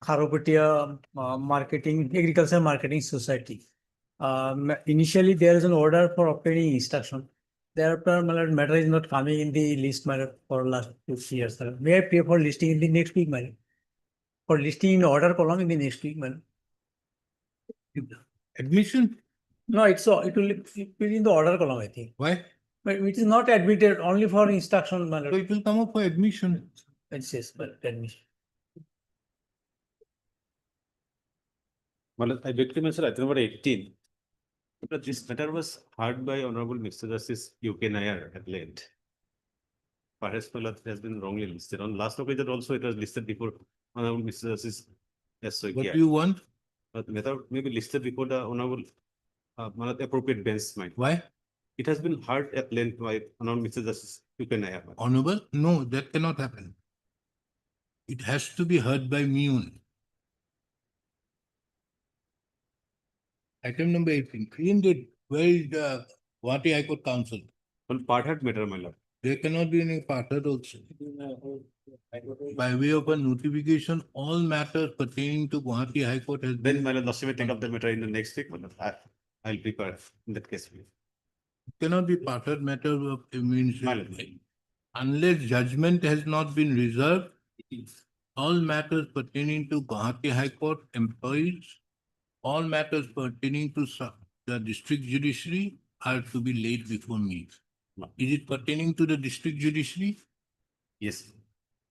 Kharopatia Marketing, Agriculture Marketing Society. Initially, there is an order for obtaining instruction. Thereafter, matter is not coming in the list for last 2 years. May I pay for listing in the next week, madam? For listing in order column in the next week, madam. Admission? No, it will be in the order column, I think. Why? But it is not admitted, only for instruction, madam. So it will come up for admission. Yes, but admission. Well, I beg to mention item number 18. But this matter was heard by Honorable Mr. Justice U.K. Nair at length. Perhaps it has been wrongly listed. On last occasion also it was listed before Honorable Mr. Justice S. What do you want? But without maybe listed before the Honorable appropriate bench might. Why? It has been heard at length by Honorable Mr. Justice U.K. Nair. Honorable? No, that cannot happen. It has to be heard by me only. Item number 18. Cleaned it. Where is the Guwahati High Court Counsel? Well, part had matter, my lord. There cannot be any partner also. By way of a notification, all matters pertaining to Guwahati High Court has Then been. my lord, Lordship may take up the matter in the next week. I'll prepare in that case. Cannot be partner matter of means. My lord. Unless judgment has not been reserved, all matters pertaining to Guwahati High Court employees, all matters pertaining to the district judiciary are to be laid before me. Is it pertaining to the district judiciary? Yes.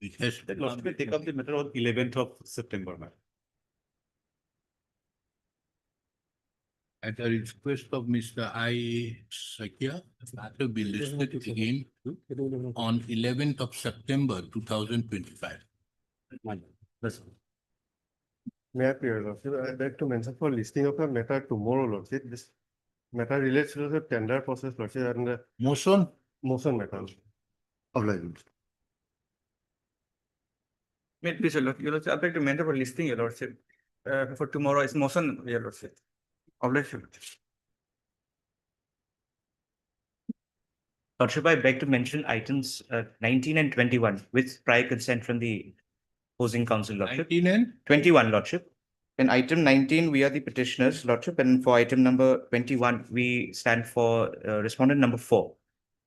It has. Then Lordship may take up the matter on 11th of September, ma'am. At the request of Mr. I. Sakya, the matter will be listed again on 11th of September 2025. May I appear, Lordship? I'd like to mention for listing of a matter tomorrow, Lordship. This matter relates to the tender process, Lordship, and the Motion? motion matter. Obliged. May it please, Your Lordship, I'd like to mention for listing, Your Lordship, for tomorrow is motion, Your Lordship. Obliged, Your Lordship. Lordship, I beg to mention items 19 and 21 with prior consent from the opposing counsel, Lordship. 19 and? 21, Lordship. In item 19, we are the petitioners, Lordship, and for item number 21, we stand for respondent number 4.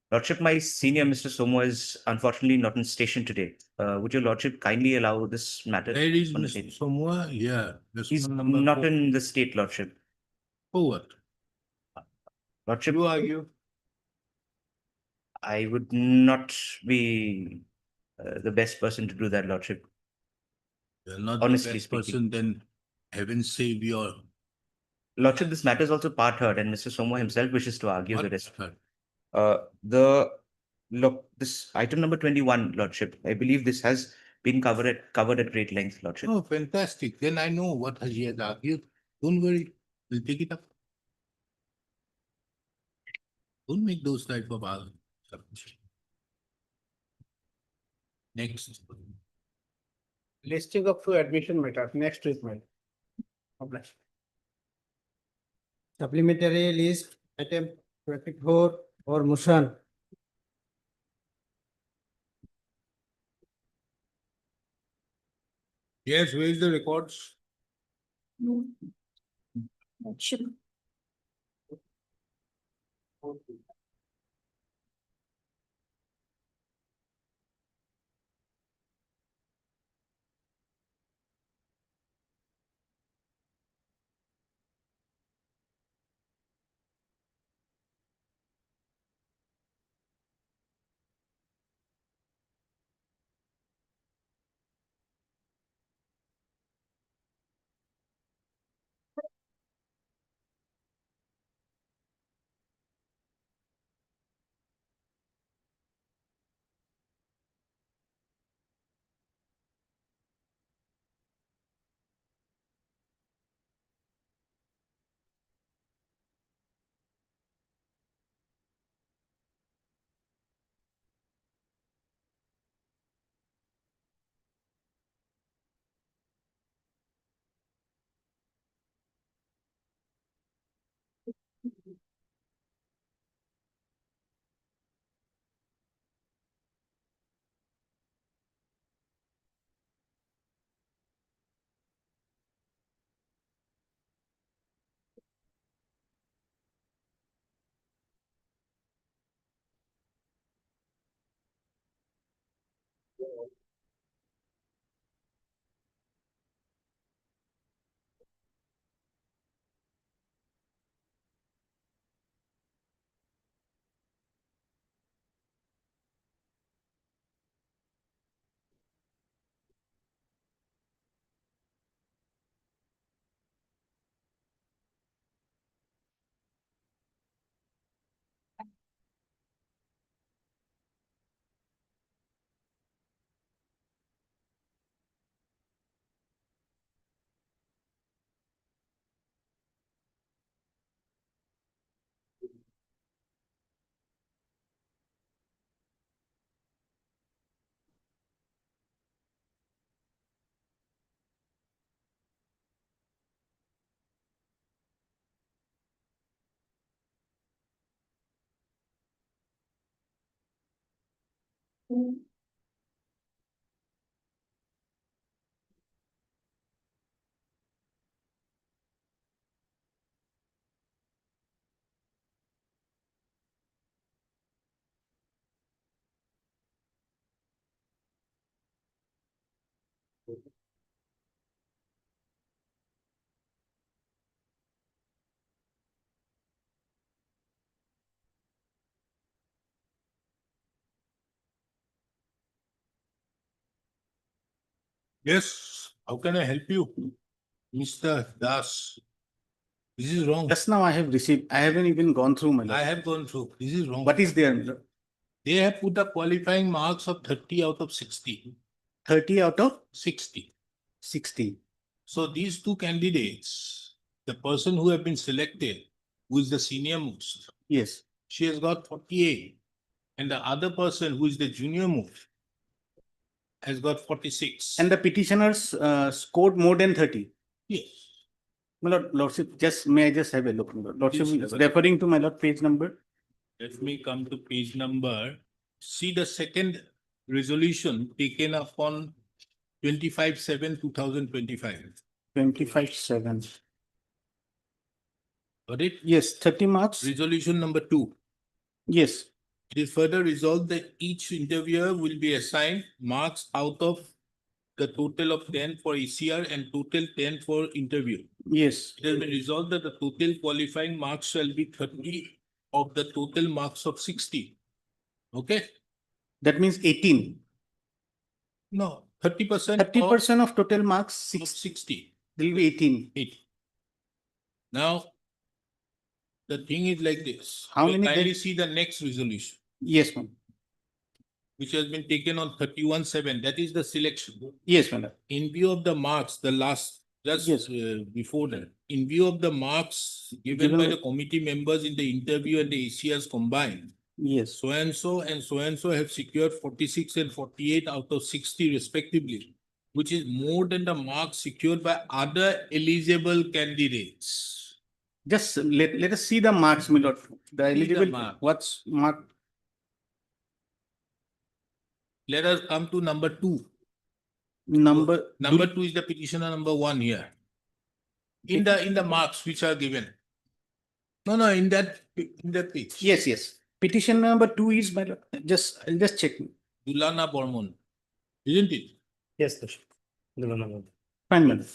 Lordship, my senior Mr. Somo is unfortunately not in station today. Would your Lordship kindly allow this matter? There is on the Mr. table? Somewhere, yeah. He's Number not 4. in the state, Lordship. For what? Lordship, You argue. I would not be the best person to do that, Lordship. You're not Honestly the best speaking. person, then heaven save your. Lordship, this matter is also part heard, and Mr. Somo himself wishes to argue the What rest. matter? This item number 21, Lordship, I believe this has been covered at great length, Lordship. Oh, fantastic. Then I know what he has argued. Don't worry, we'll take it up. Don't make those type of arguments. Next. Listing of two admission matter, next treatment. Supplementary list, item 24 or motion. Yes, where is the records? Yes, how can I help you? Mr. Das, this is wrong. Just now I have received, I haven't even gone through, my I lord. have gone through. This is wrong. What is there, my lord? They have put a qualifying marks of 30 out of 60. 30 out of 60. 60. So these two candidates, the person who have been selected, who is the senior most, Yes. she has got 48. And the other person who is the junior most has got 46. And the petitioners scored more than 30. Yes. My lord, lordship, just may I just have a look, my lord? Lordship Please is have a look. referring to my lord page number. Let me come to page number. See the second resolution taken up on 25/7/2025. 25/7. Got it? Yes, 30 marks. Resolution number 2. Yes, It is further resolved that each interviewer will be assigned marks out of the total of 10 for ECR and total 10 for interview. yes. It has been resolved that the total qualifying marks shall be 30 of the total marks of 60. Okay? That means 18. No, 30%. 30% of total marks, of 60. will be 18. 8. Now, the thing is like this. How You many kindly then- see the next resolution, Yes, ma'am. which has been taken on 31/7. That is the selection. Yes, madam. In view of the marks, the last, just Yes. before that, in view of the marks given Given by by- the committee members in the interview and the ACRs combined, Yes, so and so have secured 46 and 48 out of 60 respectively, which is more than the marks secured by other eligible candidates. just let us see the marks, my lord. The eligible, mark. what's mark? Let us come to number 2. Number. Number 2 is the petitioner number 1 here. In the marks which are given. No, in that page. Yes, yes. Petition number 2 is, my lord, I'll just check. Dulana Bormon, isn't it? Yes, Lordship. Fine, madam.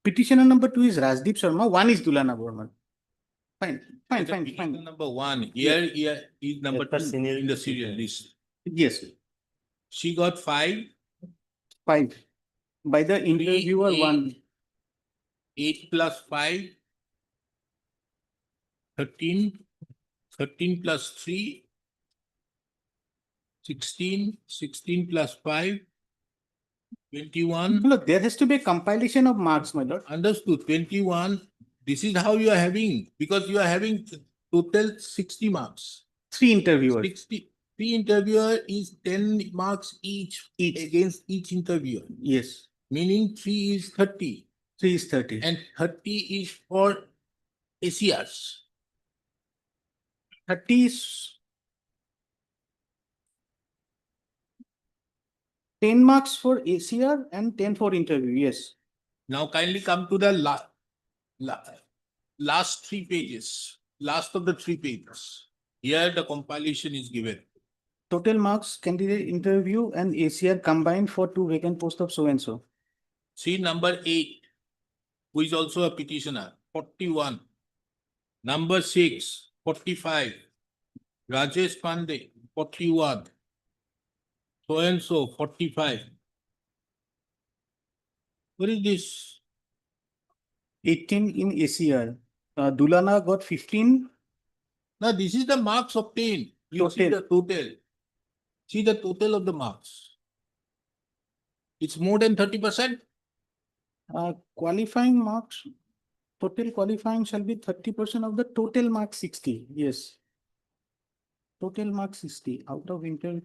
Petitioner number 2 is Rajdeep Sharma, 1 is Dulana Borman. Fine, The petitioner number 1, here is number Yes, 2 senior- in the serial list. Yes, She got 5, 5. By the interviewer, 8. 1. 8 plus 5, 13, 13 plus 3, 16, 16 plus 5, 21. Look, there has to be a compilation of marks, my lord. Understood, 21. This is how you are having, because you are having total 60 marks. 3 interviewers. 60. The interviewer is 10 marks each against each interviewer, Yes, meaning 3 is 30 3 is 30. and 30 is for ACRs. 30 is 10 marks for ACR and 10 for interview. Yes. Now kindly come to the last 3 pages, last of the 3 pages. Here the compilation is given. Total marks, candidate interview and ACR combined for 2 vacant posts of so and so. See number 8, who is also a petitioner, 41. Number 6, 45. Rajesh Pandey, 41. So and so, 45. What is this? 18 in ACR. Dulana got 15. Now this is the marks obtained. You see the total. See the total of the marks. It's more than 30%. Qualifying marks, total qualifying shall be 30% of the total mark 60. Yes. Total mark 60 out of interview.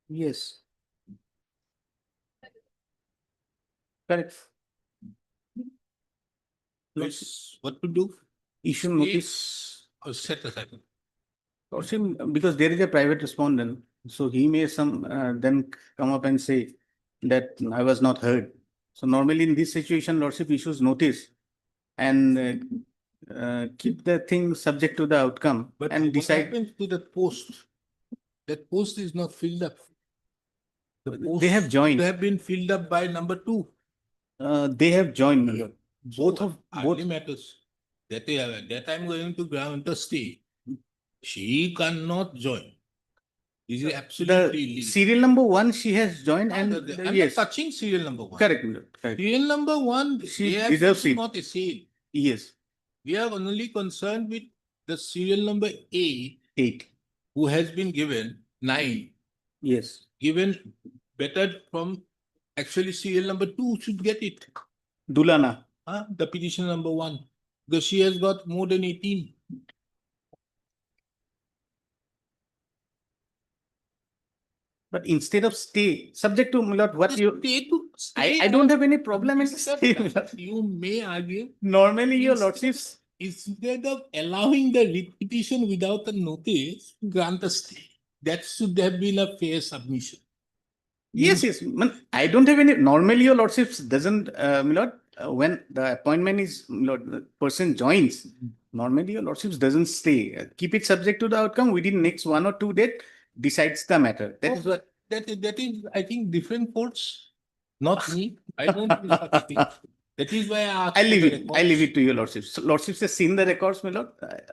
Yes. Correct. Yes. What to do? Issue notice. Or set aside. Lordship, because there is a private respondent, so he may then come up and say that I was not heard. So normally in this situation, Lordship issues notice and keep the thing subject to the outcome But and what decide. happens to that post? That post is not filled up. The They have post joined. should have been filled up by number 2. They have joined, my lord. Both of Hardly both. matters. That I'm going to grant a stay. She cannot join. This is absolutely The illegal. serial number 1 she has joined and I'm not yes, touching serial number 1. correct, my lord, correct. Serial number 1, She they have deserves also it. not assailed. Yes, We are only concerned with the serial number 8, 8. who has been given 9, Yes. given better from actually serial number 2 should get it. Dulana. The petition number 1, because she has got more than 18. But instead of stay, subject to, my lord, what Just you, stay I don't have any problem in Mr. stay, my lord. You may argue, Normally, your Yes. lordships, instead of allowing the writ petition without a notice, grant a stay. That should have been a fair submission. yes, yes. I don't have any, normally your lordships doesn't, my lord, when the appointment is, my lord, the person joins, normally your lordships doesn't stay. Keep it subject to the outcome within next 1 or 2 days, decides the matter. That is what, That is, I think, different courts, not me. I don't do such a thing. That is why I asked. I for leave the it, I records. leave it to your lordships. So lordships has seen the records, my lord,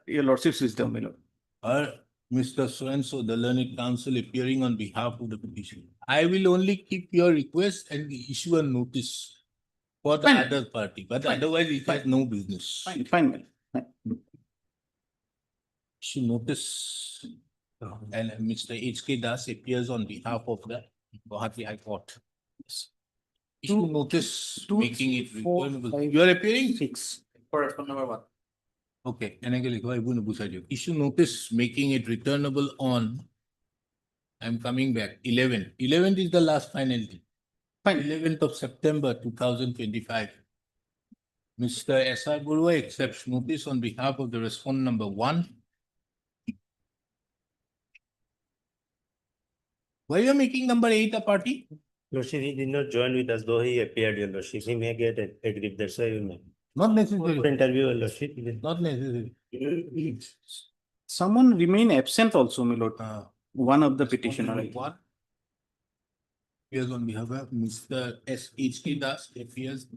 your lordships wisdom, my lord. Mr. So-and-so, the learned counsel appearing on behalf of the petition. I will only keep your request and issue a notice for the Fine. other party, but Fine. otherwise it has Fine. no business. Fine, fine, my lord. Fine. Issue notice and Mr. H.K. Das appears on behalf of the Guwahati High Court. Issue notice two, making it four, returnable. five, You are appearing? 6. Correspondent number 1. Okay, issue notice making it returnable on. I'm coming back, 11. 11th is the last final day. Fine. 11th of September 2025. Mr. S.R. Burua accepts notice on behalf of the respondent number 1. Why are you making number 8 a party? Lordship, he did not join with us, though he appeared, your Lordship. He may get a grip, that's why you may. Not For necessary. interview, your Lordship. he did- Not necessary. Someone remain absent also, my lord. One of the Respondent petitioner. number 1 appears on behalf of Mr. S.H.K. Das appears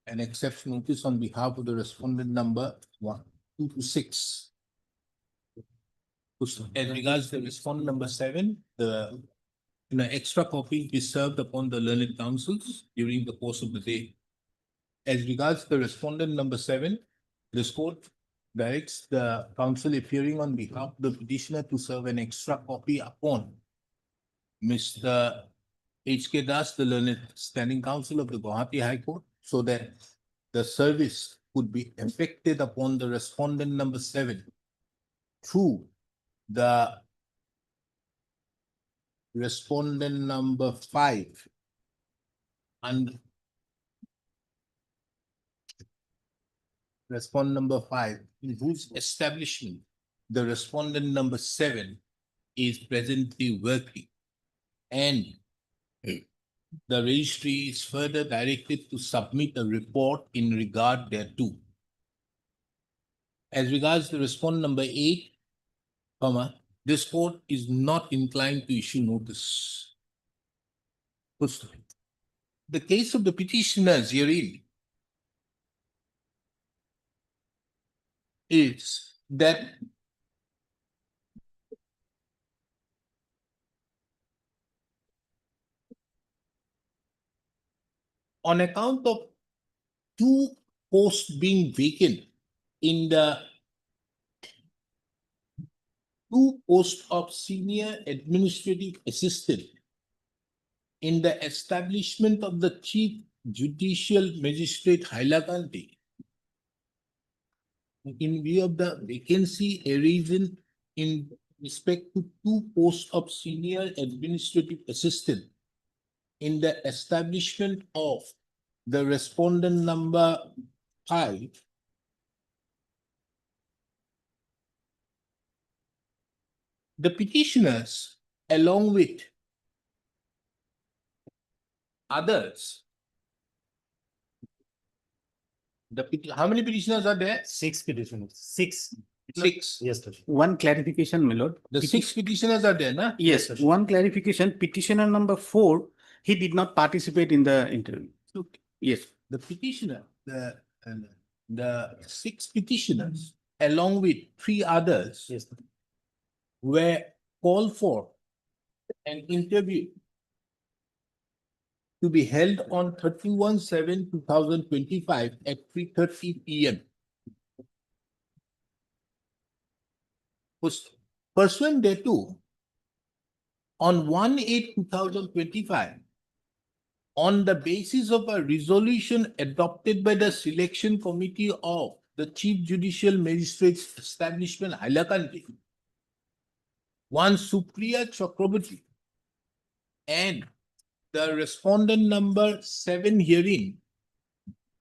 and accepts notice on behalf of the respondent number 1, 2 to 6. As regards the respondent number 7, the extra copy is served upon the learned counsels during the course of the day. As regards the respondent number 7, this court directs the counsel appearing on behalf of the petitioner to serve an extra copy upon Mr. H.K. Das, the learned standing counsel of the Guwahati High Court, so that the service could be effected upon the respondent number 7 through the respondent number 5 and respondent number 5, in whose establishment the respondent number 7 is presently working, and the registry is further directed to submit a report in regard thereto. As regards the respondent number 8, this court is not inclined to issue notice. The case of the petitioners herein is that on account of 2 posts being vacant in the 2 posts of senior administrative assistant in the establishment of the Chief Judicial Magistrate Hailakandi, in view of the vacancy arisen in respect to 2 posts of senior administrative assistant in the establishment of the respondent number 5, the petitioners, along with others, how many petitioners are there? 6 petitioners, 6. 6. Yes, sir. One clarification, my lord. The 6 petitioners are there, na? Yes, one clarification, petitioner number 4, he did not participate in the interview. Okay. Yes, The petitioner, the 6 petitioners, along with 3 others, Yes, sir. were called for an interview to be held on 31/7/2025 at 3:30 PM. Pursuant thereto, on 1/8/2025, on the basis of a resolution adopted by the selection committee of the Chief Judicial Magistrates Establishment, Hailakandi, one Supriya Chakraborty and the respondent number 7 herein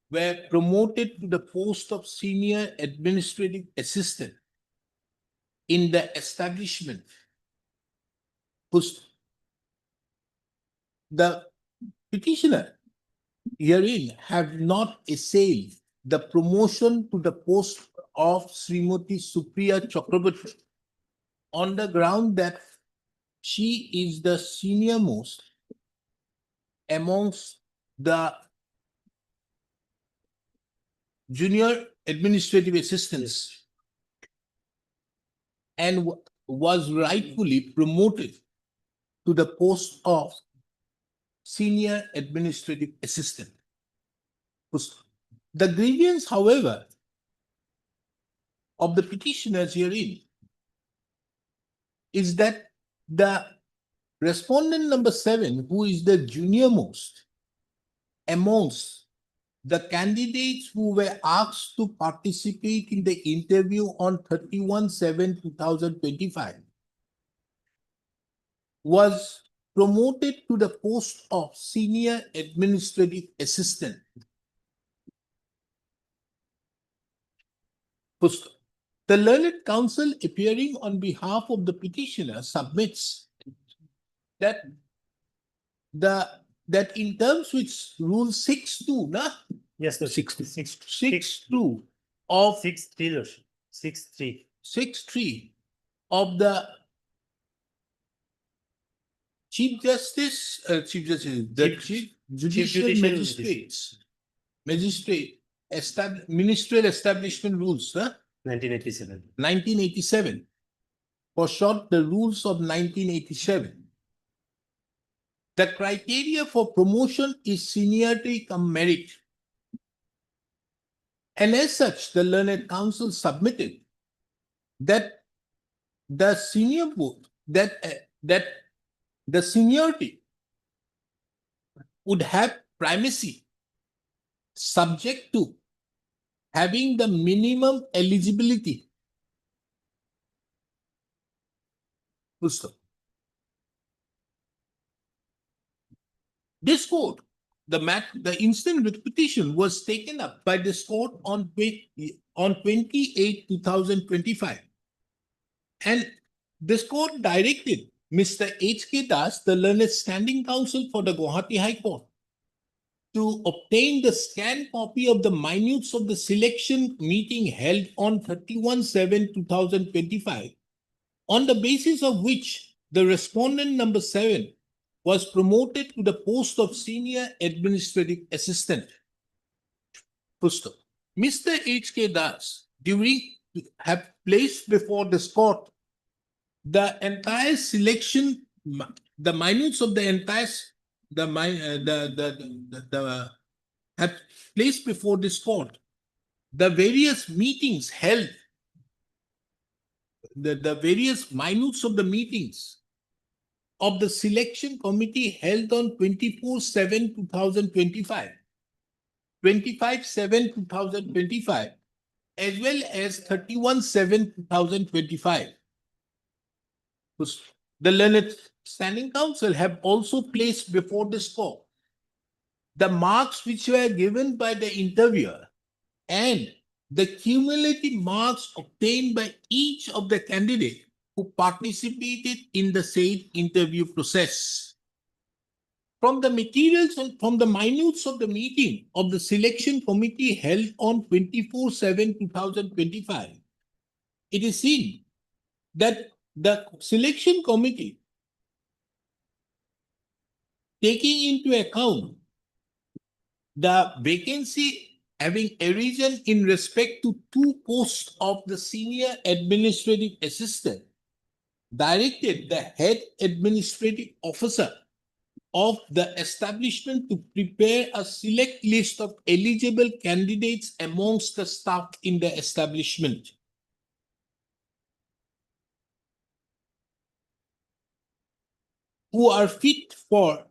were promoted to the post of senior administrative assistant in the establishment. The petitioner herein have not assailed the promotion to the post of Srimati Supriya Chakraborty on the ground that she is the senior most amongst the junior administrative assistants and was rightfully promoted to the post of senior administrative assistant. The grievance, however, of the petitioners herein is that the respondent number 7, who is the junior most amongst the candidates who were asked to participate in the interview on 31/7/2025, was promoted to the post of senior administrative assistant. The learned counsel appearing on behalf of the petitioner submits that that in terms with Rule 6(2), Yes, sir. 6(2) of 6-3, Lordship. 6-3. 6(3) of the Chief Justice, the Chief Judicial Judicial Magistrate Ministerial Establishment Rules, 1987. 1987, for short, the rules of 1987. The criteria for promotion is seniority cum merit. And as such, the learned counsel submitted that the senior vote, that the seniority would have primacy subject to having the minimum eligibility. Full stop. This court, the instant writ petition was taken up by this court on 28/2025. And this court directed Mr. H.K. Das, the learned standing counsel for the Guwahati High Court, to obtain the scanned copy of the minutes of the selection meeting held on 31/7/2025, on the basis of which the respondent number 7 was promoted to the post of senior administrative assistant. Mr. H.K. Das have placed before this court the entire selection, the minutes of the entire, have placed before this court the various meetings held, the various minutes of the meetings of the selection committee held on 24/7/2025, 25/7/2025, as well as 31/7/2025. The learned standing counsel have also placed before this court the marks which were given by the interviewer and the cumulative marks obtained by each of the candidate who participated in the said interview process. From the materials and from the minutes of the meeting of the selection committee held on 24/7/2025, it is seen that the selection committee, taking into account the vacancy having arisen in respect to two posts of the senior administrative assistant, directed the head administrative officer of the establishment to prepare a select list of eligible candidates amongst the staff in the establishment. Who are fit for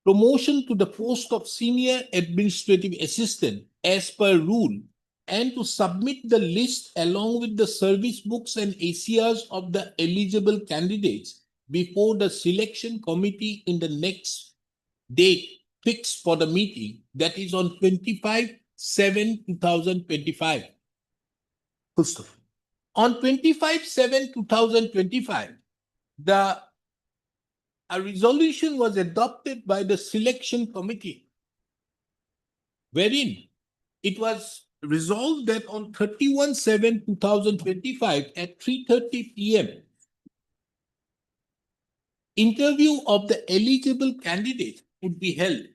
promotion to the post of senior administrative assistant as per rule, and to submit the list along with the service books and ACRs of the eligible candidates before the selection committee in the next date fixed for the meeting, that is on 25/7/2025. Full stop. On 25/7/2025, a resolution was adopted by the selection committee, wherein it was resolved that on 31/7/2025 at 3:30 PM, interview of the eligible candidate would be held.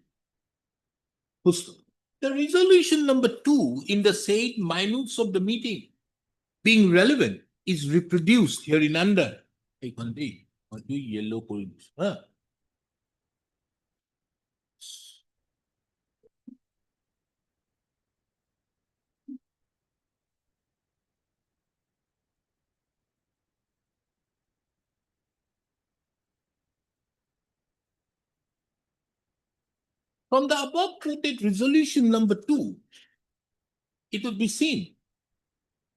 Full stop. The resolution number 2 in the said minutes of the meeting being relevant is reproduced hereunder. Yellow points. From the above quoted resolution number 2, it would be seen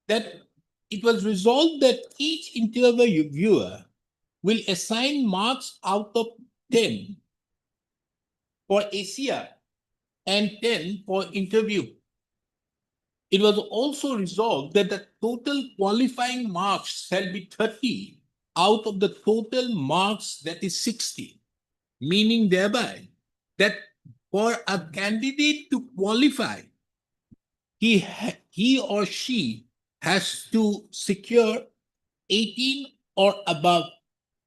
that it was resolved that each interviewer will assign marks out of 10 for ACR and 10 for interview. It was also resolved that the total qualifying marks shall be 30 out of the total marks, that is 60, meaning thereby that for a candidate to qualify, he or she has to secure 18 or above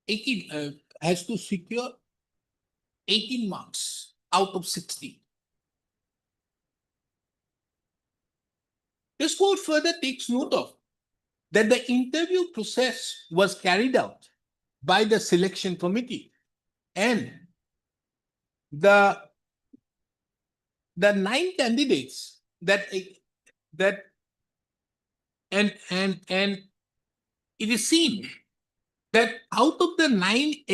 18, has to secure 18 marks out of 60. This court further takes note of that the interview process was carried out by the selection committee, and the 9 candidates and it is seen that out of the 9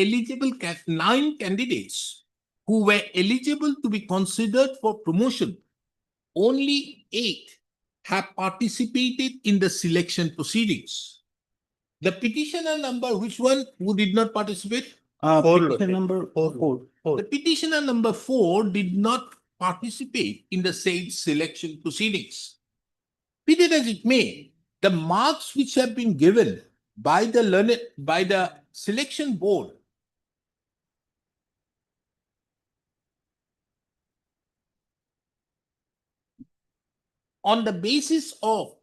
candidates who were eligible to be considered for promotion, only 8 have participated in the selection proceedings. The petitioner number, which one who did not participate? Petition number 4. The petitioner number 4 did not participate in the said selection proceedings. Be it as it may, the marks which have been given by the selection board on the basis of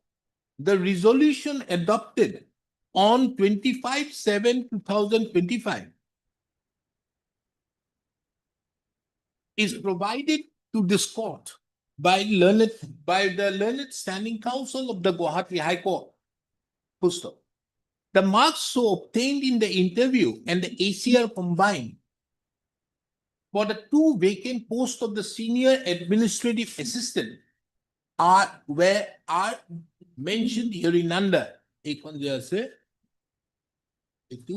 the resolution adopted on 25/7/2025 is provided to this court by the learned standing counsel of the Guwahati High Court. Full stop. The marks so obtained in the interview and the ACR combined for the 2 vacant posts of the senior administrative assistant are mentioned hereunder. এখন যে আছে একটু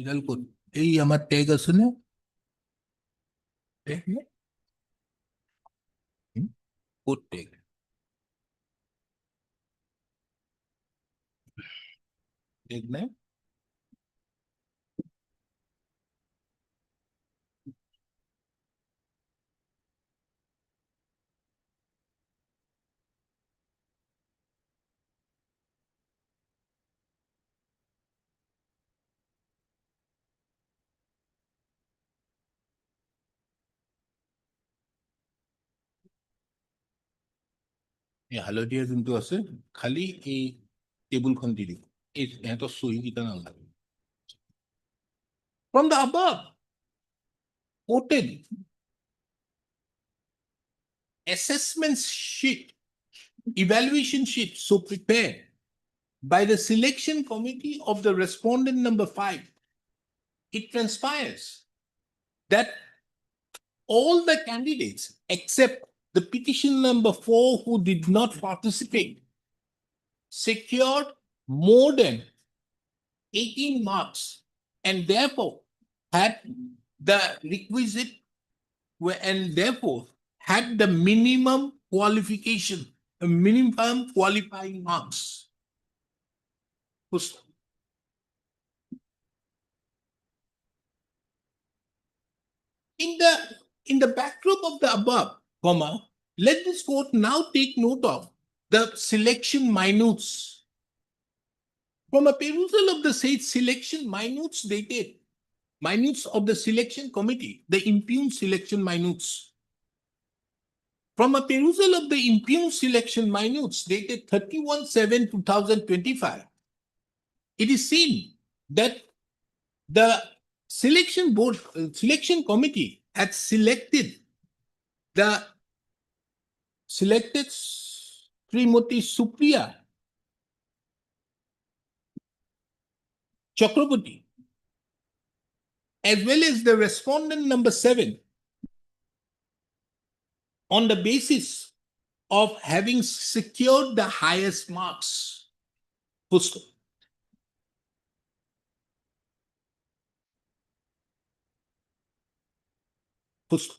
এডাল code এই আমার tag আছে না code tag tag না এই হালধীয়া যোনটো আছে খালি এই টেবুলখন দি দিব এই ইহঁতৰ চহী কেইটা নালাগে from the above quoted assessment sheet evaluation sheet so prepared by the selection committee of the respondent number 5 it transpires that all the candidates except the petition number 4 who did not participate secured more than 18 marks and therefore had the requisite and therefore had the minimum qualification, minimum qualifying marks. In the backdrop of the above, comma, let this court now take note of the selection minutes. From a perusal of the said selection minutes dated, minutes of the selection committee, the impugned selection minutes. From a perusal of the impugned selection minutes dated 31/7/2025, it is seen that the selection board, selection committee had selected Srimati Supriya Chakraborty as well as the respondent number 7 on the basis of having secured the highest marks. Full stop. Full stop.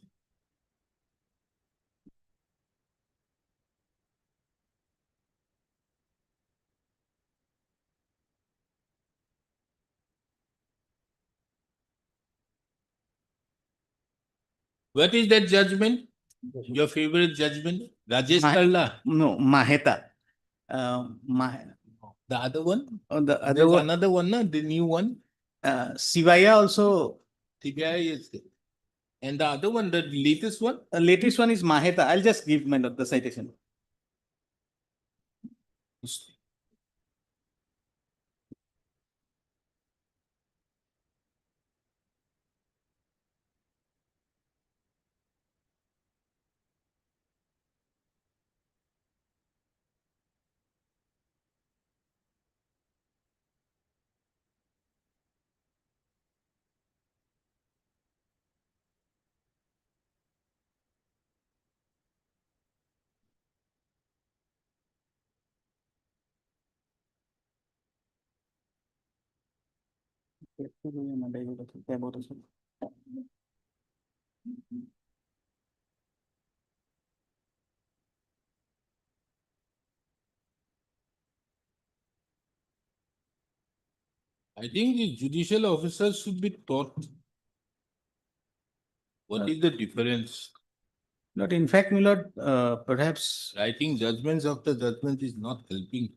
What is that judgment? Your favorite judgment? Rajesh My- Karla. No, Maheta. The other one? The other There's one, another one, na? The new one. Sivaya also, TBI is there. And the other one, the latest one? the latest one is Maheta. I'll just give my the citation. I think the judicial officers should be taught what is the difference. Not in fact, my lord, perhaps, Writing judgments after judgment is not helping.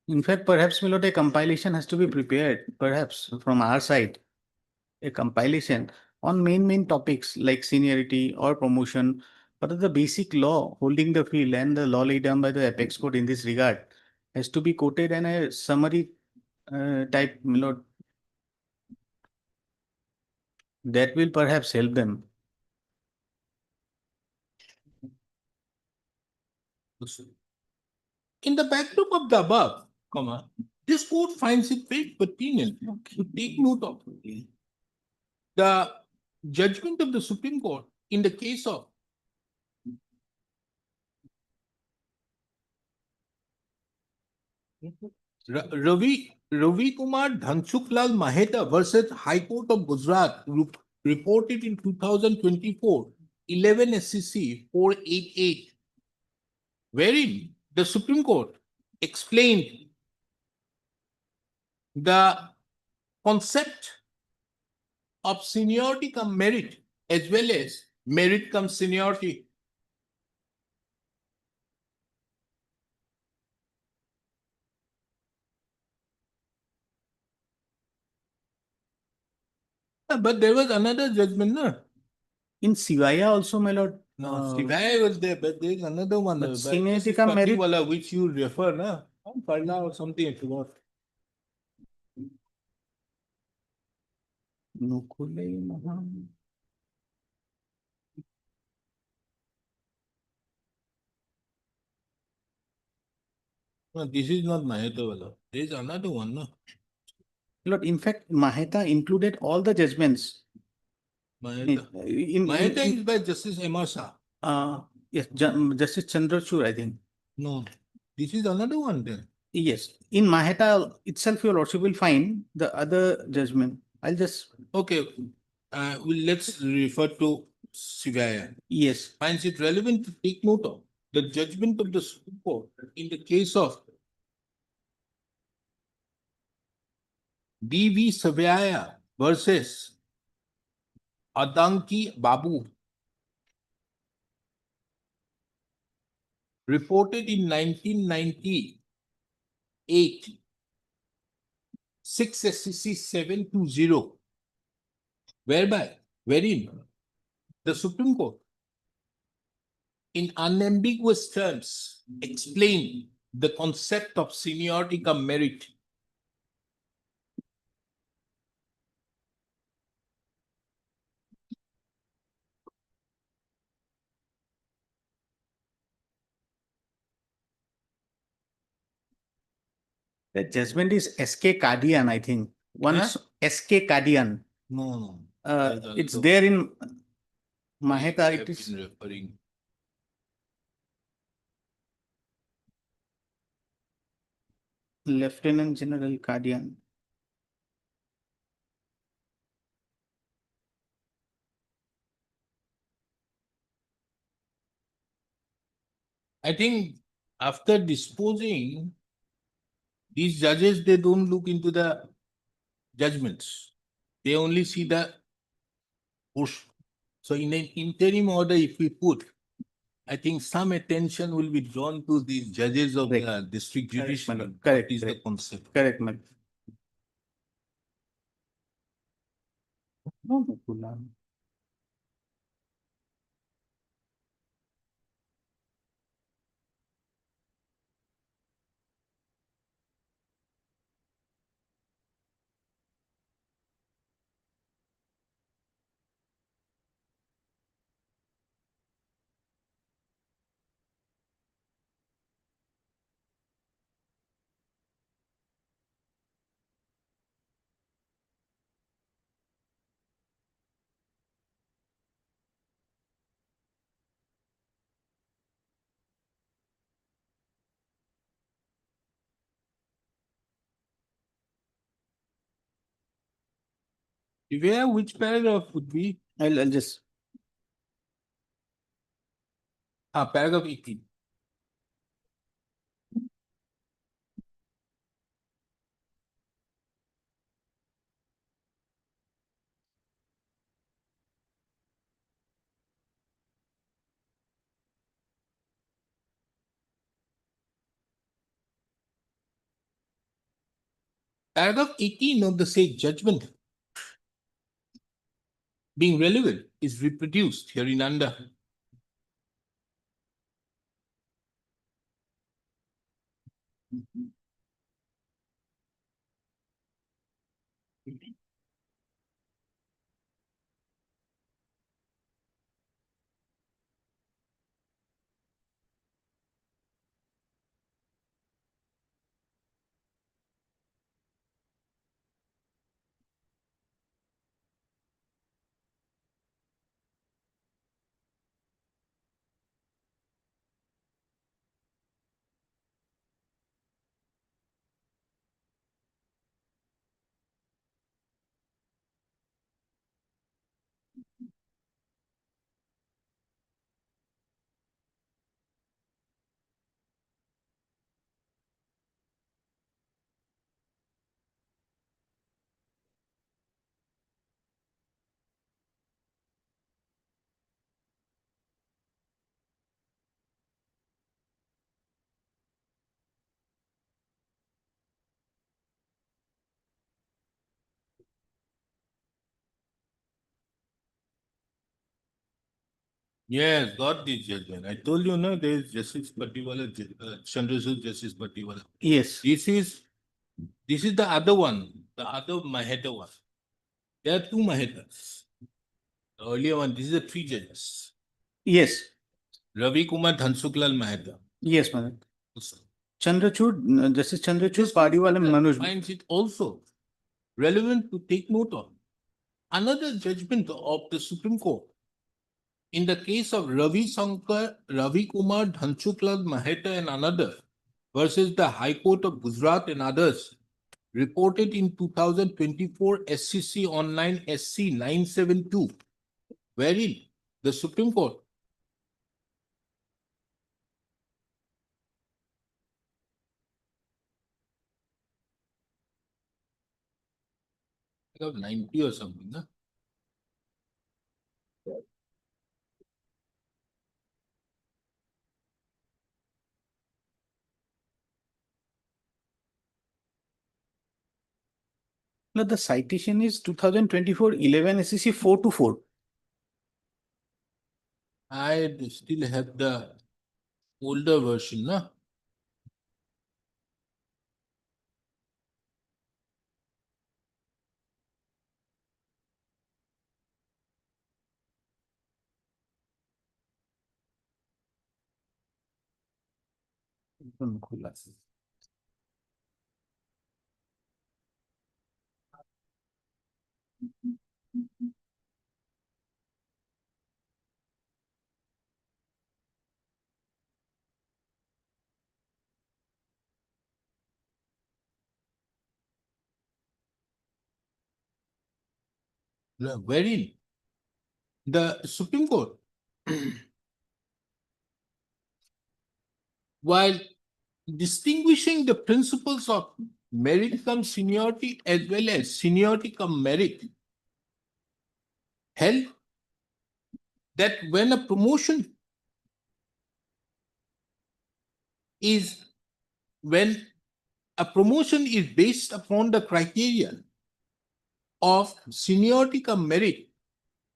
in fact, perhaps, my lord, a compilation has to be prepared, perhaps from our side. A compilation on main topics like seniority or promotion, what are the basic law holding the field and the law laid down by the Apex Code in this regard has to be quoted and a summary type, my lord. That will perhaps help them. In the backdrop of the above, comma, this court finds it very pertinent to take note of the judgment of the Supreme Court in the case of Ravi Kumar Dhansuklal Maheta versus High Court of Gujarat reported in 2024, 11 SCC 488, wherein the Supreme Court explained the concept of seniority cum merit as well as merit cum seniority. But there was another judgment, no? In Sivaya also, my lord, No, Uh, Sivaya was there, but there's another one. but but seniority this is cum merit- Patiwala, which you refer, na? Parna or something, I forgot. Nukule Maha. No, this is not Maheta wala. There's another one, no? Lord, in fact, Maheta included all the judgments. Maheta. In, Maheta is by Justice M.R. Shah. yes, Justice Chandrachud, I think. No, this is another one then. Yes, in Maheta itself, your lordship will find the other judgment. I'll just, Okay, let's refer to Sivaya. yes, Finds it relevant to take note of the judgment of the Supreme Court in the case of D.V. Savaya versus Adanki Babu, reported in 1998, 6 SCC 720, wherein the Supreme Court, in unambiguous terms, explained the concept of seniority cum merit. the judgment is S.K. Kadian, I think. Once S.K. Kadian. No. It's there in Maheta. I've It is been referring. Lieutenant General Kadian. I think after disposing, these judges, they don't look into the judgments. They only see the push. So in an interim order, if we put, I think some attention will be drawn to these judges of Correct. the district Correct, judiciary. madam. What Correct, is the correct. concept? Correct, ma'am. No, no, Gulam. Where, which paragraph would be? I'll just, Paragraph 18. Paragraph 18 of the said judgment being relevant is reproduced herein under. Yes, got the judgment. I told you, no, there is Justice Patiwala, Chandrasur Justice Patiwala. Yes, This is the other one, the other Maheta one. There are two Mahetas. The earlier one, this is the three judges. yes, Ravi Kumar Dhansuklal Maheta. yes, madam. Chandrachud, Justice Chandrachud, Padiwala, Manoj. Finds it also relevant to take note of. Another judgment of the Supreme Court in the case of Ravi Kumar Dhansuklal Maheta and another versus the High Court of Gujarat and others, reported in 2024 SCC Online SC 972, wherein the Supreme Court of 90 or something, no? No, the citation is 2024 11 SCC 424. I still have the older version, no? Wherein the Supreme Court, while distinguishing the principles of merit cum seniority as well as seniority cum merit, held that when a promotion is based upon the criteria of seniority cum merit,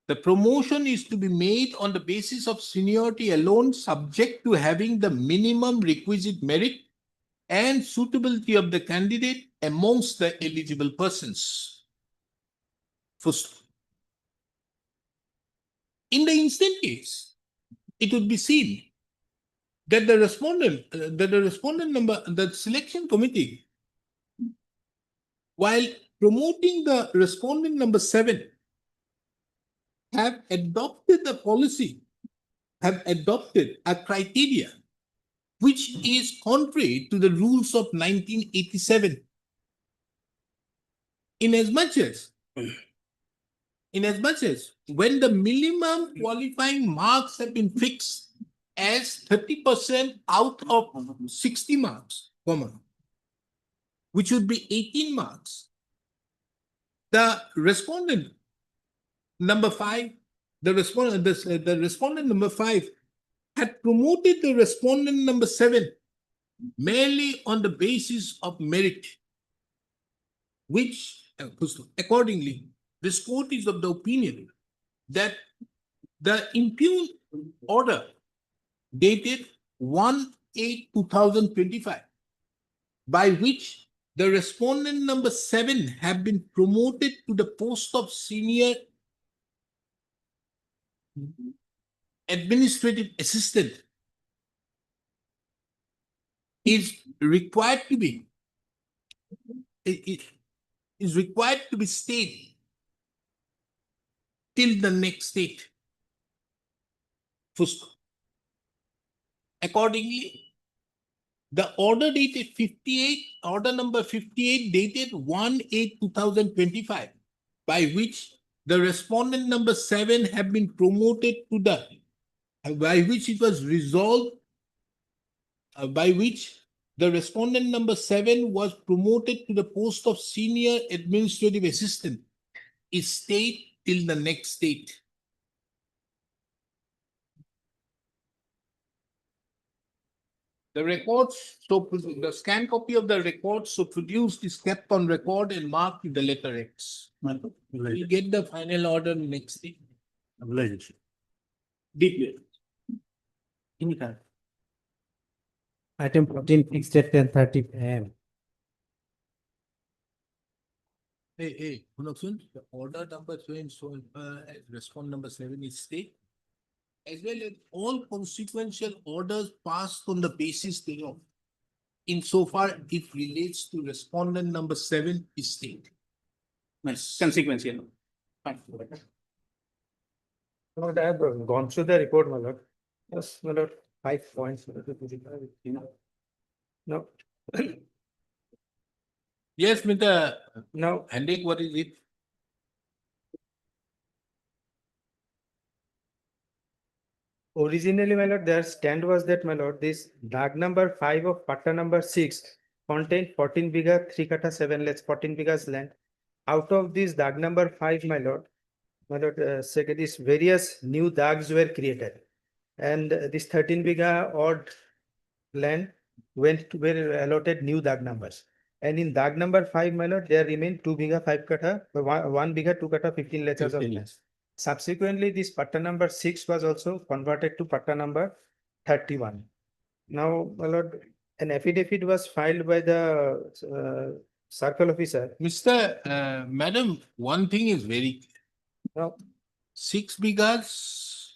the promotion is to be made on the basis of seniority alone, subject to having the minimum requisite merit and suitability of the candidate amongst the eligible persons. First, in the instant case, it would be seen that the selection committee, while promoting the respondent number 7, have adopted a criteria which is contrary to the rules of 1987. Inasmuch as when the minimum qualifying marks have been fixed as 30% out of 60 marks, which would be 18 marks, the respondent number 5, the respondent number 5 had promoted the respondent number 7 merely on the basis of merit, which accordingly, this court is of the opinion that the impugned order dated 1/8/2025, by which the respondent number 7 have been promoted to the post of senior administrative assistant, is required to be stayed till the next date. First, accordingly, the order dated order number 58 dated 1/8/2025, by which the respondent number 7 have been promoted to by which it was resolved, by which the respondent number 7 was promoted to the post of senior administrative assistant, is stayed till the next date. The records, the scanned copy of the records so produced is kept on record and marked with the letter X. We'll get the final order next day. Deeply. Item 14 fixed at 10:30 AM. Hey, Hunaksun, the order number so as respond number 7 is state. As well as all consequential orders passed on the basis thereof. Insofar it relates to respondent number 7 is state. Consequential. Fine. Lord, I have gone through the report, my lord. Yes, my lord, 5 points. No, Yes, Mr. now, Hendrik, what is it? originally, my lord, their stand was that, my lord, this dag number 5 of patta number 6 contained 14 bigha 3 kata 7 less 14 bighas land. Out of this dag number 5, my lord, second, these various new dags were created. And this 13 bigha odd land were allotted new dag numbers. And in dag number 5, my lord, there remained 2 bigha 5 kata, 1 bigha 2 kata 15 letters of 15 land. Subsequently, this patta number 6 was also converted to patta number 31. Now, my lord, an affidavit was filed by the circle officer. Madam, one thing is very clear. Now, 6 bighas.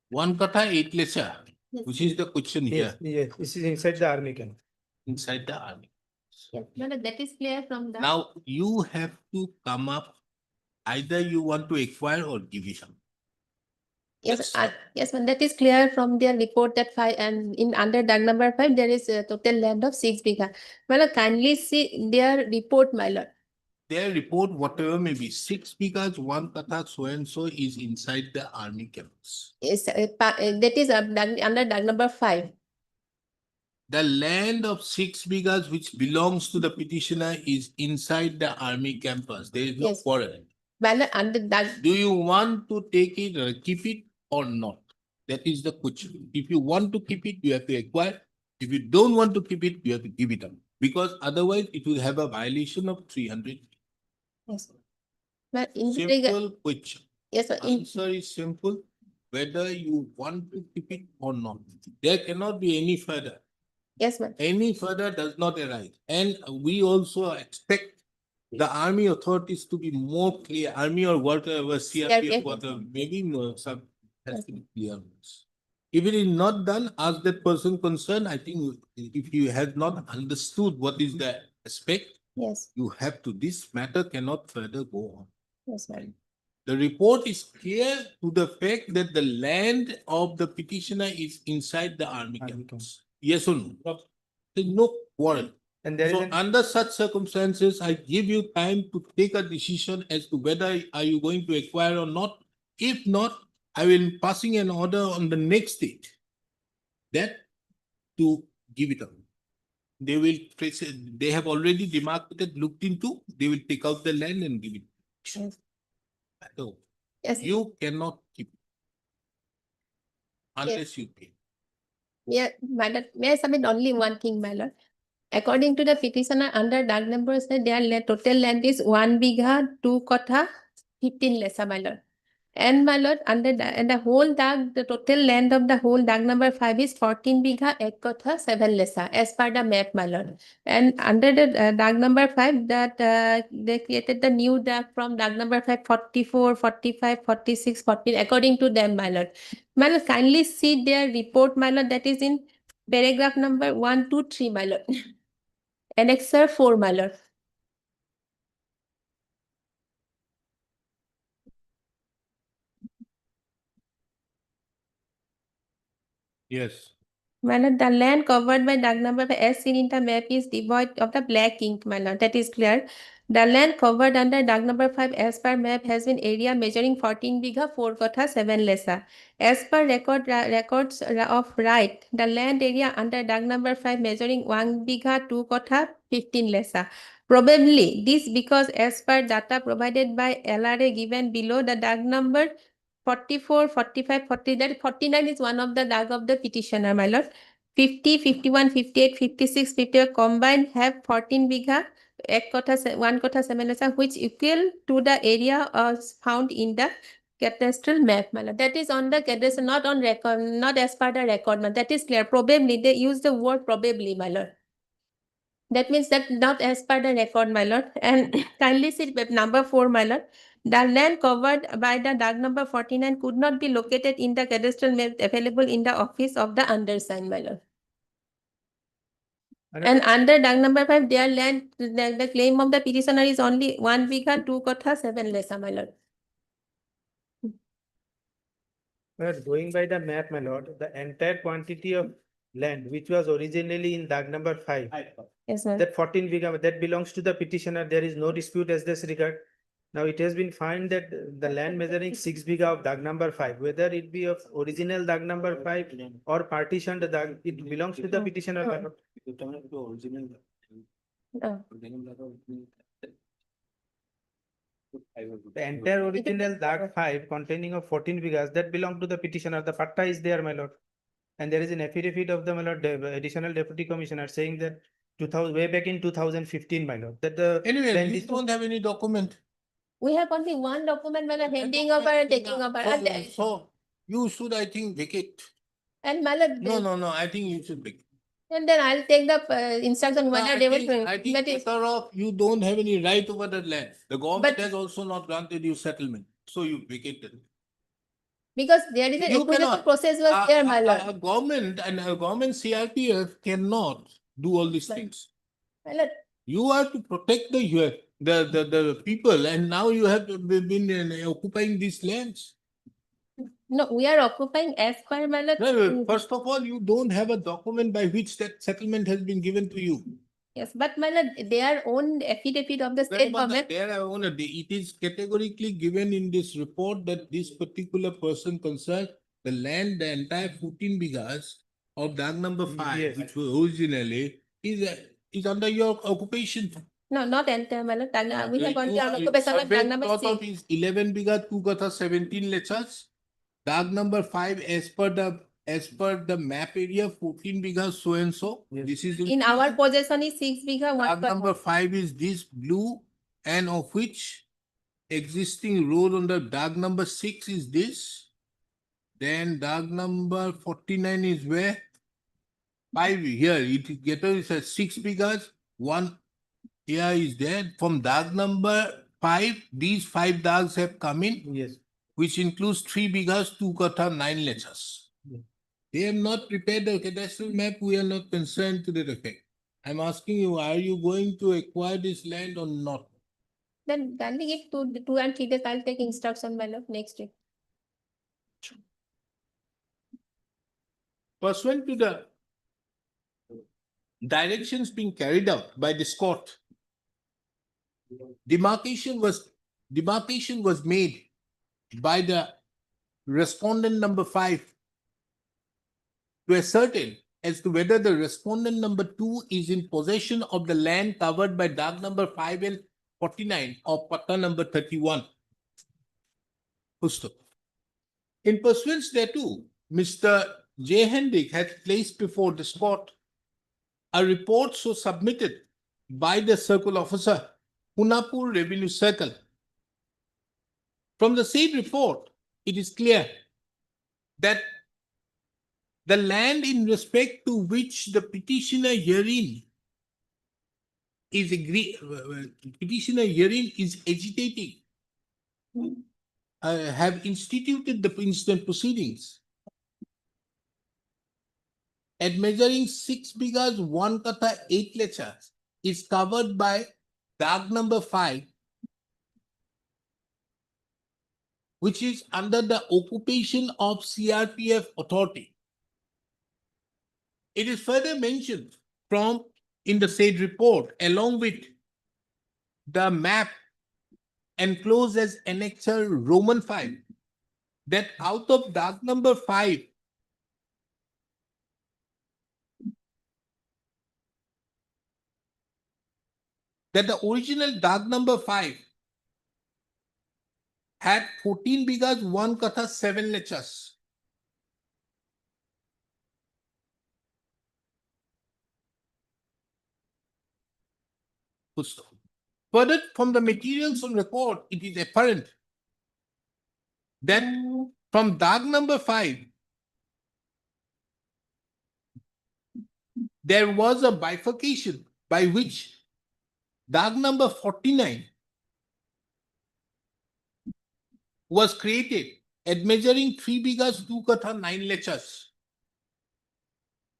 1 kata 8 lesser, which is the question here yes, this is inside the army camp. inside the army. Yes, no, no, that is clear from the. Now you have to come up, either you want to acquire or give it up. Yes, That's- yes, ma'am, that is clear from their report that 5 and in under dag number 5, there is a total land of 6 bigha. My lord, kindly see their report, my lord. Their report, whatever may be, 6 bighas, 1 kata, so and so is inside the army campus. Is that is under dag number 5. The land of 6 bighas which belongs to the petitioner is inside the army campus. There is no Yes. quarrel. My lord, under dag, Do you want to take it or keep it or not? That is the question. If you want to keep it, you have to acquire. If you don't want to keep it, you have to give it up. Because otherwise it will have a violation of 300. yes. But in this regard, Simple question. yes, sir, in, Answer is simple, whether you want to keep it or not. There cannot be any further. yes, ma'am. Any further does not arise. And we also expect the army authorities to be more clear, army or whatever, CRPF, CRPF. whatever, maybe more, some has to be clear. If it is not done, ask that person concerned. I think if you have not understood what is the aspect, Yes, you have to, this matter cannot further go on. yes, ma'am. The report is clear to the fact that the land of the petitioner is inside the army Army campus. Yes or no? There's no quarrel. And there is So an under such circumstances, I give you time to take a decision as to whether are you going to acquire or not. If not, I will passing an order on the next date that to give it up. They will, they have already demarcated, looked into, they will take out the land and give it. Yes. So Yes, you cannot keep it unless you pay. yeah, my lord, may I submit only one thing, my lord? According to the petitioner, under dag number, their total land is 1 bigha 2 kotha 15 lessa, my lord. And my lord, under and the whole dag, the total land of the whole dag number 5 is 14 bigha 1 kotha 7 lessa, as per the map, my lord. And under the dag number 5, that they created the new dag from dag number 5, 44, 45, 46, 14, according to them, my lord. My lord, kindly see their report, my lord, that is in paragraph number 1, 2, 3, my lord. Annexure 4, my lord. Yes. My lord, the land covered by dag number as seen in the map is devoid of the black ink, my lord. That is clear. The land covered under dag number 5 as per map has been area measuring 14 bigha 4 kotha 7 lessa. As per records of right, the land area under dag number 5 measuring 1 bigha 2 kotha 15 lessa. Probably this because as per data provided by LRA given below, the dag number 44, 45, 40, that 49 is one of the dag of the petitioner, my lord. 50, 51, 58, 56, 50 combined have 14 bigha, 1 kotha 7 lessa, which equal to the area found in the cadastral map, my lord. That is on the cadastral, not on record, not as per the record, my lord. That is clear. Probably, they use the word probably, my lord. That means that not as per the record, my lord. And kindly see number 4, my lord. The land covered by the DAG number 49 could not be located in the cadastral map available in the office of the undersigned, my lord. And under DAG number 5, their land, the claim of the petitioner is only 1 bigha, 2 kotha, 7 lesa, my lord. But going by the map, my lord, the entire quantity of land which was originally in DAG number 5, Yes, ma'am. that 14 bigha, that belongs to the petitioner. There is no dispute as this regard. Now it has been found that the land measuring 6 bigha of DAG number 5, whether it be of original DAG number 5 or partitioned DAG, it belongs to the petitioner, my lord. Oh. The entire original DAG 5 containing of 14 bighas that belong to the petitioner. The patta is there, my lord. And there is an affidavit of the, my lord, additional deputy commissioner saying that 2000, way back in 2015, my lord, that the Anyway, land you is- don't have any document. We have only one document, my lord, handing over and taking over. So you should, I think, vacate. And my lord, No, I think you should vacate. and then I'll take the instruction whether I they will. think But it's- better off, you don't have any right over that land. The government But- has also not granted you settlement, so you vacated. Because there is an You acquisition cannot. process was there, my lord. A government and a government CRPF cannot do all these things. My lord, You are to protect the people, and now you have been occupying these lands. no, we are occupying as per, my lord. No, first of all, you don't have a document by which that settlement has been given to you. Yes, but my lord, their own affidavit of the Well, state but government. there are it is categorically given in this report that this particular person concerned, the land, the entire 14 bighas of DAG number 5, Yes. which was originally, is under your occupation. No, not entire, my lord. We have only You on are- occupation of survey DAG number plot 6. of is 11 bigha, 2 kotha, 17 lechas. DAG number 5 as per the map area, 14 bighas so and so. Yes. This is In our possession is 6 bigha, 1 DAG kotha. number 5 is this blue, and of which existing road under DAG number 6 is this. Then DAG number 49 is where? 5 here. It ghetto is at 6 bighas. 1 here is there. From DAG number 5, these 5 DAGs have come in, Yes. which includes 3 bighas, 2 kotha, 9 lechas. Yeah. They have not prepared the cadastral map. We are not concerned to that effect. I'm asking you, are you going to acquire this land or not? Then kindly give 2 and 3 days, I'll take instruction, my lord, next week. Pursuant to the directions being carried out by this court, demarcation was made by the respondent number 5 to ascertain as to whether the respondent number 2 is in possession of the land covered by DAG number 5 and 49 of patta number 31. Pusto. In pursuance thereto, Mr. J. Hendrick has placed before this court a report so submitted by the circle officer, Hunapur Revenue Circle. From the said report, it is clear that the land in respect to which the petitioner herein is agitating, have instituted the instant proceedings at measuring 6 bighas, 1 kotha, 8 lechas is covered by DAG number 5, which is under the occupation of CRPF authority. It is further mentioned in the said report, along with the map enclosed as Annexure Roman 5, that out of DAG number 5, that the original DAG number 5 had 14 bighas, 1 kotha, 7 lechas. Further, from the materials on record, it is apparent that from dark number 5, there was a bifurcation by which dark number 49 was created at measuring 3 bighas, 2 katha, 9 lechas.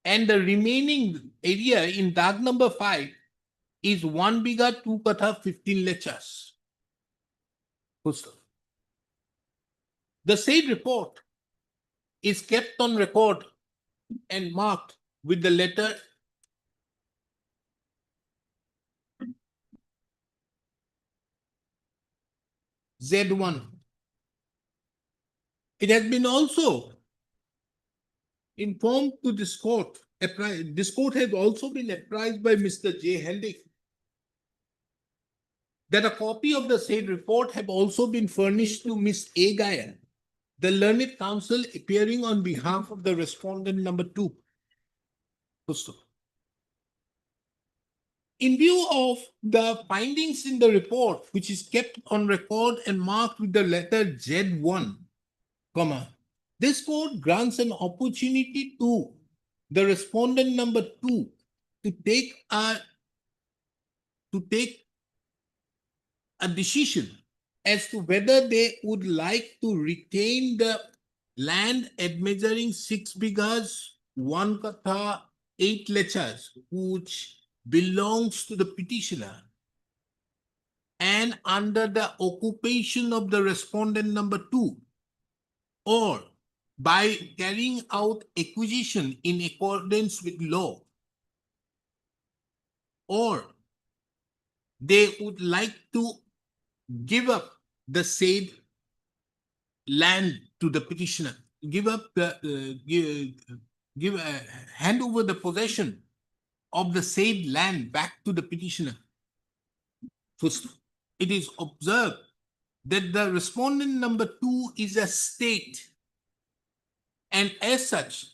And the remaining area in dark number 5 is 1 bigha, 2 katha, 15 lechas. The said report is kept on record and marked with the letter Z1. It has been also informed to this court. This court has also been apprised by Mr. J. Hendick that a copy of the said report have also been furnished to Miss A. Gaya, the learned counsel appearing on behalf of the respondent number 2. In view of the findings in the report, which is kept on record and marked with the letter Z1, this court grants an opportunity to the respondent number 2 to take a decision as to whether they would like to retain the land at measuring 6 bighas, 1 katha, 8 lechas, which belongs to the petitioner, and under the occupation of the respondent number 2, or by carrying out acquisition in accordance with law, or they would like to give up the said land to the petitioner, hand over the possession of the said land back to the petitioner. First, it is observed that the respondent number 2 is a state, and as such,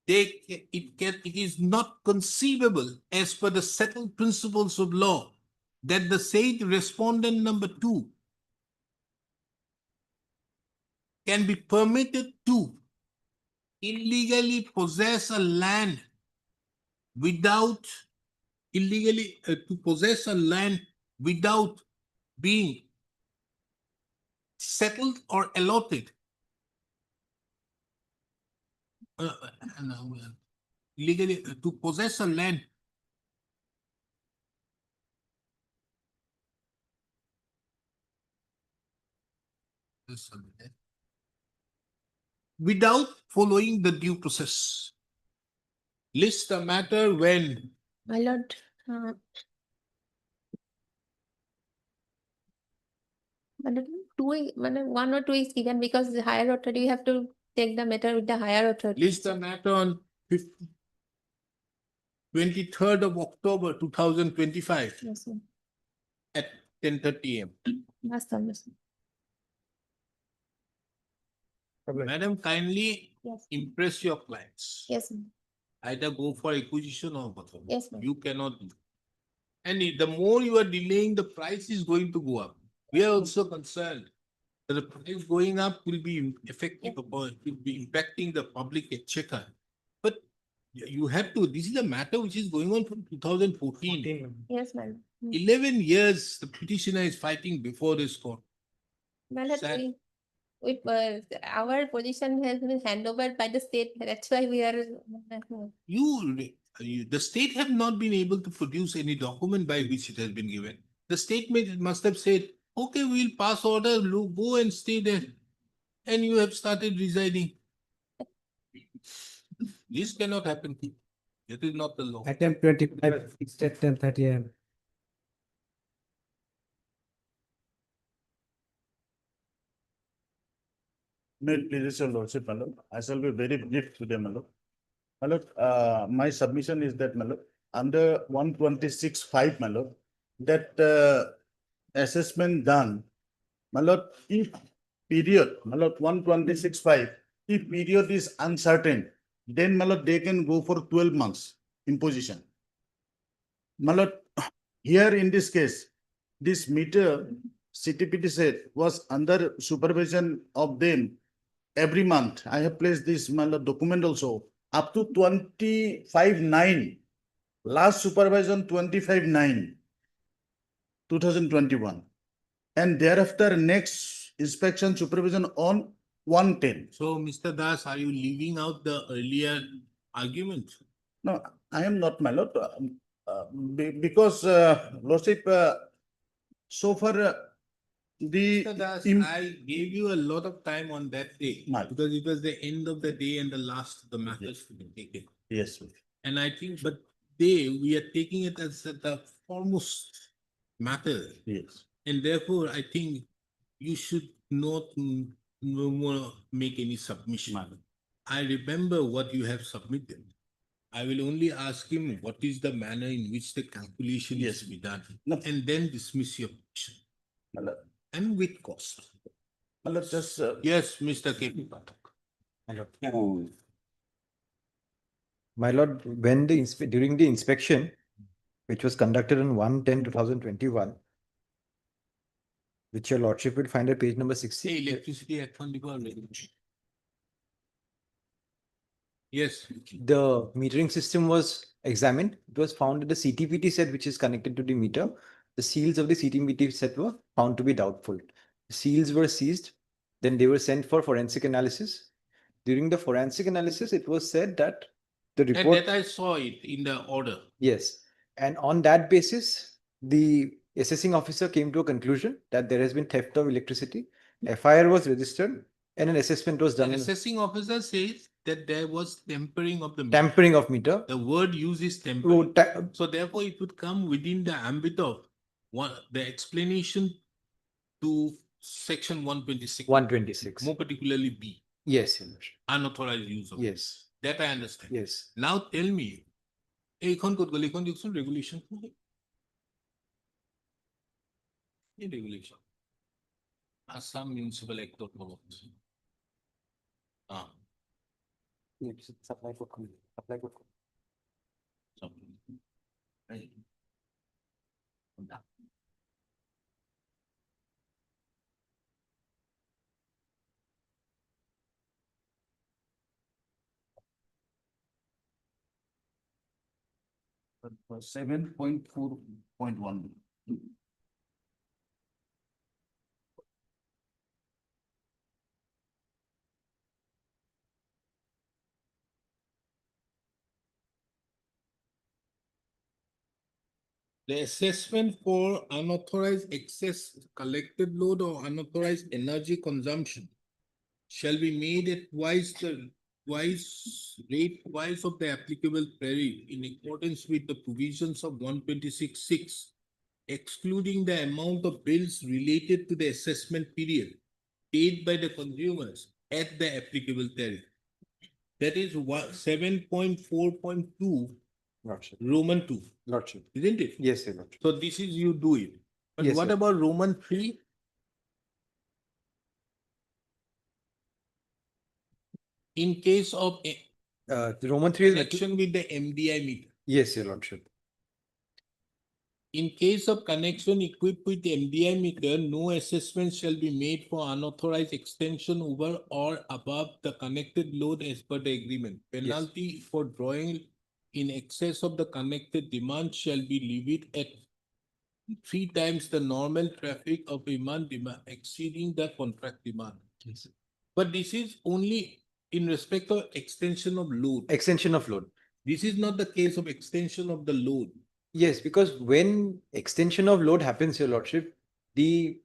it is not conceivable as per the settled principles of law that the said respondent number 2 can be permitted to illegally possess a land without being settled or allotted. Legally to possess a land without following the due process. List the matter when My lord, one or two is given because the higher authority, you have to take the matter with the higher authority. list the matter on 23rd of October 2025 Yes, sir. at 10:30 a.m. Yes, sir. Yes, sir. Madam, kindly Yes, impress your clients. yes, sir. Either go for acquisition or whatever. Yes, ma'am. You cannot do. And the more you are delaying, the price is going to go up. We are also concerned that the price going up will be effective, will be impacting the public exchequer. But you have to, this is a matter which is going on from 2014. Yes, madam. 11 years the petitioner is fighting before this court. My lord, Sir. our position has been handed over by the state. That's why we are. The state have not been able to produce any document by which it has been given. The state must have said, okay, we'll pass order, go and stay there. And you have started residing. This cannot happen. That is not the law. Item 25, fixed at 10:30 a.m. May it please your lordship, my lord. I shall be very brief today, my lord. My lord, my submission is that, my lord, under 126(5), my lord, that assessment done, my lord, if period, my lord, 126(5), if period is uncertain, then, my lord, they can go for 12 months imposition. My lord, here in this case, this meter CTPT said was under supervision of them every month. I have placed this document also up to 25/9. Last supervision 25/9, 2021. And thereafter next inspection supervision on 110. So, Mr. Das, are you leaving out the earlier argument? No, I am not, my lord, because, Lordship, so far, the. Mr. Das, im- I gave you a lot of time on that day My- because it was the end of the day and the last of the matters to be taken. Yes, And I think, but we are taking it as the foremost matter. yes. And therefore, I think you should not no more make any submission. I remember what you have submitted. I will only ask him what is the manner in which the calculation is Yes. to be done. No. And then dismiss your petition. My lord, And with cost. just, Yes, Mr. KP Pathak. My lord, when during the inspection, which was conducted on 1/10/2021, which your lordship will find at page number Say 60. Electricity Act 24 regulation. Yes, The metering system was examined. It was found that the CTPT set which is connected to the meter, the seals of the CTPT set were found to be doubtful. The seals were seized, then they were sent for forensic analysis. During the forensic analysis, it was said that the and report. that I saw it in the order. Yes, and on that basis, the assessing officer came to a conclusion that there has been theft of electricity. FIR was registered and an assessment was The done. assessing officer says that there was tempering of the. meter. Tampering of meter. The word used is Oh, tempering. So therefore, it would come within the ambit of the explanation to section 126. 126. More particularly B, Yes, Your Lordship. unauthorized use of. Yes, That I understand. yes. Now tell me, এইখন ক'ত গ'ল? এইখন দিয়কচোন regulation. এই regulation. Assam Municipal Act of Law. Supply for. Right. uh, 7.4.1. The assessment for unauthorized excess collected load or unauthorized energy consumption shall be made at twice of the applicable tariff in accordance with the provisions of 126(6), excluding the amount of bills related to the assessment period paid by the consumers at the applicable tariff. That is 7.4.2 Lordship. Roman 2, Lordship. isn't it? Yes, Your Lordship. So this is you do it. But Yes, what sir. about Roman 3? In case of a The Roman 3 is. connection with the MDI meter. Yes, Your Lordship. In case of connection equipped with MDI meter, no assessment shall be made for unauthorized extension over or above the connected load as per the agreement. Penalty for drawing in excess of the connected demand shall be levied at 3 times the normal traffic of demand exceeding the contract demand. Yes. But this is only in respect of extension of load. Extension of load. This is not the case of extension of the load. Yes, because when extension of load happens, Your Lordship, the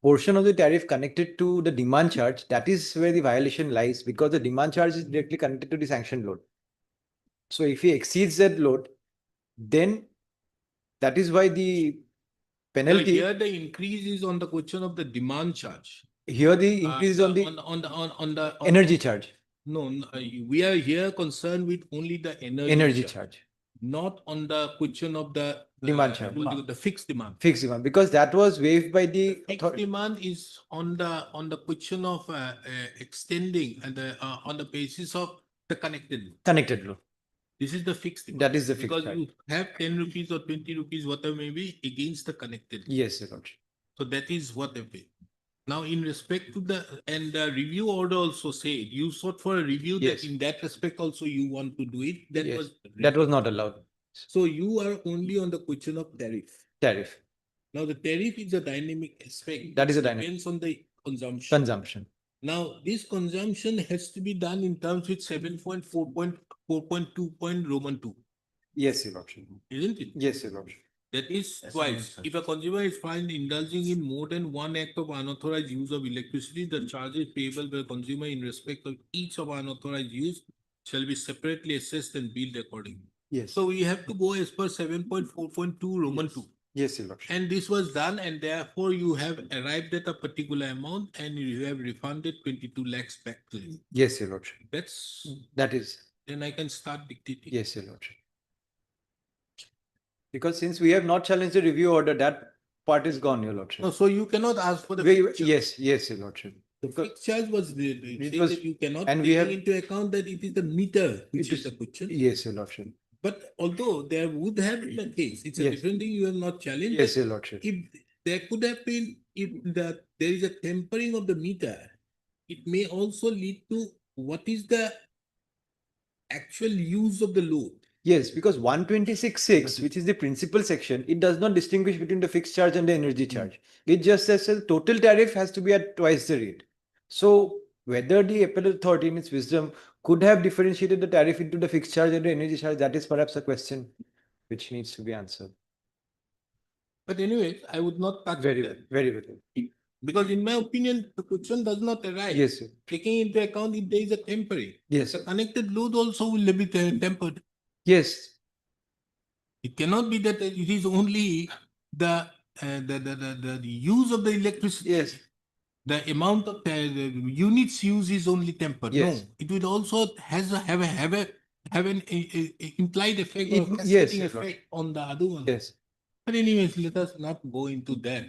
portion of the tariff connected to the demand charge, that is where the violation lies, because the demand charge is directly connected to the sanctioned load. So if he exceeds that load, then that is why the Now, penalty, here the increase is on the question of the demand charge. here the increase on the energy charge, No, we are here concerned with only the energy charge, not on the question of the Demand charge. The fixed demand. fixed demand, because that was waived by the Fixed demand is on the question of extending and on the basis of the connected load. connected load. This is the fixed. That is the fixed Because charge. you have 10 rupees or 20 rupees, whatever may be, against the connected. Yes, your lordship. So that is what they pay. Now, in respect to and the review order also said, you sought for a review Yes. that in that respect also you want to do it. That Yes. was. That was not allowed. So you are only on the question of tariff. Tariff, Now, the tariff is a dynamic aspect. That is a which dynamic- Depends on the consumption. consumption. Now, this consumption has to be done in terms with 7.4.4.2 Roman 2, Yes, your lordship. isn't it? Yes, your lordship. That is That's twice. right. If a consumer is found indulging in more than one act of unauthorized use of electricity, the charges payable by the consumer in respect of each of unauthorized use shall be separately assessed and billed accordingly. Yes. So we have to go as per 7.4.2 Roman 2. Yes, your lordship. And this was done, and therefore you have arrived at a particular amount and you have refunded 22 lakhs back to you. Yes, your lordship. That's, That is, then I can start dictating. yes, your lordship. Because since we have not challenged the review order, that part is gone, your lordship. No, so you cannot ask for the. fixed charge. Yes, yes, your lordship. The fixed charge was the, It say was- that you cannot and we take have- into account that it is the meter which It is is- the question. Yes, your lordship. But although there would have been a case, it's a Yes. different thing you have not challenged. Yes, that your lordship. If there could have been, if there is a tempering of the meter, it may also lead to what is the actual use of the load. Yes, because 126.6, which is the principal section, it does not distinguish between the fixed charge and the energy charge. It just says the total tariff has to be at twice the rate. So whether the appellate authority in its wisdom could have differentiated the tariff into the fixed charge and the energy charge, that is perhaps a question which needs to be answered. But anyway, I would not touch Very that. well, very well. Because in my opinion, the question does not arise. Yes, sir. Taking into account if there is a tempering. Yes, The sir. connected load also will be tempered. Yes, It cannot be that it is only the use of the electricity. yes, The amount of the units used is only tempered. Yes. No, it will also have an implied effect It- or yes, cascading yes, Lord. effect on the other one. yes. But anyways, let us not go into that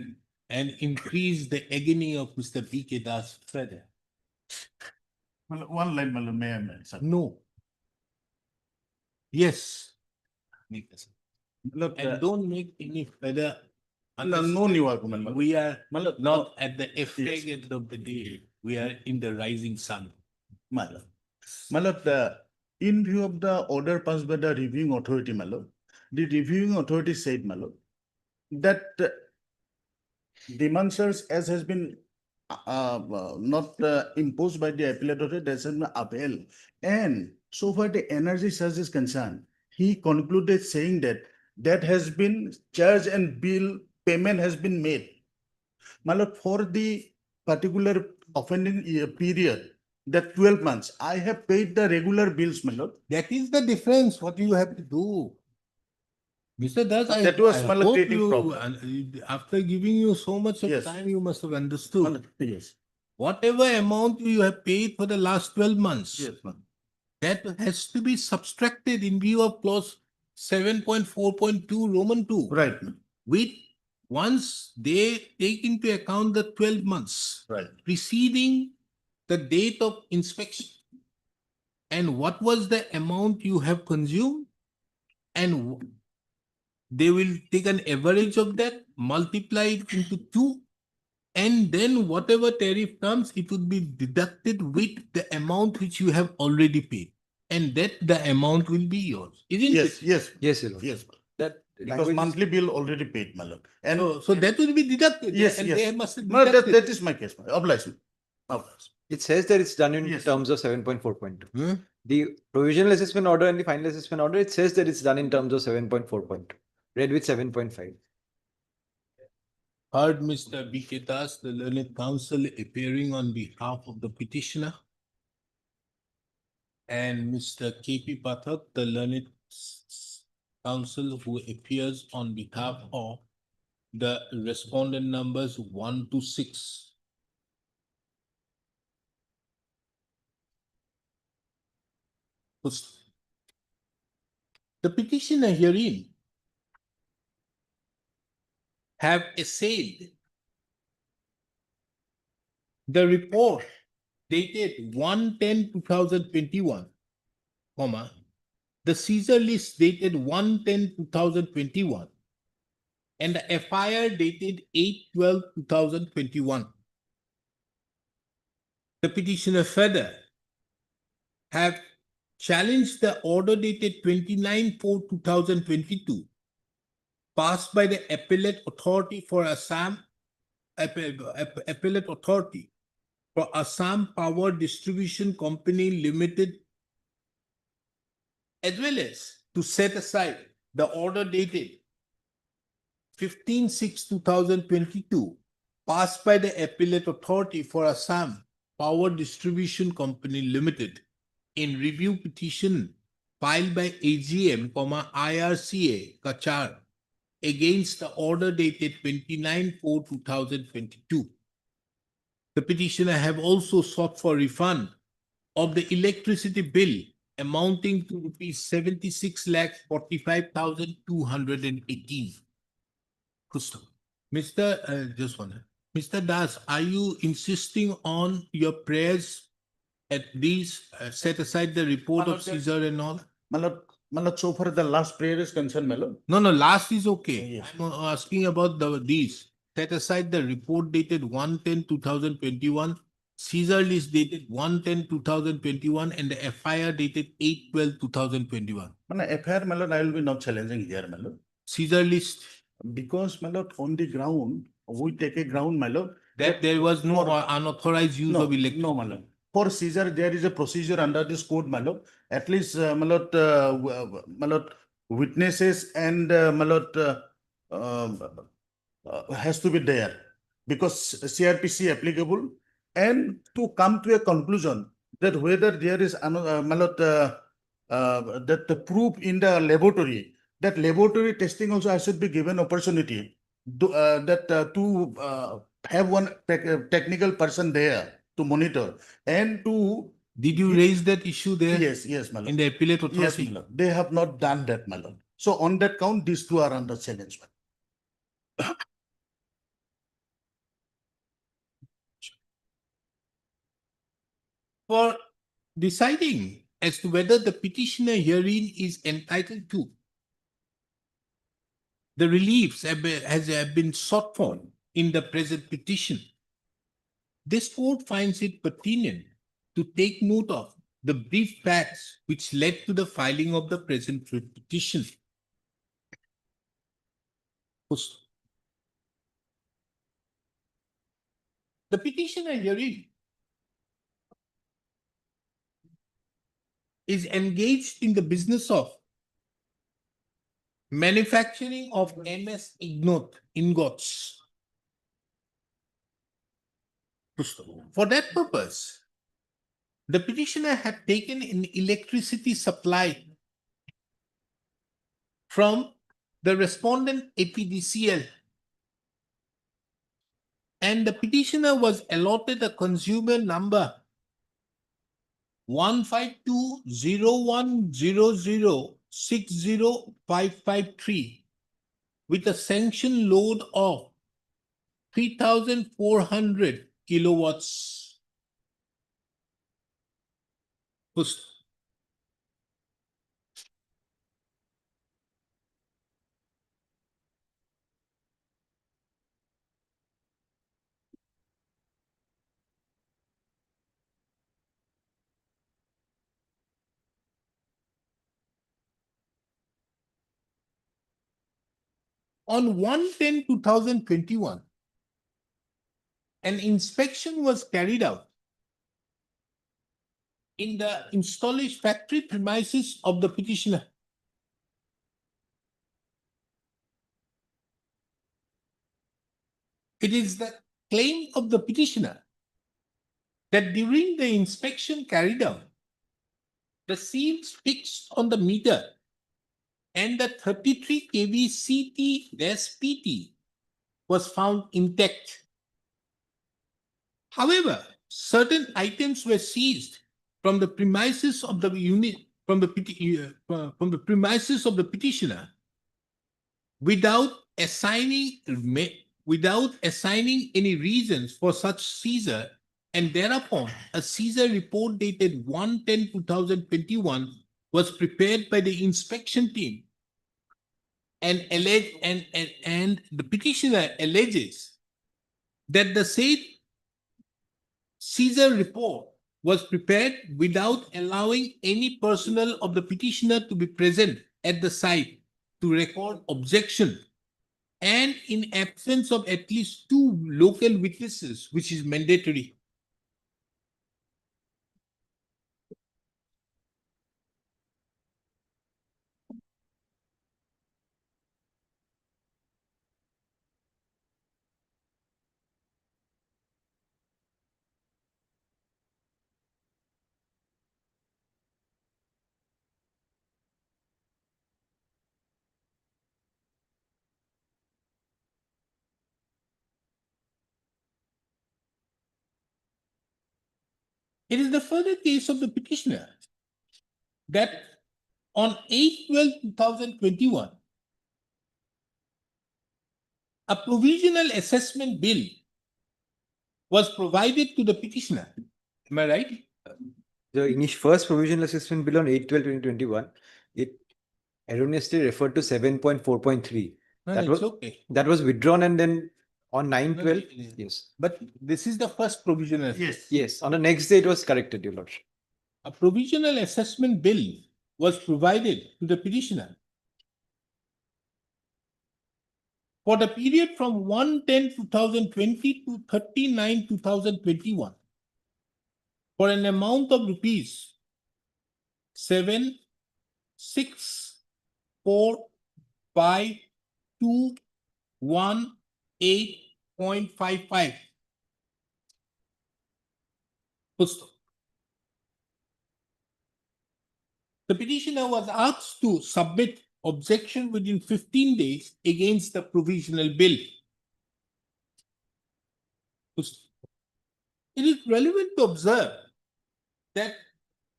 and increase the agony of Mr. B.K. Das further. Well, one line, Malum, may I mention? No. Yes. Look, And don't make any further. no new argument, Malum. We are Malum, not at the effect end of the day. We are in the rising sun. Malum. Malum, in view of the order passed by the reviewing authority, Malum, the reviewing authority said, Malum, that demand surge as has been not imposed by the appellate authority, that has been upheld. And so far the energy surge is concerned, he concluded saying that that has been charge and bill payment has been made. Malum, for the particular offending period, that 12 months, I have paid the regular bills, Malum. That is the difference, what you have to do. Mr. Das, That was I Malak hope creating you, problem. after giving you so much of Yes. time, you must have understood. Malum, Yes, Whatever amount you have paid for the last 12 months, yes, Malum. that has to be subtracted in view of clause 7.4.2 Roman 2. Right, With, once they take into account the 12 months right. preceding the date of inspection and what was the amount you have consumed, and they will take an average of that, multiply it into 2, and then whatever tariff comes, it would be deducted with the amount which you have already paid. And that the amount will be yours, isn't Yes, it? yes, Yes, your lord. yes. That Because language is- monthly bill already paid, Malum. And So that will be deducted. Yes, and yes. they must have no, deducted. that is my case, Malum. Oblige me. Oblige. It says that it's done in Yes. terms of 7.4.2. Hmm? The provisional assessment order and the final assessment order, it says that it's done in terms of 7.4.2. Read with 7.5. Heard Mr. B.K. Das, the learned counsel appearing on behalf of the petitioner. And Mr. K.P. Pathak, the learned counsel who appears on behalf of the respondent numbers 1 to 6. The petitioner herein have essayed the report dated 1/10/2021, comma, the seizure list dated 1/10/2021 and the FIR dated 8/12/2021. The petitioner further have challenged the order dated 29/4/2022 passed by the Appellate Authority for Assam Appellate Authority for Assam Power Distribution Company Limited, as well as to set aside the order dated 15/6/2022 passed by the Appellate Authority for Assam Power Distribution Company Limited in review petition filed by AGM, IRCA, Kachar against the order dated 29/4/2022. The petitioner have also sought for refund of the electricity bill amounting to rupees 76,45,218. Just one. Mr. Das, are you insisting on your prayers at these, set aside the report of Caesar and all? Malad, so far the last prayer is concerned, my lord. No, last is okay. Yes. I'm asking about these. Set aside the report dated 1/10/2021, Caesar list dated 1/10/2021, and the FIR dated 8/12/2021. FIR, my lord, I will be not challenging here, my lord. Caesar list, Because, my lord, on the ground, we take a ground, my lord. that there was no unauthorized use of electricity. No, my lord. For seizure, there is a procedure under this code, my lord. At least, my lord, witnesses and, my lord, has to be there. Because CRPC applicable, and to come to a conclusion that whether there is, my lord, that the proof in the laboratory, that laboratory testing also has to be given opportunity to have one technical person there to monitor and to. Did you raise that issue there? Yes, my lord. In the appellate Yes, authority? my lord. They have not done that, my lord. So on that count, these two are under challenge. my lord. For deciding as to whether the petitioner herein is entitled to the reliefs have been sought for in the present petition, this court finds it pertinent to take note of the brief facts which led to the filing of the present petition. The petitioner herein is engaged in the business of manufacturing of MS ingots. For that purpose, the petitioner had taken an electricity supply from the respondent APDCL, and the petitioner was allotted a consumer number 1520100605553 with a sanction load of 3,400 kilowatts. On 1/10/2021, an inspection was carried out in the installation factory premises of the petitioner. It is the claim of the petitioner that during the inspection carried out, the seals fixed on the meter and the 33 kV CT-PT was found intact. However, certain items were seized from the premises of the unit, from the premises of the petitioner without assigning any reasons for such seizure, and thereupon a seizure report dated 1/10/2021 was prepared by the inspection team and the petitioner alleges that the said Caesar report was prepared without allowing any personnel of the petitioner to be present at the site to record objection, and in absence of at least 2 local witnesses, which is mandatory. It is the further case of the petitioner that on 8/12/2021, a provisional assessment bill was provided to the petitioner. Am I right? The initial first provisional assessment bill on 8/12/2021, it erroneously referred to 7.4.3. No, That it's was- okay. That was withdrawn, and then on 9/12, No, no, no. yes, But this is the first provisional. Yes. yes, on the next day it was corrected, your lordship. A provisional assessment bill was provided to the petitioner for the period from 1/10/2020 to 30/9/2021 for an amount of rupees 7,645,218.55. The petitioner was asked to submit objection within 15 days against the provisional bill. It is relevant to observe that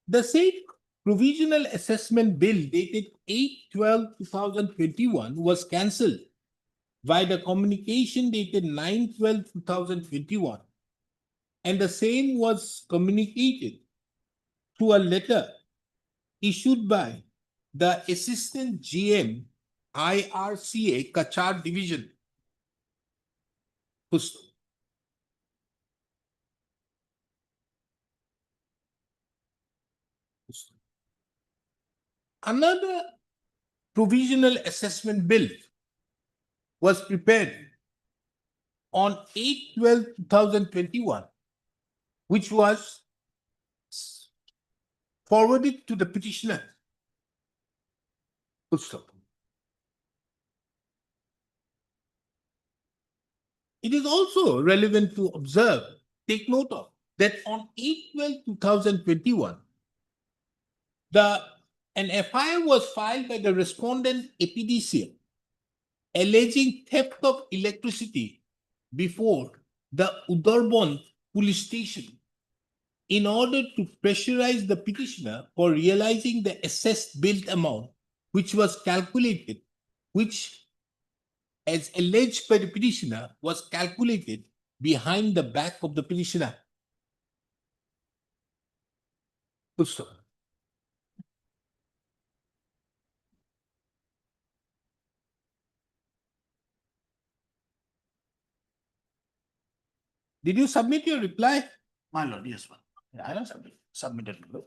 the said provisional assessment bill dated 8/12/2021 was cancelled by the communication dated 9/12/2021, and the same was communicated through a letter issued by the Assistant GM IRCA Kachar Division. Another provisional assessment bill was prepared on 8/12/2021, which was forwarded to the petitioner. Full stop. It is also relevant to observe, take note of, that on 8/12/2021, an FIR was filed by the respondent APDCL alleging theft of electricity before the Udarbon police station in order to pressurize the petitioner for realizing the assessed billed amount, which was calculated, which, as alleged by the petitioner, was calculated behind the back of the petitioner. Full stop. Did you submit your reply? My lord, yes, ma'am. Yeah, I have submitted. my lord.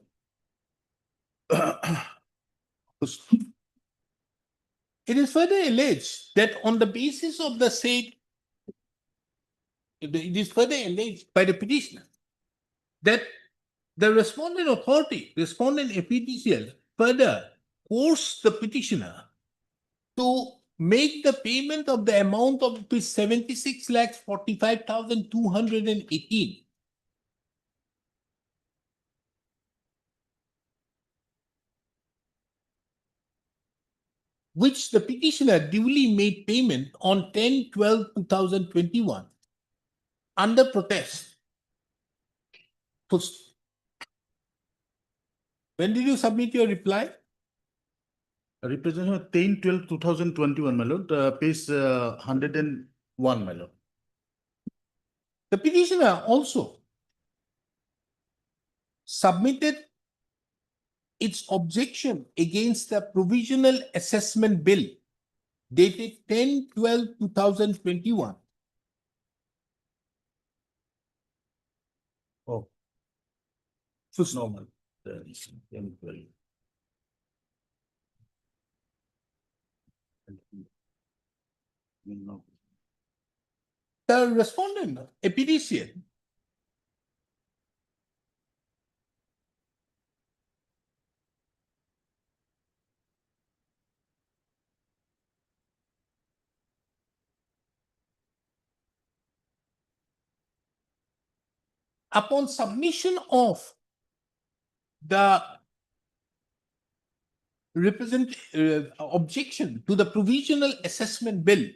It is further alleged that on the basis of the said, it is further alleged by the petitioner that the respondent authority, respondent APDCL, further forced the petitioner to make the payment of the amount of 76,45,218. Which the petitioner duly made payment on 10/12/2021 under protest. When did you submit your reply? Representation 10/12/2021, my lord, page 101, my lord. The petitioner also submitted its objection against the Provisional Assessment Bill dated 10/12/2021. Oh. Full Normal. M12. No. The respondent, a petition, upon submission of the objection to the Provisional Assessment Bill,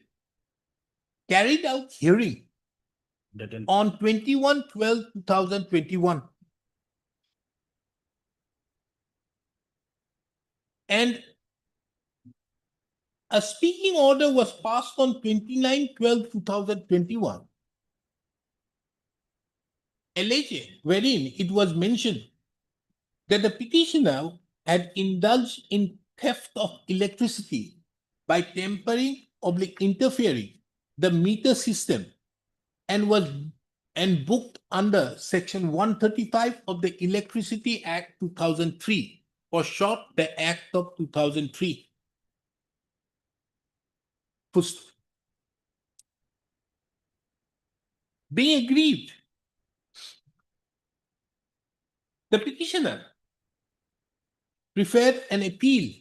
carried out hearing That in- on 21/12/2021. And a speaking order was passed on 29/12/2021. Alleged, wherein it was mentioned that the petitioner had indulged in theft of electricity by tampering or interfering the meter system and booked under Section 135 of the Electricity Act 2003, or short, the Act of 2003. Being aggrieved, the petitioner preferred an appeal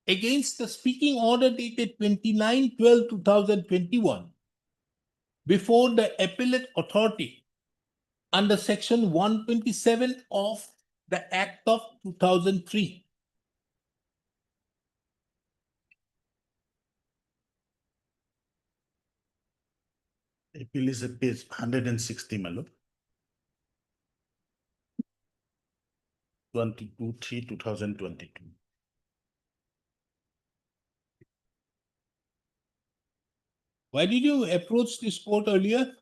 against the speaking order dated 29/12/2021 before the appellate authority under Section 127 of the Act of 2003. Appeal is at page 160, my lord. 22/3/2022. Why did you approach this court earlier?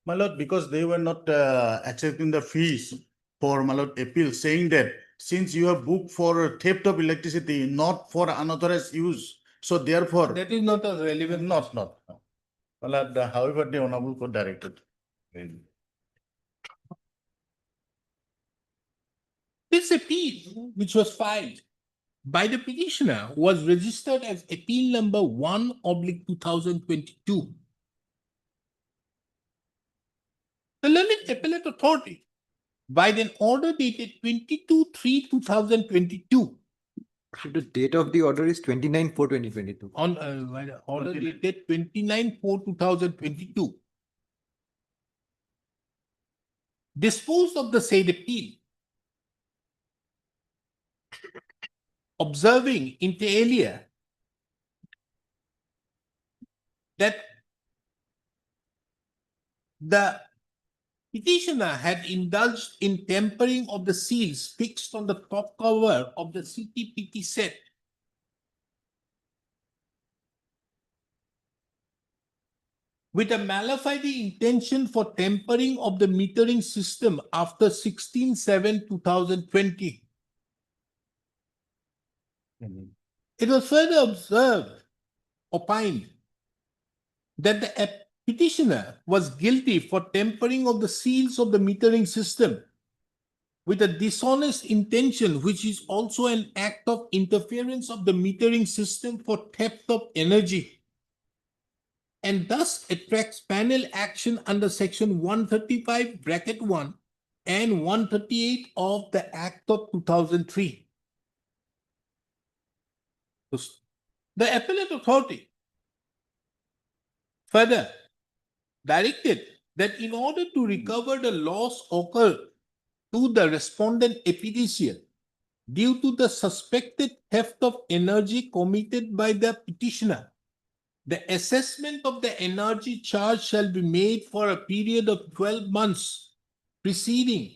My lord, because they were not accepting the fees for my lord appeal, saying that since you have booked for theft of electricity, not for unauthorized use, so therefore. That is not a relevant. Not. No. My lord, however, the honorable court directed. This appeal, which was filed by the petitioner, was registered as appeal number 1/2022. The learned appellate authority, by an order dated 22/3/2022, So the date of the order is 29/4/2022. on by the order dated 29/4/2022, disposed of the said appeal, observing inter alia that the petitioner had indulged in tampering of the seals fixed on the top cover of the CTPT set with a malafide intention for tampering of the metering system after 16/7/2020. It was further observed, opined, that the petitioner was guilty for tampering of the seals of the metering system with a dishonest intention, which is also an act of interference of the metering system for theft of energy, and thus attracts panel action under Section 135(1) and 138 of the Act of 2003. The appellate authority further directed that in order to recover the loss occurred to the respondent epidicial due to the suspected theft of energy committed by the petitioner, the assessment of the energy charge shall be made for a period of 12 months preceding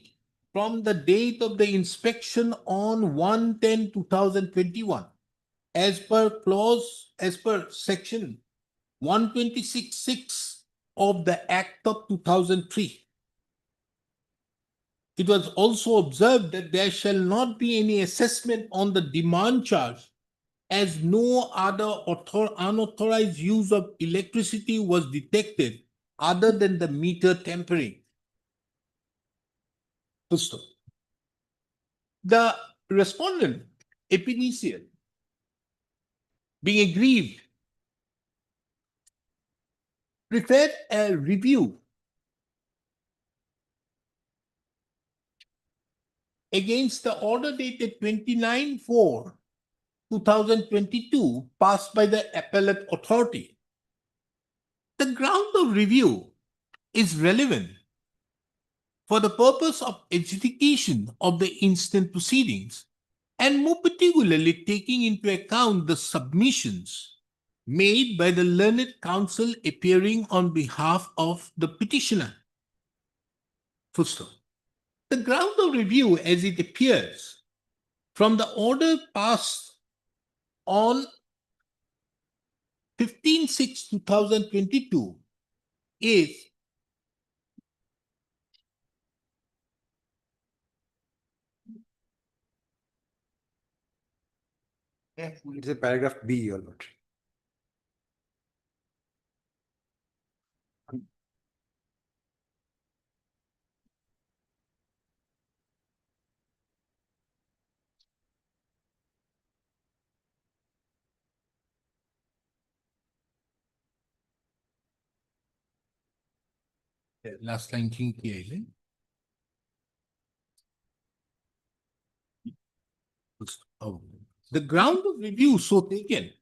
from the date of the inspection on 1/10/2021 as per Section 126(6) of the Act of 2003. it was also observed that there shall not be any assessment on the demand charge, as no other unauthorized use of electricity was detected other than the meter tampering. Full stop. The respondent, Epinician, being aggrieved, prepared a review against the order dated 29/4/2022 passed by the appellate authority. The ground of review is relevant for the purpose of adjudication of the instant proceedings, and more particularly taking into account the submissions made by the learned counsel appearing on behalf of the petitioner. Full stop. The ground of review as it appears from the order passed on 15/6/2022 is It's a paragraph B, Your Lordship. last line किया है Oh. The ground of review so taken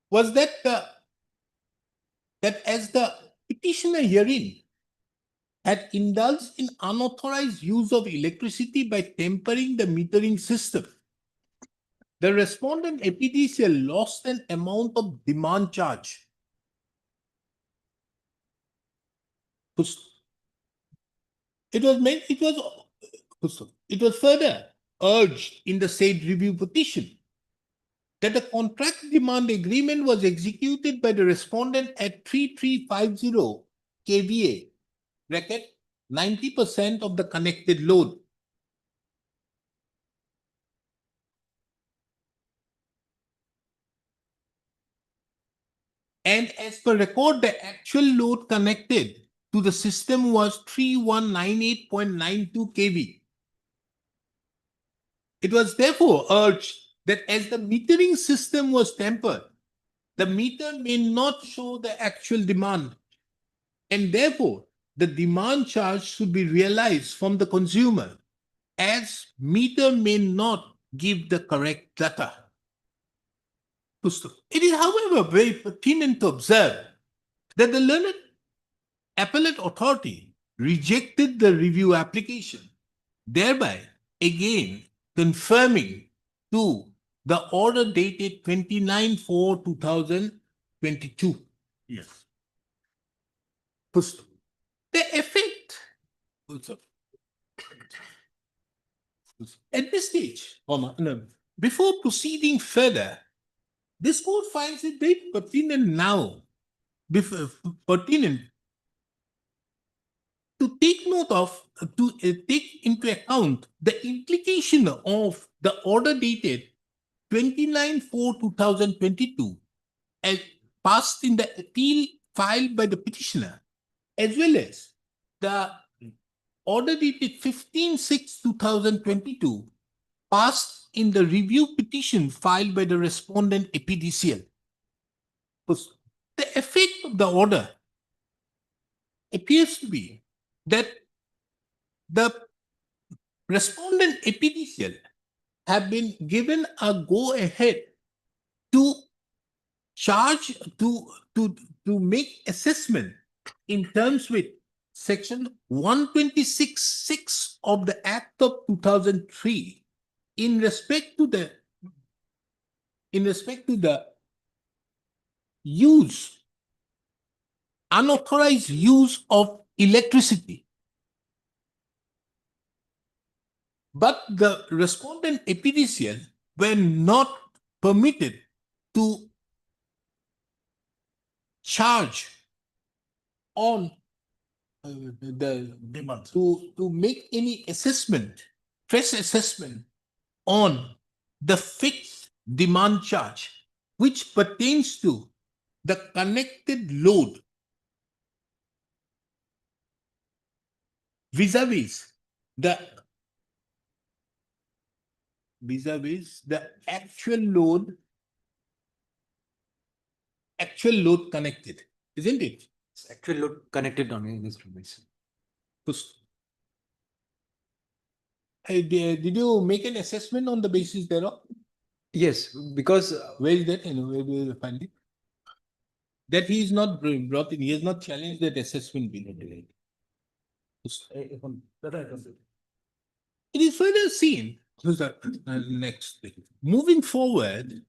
was that that as the petitioner herein had indulged in unauthorized use of electricity by tempering the metering system, the respondent APDCL lost an amount of demand charge. It was further urged in the said review petition that the contract demand agreement was executed by the respondent at 3350 kVA, bracket 90% of the connected load. And as per record, the actual load connected to the system was 3198.92 kV. It was therefore urged that as the metering system was tempered, the meter may not show the actual demand, and therefore the demand charge should be realized from the consumer, as meter may not give the correct data. It is, however, very pertinent to observe that the learned appellate authority rejected the review application, thereby again confirming to the order dated 29/4/2022. Yes. The effect at this stage, before proceeding further, this court finds it very pertinent now, pertinent to take note of, to take into account the implication of the order dated 29/4/2022 as passed in the appeal filed by the petitioner, as well as the order dated 15/6/2022 passed in the review petition filed by the respondent APDCL. The effect of the order appears to be that the respondent APDCL have been given a go-ahead to charge to make assessment in terms with section 126(6) of the Act of 2003 in respect to the use unauthorized use of electricity. But the respondent APDCL were not permitted to charge on the Demand. to make any assessment, stress assessment on the fixed demand charge, which pertains to the connected load vis-a-vis the actual load connected, isn't it? It's actually load connected on this device. Did you make an assessment on the basis thereof? Yes, because Where is that? Where will you find it? That he is not brought in, he has not challenged that assessment being delayed. It is further seen. Who's the next thing? Moving forward,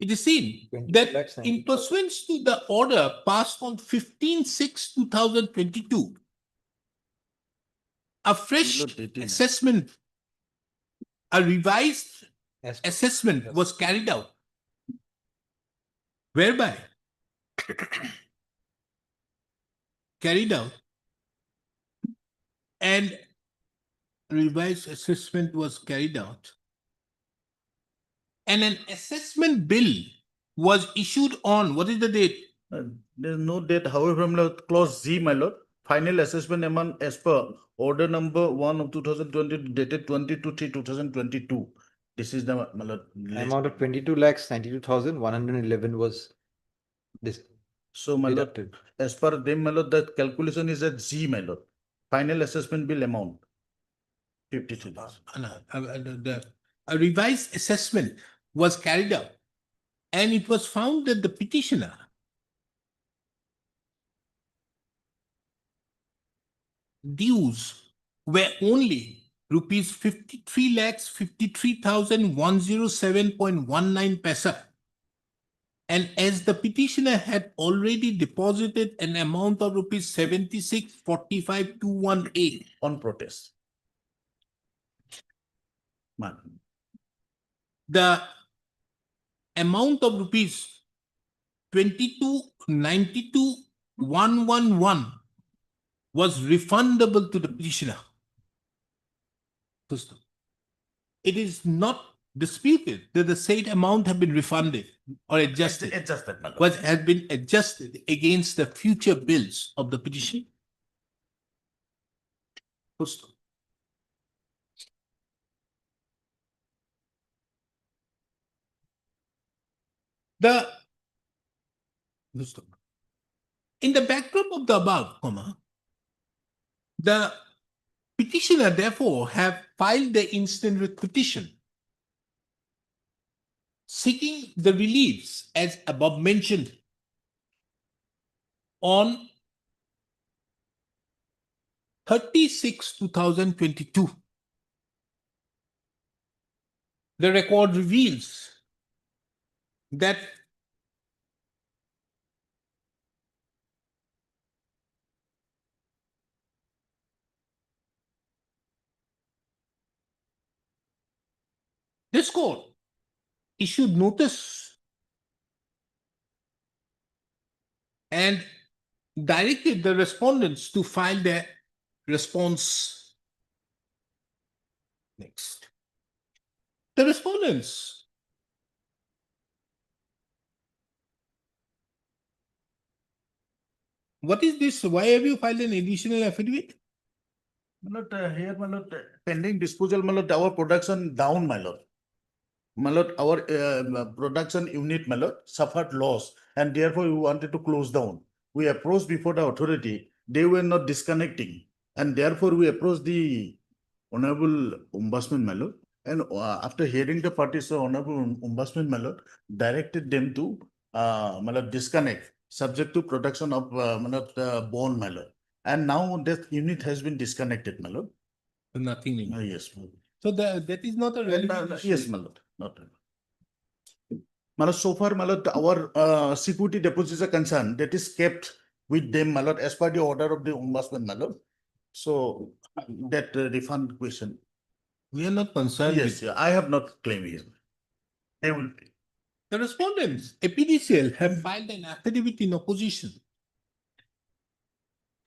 it is seen 22 that lakhs in 90,000. pursuance to the order passed on 15/6/2022, a fresh Below 18. assessment, a revised As- assessment was carried out, whereby and revised assessment was carried out, and an assessment bill was issued on, what is the date? There's no date, however, my lord, clause Z, my lord, final assessment amount as per order number 1 of 2020 dated 22/3/2022. This is the, my lord, list. Amount of 22 lakhs 92,111 was this So, my lord, deducted. as per them, my lord, that calculation is at Z, my lord. Final assessment bill amount. 53 lakhs. A revised assessment was carried out, and it was found that the petitioner dues were only rupees 53,53,107.19 paisa. And as the petitioner had already deposited an amount of rupees 76,45,218 On protest. Man. the amount of rupees 22,92,111 was refundable to the petitioner. It is not disputed that the said amount have been refunded or adjusted, Adjusted, my lord. but has been adjusted against the future bills of the petition. In the backdrop of the above, the petitioner therefore have filed the instant writ petition seeking the reliefs as above mentioned on 30/6/2022. The record reveals that this court issued notice and directed the respondents to file their response. Next. The respondents what is this? Why have you filed an additional affidavit? My lord, here, my lord, pending disposal, my lord, our production down, my lord. My lord, our production unit, my lord, suffered loss, and therefore we wanted to close down. We approached before the authority, they were not disconnecting, and therefore we approached the Honorable Ombudsman, my lord. And after hearing the parties, so Honorable Ombudsman, my lord, directed them to my lord, disconnect, subject to production of my lord, bond, my lord. And now that unit has been disconnected, my lord. Nothing. Yes, my lord. So that is not a relevant issue. Yes, my lord, not. so far, our security deposits are concerned, that is kept with them, as per the order of the ombudsman, so that refund question. We are not concerned Yes, with. yeah, I have not claimed here. They will. The respondents, APDCL, have filed an affidavit in opposition,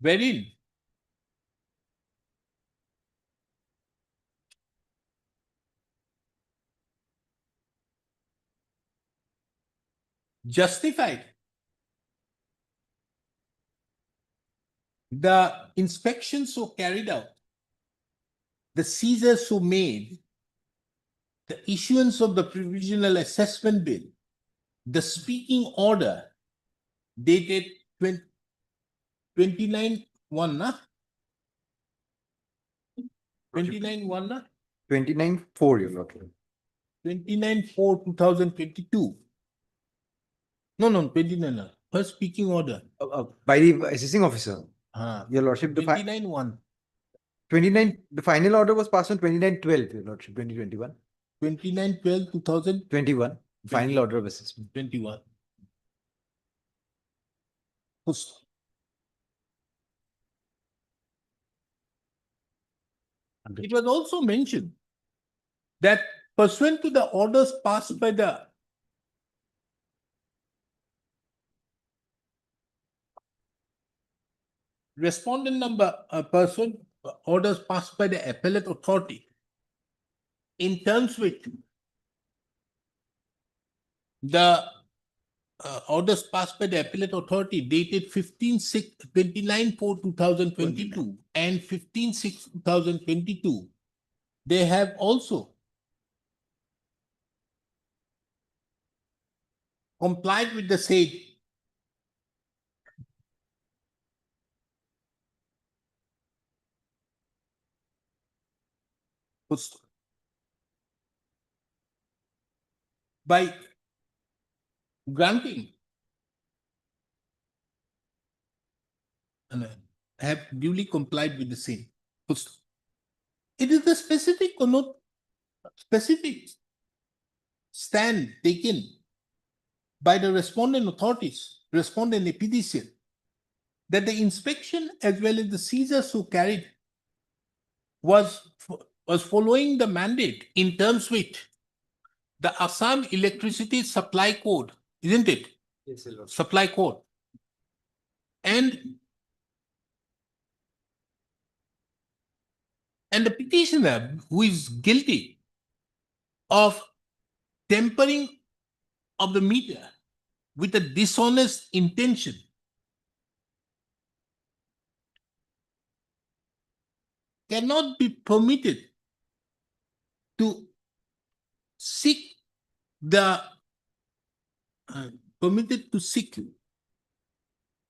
wherein justified the inspections so carried out, the seizures so made, the issuance of the provisional assessment bill, the speaking order dated 29/1, na? 29/1, na? 29/4, Your Lordship. 29/4/2022. No, 29, na. First speaking order. By the assessing officer, Your Lordship, the 29/1, 29, the final order was passed on 29/12, Your Lordship, 2021. 29/12/2021. 21, final order of assessment. It was also mentioned that pursuant to the orders passed by the respondent number, pursuant orders passed by the appellate authority, in terms with the orders passed by the appellate authority dated 29/4/2022 and 15/6/2022, they have also complied with the said by granting and have duly complied with the same. It is the specific stand taken by the respondent authorities, respondent APDCL, that the inspection as well as the seizure so carried was following the mandate in terms with the Assam Electricity Supply Code, isn't it? Yes, Your Lordship. Supply Code. And the petitioner who is guilty of tampering of the meter with a dishonest intention cannot be permitted to seek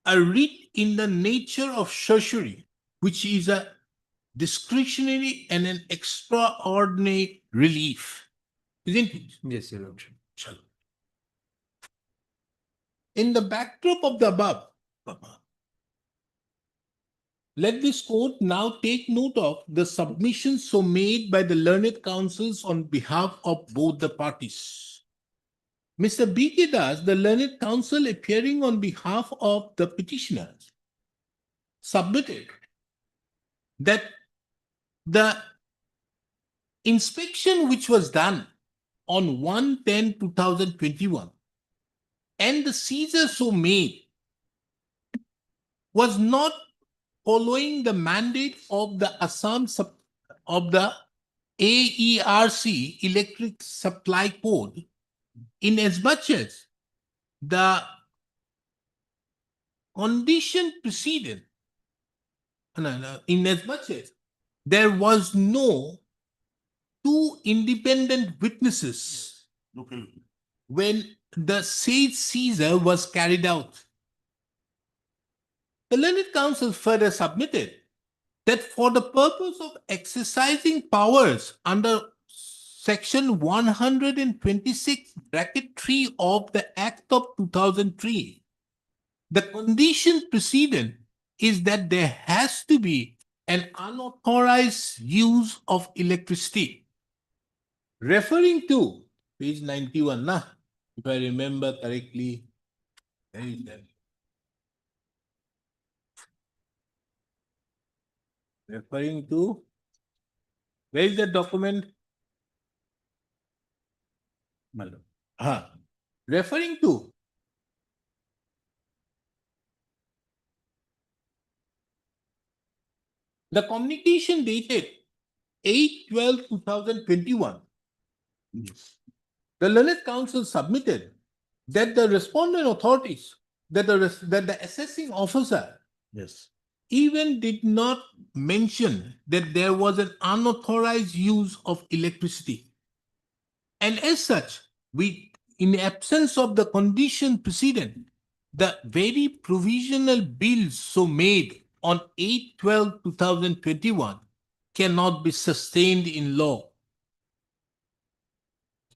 a writ in the nature of certiorari, which is a discretionary and an extraordinary relief, isn't it? Yes, Your Lordship. In the backdrop of the above, let this court now take note of the submissions so made by the learned counsels on behalf of both the parties. Mr. B.K. Das, the learned counsel appearing on behalf of the petitioner, submitted that the inspection which was done on 1/10/2021 and the seizure so made was not following the mandate of the of the AERC Electric Supply Code, in as much as the condition preceded, in as much as there was no two independent witnesses when the said seizure was carried out. The learned counsel further submitted that for the purpose of exercising powers under Section 126(3) of the Act of 2003, the condition precedent is that there has to be an unauthorized use of electricity. Referring to page 91, if I remember correctly. Where is that? Referring to, where is the document? Madam. Referring to the communication dated 8/12/2021. Yes. The Learned Council submitted that the respondent authorities, that the assessing officer Yes. even did not mention that there was an unauthorized use of electricity. And as such, in absence of the condition precedent, the very provisional bills so made on 8/12/2021 cannot be sustained in law.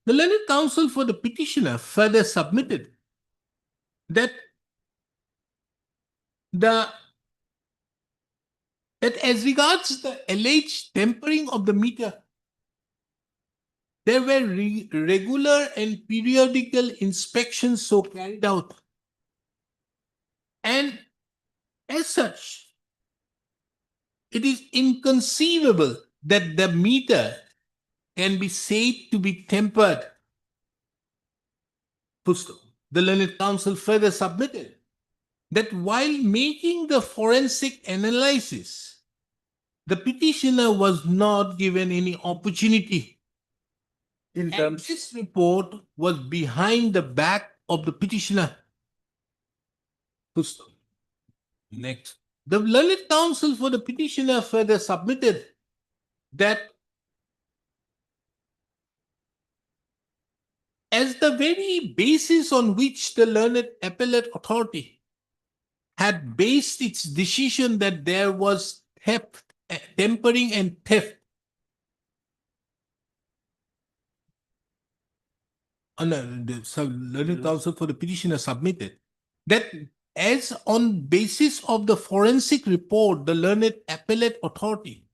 The Learned Counsel for the petitioner further submitted that as regards the alleged tampering of the meter, there were regular and periodical inspections so carried out. And as such, it is inconceivable that the meter can be said to be tempered. The Learned Counsel further submitted that while making the forensic analysis, the petitioner was not given any opportunity. In And terms, this report was behind the back of the petitioner. Next. The Learned Counsel for the petitioner further submitted that as the very basis on which the Learned Appellate Authority had based its decision that there was theft, tampering and theft. The Learned Counsel for the petitioner submitted that as on basis of the forensic report, the Learned Appellate Authority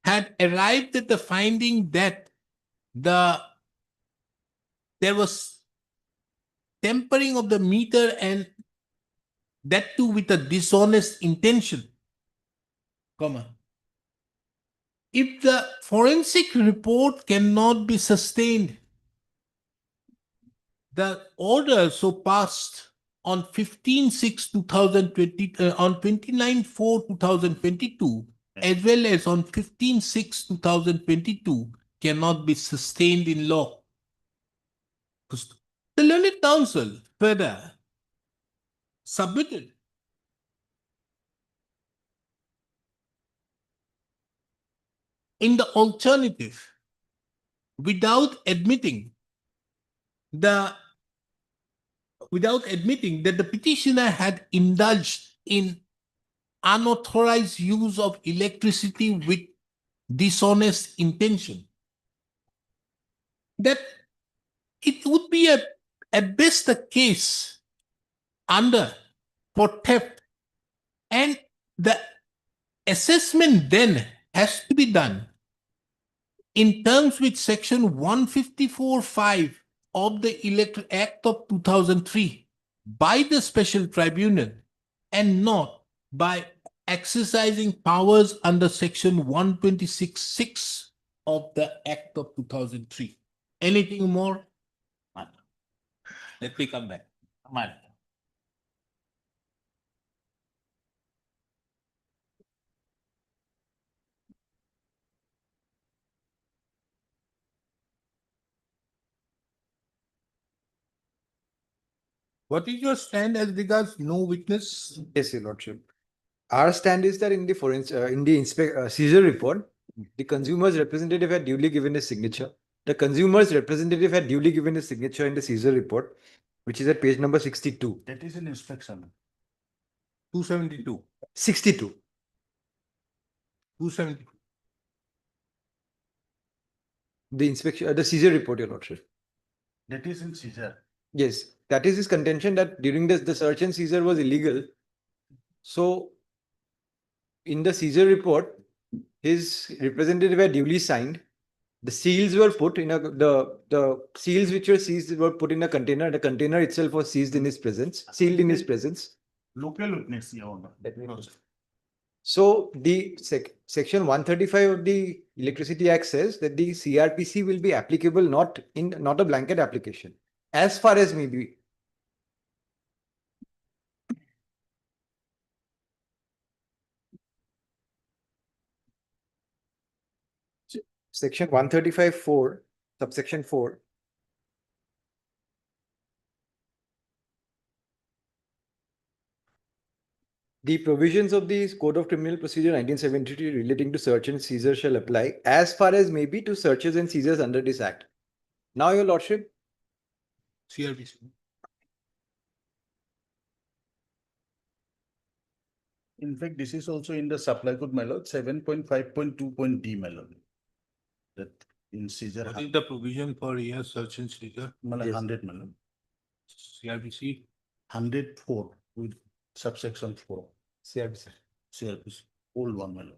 had arrived at the finding that there was tampering of the meter, and that too with a dishonest intention, if the forensic report cannot be sustained, the order so passed on 15/6/2020, on 29/4/2022, as well as on 15/6/2022, cannot be sustained in law. The Learned Counsel further submitted in the alternative, without admitting that the petitioner had indulged in unauthorized use of electricity with dishonest intention, that it would be at best a case for theft, and the assessment then has to be done in terms with section 154(5) of the Electoral Act of 2003 by the special tribunal, and not by exercising powers under section 126(6) of the Act of 2003. Anything more? Let me come back. What is your stand as regards no witness? Yes, Your Lordship. Our stand is that in the seizure report, the consumer's representative had duly given his signature. The consumer's representative had duly given his signature in the seizure report, which is at page number 62. that is an inspection. 272. 62. 272. The inspection, the seizure report, Your Lordship. That is in seizure. Yes, that is his contention that during the search and seizure was illegal. So, in the seizure report, his representative had duly signed The seals were put in the seals which were seized were put in a container. The container itself was seized in his presence, sealed in his presence. Local witness, Your Honor. So the section 135 of the Electricity Act says that the CRPC will be applicable not a blanket application, as far as may be. Section 135(4), subsection 4. The provisions of the Code of Criminal Procedure 1973 relating to search and seizure shall apply as far as may be to searches and seizures under this Act. Now, Your Lordship, CRPC. In fact, this is also in the supply code, my lord, 7.5.2.d, my lord. That in seizure, What is the provision for here search and seizure? my lord, 100, my lord, CRPC? 104 with subsection 4, CRPC. CRPC, old one, my lord.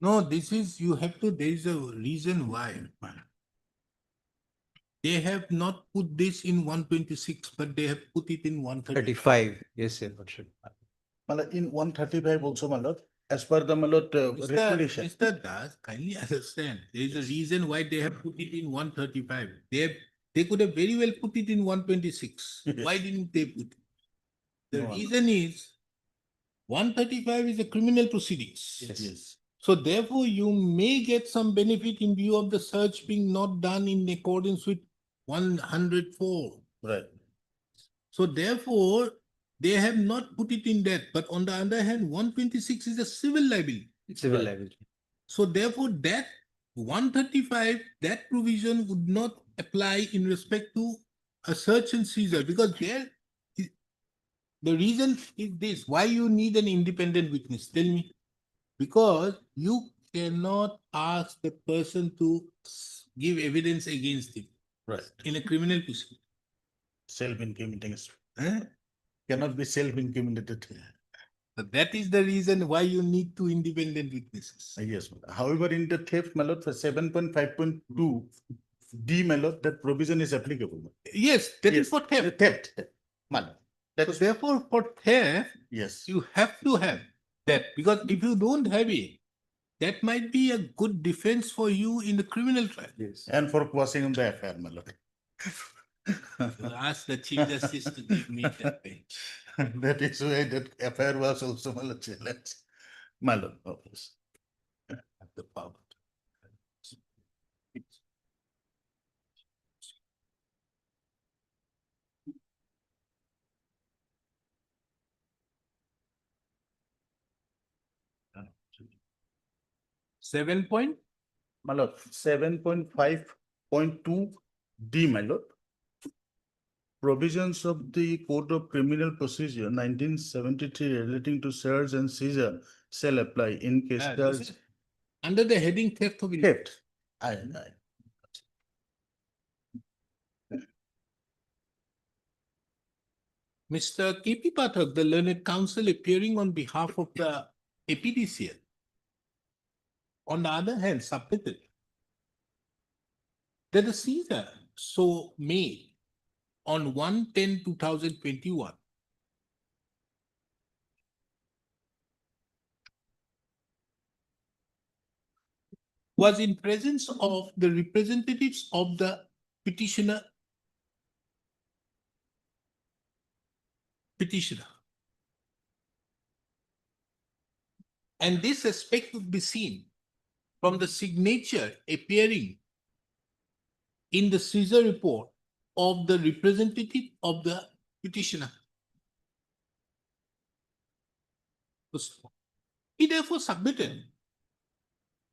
No, this is, you have to, there is a reason why. They have not put this in 126, but they have put it in 135. 35. Yes, Your Lordship. My lord, in 135 also, my lord, as per the, my lord, regulation. Mr. Das, kindly understand, there is a reason why they have put it in 135. They could have very well put it in 126. Why didn't they put it? The No, reason is 135 is a criminal proceedings. Yes. So therefore, you may get some benefit in view of the search being not done in accordance with 104. Right. So therefore, they have not put it in that. But on the other hand, 126 is a civil liability. Civil Right. liability. So therefore, that 135, that provision would not apply in respect to a search and seizure, because the reason is this, why you need an independent witness, tell me. Because you cannot ask the person to give evidence against him Right. in a criminal proceeding. Self-incriminating. Eh? Cannot be self-incriminated. So that is the reason why you need two independent witnesses. Yes, however, in the theft, my lord, for 7.5.2 D, my lord, that provision is applicable. Yes, that is Yes, for theft. Theft, my lord. So That's, therefore, for theft, yes, you have to have that, because if you don't have it, that might be a good defense for you in the criminal trial. Yes. and for quashing on the affair, my lord. You ask the Chief Justice to give me that bench. That is why that affair was also, my lord, challenged. My lord, of course. Have the power. 7 point? My lord, 7.5.2 D, my lord. Provisions of the Code of Criminal Procedure 1973 relating to search and seizure shall apply in case This charged is under the heading theft of. theft. Aye. Mr. K.P. Pathak, the learned counsel appearing on behalf of the APDCL, on the other hand, submitted that the seizure so made on 1/10/2021 was in presence of the representatives of the petitioner. And this aspect would be seen from the signature appearing in the Caesar report of the representative of the petitioner. He therefore submitted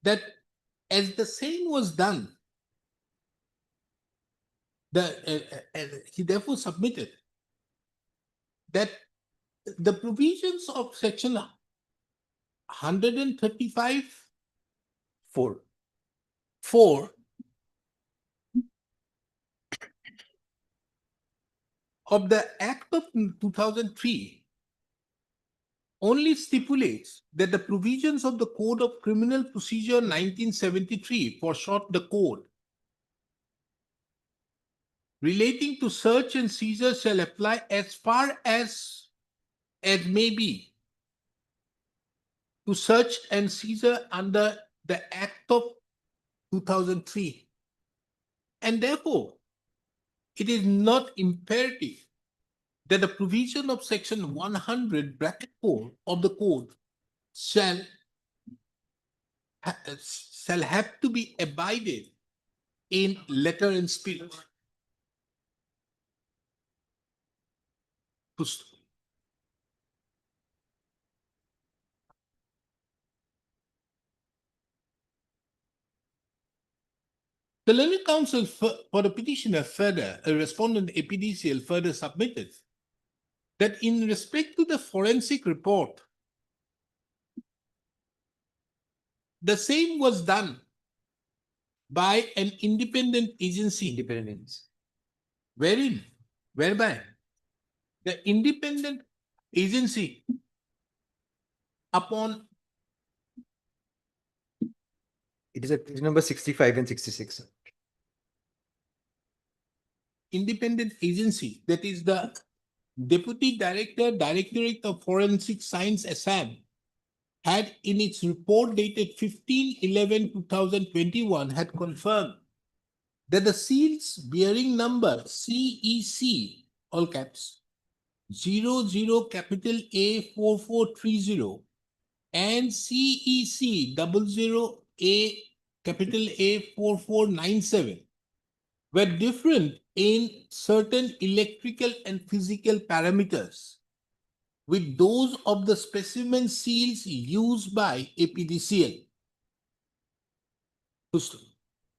that as the same was done, he therefore submitted that the provisions of section 135 4 of the Act of 2003 only stipulates that the provisions of the Code of Criminal Procedure 1973, for short the Code, relating to search and seizure shall apply as far as may be to search and seizure under the Act of 2003. And therefore, it is not imperative that the provision of section 100 bracket 4 of the code shall have to be abided in letter and spirit. The learned counsel for the petitioner further, a respondent APDCL further submitted that in respect to the forensic report, the same was done by an independent agency. Whereby the independent agency upon It is at page number 65 and 66. independent agency, that is the Deputy Director, Directorate of Forensic Science, ASSAM, had in its report dated 15/11/2021 had confirmed that the seals bearing number CEC, all caps, 00 capital A 4430 and CEC 00 A capital A 4497 were different in certain electrical and physical parameters with those of the specimen seals used by APDCL.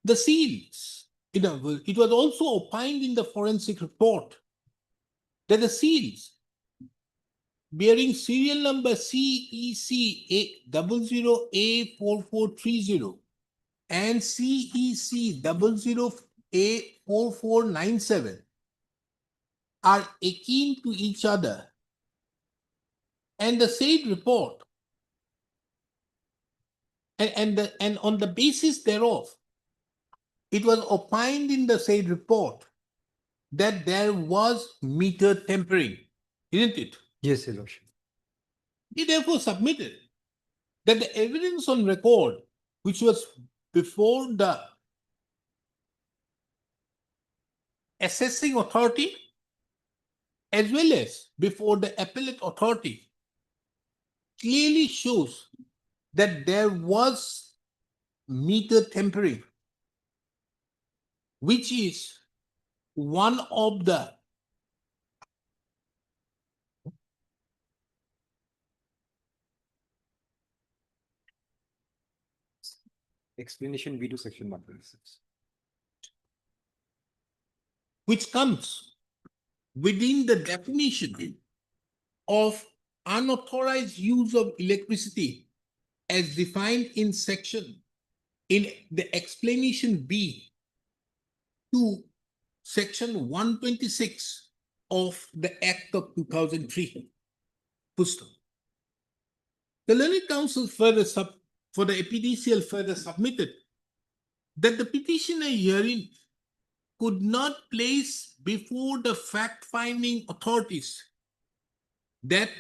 The seals, it was also opined in the forensic report that the seals bearing serial number CEC 00 A 4430 and CEC 00 A 4497 are akin to each other, and the said report and on the basis thereof, it was opined in the said report that there was meter tampering, isn't it? Yes, Your Lordship. He therefore submitted that the evidence on record, which was before the assessing authority as well as before the appellate authority, clearly shows that there was meter tampering, which is one of the Explanation B to section 126. which comes within the definition of unauthorized use of electricity as defined in the explanation B to section 126 of the Act of 2003. The learned counsel for the APDCL further submitted that the petitioner herein could not place before the fact-finding authorities that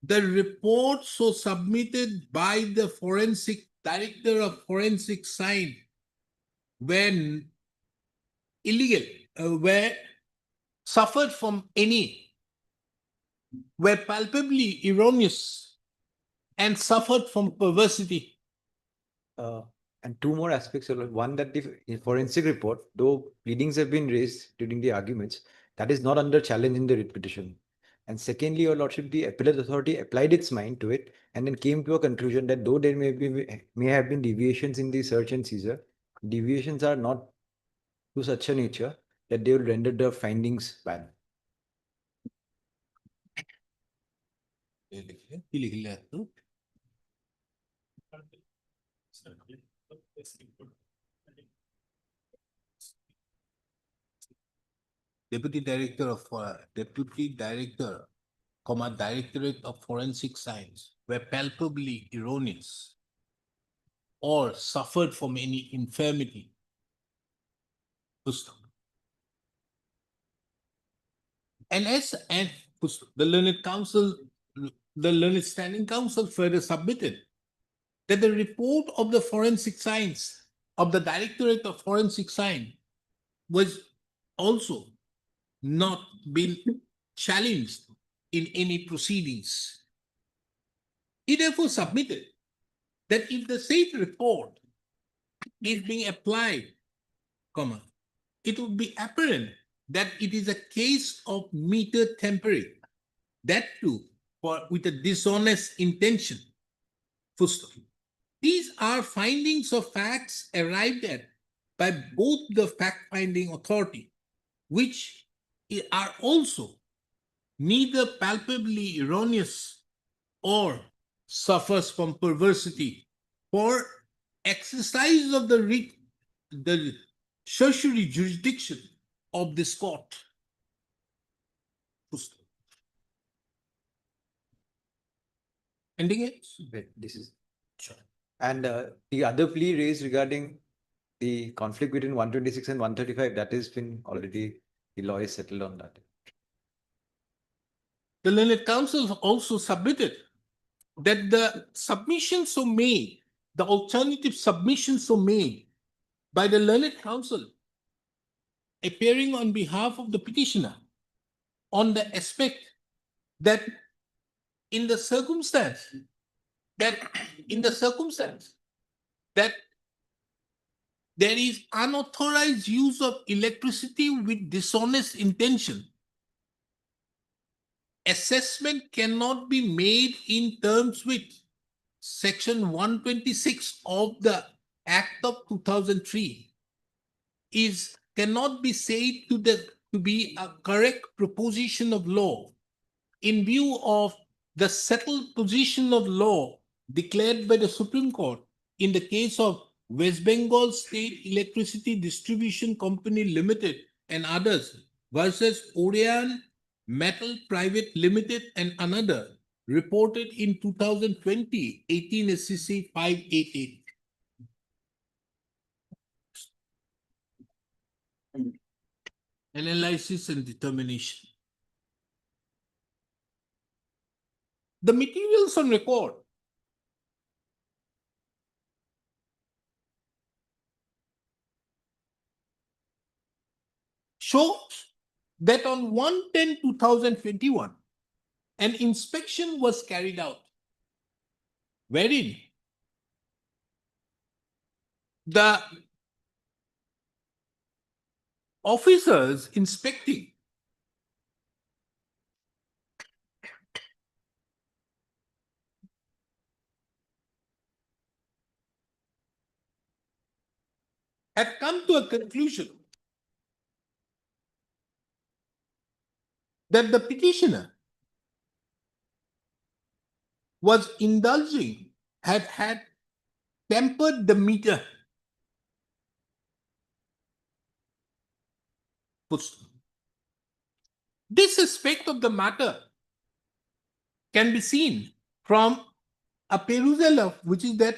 the report so submitted by the forensic director of forensic science were illegal, were suffered from any, were palpably erroneous and suffered from perversity. And two more aspects. One, that the forensic report, though pleadings have been raised during the arguments, that is not under challenge in the writ petition. And secondly, Your Lordship, the appellate authority applied its mind to it and then came to a conclusion that though there may have been deviations in the search and seizure, deviations are not to such a nature that they will render the findings bad. Deputy Director, Directorate of Forensic Science were palpably erroneous or suffered from any infirmity. And the learned counsel, the learned standing counsel further submitted that the report of the forensic science of the Directorate of Forensic Science was also not been challenged in any proceedings. He therefore submitted that if the said report is being applied, it would be apparent that it is a case of meter tampering, that too with a dishonest intention. These are findings of facts arrived at by both the fact-finding authority, which are also neither palpably erroneous or suffers from perversity, for exercise of the tertiary jurisdiction of this court. Ending it? Wait, this is sure. And the other plea raised regarding the conflict between 126 and 135, that has been already, the law is settled on that. The learned counsel also submitted that the submissions so made, the alternative submissions so made by the learned counsel appearing on behalf of the petitioner on the aspect that in the circumstance that there is unauthorized use of electricity with dishonest intention, assessment cannot be made in terms with Section 126 of the Act of 2003 cannot be said to be a correct proposition of law in view of the settled position of law declared by the Supreme Court in the case of West Bengal State Electricity Distribution Company Limited and others versus Orion Metal Private Limited and another, reported in 2020, 18 SCC 588. Analysis and determination. The materials on record shows that on 1/10/2021, an inspection was carried out, wherein the officers inspecting had come to a conclusion that the petitioner was indulging, had tempered the meter. This aspect of the matter can be seen from a perusal of which is that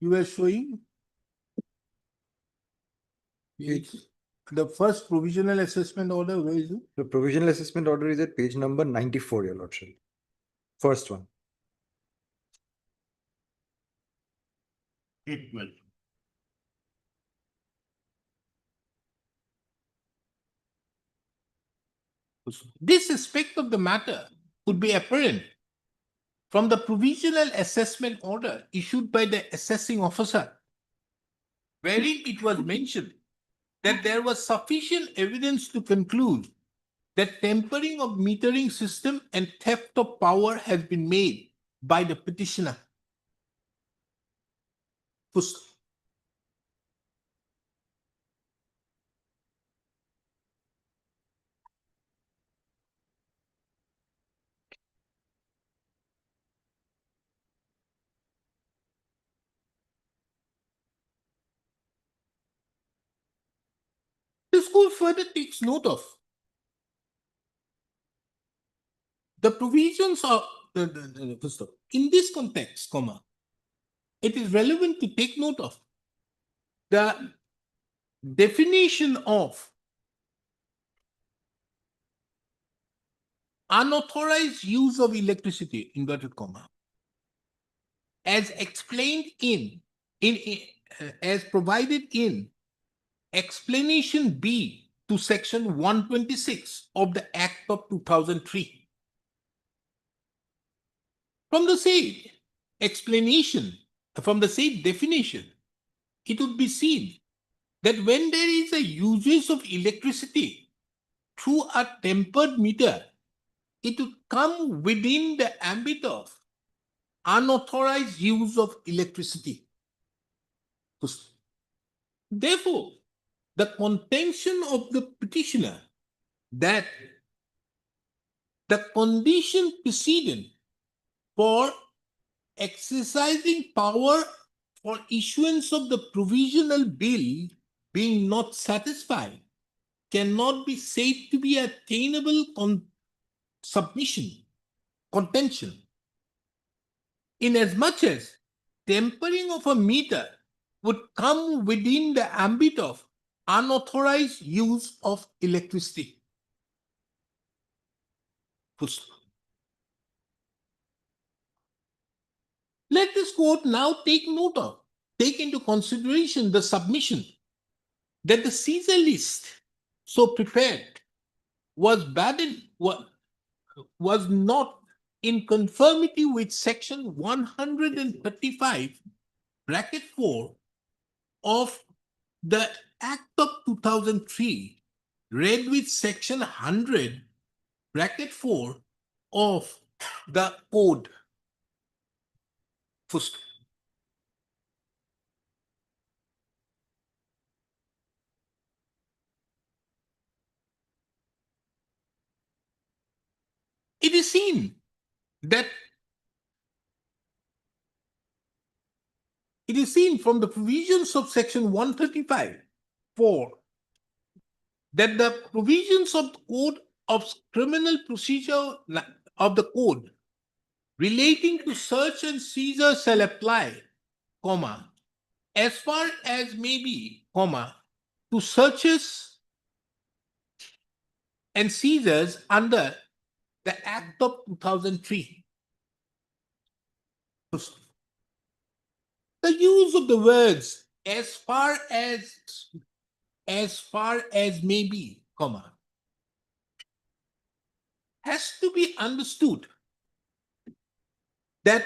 you were showing. The first provisional assessment order, where is it? The provisional assessment order is at page number 94, Your Lordship. First one. Well. This aspect of the matter could be apparent from the provisional assessment order issued by the assessing officer, wherein it was mentioned that there was sufficient evidence to conclude that tampering of metering system and theft of power has been made by the petitioner. The school further takes note of the provisions of in this context, comma, it is relevant to take note of the definition of unauthorized use of electricity, inverted comma, as explained as provided in explanation B to section 126 of the Act of 2003. From the said explanation, from the said definition, it would be seen that when there is a usage of electricity through a tempered meter, it would come within the ambit of unauthorized use of electricity. Therefore, the contention of the petitioner that the condition precedent for exercising power for issuance of the provisional bill being not satisfied cannot be said to be attainable contention, inasmuch as tempering of a meter would come within the ambit of unauthorized use of electricity. Let this court now take into consideration the submission that the Caesar list so prepared was not in conformity with section 135 bracket 4 of the Act of 2003, read with section 100 bracket 4 of the code. First, it is seen from the provisions of section 135(4) that the provisions of the code of criminal procedure of the code relating to search and seizure shall apply, comma, as far as may be, comma, to searches and seizures under the Act of 2003. The use of the words as far as may be, comma, has to be understood that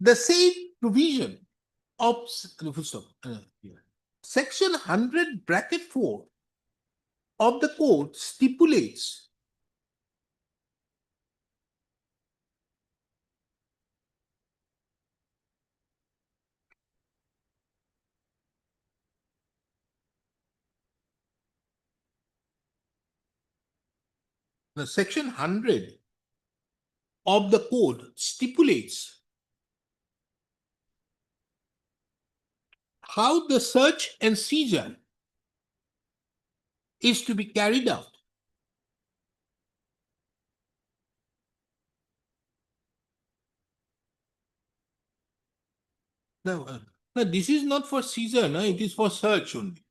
the same provision of section 100 bracket 4 of the code stipulates the section 100 of the code stipulates how the search and seizure is to be carried out. No, this is not for seizure, no, it is for search only.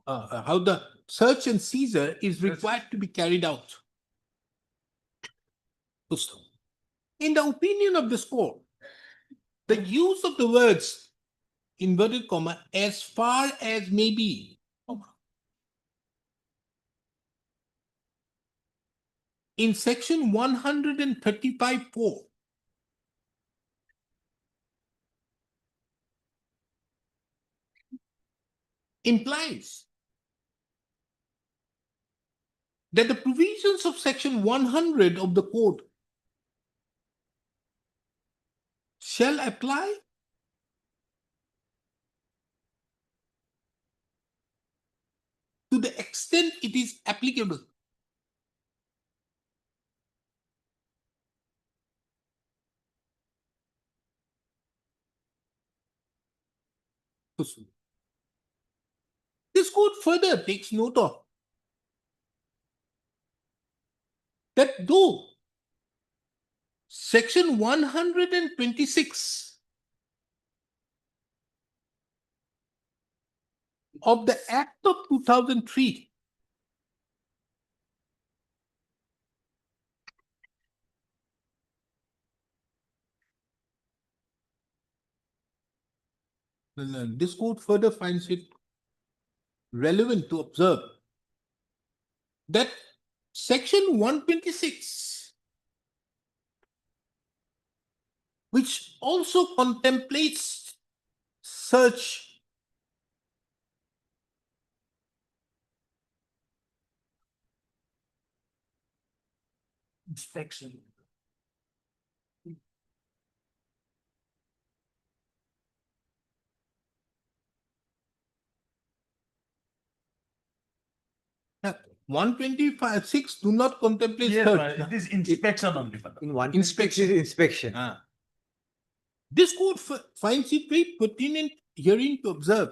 how the search and seizure is required to be carried out. In the opinion of this court, the use of the words inverted comma as far as may be comma, in section 135(4) implies that the provisions of section 100 of the code shall apply to the extent it is applicable. This code further takes note of that though section 126 of the Act of 2003 this code further finds it relevant to observe that section 126, which also contemplates search inspection. Now, 125(6) do not contemplate search. It is inspection only. In one Inspection. inspection. This code finds it very pertinent herein to observe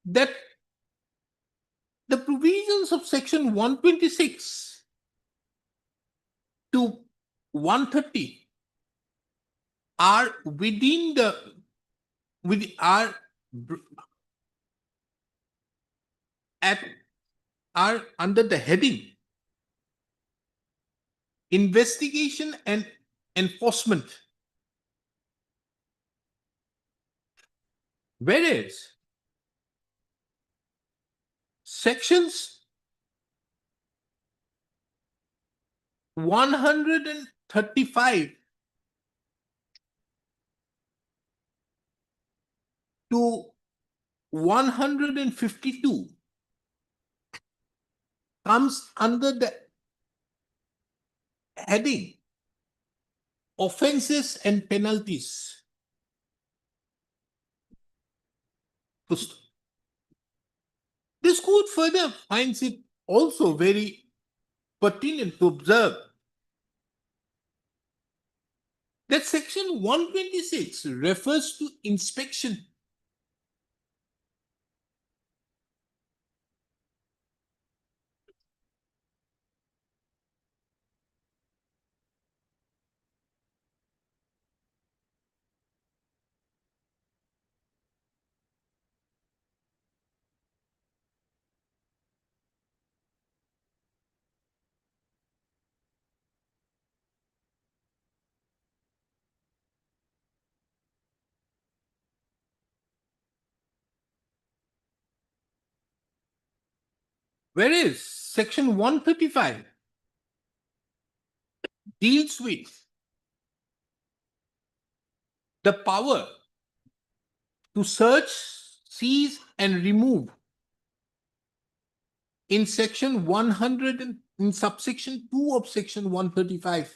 that the provisions of section 126 to 130 are within the are under the heading investigation and enforcement, whereas sections 135 to 152 comes under the heading offenses and penalties. This code further finds it also very pertinent to observe that section 126 refers to inspection. Whereas section 135 deals with the power to search, seize, and remove in section 100 and in subsection 2 of section 135.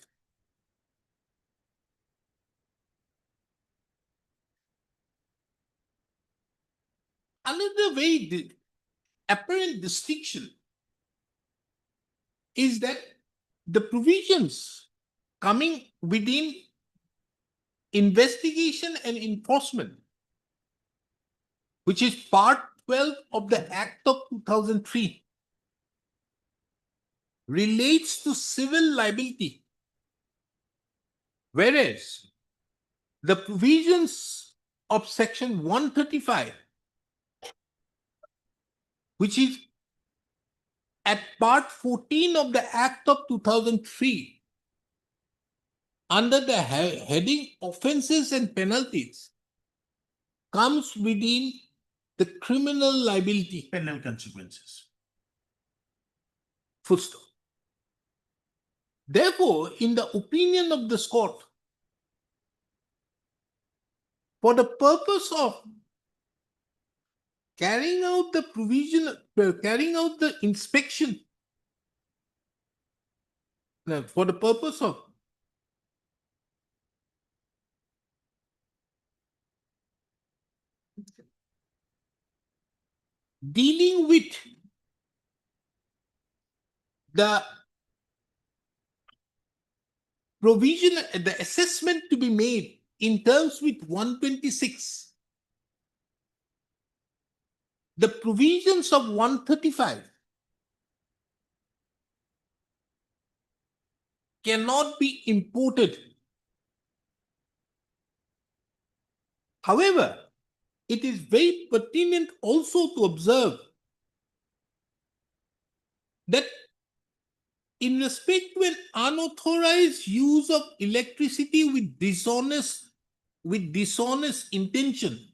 Another very apparent distinction is that the provisions coming within investigation and enforcement, which is part 12 of the Act of 2003, relates to civil liability, whereas the provisions of section 135, which is at part 14 of the Act of 2003, under the heading offenses and penalties, comes within the criminal liability. Penal consequences. Full stop. Therefore, in the opinion of this court, for the purpose of carrying out the carrying out the inspection, for the purpose of dealing with the provision, the assessment to be made in terms with 126, the provisions of 135 cannot be imported. However, it is very pertinent also to observe that in respect to an unauthorized use of electricity with dishonest intention,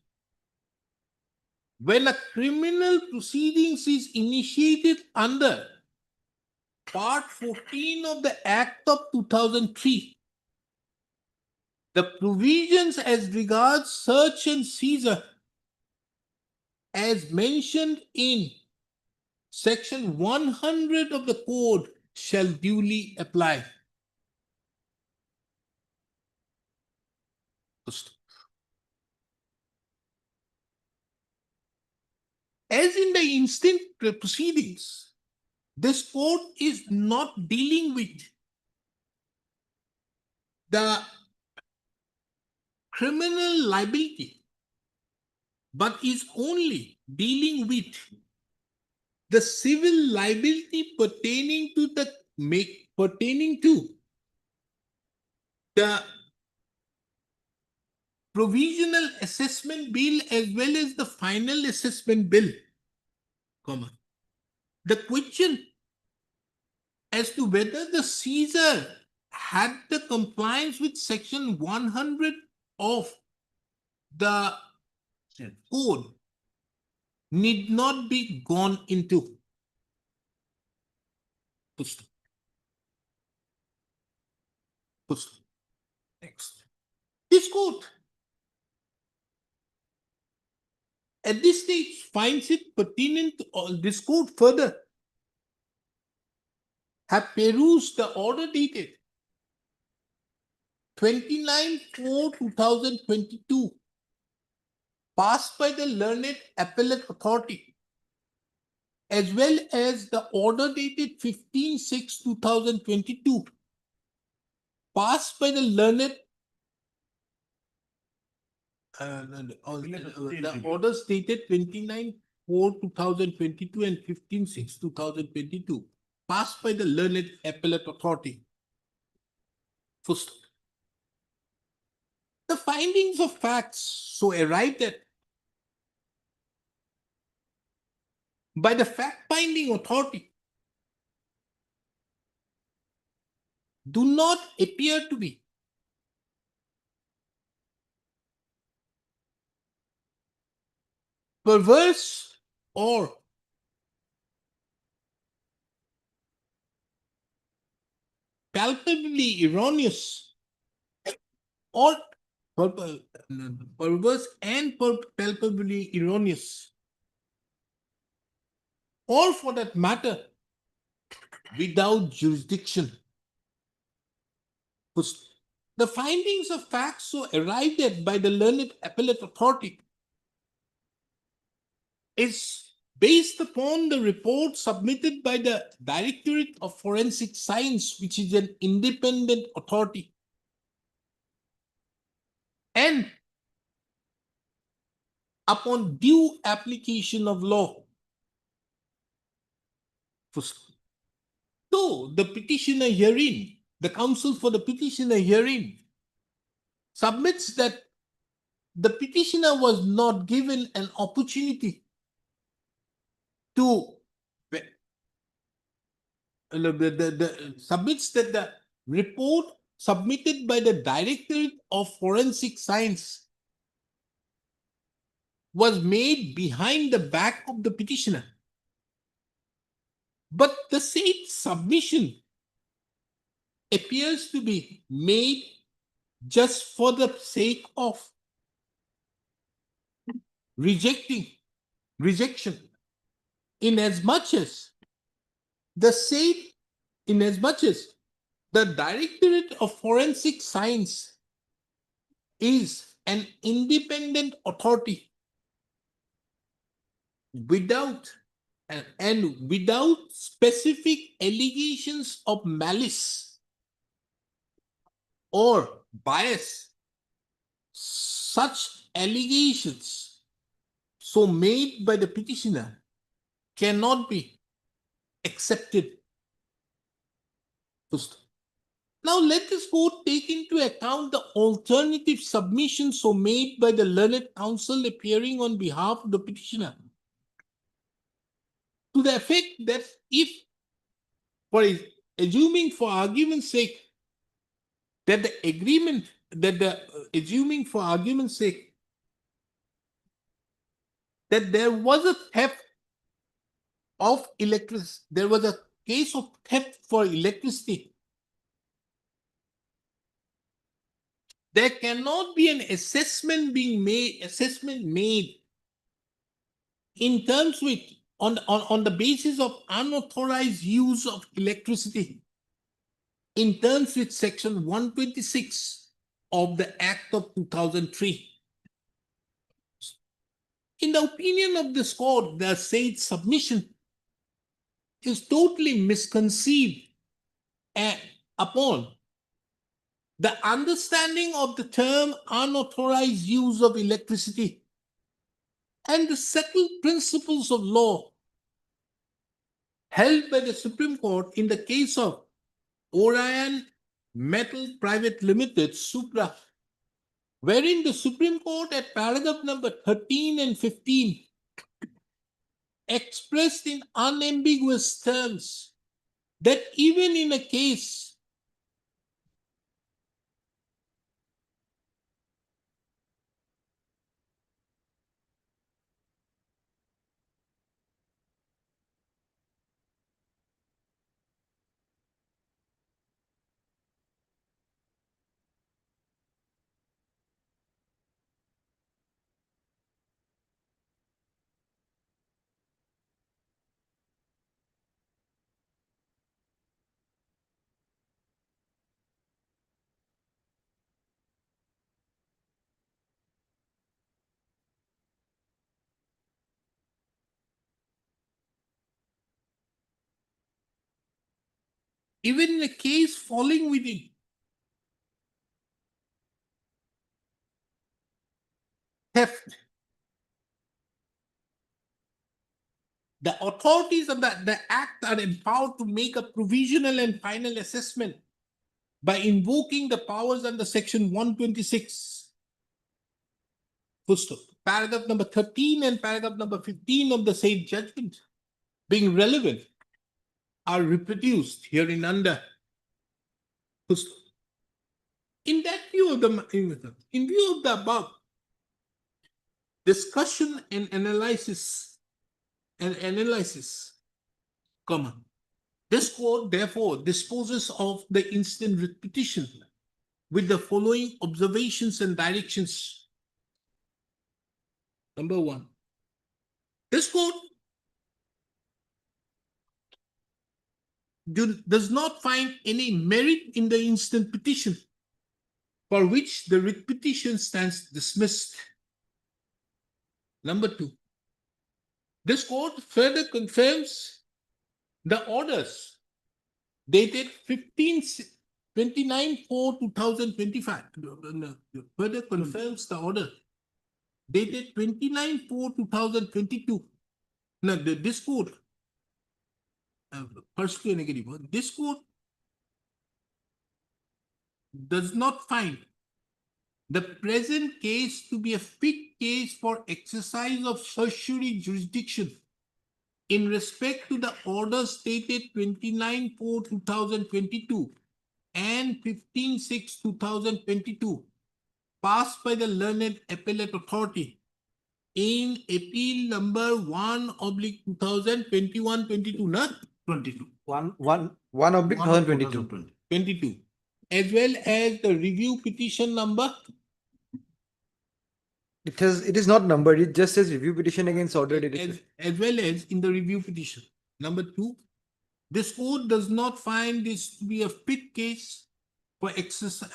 when a criminal proceedings is initiated under Part 14 of the Act of 2003, the provisions as regards search and seizure, as mentioned in Section 100 of the Code, shall duly apply. As in the instant proceedings, this court is not dealing with the criminal liability, but is only dealing with the civil liability pertaining to the provisional assessment bill as well as the final assessment bill, comma. The question as to whether the seizure had the compliance with section 100 of the code need not be gone into. Next. This court at this stage finds it pertinent, this court further have perused the order dated 29/4/2022 passed by the Learned Appellate Authority, as well as the order dated 15/6/2022 passed by the Learned the orders dated 29/4/2022 and 15/6/2022 passed by the Learned Appellate Authority. First, the findings of facts so arrived at by the fact-finding authority do not appear to be perverse or palpably erroneous or perverse and palpably erroneous, or for that matter, without jurisdiction. The findings of facts so arrived at by the Learned Appellate Authority is based upon the report submitted by the Directorate of Forensic Science, which is an independent authority, and upon due application of law. So the petitioner herein, the counsel for the petitioner herein, submits that the petitioner was not given an opportunity to submits that the report submitted by the Directorate of Forensic Science was made behind the back of the petitioner. But the said submission appears to be made just for the sake of rejection, inasmuch as the Directorate of Forensic Science is an independent authority without specific allegations of malice or bias. Such allegations so made by the petitioner cannot be accepted. Now let us go take into account the alternative submissions so made by the learned counsel appearing on behalf of the petitioner, to the effect that if, assuming for argument's sake that there was a theft of electricity, there was a case of theft for electricity, there cannot be an assessment made in terms with on the basis of unauthorized use of electricity in terms with section 126 of the Act of 2003. In the opinion of this court, the said submission is totally misconceived upon the understanding of the term unauthorized use of electricity and the settled principles of law held by the Supreme Court in the case of Orion Metal Private Limited, Supra, wherein the Supreme Court at paragraph number 13 and 15 expressed in unambiguous terms that even in a case falling within theft, the authorities of the Act are empowered to make a provisional and final assessment by invoking the powers under section 126. Paragraph number 13 and paragraph number 15 of the said judgment, being relevant, are reproduced herein under. In view of the above discussion and analysis, this court therefore disposes of the instant writ petition with the following observations and directions. Number one, this court does not find any merit in the instant petition, for which the writ petition stands dismissed. Number two, this court further confirms the orders dated 29/4/2025. Further confirms the order dated 29/4/2022. Now, this court, this court does not find the present case to be a fit case for exercise of certiorari jurisdiction in respect to the orders stated 29/4/2022 and 15/6/2022 passed by the learned appellate authority in appeal number 1/2021-22, na? 22. One oblique 2022. 22, as well as the review petition number. It is not numbered. It just says review petition against ordered edition. As well as in the review petition. Number 2, this court does not find this to be a fit case for exercise,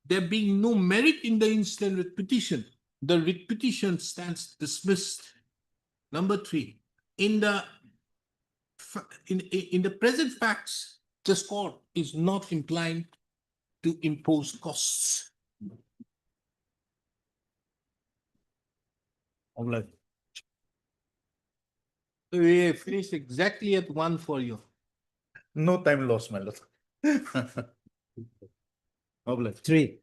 there being no merit in the instant writ petition, the writ petition stands dismissed. Number 3, in the present facts, this court is not inclined to impose costs. Obliged. We finished exactly at 1 for you. No time lost, my lord. Obliged. 3.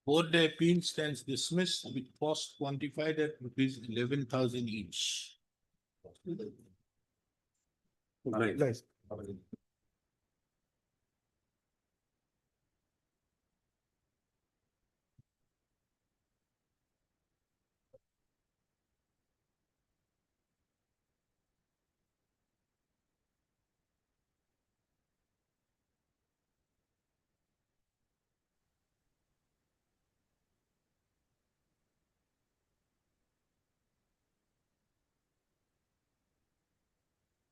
Both the appeal stands dismissed with cost quantified at rupees 11,000 each. Nice.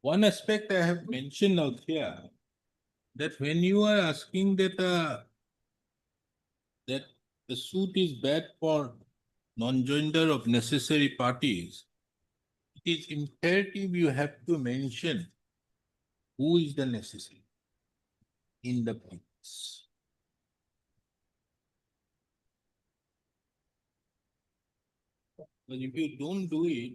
One aspect I have mentioned out here, that when you are asking that that the suit is bad for non-joinder of necessary parties, it is imperative you have to mention who is the necessary in the case. But if you don't do it,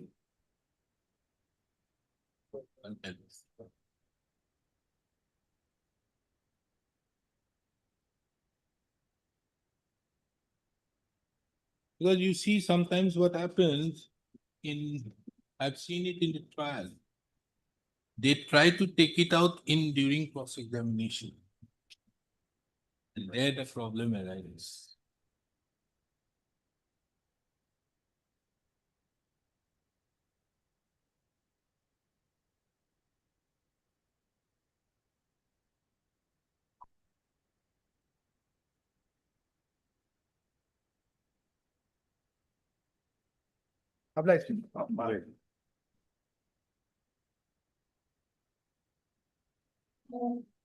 because you see sometimes what happens I've seen it in the trial. They try to take it out during cross-examination. And there the problem arises. Obliged.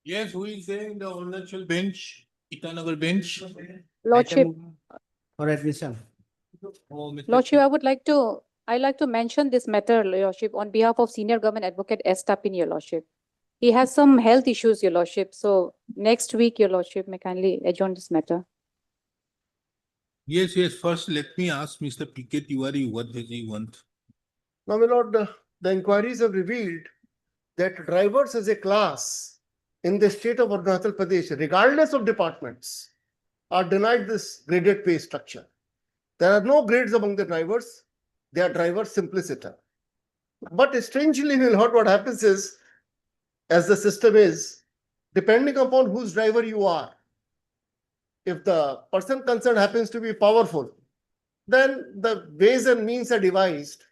Yes, who is there in the honorable bench, Itanagar bench? Lordship, For admission. Oh, Mr. Lordship, I'd like to mention this matter, Your Lordship, on behalf of Senior Government Advocate S. Tapin, Your Lordship. He has some health issues, Your Lordship. So next week, Your Lordship, may kindly adjourn this matter. Yes, first let me ask Mr. P.K. Tiwari, what does he want? Now, my lord, the inquiries have revealed that drivers as a class in the state of Arunachal Pradesh, regardless of departments, are denied this graded pay structure. There are no grades among the drivers. They are driver simpliciter. But strangely enough, what happens is, as the system is, depending upon whose driver you are, if the person concerned happens to be powerful, then the ways and means are devised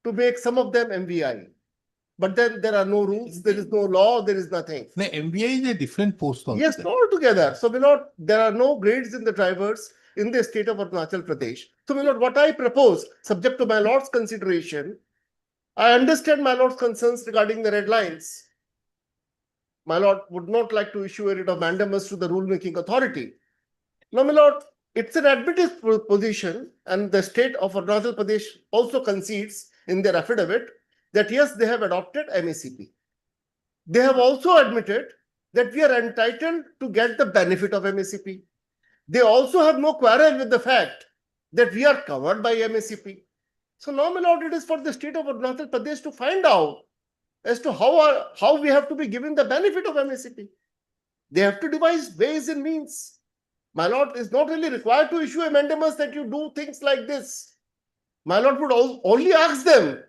to make some of them MVI. But then there are no rules, there is no law, there is nothing. The MBI is a different post also. Yes, altogether. So, Milord, there are no grades in the drivers in the state of Arunachal Pradesh. So, Milord, what I propose, subject to my Lord's consideration, I understand my Lord's concerns regarding the red lines. My Lord would not like to issue a writ of mandamus to the rulemaking authority. Now, my Lord, it's an admitted position, and the state of Arunachal Pradesh also concedes in their affidavit that yes, they have adopted MACP. They have also admitted that we are entitled to get the benefit of MACP. They also have no quarrel with the fact that we are covered by MACP. So now, my Lord, it is for the state of Arunachal Pradesh to find out as to how we have to be given the benefit of MACP. They have to devise ways and means. My Lord is not really required to issue a mandamus that you do things like this. My Lord would only ask them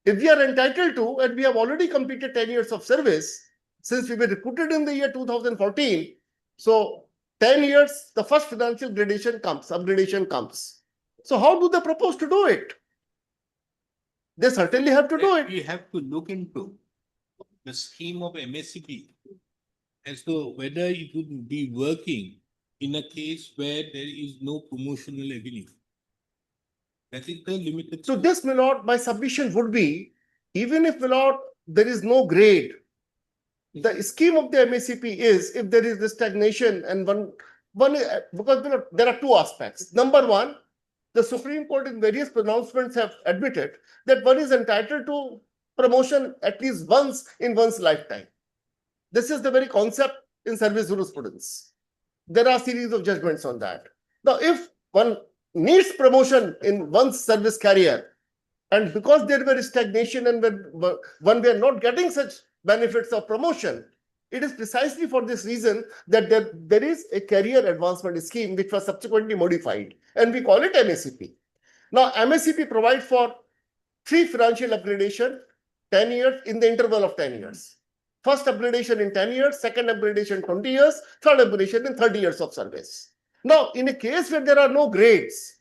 if we are entitled to, and we have already completed 10 years of service since we were recruited in the year 2014. So 10 years, the first financial upgradation comes. So how do they propose to do it? They certainly have to do it. We have to look into the scheme of MSCP as to whether it would be working in a case where there is no promotional avenue. That is the limited. So this, my Lord, my submission would be, even if, my Lord, there is no grade, the scheme of the MACP is if there is the stagnation and because, my Lord, there are two aspects. Number one, the Supreme Court in various pronouncements have admitted that one is entitled to promotion at least once in one's lifetime. This is the very concept in service jurisprudence. There are a series of judgments on that. Now, if one needs promotion in one's service career, and because there were stagnation and when we are not getting such benefits of promotion, it is precisely for this reason that there is a career advancement scheme which was subsequently modified, and we call it MACP. Now, MACP provides for 3 financial upgradation, 10 years in the interval of 10 years. First upgradation in 10 years, second upgradation 20 years, third upgradation in 30 years of service. Now, in a case where there are no grades,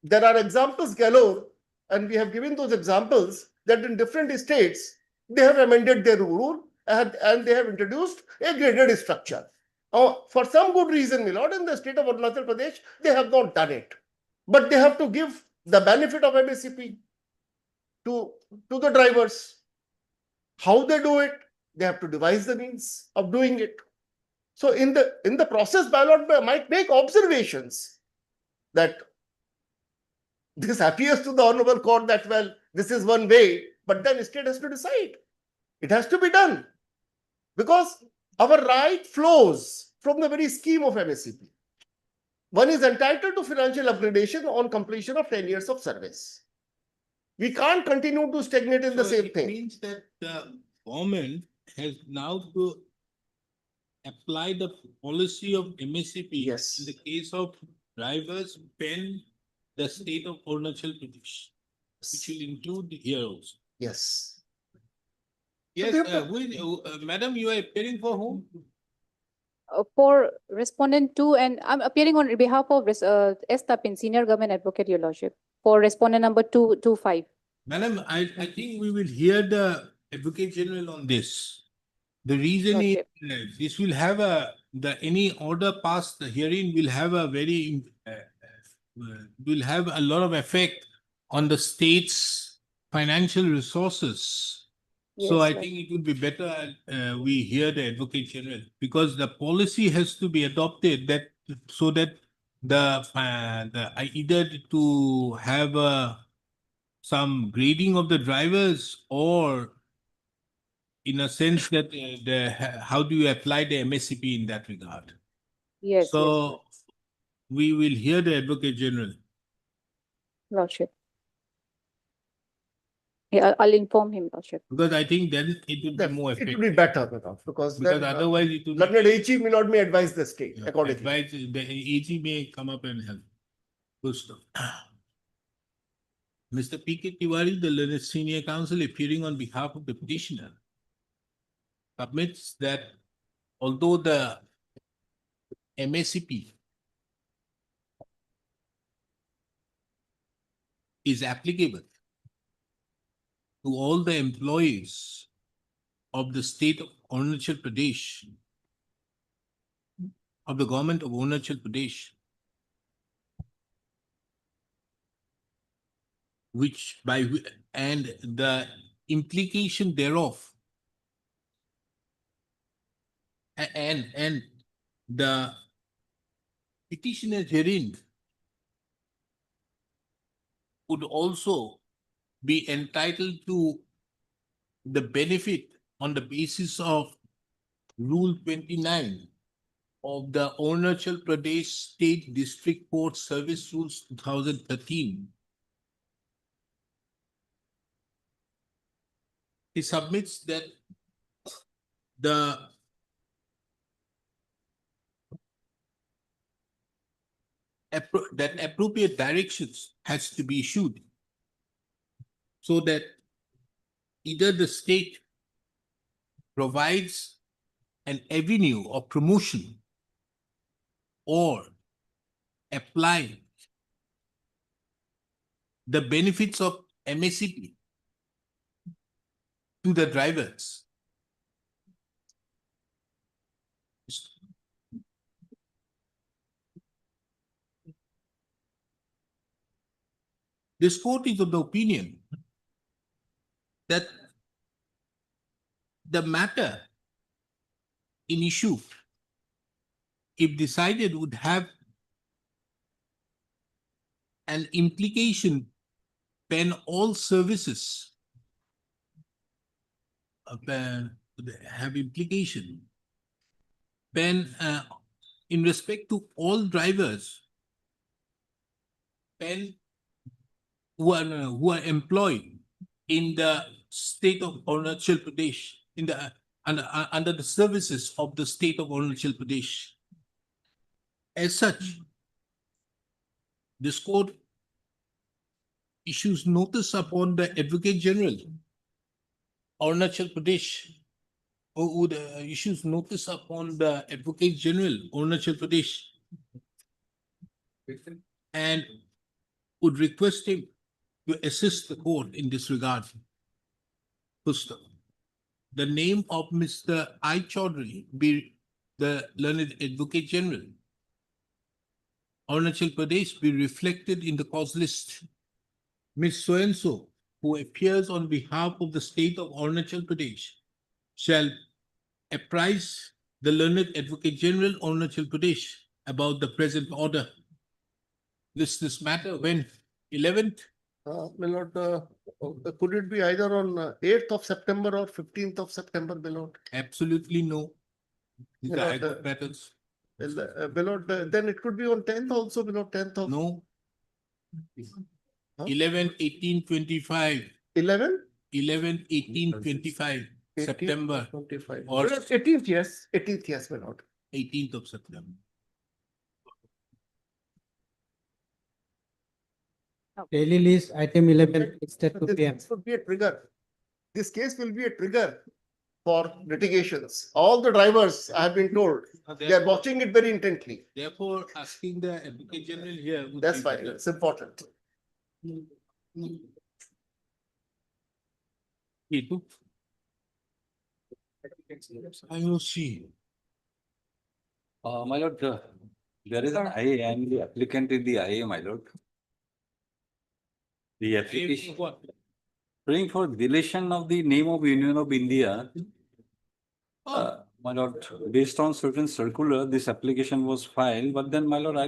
there are examples galore, and we have given those examples that in different states, they have amended their rule and they have introduced a graded structure. For some good reason, my Lord, in the state of Arunachal Pradesh, they have not done it. But they have to give the benefit of MACP to the drivers. How they do it, they have to devise the means of doing it. So in the process, my Lord might make observations that this appears to the Honorable Court that, well, this is one way, but then the state has to decide. It has to be done. Because our right flows from the very scheme of MACP. One is entitled to financial upgradation on completion of 10 years of service. We can't continue to stagnate in the same thing. It means that the government has now to apply the policy of MACP. Yes. In the case of drivers pen the state of Arunachal Pradesh, which will include here also. Yes. Yes, madam, you are appearing for whom? For respondent 2, and I'm appearing on behalf of S. Tapin, Senior Government Advocate, Your Lordship, for respondent number 225. Madam, I think we will hear the Advocate General on this. The reason is this will have any order passed, the hearing will have a will have a lot of effect on the state's financial resources. So I think it would be better we hear the Advocate General, because the policy has to be adopted so that either to have some grading of the drivers, or in a sense that how do you apply the MACP in that regard? Yes. So we will hear the Advocate General. Lordship. I'll inform him, Lordship. Because I think then it will be That more it effective. will be better, my lord, because Because then otherwise it will. learned AG may not may advise the state Yeah, accordingly. advise, the AG may come up and help. Good stuff. Mr. P.K. Tiwari, the learned senior counsel appearing on behalf of the petitioner, submits that although the MACP is applicable to all the employees of the state of Arunachal Pradesh, of the government of Arunachal Pradesh, which by, and the implication thereof, and the petitioner herein would also be entitled to the benefit on the basis of Rule 29 of the Arunachal Pradesh State District Court Service Rules 2013. He submits that that appropriate directions has to be issued so that either the state provides an avenue of promotion or apply the benefits of MACP to the drivers. This court is of the opinion that the matter in issue, if decided, would have an implication when all services have implication when in respect to all drivers when who are employed in the state of Arunachal Pradesh, in the under the services of the state of Arunachal Pradesh. As such, this court issues notice upon the Advocate General, Arunachal Pradesh, who would issues notice upon the Advocate General, Arunachal Pradesh, and would request him to assist the court in this regard. First, the name of Mr. I. Chaudhary be the learned Advocate General, Arunachal Pradesh, be reflected in the cause list. Ms. So-and-so, who appears on behalf of the state of Arunachal Pradesh, shall apprise the learned Advocate General, Arunachal Pradesh, about the present order. This matter when 11th. My lord, could it be either on 8th of September or 15th of September, my lord? Absolutely no. These My are lord, High Court matters. My lord, then it could be on 10th also, my lord, 10th of. No. Huh? 11, 18, 25. 11? 11, 18, 25 September 25. or My lord, 18th, yes. 18th, yes, my lord. 18th of September. Daily list item 11 is at 2 p.m. This would be a trigger. This case will be a trigger for litigations. All the drivers, I have been told, they are watching it very intently. Therefore, asking the Advocate General here. would That's be fine, better. it's important. Itu. I will see. My lord, there is an IA and the applicant in the IA, my lord. The application What? praying for deletion of the name of Union of India. Oh, My lord, based on certain circular, this application was filed, but then my lord, I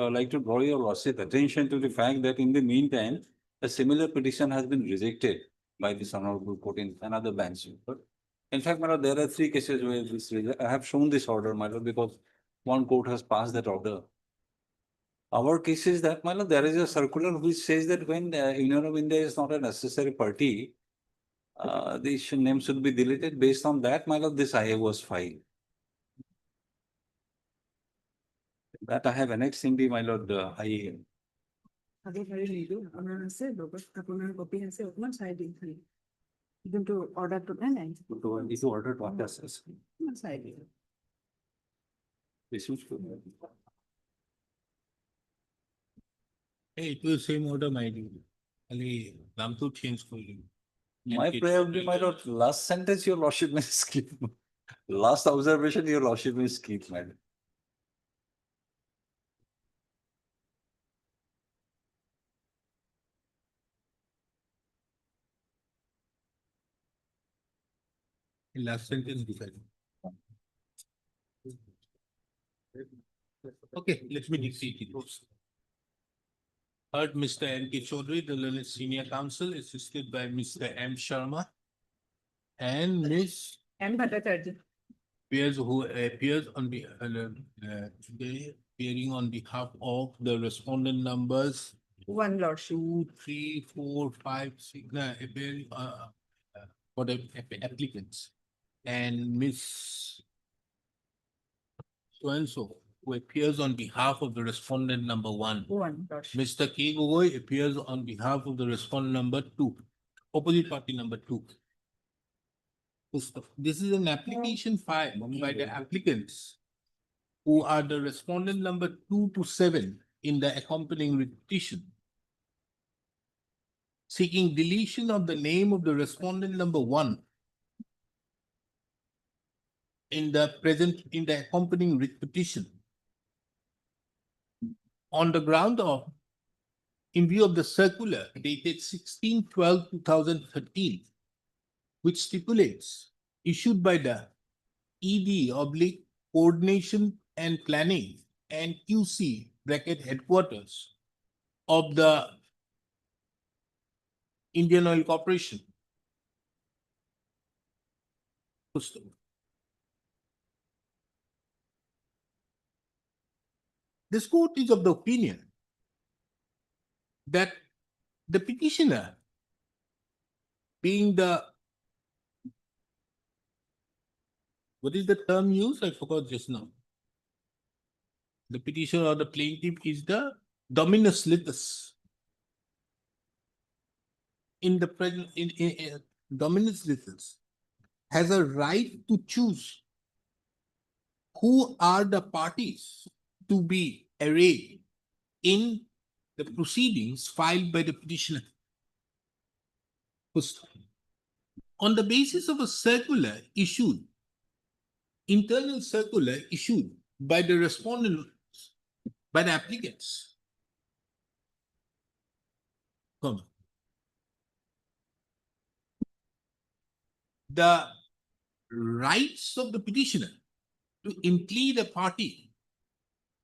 like to draw your lordship attention to the fact that in the meantime, a similar petition has been rejected by this honorable court in another bench. In fact, my lord, there are 3 cases where this, I have shown this order, my lord, because one court has passed that order. Our case is that, my lord, there is a circular which says that when the Union of India is not a necessary party, these names should be deleted. Based on that, my lord, this IA was filed. That I have annexed in the, my lord, IA. কিন্তু অর্ডারটো দেয় নাই Is ordered what assess. This is good. Hey, it was same order, my dear. Ali, নাম তো change করলি। My And prayer it's- would be, my lord, last sentence, your lordship may skip. Last observation, your lordship may skip, my lord. Last sentence decided. Okay, let me dictate it. Heard Mr. N. K. Chaudhary, the learned senior counsel, assisted by Mr. M. Sharma and Miss M Bhattacharya Pierce, who appears on today, appearing on behalf of the respondent numbers one lordship 2, 3, 4, 5, 6, appearing, for the applicants. And Miss so-and-so, who appears on behalf of the respondent number 1. One lordship Mr. K. Gogoi appears on behalf of the respondent number 2, opposite party number 2. This is an application filed by the applicants who are the respondent number 2 to 7 in the accompanying petition, seeking deletion of the name of the respondent number 1 in the accompanying petition on the ground of, in view of the circular dated 16/12/2013, which stipulates issued by the Coordination and Planning and QC headquarters of the Indian Oil Corporation. This court is of the opinion that the petitioner, being the, what is the term used? I forgot just now. The petitioner or the plaintiff is the dominus litis. In the present, dominus litis has a right to choose who are the parties to be arrayed in the proceedings filed by the petitioner. On the basis of a circular issued, internal circular issued by the respondents, by the applicants. The rights of the petitioner to implead a party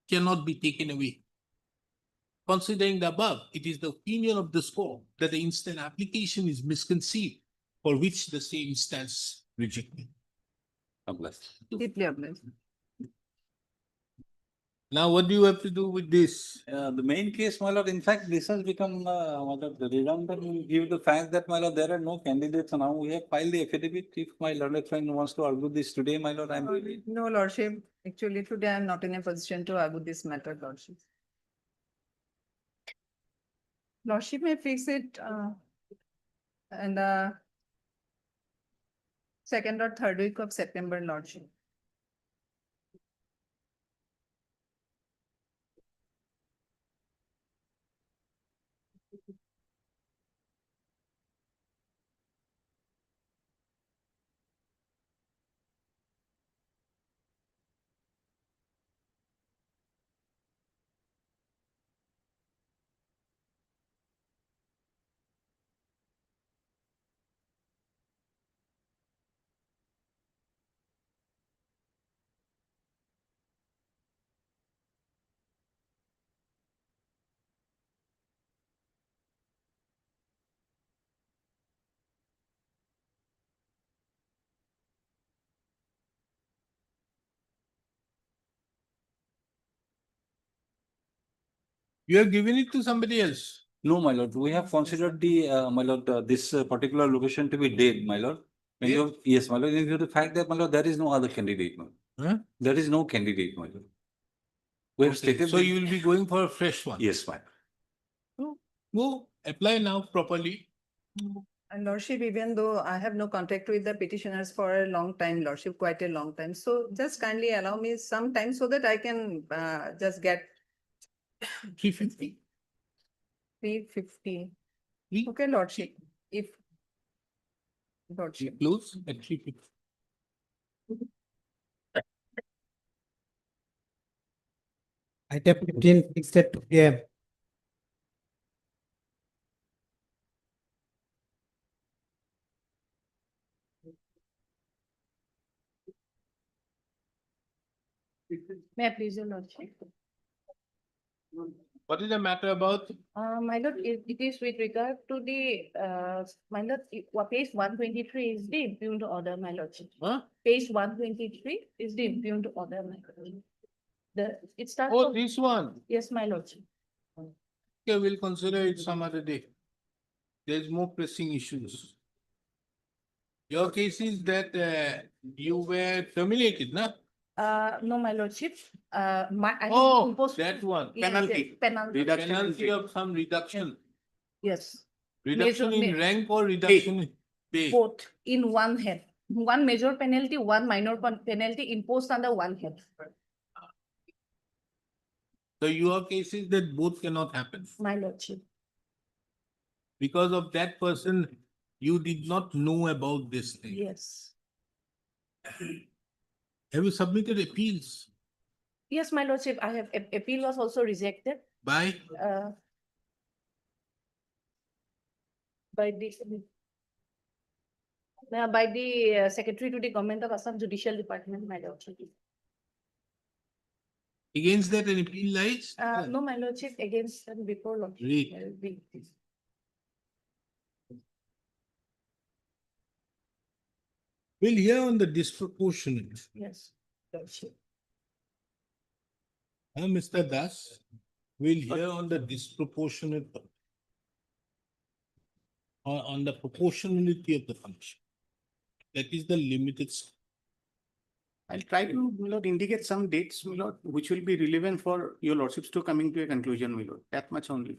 cannot be taken away. Considering the above, it is the opinion of this court that the instant application is misconceived, for which the same stands rejected. Deeply অবলেস Now, what do you have to do with this? The main case, my lord, in fact, this has become, my lord, redundant due to the fact that, my lord, there are no candidates now. We have filed the affidavit. If my learned friend wants to argue this today, my lord, I'm ready. No, Lordship. Actually, today I'm not in a position to argue this matter, Lordship. Lordship may fix it in the second or third week of September, Lordship. You have given it to somebody else. No, my lord, we have considered the, my lord, this particular location to be dead, my lord. And yes, my lord, in view of the fact that, my lord, there is no other candidate, my lord. Huh? There is no candidate, my lord. We have Okay, stated. so that- you will be going for a fresh one? Yes, my lord. Go apply now properly. And Lordship, even though I have no contact with the petitioners for a long time, Lordship, quite a long time. So just kindly allow me some time so that I can just get 350. 350. Three? Okay, Lordship, if. Lordship. Close at 350. Item 15 fixed at 2 p.m. May I please, your lordship? What is the matter about? My lord, it is with regard to the, my lord, page 123 is the impugned order, my lordship. Huh? Page 123 is the impugned order, my lord. It starts. Oh, from- this one. Yes, my lordship. Okay, we'll consider it some other day. There's more pressing issues. Your case is that you were terminated, no? No, my lordship, I have Oh, imposed- that one. Yes, yes, Penalty. Penalty. Reduction in Penalty pay. of some reduction. Yes, Reduction in Major- rank or reduction in pay? both in one head. One major penalty, one minor penalty imposed under one head. So your case is that both cannot happen. My lordship. Because of that person, you did not know about this thing. Yes. Have you submitted appeals Yes, my lordship, I have, appeal was also rejected, by? by the, by the Secretary to the Government of Assam Judicial Department, my lordship. Against that an appeal lies? No, my lordship, against and before lordship. Read. We'll hear on the disproportionate. Yes, lordship. Mr. Das, we'll hear on the disproportionate. On the proportionality of the function. That is the limited. I'll try to, my lord, indicate some dates, my lord, which will be relevant for your lordships to coming to a conclusion, my lord. That much only.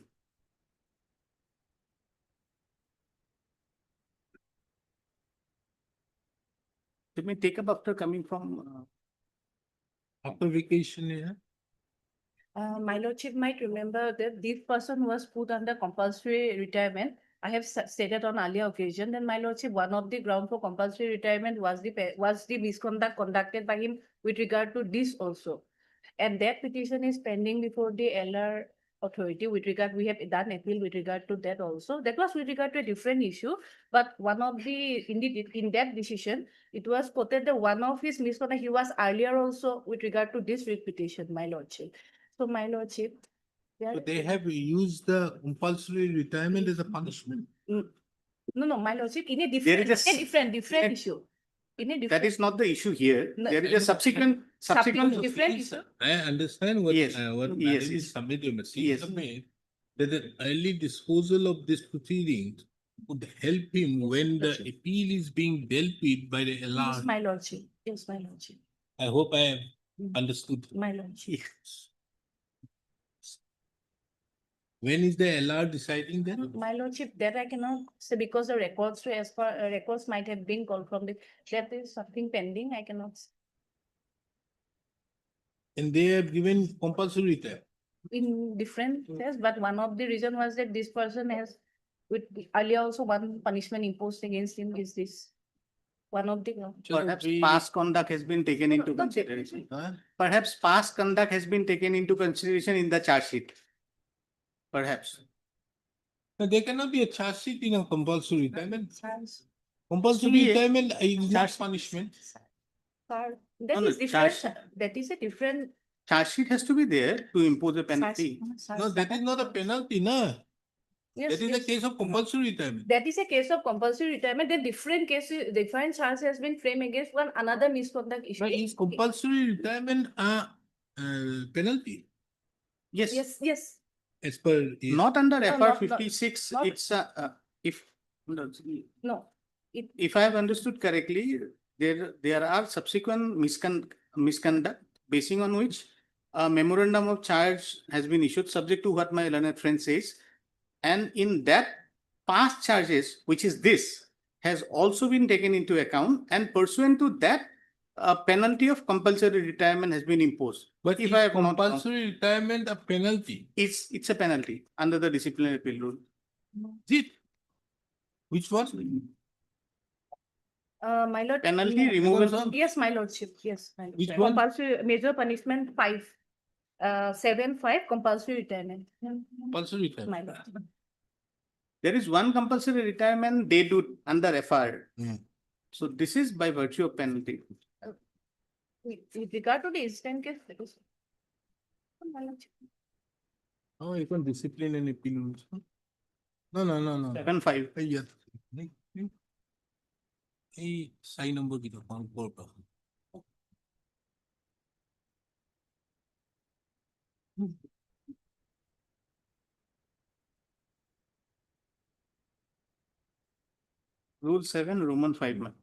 It may take up after coming from. After vacation, yeah. My lordship might remember that this person was put under compulsory retirement. I have stated on earlier occasion that my lordship, one of the ground for compulsory retirement was the misconduct conducted by him with regard to this also. And that petition is pending before the LR authority with regard, we have done appeal with regard to that also. That was with regard to a different issue, but one of the, in that decision, it was quoted that one of his misconduct, he was earlier also with regard to this petition, my lordship. So my lordship. So they have used the compulsory retirement as a punishment. No, my lordship, in a There different, is a different issue. In a That different. is not the issue here. No, There is a subsequent. Different issue. I understand what, Yes, what yes. Nalini submitted, but Yes. submit that the early disposal of this proceedings would help him when the appeal is being dealt with by the Yes, LR. my lordship. Yes, my lordship. I hope I have understood. My lordship. When is the LR deciding that? My lordship, that I cannot say because the records, as far records might have been called from the, that is something pending, I cannot. And they have given compulsory retirement. In different tests, but one of the reason was that this person has, with earlier also one punishment imposed against him is this. One of the. Perhaps past conduct has been taken into No, consideration. Huh? Perhaps past conduct has been taken into consideration in the charge sheet. Perhaps. Now, there cannot be a charge sheet in a compulsory retirement. Compulsory See, retirement is not punishment. That No, no, is different, charge- that is a different. Charge sheet has to be there to impose a penalty. No, that is not a penalty, no. Yes, That is a yes. case of compulsory retirement. That is a case of compulsory retirement, then different cases, different charge has been framed against one another misconduct issue. But is compulsory retirement a penalty? Yes. Yes, yes. as per his. Not under No, FR not- 56, not- it's if, No, it, if I have understood correctly, there are subsequent misconduct basing on which a memorandum of charge has been issued, subject to what my learned friend says. And in that, past charges, which is this, has also been taken into account, and pursuant to that, a penalty of compulsory retirement has been imposed. But if is I have not, compulsory retirement a penalty? it's a penalty under the disciplinary appeal rule. Is it? Which one? my lord. Penalty no. removal. Yes, my lordship, yes. My Which lordship. one? Compulsory, major punishment 5, 7, 5, compulsory retirement. Compulsory retirement. My lord. There is one compulsory retirement they do under FR. Hmm. So this is by virtue of penalty. With regard to the instant case, that is. My lordship. Oh, you can discipline and appeal also. No. 7-5. Yeah. এই সাই নম্বর কি তখন court Rule 7, Roman 5. ma'am.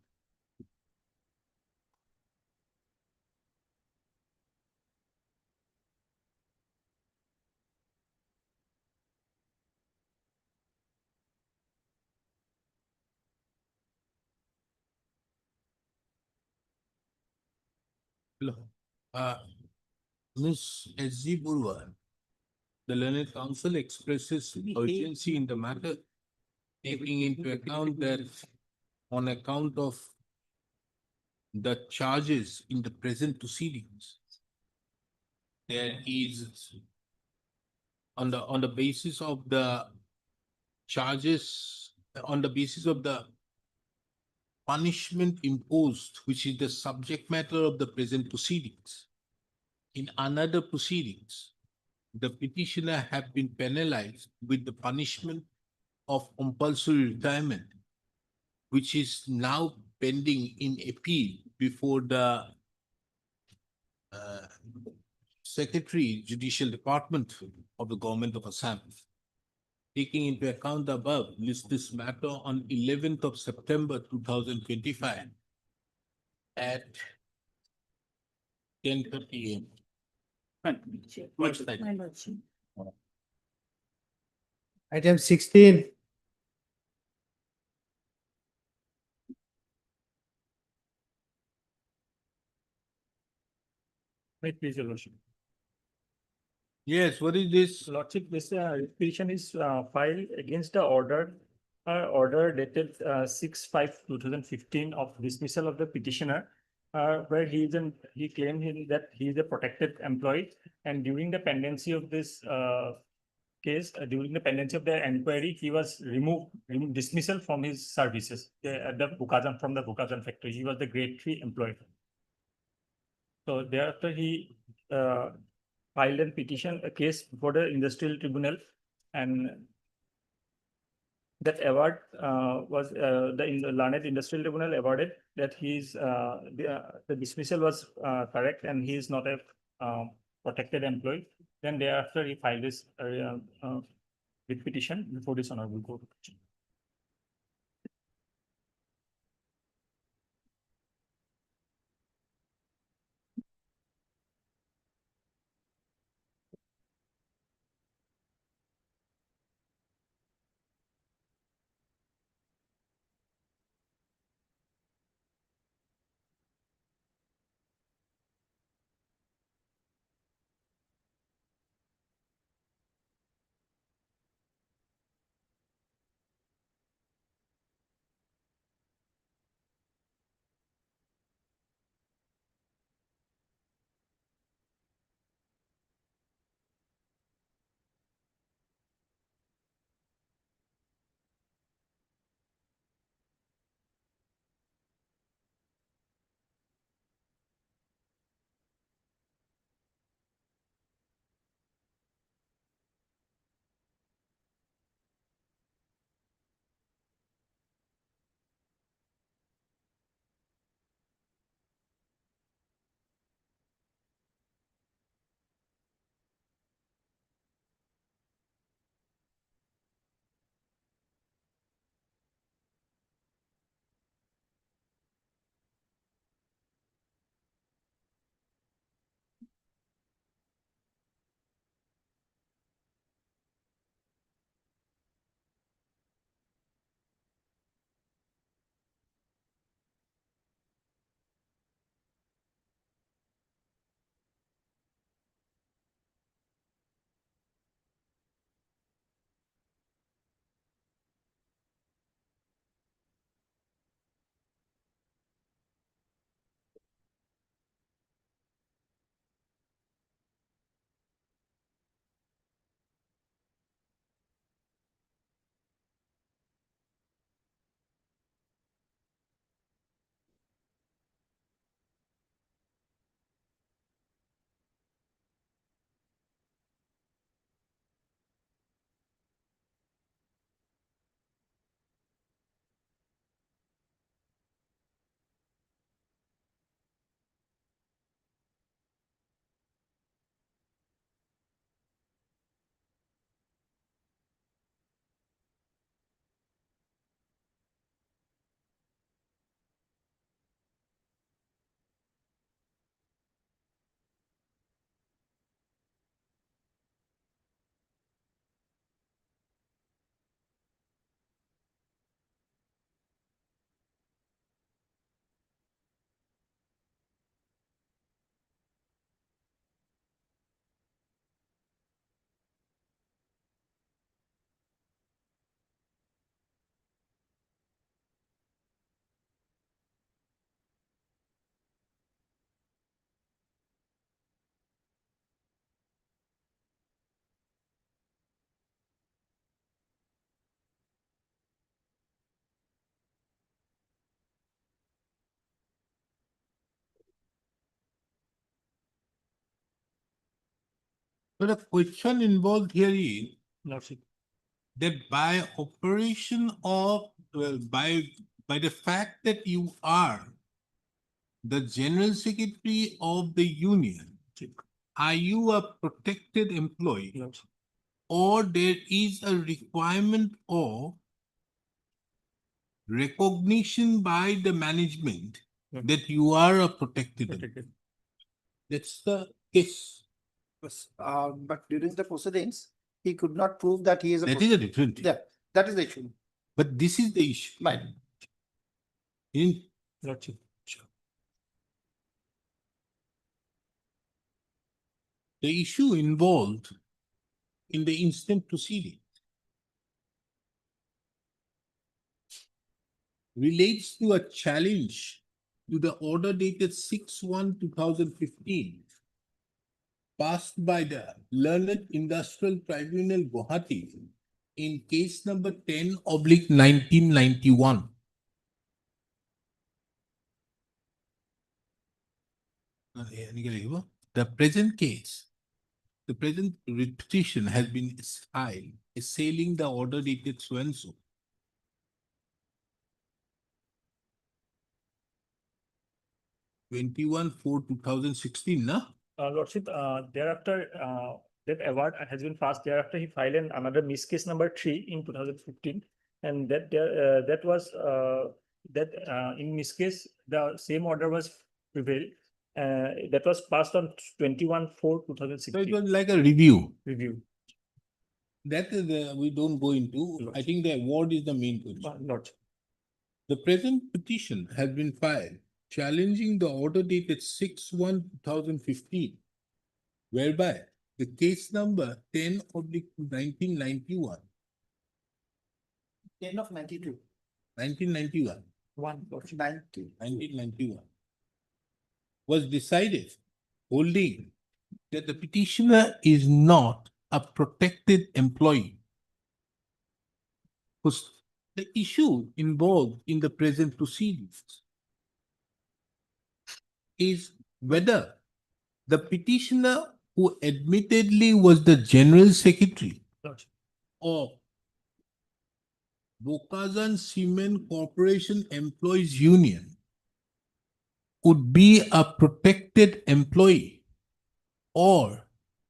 Ms. S.G. Burwa, the learned counsel expresses urgency in the matter, taking into account that on account of the charges in the present proceedings, there is on the basis of the charges, on the basis of the punishment imposed, which is the subject matter of the present proceedings. In another proceedings, the petitioner have been penalized with the punishment of compulsory retirement, which is now pending in appeal before the Secretary Judicial Department of the Government of Assam. Taking into account the above, list this matter on 11th of September 2025 at 10:30 AM. Much that. My lordship. Item 16. Wait, please, your lordship. Yes, what is this? Lordship, this petition is filed against the order dated 6/5/2015 of dismissal of the petitioner, where he claimed that he is a protected employee, and during the pendency of this case, during the pendency of the inquiry, he was removed dismissal from his services at the Bukazan, from the Bukazan factory. He was the grade 3 employee. So thereafter, he filed a petition, a case before the industrial tribunal, and that award was the learned industrial tribunal awarded that the dismissal was correct and he is not a protected employee. Then thereafter he filed this writ petition before this honorable court. So the question involved here is Lordship. that by operation of, well, by the fact that you are the General Secretary of the Union, are you a protected employee? Lordship. Or there is a requirement of recognition by the management that you are a protected employee? Protected. That's the case. But during the proceedings, he could not prove that he is a. That is a different thing. Yeah, that is the issue. But this is the issue. Right. In Lordship. the issue involved in the instant proceeding relates to a challenge to the order dated 6/1/2015 passed by the Learned Industrial Tribunal Guwahati in case number 10/1991. The present case, the present petition has been filed assailing the order dated so and so. 21/4/2016, na? Lordship, thereafter, that award has been passed. Thereafter, he filed another miss case number 3 in 2015, and that was in miss case the same order was prevailed. That was passed on 21/4/2016. So it was like a review. Review. That is, we don't go into. I think the award is the main question. Lordship. The present petition has been filed challenging the order dated 6/1/2015, whereby the case number 10/1991. 10 of 92. 1991. 1991. Was decided holding that the petitioner is not a protected employee. Because the issue involved in the present proceedings is whether the petitioner, who admittedly was the General Secretary of Bokazan Cement Corporation Employees Union, would be a protected employee, or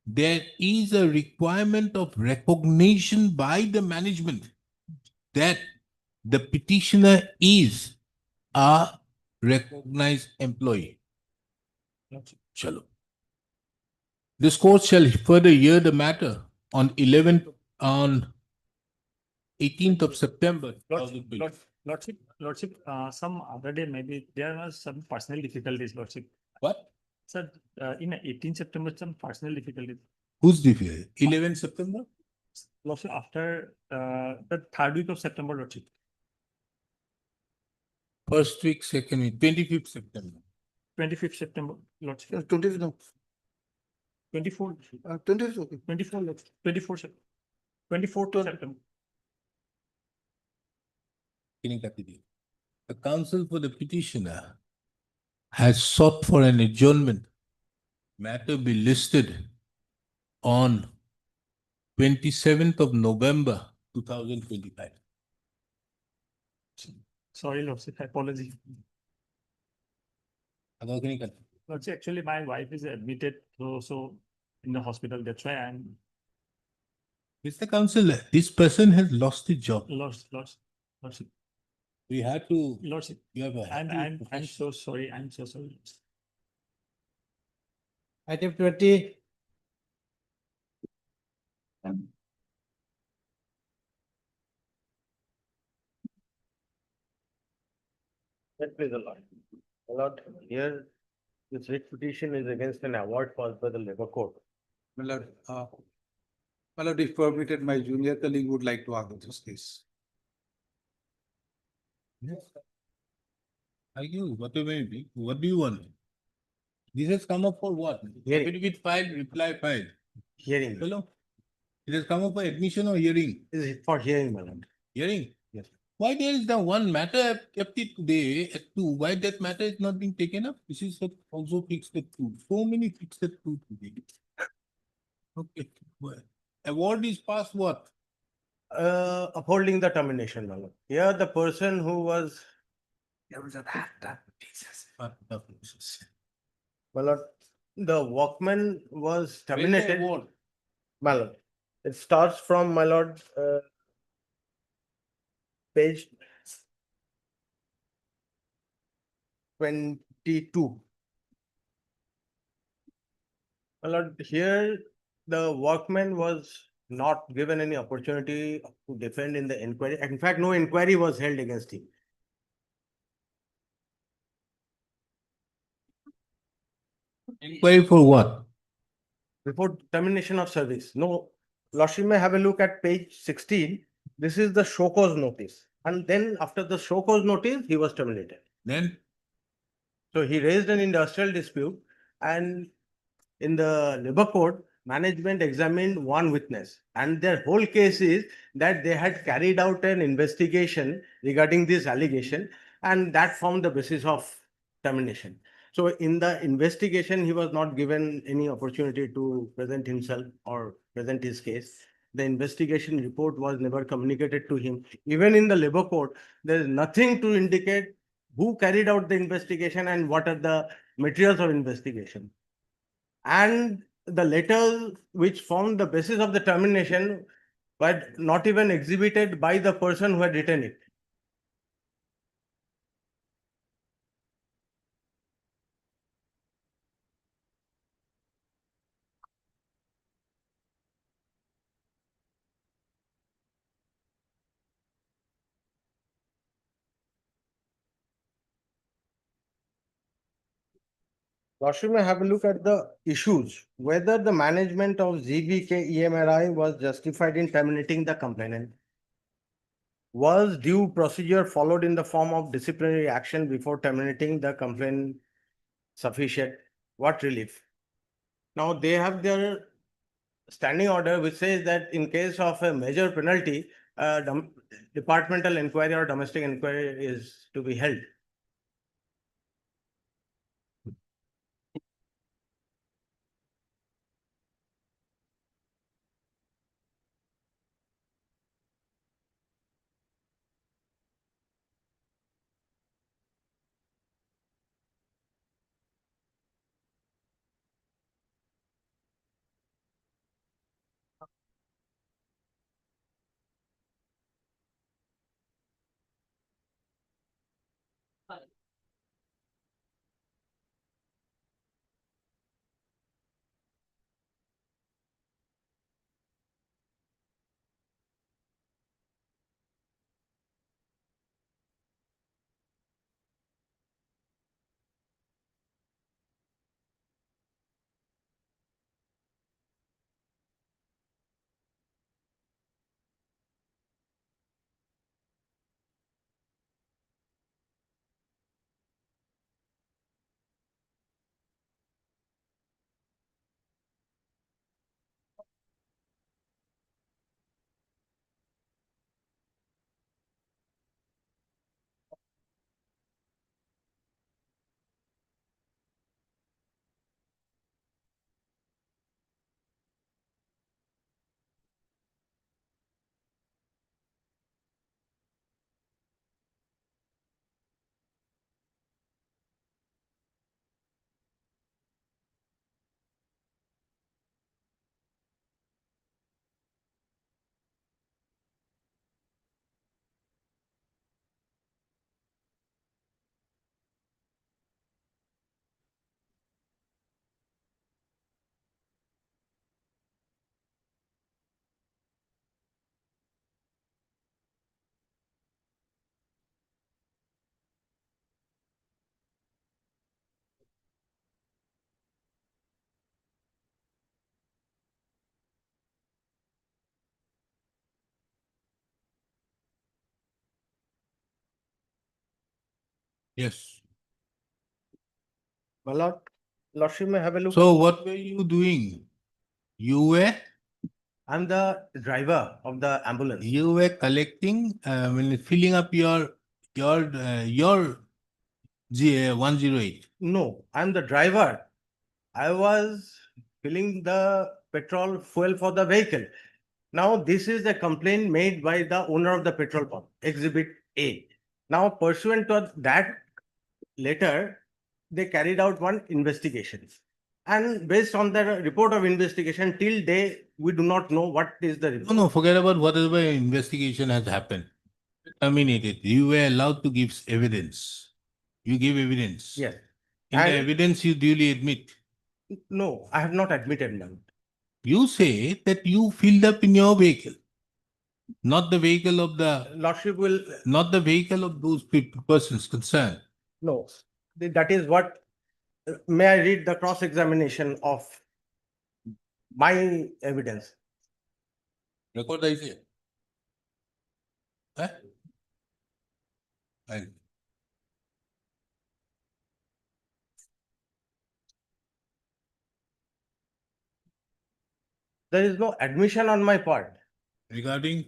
there is a requirement of recognition by the management that the petitioner is a recognized employee. Chalo. This court shall further hear the matter on 18th of September. 2020. Lordship, some other day, maybe there was some personal difficulties, Lordship. What? Sir, in 18 September, some personal difficulties. Who's the 11th September? Lordship, after the 3rd week of September, Lordship. First week, second week, 25th September. 25th September, Lordship. 25th, no. 24. 25th, okay. 24, Lordship. 24 September. 24th September. The counsel for the petitioner has sought for an adjournment. Matter be listed on 27th of November 2025. Sorry, Lordship, apology. Lordship, actually, my wife is admitted so in the hospital. That's why I'm Mr. Counsel, this person has lost his job. Lordship. We had to. Lordship, You have a I'm so sorry. I'm so sorry. Item 20. Please, Lord. Lord, here, this writ petition is against an award caused by the Labor Court. My lord, if permitted, my junior colleague would like to argue this case. Yes. Argue, whatever it be. What do you want? This has come up for what? Hearing. Affidavit filed, reply filed. Hearing. Hello? It has come up for admission or hearing? Is it for hearing, my lord? Hearing? Yes. Why there is the one matter I've kept it today at 2? Why that matter is not being taken up? This is also fixed at 2. So many fixed at 2 today. Okay. Award is passed what? Upholding the termination, my lord. Here, the person who was, my lord, the workman was terminated. Award. My lord, it starts from, my lord, page 22. My lord, here the workman was not given any opportunity to defend in the inquiry. In fact, no inquiry was held against him. Inquiry for what? Before termination of service. No, Lordship may have a look at page 16. This is the show cause notice. And then after the show cause notice, he was terminated. Then So he raised an industrial dispute, and in the labor court, management examined one witness, and their whole case is that they had carried out an investigation regarding this allegation, and that formed the basis of termination. So in the investigation, he was not given any opportunity to present himself or present his case. The investigation report was never communicated to him. Even in the labor court, there is nothing to indicate who carried out the investigation and what are the materials of investigation. And the letters which formed the basis of the termination were not even exhibited by the person who had written it. Lordship may have a look at the issues, whether the management of ZBK EMRI was justified in terminating the complainant. Was due procedure followed in the form of disciplinary action before terminating the complaint sufficient? What relief? Now they have their standing order which says that in case of a major penalty, departmental inquiry or domestic inquiry is to be held. yes. My lord, Lordship may have a look. So what were you doing? You were I'm the driver of the ambulance. you were collecting filling up your GA 108. No, I'm the driver. I was filling the petrol fuel for the vehicle. Now, this is the complaint made by the owner of the petrol pump, Exhibit A. Now, pursuant to that letter, they carried out one investigation. And based on the report of investigation, till day, we do not know what is the report. No, forget about whatever investigation has happened. Terminated. You were allowed to give evidence. You give evidence. Yes. In the And- evidence, you duly admit. No, I have not admitted none. You say that you filled up in your vehicle, not the vehicle of the, Lordship will, not the vehicle of those persons concerned. no, that is what, may I read the cross-examination of my evidence? Record I say. Huh? I- There is no admission on my part Regarding,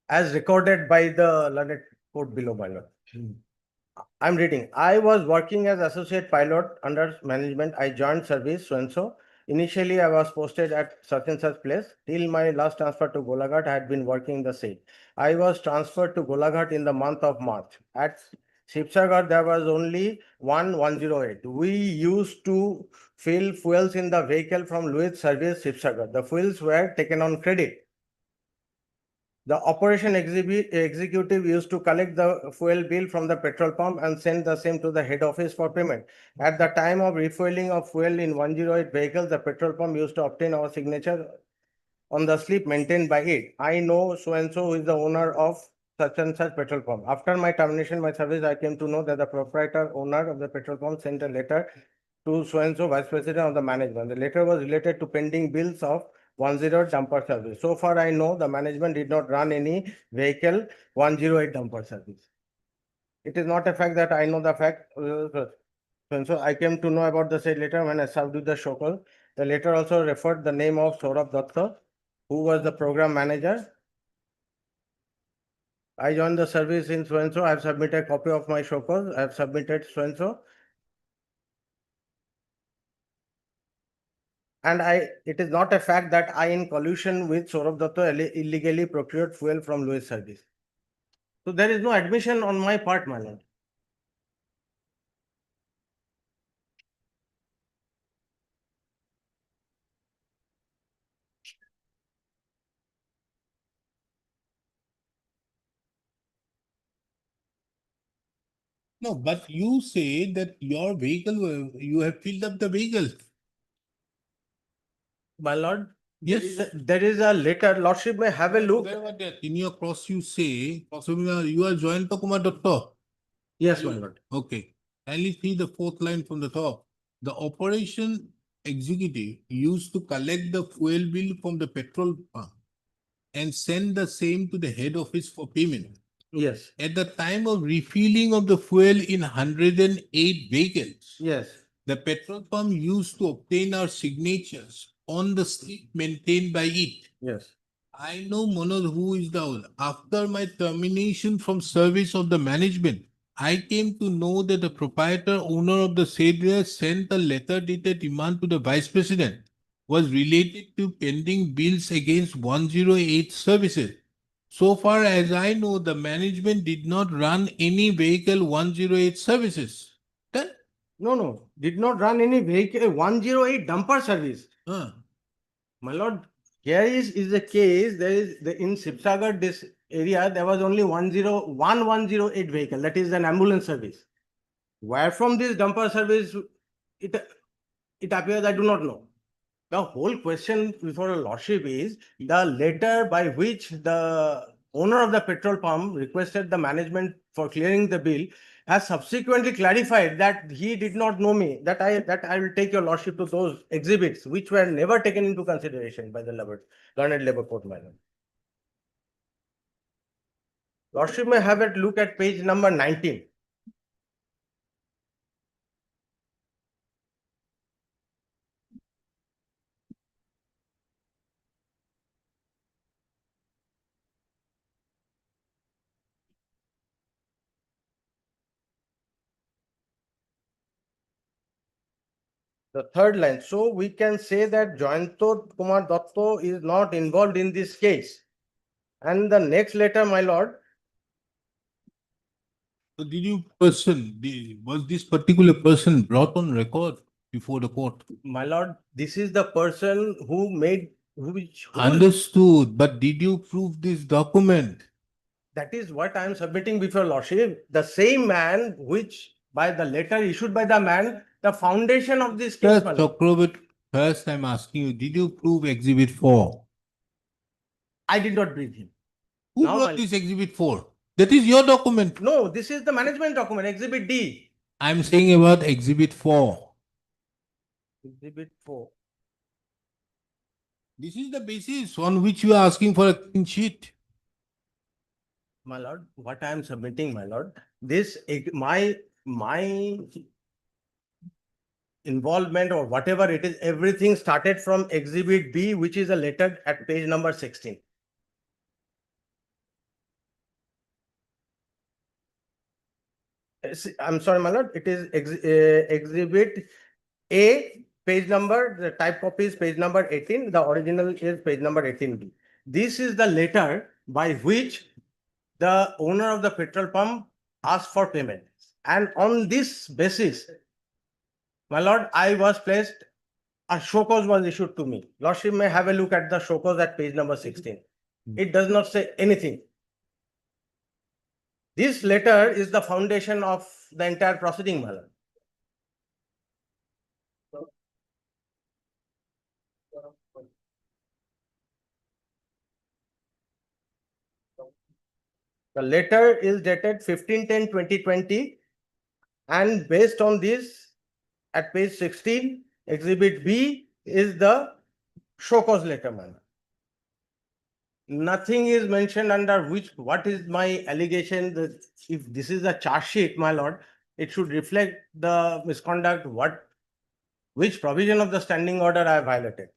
as recorded by the learned court below, my lord. I'm reading. I was working as associate pilot under management. I joined service so and so. Initially, I was posted at such and such place. Till my last transfer to Golaghat, I had been working in the same. I was transferred to Golaghat in the month of March. At Shivsagar, there was only 108. We used to fill fuels in the vehicle from Louis Service Shivsagar. The fuels were taken on credit. The operation executive used to collect the fuel bill from the petrol pump and send the same to the head office for payment. At the time of refueling of fuel in 108 vehicles, the petrol pump used to obtain our signature on the slip maintained by it. I know so and so who is the owner of such and such petrol pump. After my termination my service, I came to know that the proprietor owner of the petrol pump sent a letter to so and so vice president of the management. The letter was related to pending bills of 10 dumper service. So far I know the management did not run any vehicle 108 dumper service. It is not a fact that I know the fact. So I came to know about the said letter when I served with the show call. The letter also referred the name of Saurabh Datta, who was the program manager. I joined the service in so and so. I have submitted a copy of my show call. I have submitted so and so. And it is not a fact that I, in collusion with Saurabh Datta, illegally procured fuel from Louis Service. So there is no admission on my part, my lord. no, but you say that your vehicle, you have filled up the vehicle. My lord, Yes. there is a letter. Lordship may have a look. Forget about that. In your cross, you say, possibly you are joined to Kumar Datta. Yes, my lord. Okay. Kindly see the fourth line from the top. The operation executive used to collect the fuel bill from the petrol pump and send the same to the head office for payment. Yes, At the time of refilling of the fuel in 108 vehicles, yes, the petrol pump used to obtain our signatures on the slip maintained by it. yes. I know Manoj who is the owner. After my termination from service of the management, I came to know that the proprietor owner of the said sent a letter dated demand to the vice president was related to pending bills against 108 services. So far as I know, the management did not run any vehicle 108 services. Done? No, did not run any vehicle 108 dumper service. My lord, here is the case. There is in Shivsagar, this area, there was only 108 vehicle. That is an ambulance service. Where from this dumper service it appears, I do not know. The whole question before a lordship is the letter by which the owner of the petrol pump requested the management for clearing the bill has subsequently clarified that he did not know me, that I will take your lordship to those exhibits which were never taken into consideration by the learned labor court, my lord. Lordship may have a look at page number 19. the third line. So we can say that Jayanto Kumar Datto is not involved in this case. And the next letter, my lord, So did you was this particular person brought on record before the court? my lord, this is the person who made, which. Understood, but did you prove this document? That is what I am submitting before lordship. The same man which by the letter issued by the man, the foundation of this case. First, my lord. Chakravarti, first I'm asking you, did you prove exhibit 4? I did not bring him. Who Now brought my- this exhibit 4? That is your document. No, this is the management document, Exhibit D. I'm saying about exhibit 4. Exhibit 4. This is the basis on which you are asking for a clean sheet. My lord, what I am submitting, my lord, this, my involvement or whatever it is, everything started from Exhibit B, which is a letter at page number 16. I'm sorry, my lord, it is Exhibit A, page number, the type copy is page number 18, the original is page number 18B. This is the letter by which the owner of the petrol pump asked for payment. And on this basis, my lord, I was placed, a show cause was issued to me. Lordship may have a look at the show cause at page number 16. It does not say anything. This letter is the foundation of the entire proceeding, my lord. The letter is dated 15/10/2020, and based on this, at page 16, Exhibit B is the show cause letter, man. Nothing is mentioned under which, what is my allegation, that if this is a charge sheet, my lord, it should reflect the misconduct, which provision of the standing order I have violated.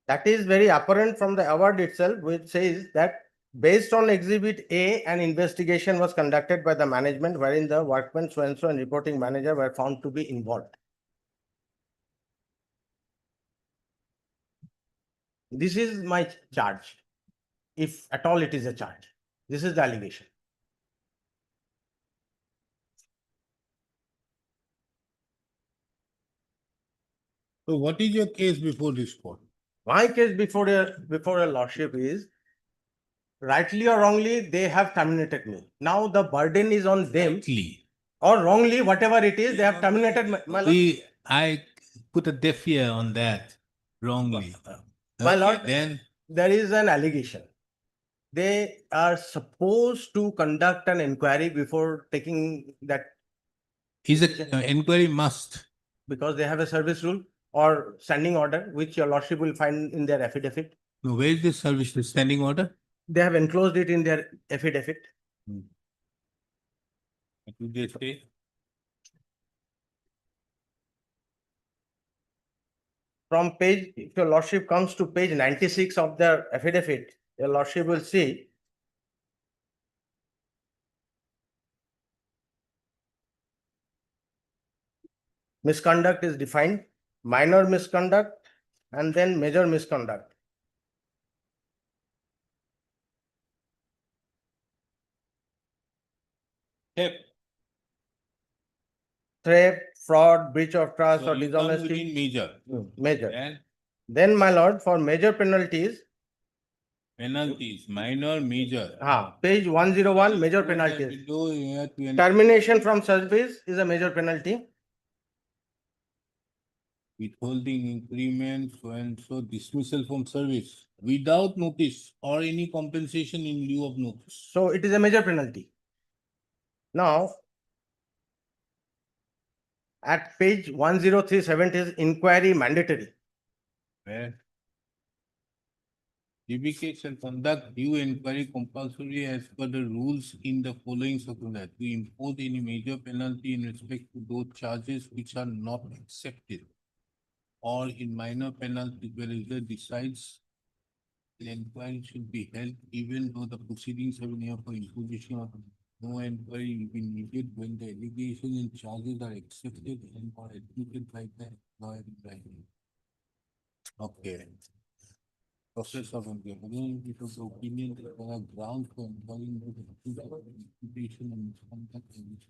That is very apparent from the award itself, which says that based on Exhibit A, an investigation was conducted by the management wherein the workman so-and-so and reporting manager were found to be involved. This is my charge, if at all it is a charge. This is the allegation. So what is your case before this court? My case before a lordship is, rightly or wrongly, they have terminated me. Now the burden is on them, Rightly. or wrongly, whatever it is, they have terminated my lord. I put a deaf ear on that wrongly. My Okay, lord, then there is an allegation. They are supposed to conduct an inquiry before taking that, is an inquiry must. because they have a service rule or standing order, which your lordship will find in their affidavit. No, where is the service standing order? They have enclosed it in their affidavit. What do they say? From page, if your lordship comes to page 96 of their affidavit, your lordship will see misconduct is defined, minor misconduct, and then major misconduct. Theft. Theft, fraud, breach of trust, So or you come dishonesty. within major. Major. And Then, my lord, for major penalties, penalties, minor, major. page 101, major penalties. Below, you have to- Termination from service is a major penalty. Withholding increment, so and so dismissal from service without notice or any compensation in lieu of notice. So it is a major penalty. Now, at page 1037 it is inquiry mandatory. Where DBK shall conduct due inquiry compulsory as per the rules in the following circular to impose any major penalty in respect to those charges which are not accepted, or in minor penalty where the decides the inquiry should be held even though the proceedings have been here for imposition of no inquiry will be needed when the allegations and charges are accepted and are admitted by the lawyer in writing. Okay. Process of inquiry, it was the opinion that there are grounds for inquiring into the truth of the imputation and misconduct in which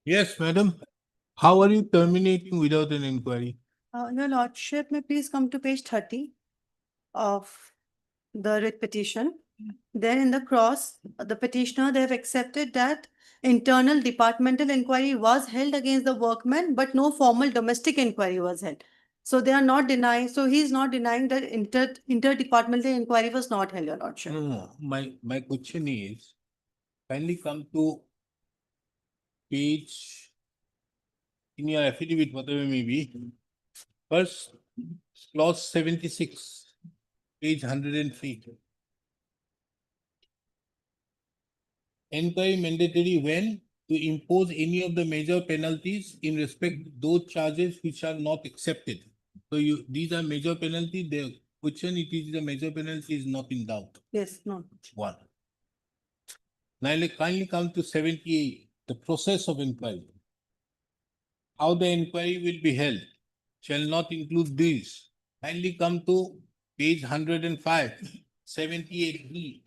Yes, madam. How are you terminating without an inquiry? Your Lordship, may please come to page 30 of the writ petition. There in the cross, the petitioner, they have accepted that internal departmental inquiry was held against the workman, but no formal domestic inquiry was held. So they are not denying, so he is not denying that interdepartmental inquiry was not held, Your Lordship. No, my question is, kindly come to page in your affidavit, whatever may be, first clause 76, page 103. Inquiry mandatory when to impose any of the major penalties in respect to those charges which are not accepted. So these are major penalty, the question it is the major penalty is not in doubt. Yes, no. One. Now kindly come to 78, the process of inquiry. How the inquiry will be held shall not include these. Kindly come to page 105, 78B.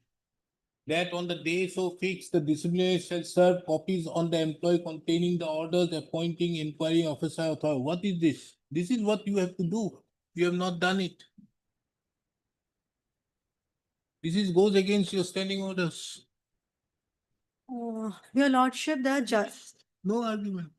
That on the day so fixed, the disciplinary shall serve copies on the employee containing the orders appointing inquiry officer authority. What is this? This is what you have to do. You have not done it. This is goes against your standing orders. Your Lordship, there are just. No argument.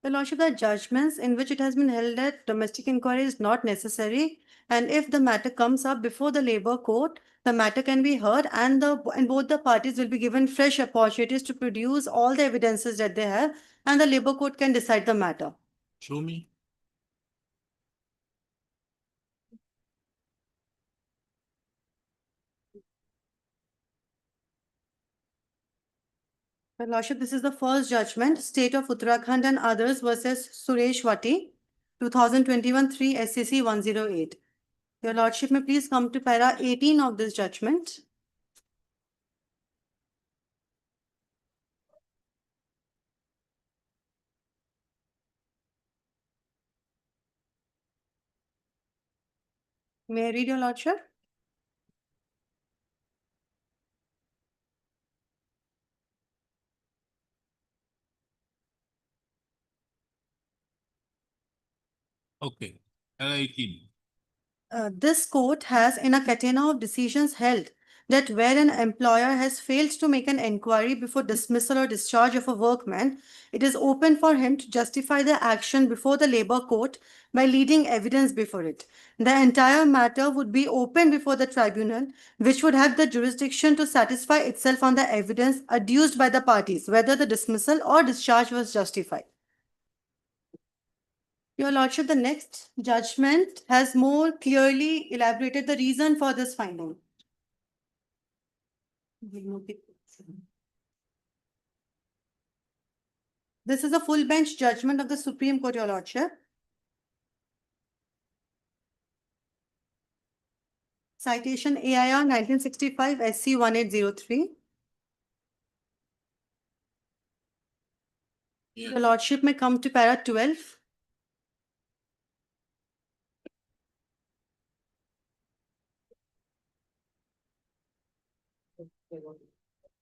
Your Lordship, there are judgments in which it has been held that domestic inquiry is not necessary. And if the matter comes up before the labor court, the matter can be heard and both the parties will be given fresh opportunities to produce all the evidences that they have and the labor court can decide the matter. Show me. Your Lordship, this is the first judgment, State of Uttarakhand and others versus Suresh Vati, 2021 3 SCC 108. Your Lordship, may please come to para 18 of this judgment. May I read, Your Lordship? Okay. 18. This court has, in a catena of decisions, held that where an employer has failed to make an inquiry before dismissal or discharge of a workman, it is open for him to justify the action before the labor court by leading evidence before it. The entire matter would be open before the tribunal, which would have the jurisdiction to satisfy itself on the evidence adduced by the parties, whether the dismissal or discharge was justified. Your Lordship, the next judgment has more clearly elaborated the reason for this finding. This is a full bench judgment of the Supreme Court, Your Lordship. Citation AIR 1965 SC 1803. Your Lordship may come to para 12.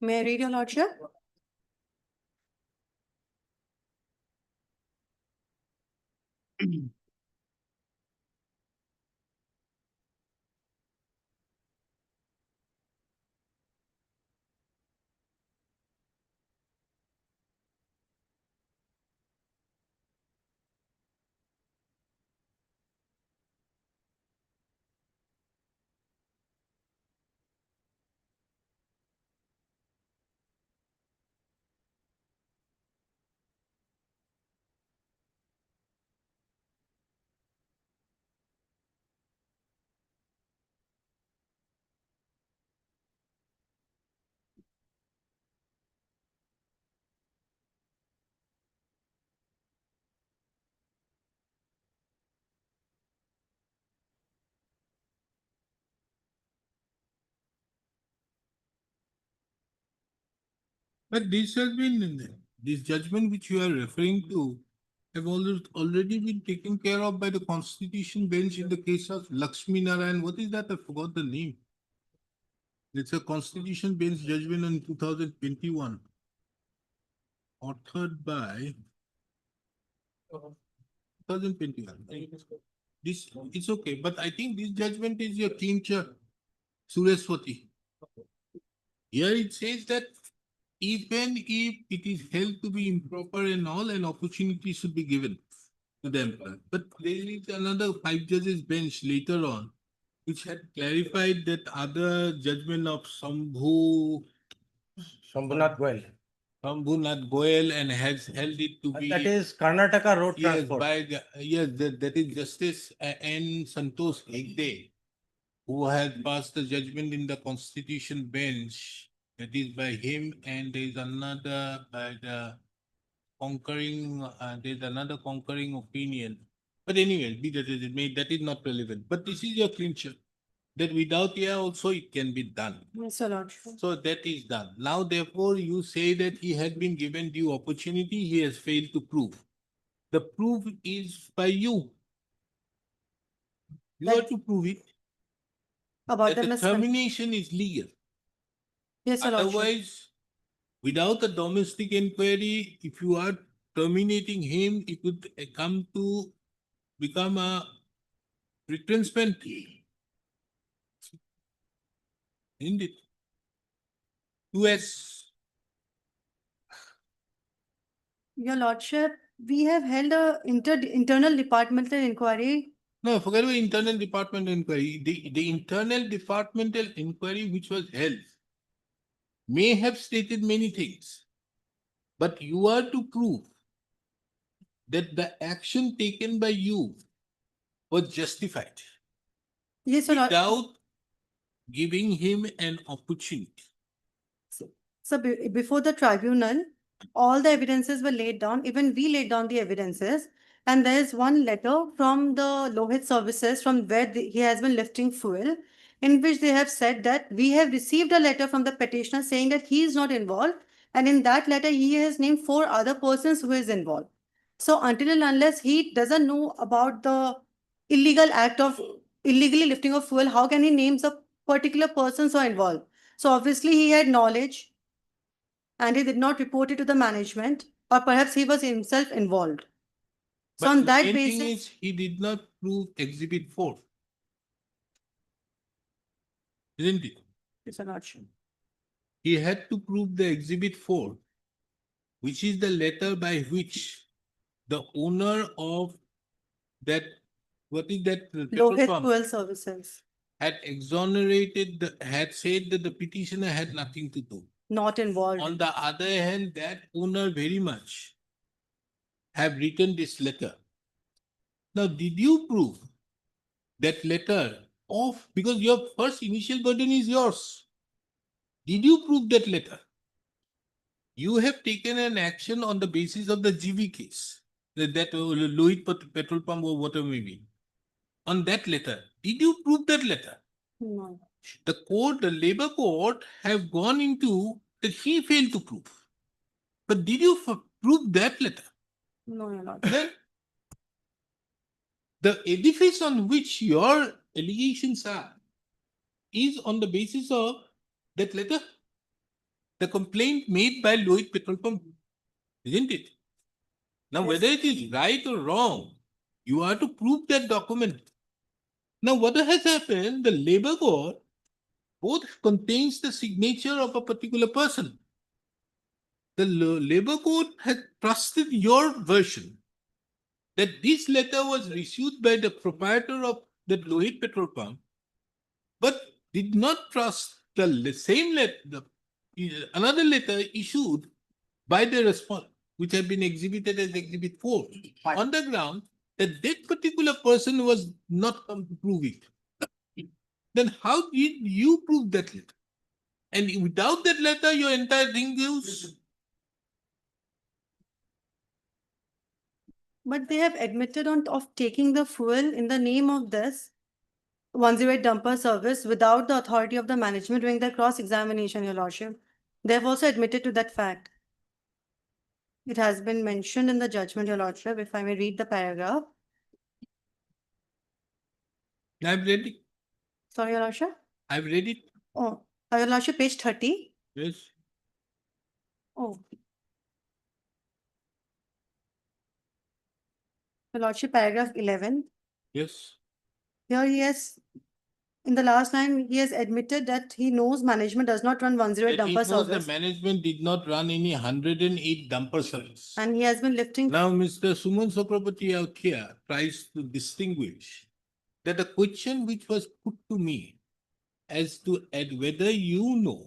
May I read, Your Lordship? But this has been, this judgment which you are referring to have already been taken care of by the Constitution Bench in the case of Lakshmi Narayan. What is that? I forgot the name. It's a Constitution Bench judgment in 2021. Authored by 2021. This, it's okay, but I think this judgment is your clincher, Sureshwati. Here it says that even if it is held to be improper and all, an opportunity should be given to the employer. But there is another 5 judges bench later on, which had clarified that other judgment of Shambhunath Goel. Shambhunath Goel, and has held it to be. That is Karnataka Road Yes, Transport. that is Justice N. Santosh Hegde, who has passed the judgment in the Constitution Bench. That is by him, and there is another by the conquering. There is another conquering opinion. But anyway, be that as it may, that is not relevant. But this is your clincher. That without here also it can be done. Yes, Your Lordship. So that is done. Now, therefore, you say that he had been given due opportunity, he has failed to prove. The proof is by you. You have to prove it. About That the the misconduct. termination is legal. Yes, Your Lordship. Otherwise, without a domestic inquiry, if you are terminating him, it could come to become a retrenchment. Isn't it? US. Your Lordship, we have held a internal departmental inquiry. No, forget about internal department inquiry. The internal departmental inquiry which was held may have stated many things, but you are to prove that the action taken by you was justified Yes, Your Lordship. without giving him an opportunity. So before the tribunal, all the evidences were laid down, even we laid down the evidences. And there is one letter from the Lohit Services from where he has been lifting fuel, in which they have said that we have received a letter from the petitioner saying that he is not involved. And in that letter, he has named 4 other persons who is involved. So until and unless he doesn't know about the illegal act of illegally lifting of fuel, how can he name the particular persons who are involved? So obviously he had knowledge and he did not report it to the management, or perhaps he was himself involved. So But on the that main thing basis, is he did not prove Exhibit 4. Isn't it? it's an option. He had to prove the Exhibit 4, which is the letter by which the owner of that, what is that? petrol Lohit pump, Fuel Services, had exonerated, had said that the petitioner had nothing to do. not involved. On the other hand, that owner very much have written this letter. Now, did you prove that letter of, because your first initial burden is yours. Did you prove that letter? You have taken an action on the basis of the GV case, that Lohit petrol pump or whatever may be. On that letter, did you prove that letter? No. The court, the labor court have gone into that he failed to prove. But did you prove that letter? No, you're not. Then the edifice on which your allegations are is on the basis of that letter, the complaint made by Lohit Petrol Pump, isn't it? Now, whether it is right or wrong, you are to prove that document. Now, what has happened, the labor court both contains the signature of a particular person. The labor court has trusted your version that this letter was received by the proprietor of the Lohit petrol pump, but did not trust the same letter, another letter issued by the response, which had been exhibited as Exhibit 4, on the ground that that particular person was not come to prove it. Then how did you prove that letter? And without that letter, your entire thing goes. But they have admitted of taking the fuel in the name of this 108 dumper service without the authority of the management during the cross-examination, Your Lordship. They have also admitted to that fact. It has been mentioned in the judgment, Your Lordship, if I may read the paragraph. I've read it. Sorry, Your Lordship. I've read it. Oh, Your Lordship, page 30. Yes. Oh. Your Lordship, paragraph 11. Yes. Here he has, in the last line, he has admitted that he knows management does not run 108 That it dumper was the service. management did not run any 108 dumper service. And he has been lifting. Now, Mr. Suman Chakraborty out here tries to distinguish that the question which was put to me as to whether you know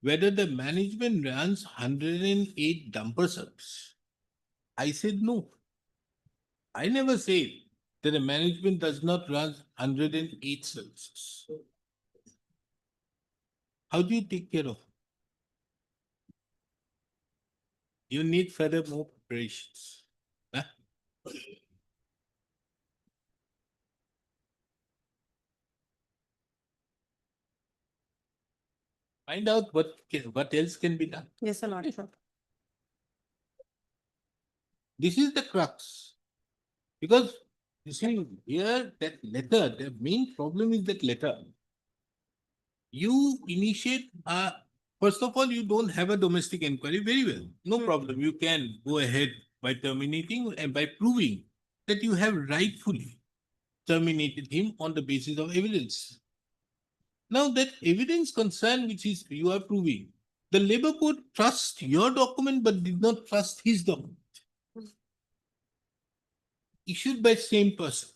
whether the management runs 108 dumper service. I said no. I never said that the management does not run 108 services. How do you take care of it? You need further more preparations. Huh? Find out what else can be done. Yes, Your Lordship. This is the crux. Because you see here that letter, the main problem is that letter. You initiate first of all, you don't have a domestic inquiry. Very well. No problem. You can go ahead by terminating and by proving that you have rightfully terminated him on the basis of evidence. Now that evidence concern which is you are proving, the Labour Court trusts your document but did not trust his document. Issued by same person.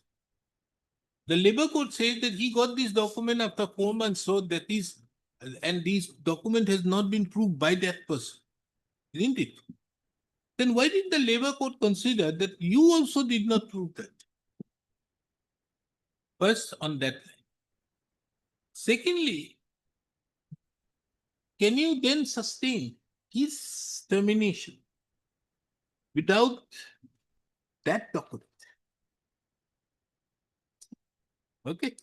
The Labour Court says that he got this document after 4 months, so that is, and this document has not been proved by that person, isn't it? Then why did the Labour Court consider that you also did not prove that? First, on that line. Secondly, can you then sustain his termination without that document? Okay.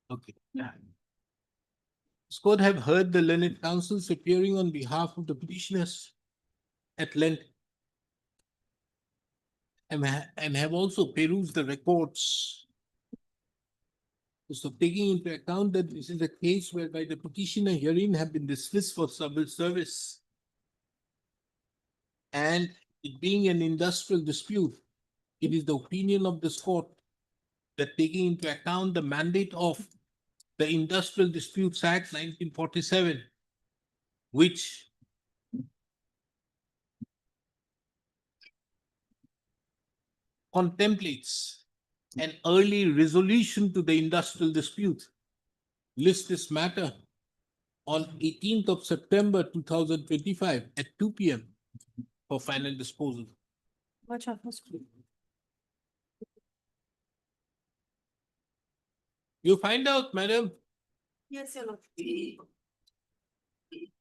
Okay. This court have heard the learned counsels appearing on behalf of the petitioners at length and have also perused the records. So taking into account that this is a case whereby the petitioner herein have been dismissed for civil service and it being an industrial dispute, it is the opinion of this court that taking into account the mandate of the Industrial Disputes Act 1947, which contemplates an early resolution to the industrial dispute, list this matter on 18th of September 2025 at 2 p.m. for final disposal. Watch out. You find out, madam. Yes, Your Lordship.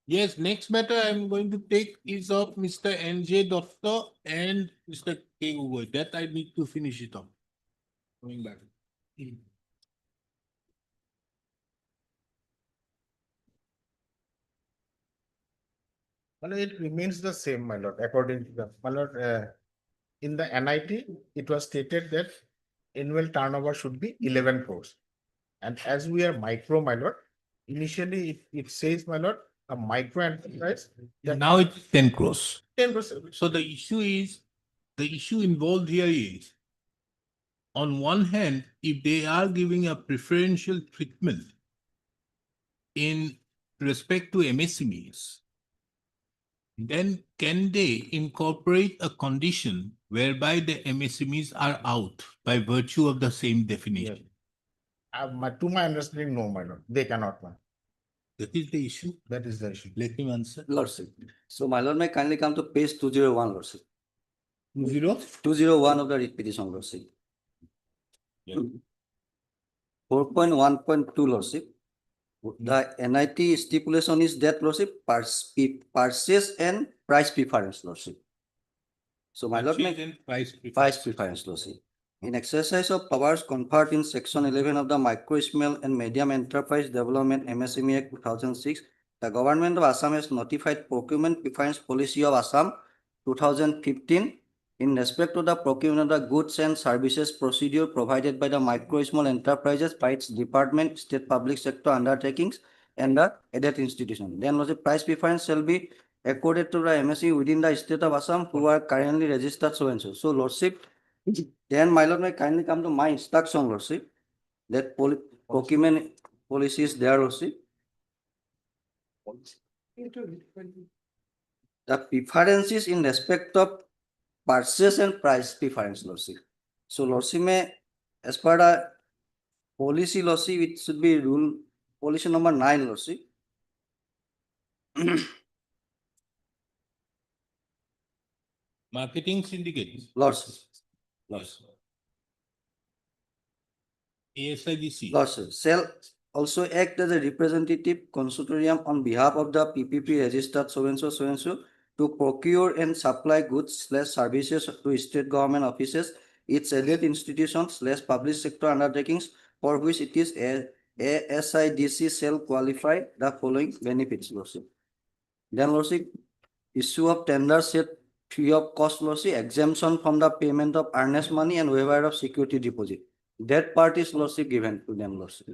Yes, next matter I'm going to take is of Mr. N.J. Datta and Mr. K. Gogoi. That I need to finish it up. Coming back. Well, it remains the same, my lord, according to my lord, in the NIT, it was stated that annual turnover should be 11 crores. And as we are micro, my lord, initially it says, my lord, a micro enterprise. Now it's 10 crores. 10%. So the issue involved here is, on one hand, if they are giving a preferential treatment in respect to MSMEs, then can they incorporate a condition whereby the MSMEs are out by virtue of the same definition? To my understanding, no, my lord, they cannot. That is the issue. That is the issue. Let him answer. Lordship. So my lord may kindly come to page 201, Lordship. 201 of the writ petition, Lordship. 4.1.2, Lordship. The NIT stipulation is that, Lordship, purchase and price preference, Lordship. So my lord may Price price preference, Lordship. In exercise of powers conferred in Section 11 of the Micro, Small and Medium Enterprise Development MSME Act 2006, the Government of Assam has notified Procurement Preference Policy of Assam 2015 in respect to the procurement of the goods and services procedure provided by the micro, small enterprises by its department, state public sector undertakings, and the aided institution. Then the price preference shall be accorded to the MSE within the state of Assam who are currently registered so and so. So, Lordship, then my lord may kindly come to my instruction, Lordship, that procurement policy is there, Lordship. The preferences in respect of purchase and price preference, Lordship. So, Lordship may, as per the policy, Lordship, it should be rule policy number 9, Lordship. Marketing syndicates. Lordship. Yes. ASIDC. Lordship, shall also act as a representative consortium on behalf of the PPP registered so and so to procure and supply goods / services to state government offices, its aided institutions / public sector undertakings for which it is ASIDC shall qualify the following benefits, Lordship. Then, Lordship, issue of tender set free of cost, Lordship, exemption from the payment of earnest money and waiver of security deposit. That part is, Lordship, given to them, Lordship.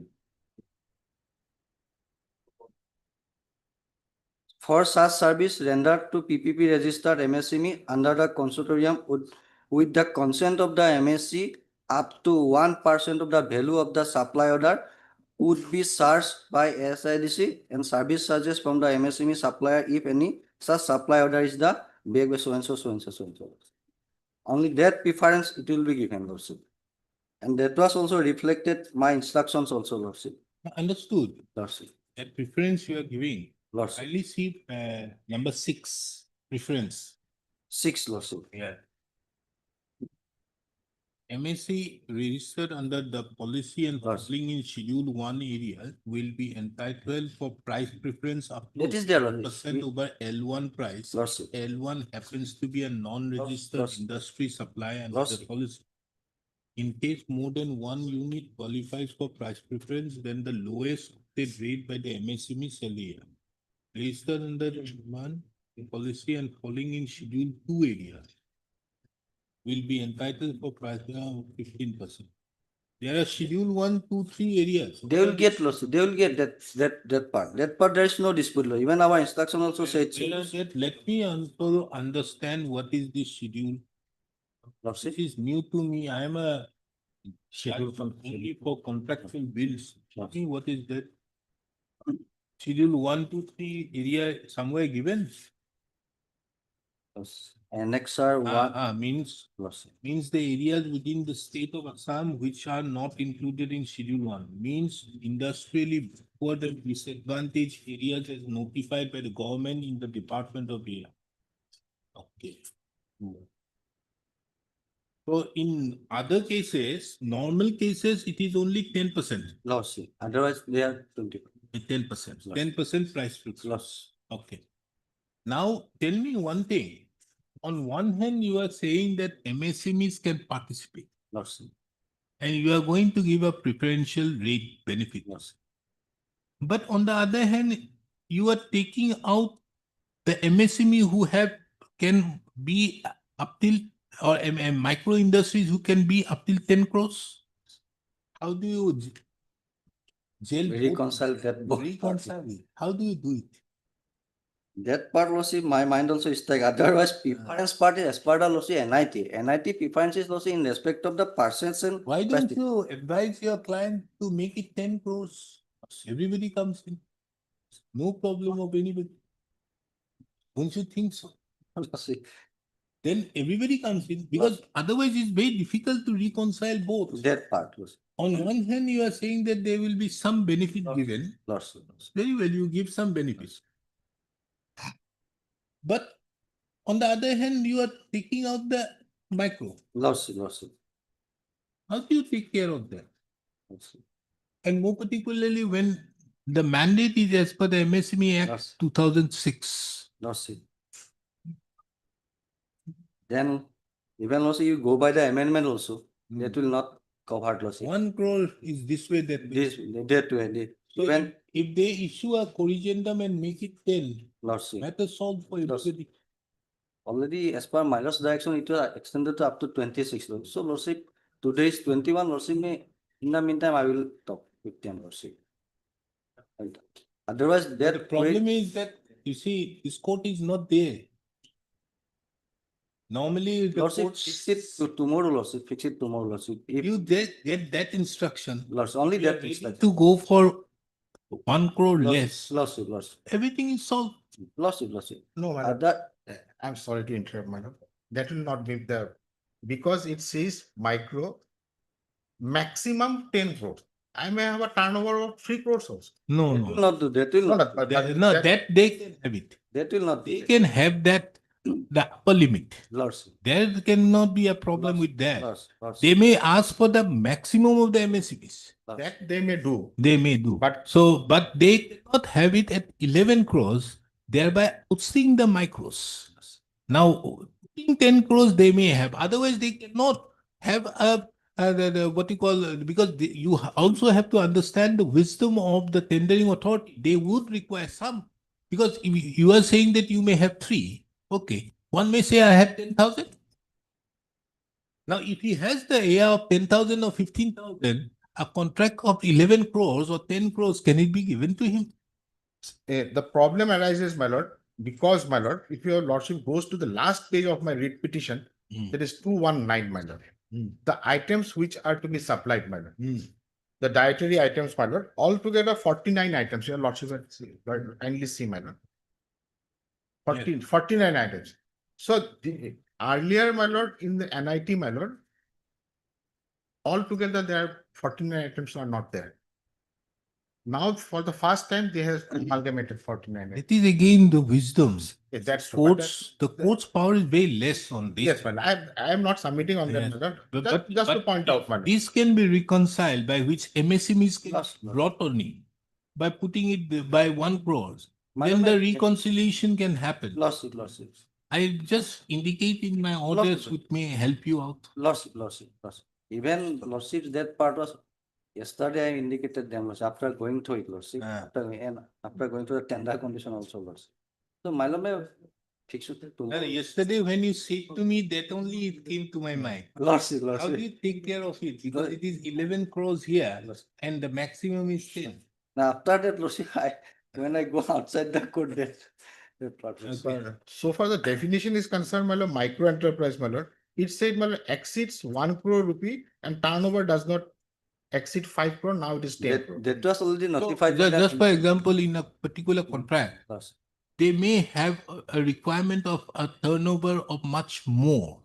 For such service rendered to PPP registered MSME under the consortium with the consent of the MSC, up to 1% of the value of the supply order would be charged by ASIDC, and service charges from the MSME supplier if any such supply order is the big so and so. Only that preference it will be given, Lordship. And that was also reflected my instructions also, Lordship. Understood. Lordship. That preference you are giving. Lordship. I see number 6 preference. 6, Lordship. Yeah. MSC registered under the policy and falling in Schedule 1 area will be entitled for price preference up to That is there, % over L1 price. Lordship. L1 happens to be a non-registered Lordship. industry supply and the Lordship. policy. In case more than one unit qualifies for price preference, then the lowest rate by the MSME shall be registered under one policy and falling in Schedule 2 area will be entitled for price of 15%. There are Schedule 1, 2, 3 areas. They will get, Lordship. They will get that part. That part there is no dispute, Lord. Even our instruction also said so. Let me also understand what is this schedule. Lordship. This is new to me. I am a schedule from only for contractual bills. See what is that? Schedule 1, 2, 3 area somewhere given. Annexer 1 means Lordship. Means the areas within the state of Assam which are not included in Schedule 1 means industrially backward and disadvantaged areas as notified by the government in the Department of Area. Okay. So in other cases, normal cases, it is only 10%. Lordship. Otherwise, they are 20%. 10%. 10% price fix. Loss. Okay. Now tell me one thing. On one hand, you are saying that MSMEs can participate. Lordship. And you are going to give a preferential rate benefit. But on the other hand, you are taking out the MSME who can be up till or micro industries who can be up till 10 crores. How do you reconcile that? Reconcile. How do you do it? That part, Lordship, my mind also is like otherwise preference part is as part of Lordship NIT. NIT preference is Lordship in respect of the persons and why don't you advise your client to make it 10 crores? Everybody comes in. No problem of anybody. Don't you think so? Then everybody comes in because otherwise it's very difficult to reconcile both. That part. On one hand, you are saying that there will be some benefit given. Very well, you give some benefits. But on the other hand, you are taking out the micro. Lordship. How do you take care of that? And more particularly when the mandate is as per the MSME Act 2006. Lordship. Then even also you go by the amendment also. That will not cover lordship. 1 crore is this way, that way. This, that way, So when if they issue a corrigendum and make it 10, lordship. matter solved for everybody. Already as per Milo's direction, it was extended to up to 26. So lordship, today is 21 lordship. In the meantime, I will talk with them lordship. And otherwise, The that problem is that, you see, this court is not there. Normally, the lordship, court, fix it to tomorrow lordship, fix it tomorrow lordship. If you get that instruction, lordship, only you are that ready instruction. to go for 1 crore less, Lordship, lordship, everything is solved. lordship. No, my lord. Other, I'm sorry to interrupt, madam. That will not be the, because it says micro, maximum 10 crores. I may have a turnover of 3 crores also. No, that will not do, that will No, not, no, but No, that they can have it. that will not They do. can have that, the upper limit. Lordship, There cannot be a problem with that. lordship. They may ask for the maximum of the MSCPs. that they may do. They may do. But- So, but they cannot have it at 11 crores, thereby pushing the micros. Now, putting 10 crores they may have, otherwise they cannot have what you call, because you also have to understand the wisdom of the tendering authority. They would require some, because if you are saying that you may have 3, okay, one may say I have 10,000. Now, if he has the AR of 10,000 or 15,000, a contract of 11 crores or 10 crores, can it be given to him? The problem arises, my lord, because, my lord, if your lordship goes to the last page of my writ petition, that is 219, my lord. The items which are to be supplied, my lord. The dietary items, my lord, altogether 49 items. Your lordship, kindly see, my lord. 49 items. So earlier, my lord, in the NIT, my lord, altogether there are 49 items are not there. Now, for the first time, they have amalgamated 49 items. It is again the wisdoms. Yes, that's true. But The court's power is very less on this. yes, man, I am not submitting on Yes. that, my lord. But- Just to but point out, man. This can be reconciled by which MSMEs can Yes, brought on it by putting it by 1 crores. Madam, Then the I- reconciliation can happen. Lordship, lordship. I just indicate in my orders Lordship. which may help you out. Lordship, lordship, lordship. Even lordship's that part was, yesterday I indicated them, lordship, after going through it, lordship, after going through the tender condition also, lordship. So my lord may fix it to. Yesterday when you said to me, that only it came to my mind. Lordship, How do lordship. you take care of it? Because it is 11 crores here and the maximum is 10. Now after that, lordship, when I go outside the court, that part. So far the definition is concerned, my lord, micro enterprise, my lord. It said, my lord, exceeds 1 crore rupee and turnover does not exceed 5 crore. Now it is 10 crore. That was already So, notified. by the- just for example, in a particular contract, Lordship. they may have a requirement of a turnover of much more.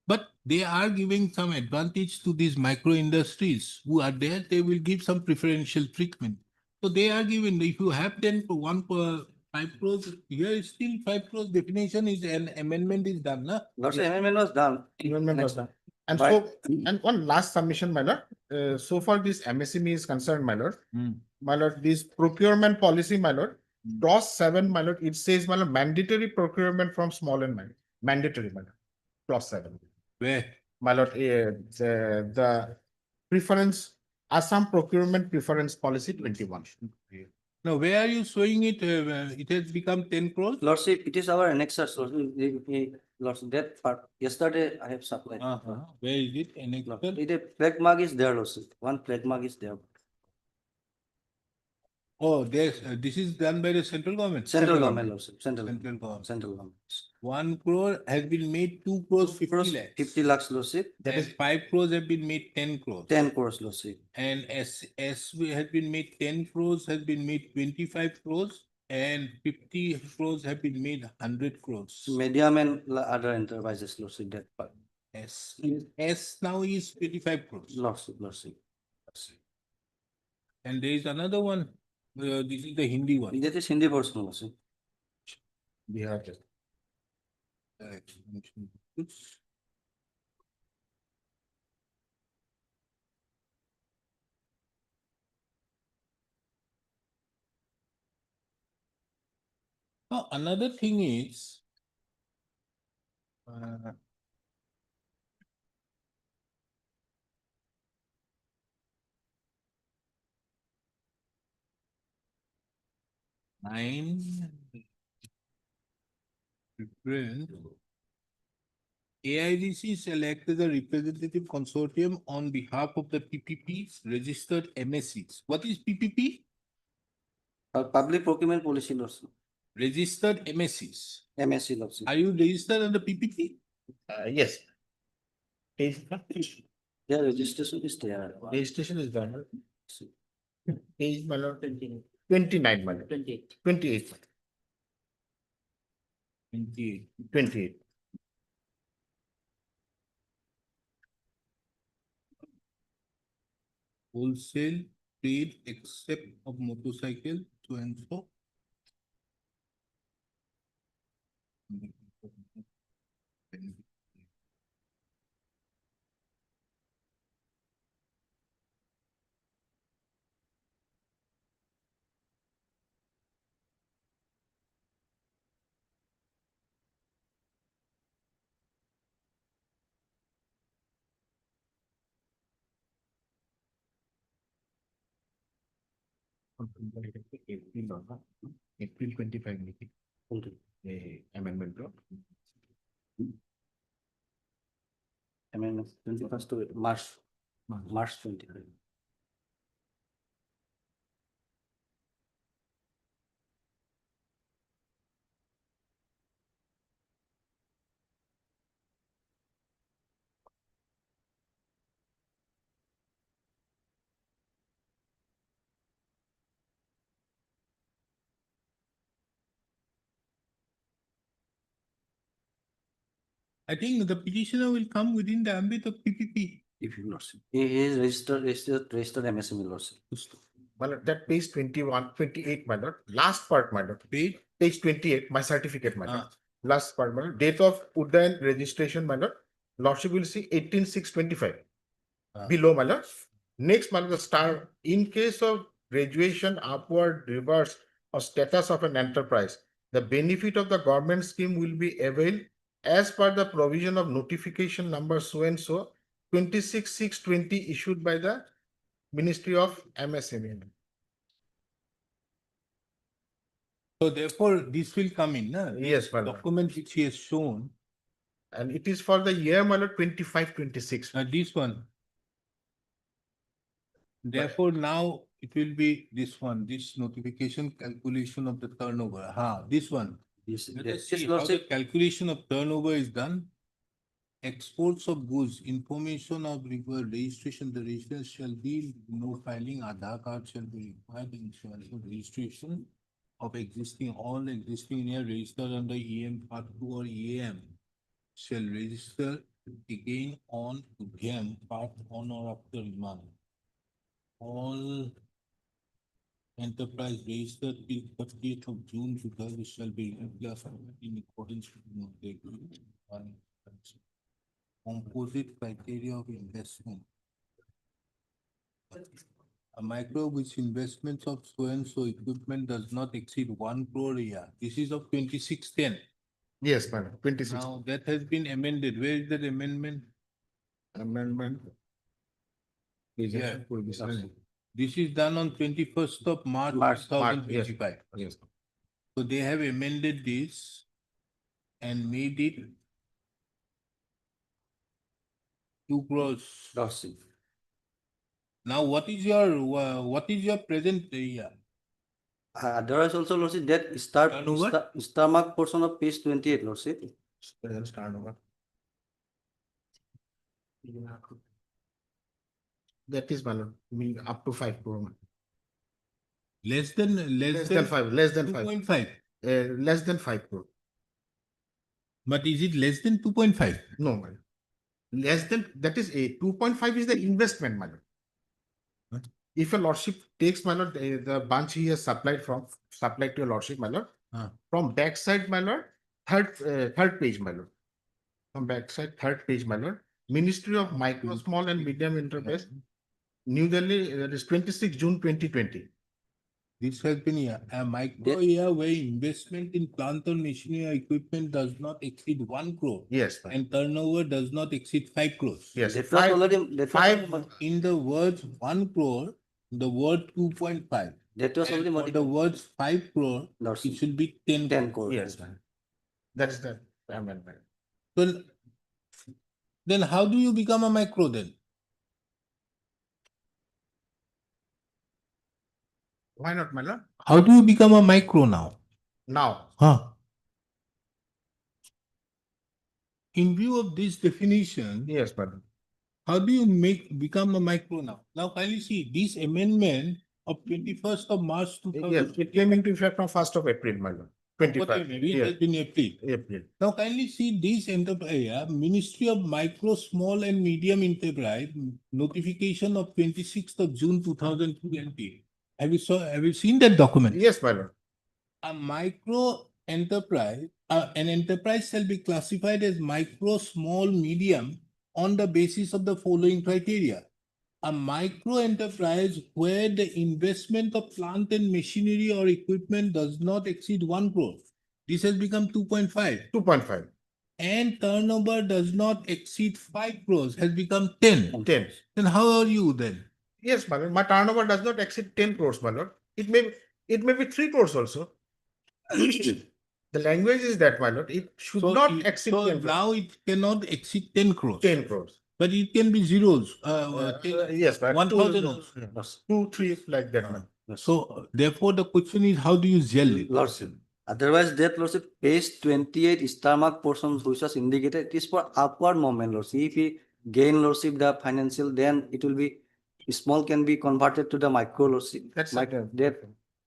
But they are giving some advantage to these micro industries who are there, they will give some preferential treatment. So they are given, if you have 10 for 1 per 5 crores, here is still 5 crores definition is an amendment is done, na? Lordship, amendment was done. Amendment was done. And Right. so, and one last submission, my lord. So far this MSME is concerned, my lord. My lord, this procurement policy, my lord, clause 7, my lord, it says, my lord, mandatory procurement from small and minor. Mandatory, my lord. Clause 7. Where? My lord, the preference, Assam procurement preference policy 21. Now, where are you showing it? It has become 10 crores? Lordship, it is our annexers, lordship. Lordship, that part, yesterday I have supplied. Where is it? Annexer? It a flag mark is there, lordship. One flag mark is there. Oh, this is done by the central government? Central government, lordship, central government. central government. 1 crore has been made 2 crores 50 lakhs. 50 lakhs, lordship. That is 5 crores have been made 10 crores. 10 crores, lordship. And as we has been made 10 crores, has been made 25 crores, and 50 crores have been made 100 crores. Medium and other enterprises, lordship, that part. S now is 25 crores. Lordship, lordship. And there is another one, this is the Hindi one. That is Hindi portion, lordship. Bihar. Now, another thing is, 9. Reference. AIDC shall act as a representative consortium on behalf of the PPPs registered MSCs. What is PPP? Public procurement policy lordship, Registered MSCs. MSc lordship. Are you registered under PPP? Yes. Their registration is there. Registration is done. Page, my lord, 29, my lord. 28. 28. 28. 28. Wholesale trade except of motorcycle, so and so. April 25 meeting. Amendment. Amendment 21st to March 25. I think the petitioner will come within the ambit of PPP. If you lordship. He is registered MSME lordship. My lord, that page 21, 28, my lord, last part, my lord. Page 28, my certificate, my lord. Last part, my lord, date of Udayan registration, my lord. Lordship will see 18/6/25. Below, my lord. Next, my lord, the star, in case of graduation, upward, reverse, or status of an enterprise, the benefit of the government scheme will be availed as per the provision of notification number so and so 26/6/20 issued by the Ministry of MSME. So therefore, this will come in, na? Yes, my lord. Document which he has shown. And it is for the year, my lord, 25/26. This one. Therefore, now it will be this one, this notification calculation of the turnover. This one. Let us see how the calculation of turnover is done. Exports of goods, information of registration, the register shall be no filing, Aadhaar card shall be required, insurance registration of all existing here registered under EM Part 2 or EAM shall register again on UDYAM Part 1 or after Iman. All enterprise registered till 30th of June 2000 shall be reclassified in accordance with the agreement. Composite criteria of investment. A micro which investments of so and so equipment does not exceed 1 crore a year. This is of 2610. Yes, madam, 26. Now that has been amended. Where is that amendment? Amendment. Yeah. This is done on 21st of March 2025. Yes. So they have amended this and made it 2 crores. Now, what is your present area? There is also lordship that star mark portion of page 28 lordship. Present turnover. That is, my lord, mean up to 5 crore. Less than 5, less than 5. 2.5. Less than 5 crore. But is it less than 2.5? No, madam. Less than, that is a 2.5 is the investment, my lord. If a lordship takes, my lord, the bunch he has supplied to your lordship, my lord, from backside, my lord, third page, my lord. From backside, third page, my lord. Ministry of Micro, Small and Medium Enterprise, New Delhi, that is 26 June 2020. This has been a micro year where investment in plant or machinery or equipment does not exceed 1 crore. Yes. And turnover does not exceed 5 crores. Yes. That was already In the words 1 crore, the word 2.5. That was And only for the modified. words 5 crore, it Lordship. should be 10. 10 crore. Yes, ma'am. That is the amendment. Well, then how do you become a micro then? Why not, my lord? How do you become a micro now? Now, Huh? In view of this definition, yes, madam. how do you become a micro now? Now kindly see this amendment of 21st of March Yes, 2000. it came into effect from 1st of April, madam. 25. Whatever, it Yes, has been April. April. Now kindly see this enterprise, Ministry of Micro, Small and Medium Enterprise, notification of 26th of June 2020. Have you seen that document? Yes, madam. A micro enterprise, an enterprise shall be classified as micro, small, medium on the basis of the following criteria. A micro enterprise where the investment of plant and machinery or equipment does not exceed 1 crore. This has become 2.5. 2.5. And turnover does not exceed 5 crores has become 10. 10. Then how are you then? Yes, madam. My turnover does not exceed 10 crores, my lord. It may be 3 crores also. The language is that, my lord, it should not exceed 10 crores. Now it cannot exceed 10 crores. 10 crores. But it can be zeros. Yes, madam. 1,000 Two- also. 2, 3, like that, madam. So therefore the question is how do you gel it? Lordship. Otherwise, that lordship, page 28 star mark portion which was indicated, it is for upward movement, lordship. If we gain lordship the financial, then it will be small can be converted to the micro lordship. That's That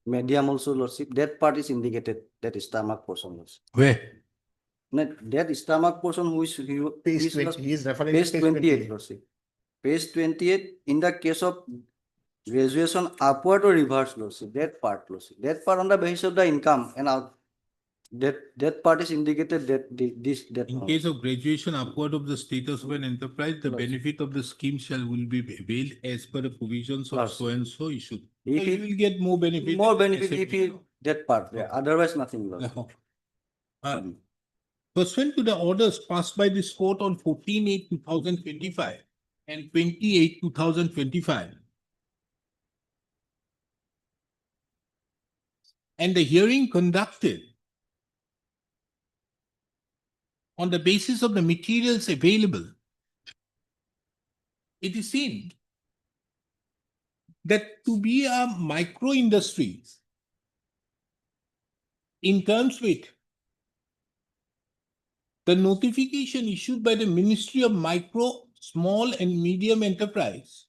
medium also lordship. That part is indicated, that star mark portion lordship. Where? That star mark portion which Page 20, he is referring to page page 28 lordship. Page 28 in the case of graduation upward or reverse lordship, that part lordship. That part on the basis of the income and out. That part is indicated that In case of graduation upward of the status of an enterprise, the benefit of the scheme will be availed as per the provisions of so and so issue. If So you will get more benefit. more benefit if he that part, yeah. Otherwise nothing lordship. Pursuant to the orders passed by this court on 14/8/2025 and 28/2025. And the hearing conducted on the basis of the materials available, it is seen that to be a micro industry in terms with the notification issued by the Ministry of Micro, Small and Medium Enterprise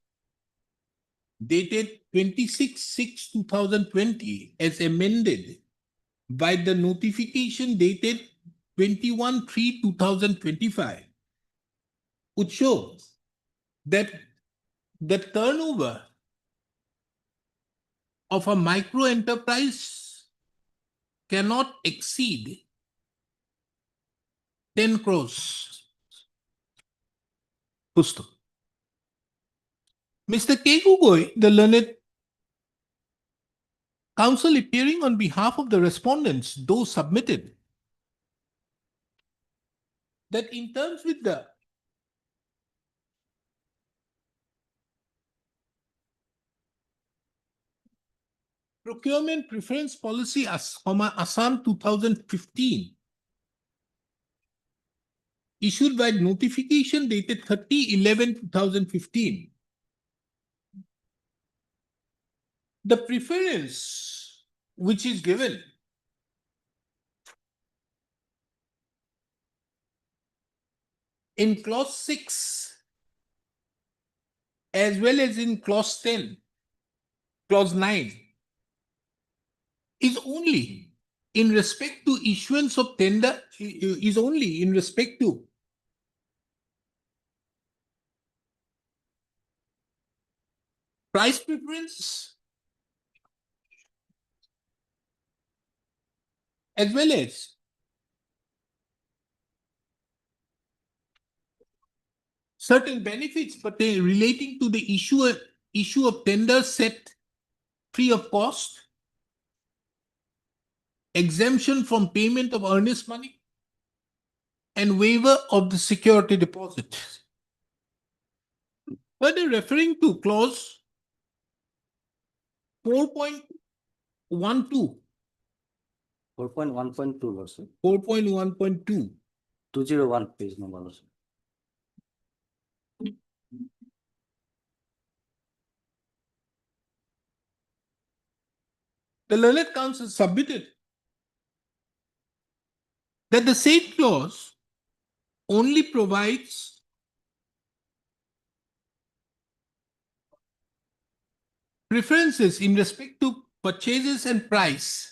dated 26/6/2020 as amended by the notification dated 21/3/2025 would show that the turnover of a micro enterprise cannot exceed 10 crores. Pusto. Mr. K. Gugoi, the learned counsel appearing on behalf of the respondents, those submitted, that in terms with the procurement preference policy Assam 2015, issued by notification dated 30/11/2015, the preference which is given in clause 6 as well as in clause 10, clause 9 is only in respect to issuance of tender, is only in respect to price preference as well as certain benefits relating to the issue of tender set free of cost, exemption from payment of earnest money, and waiver of the security deposit. Further referring to clause 4.2 4.1.2, 4.1.2, Lordship. 4.1.2. 201 page number, Lordship. The learned counsel submitted that the said clause only provides preferences in respect to purchases and price.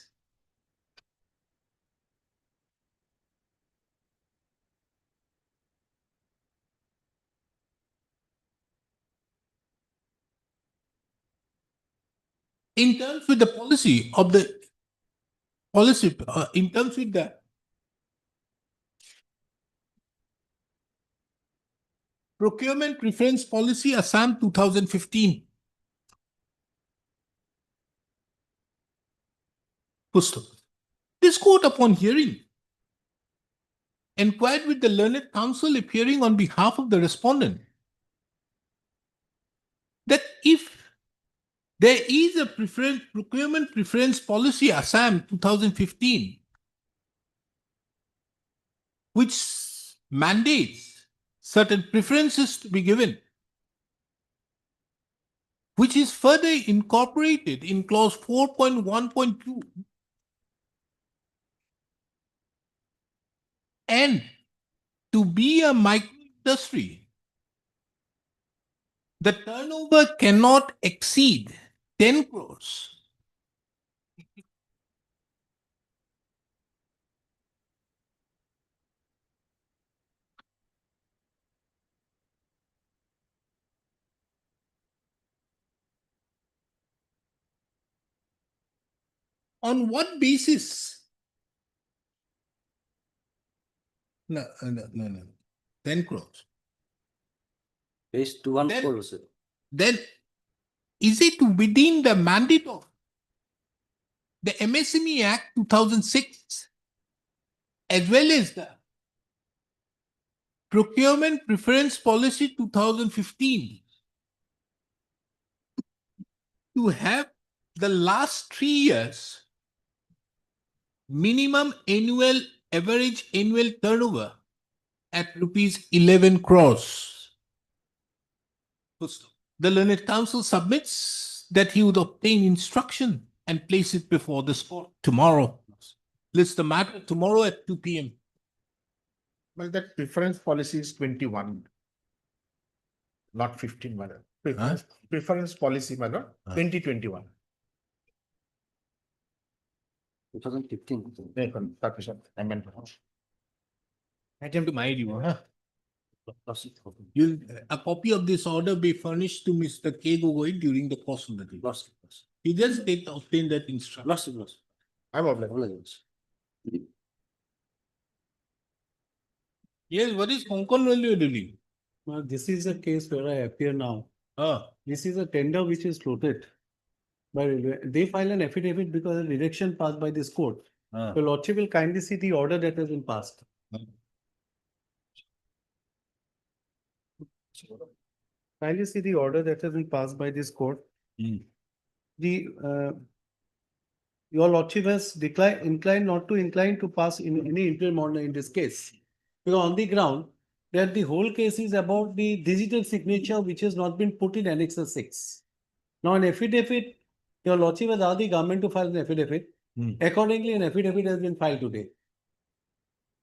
In terms with the policy of the policy, in terms with the procurement preference policy Assam 2015. Pustak. This court, upon hearing, inquired with the learned counsel appearing on behalf of the respondent that if there is a procurement preference policy Assam 2015 which mandates certain preferences to be given, which is further incorporated in clause 4.1.2, and to be a micro industry, the turnover cannot exceed 10 crores. On what basis? No. 10 crores. Page 214, Lordship. Then is it within the mandate of the MSME Act 2006 as well as the Procurement Preference Policy 2015 to have the last 3 years minimum average annual turnover at rupees 11 crores? The learned counsel submits that he would obtain instruction and place it before this court tomorrow. List the matter tomorrow at 2 p.m. Well, that preference policy is 21, not 15, madam. Preference policy, madam, 2021. 2015. Amendment. Item to my review, huh? A copy of this order be furnished to Mr. K. Gogoi during the course of the day. You just obtain that instruction. I'm obliged. Yes, what is Konkon value doing? This is a case where I appear now. This is a tender which is floated. By railway. They file an affidavit because of direction passed by this court. The Lordship will kindly see the order that has been passed. Kindly see the order that has been passed by this court. Your Lordship has inclined not to incline to pass in any interim order in this case. Because on the ground that the whole case is about the digital signature which has not been put in Annexure 6. Now an affidavit, your Lordship has asked the government to file an affidavit. Accordingly, an affidavit has been filed today.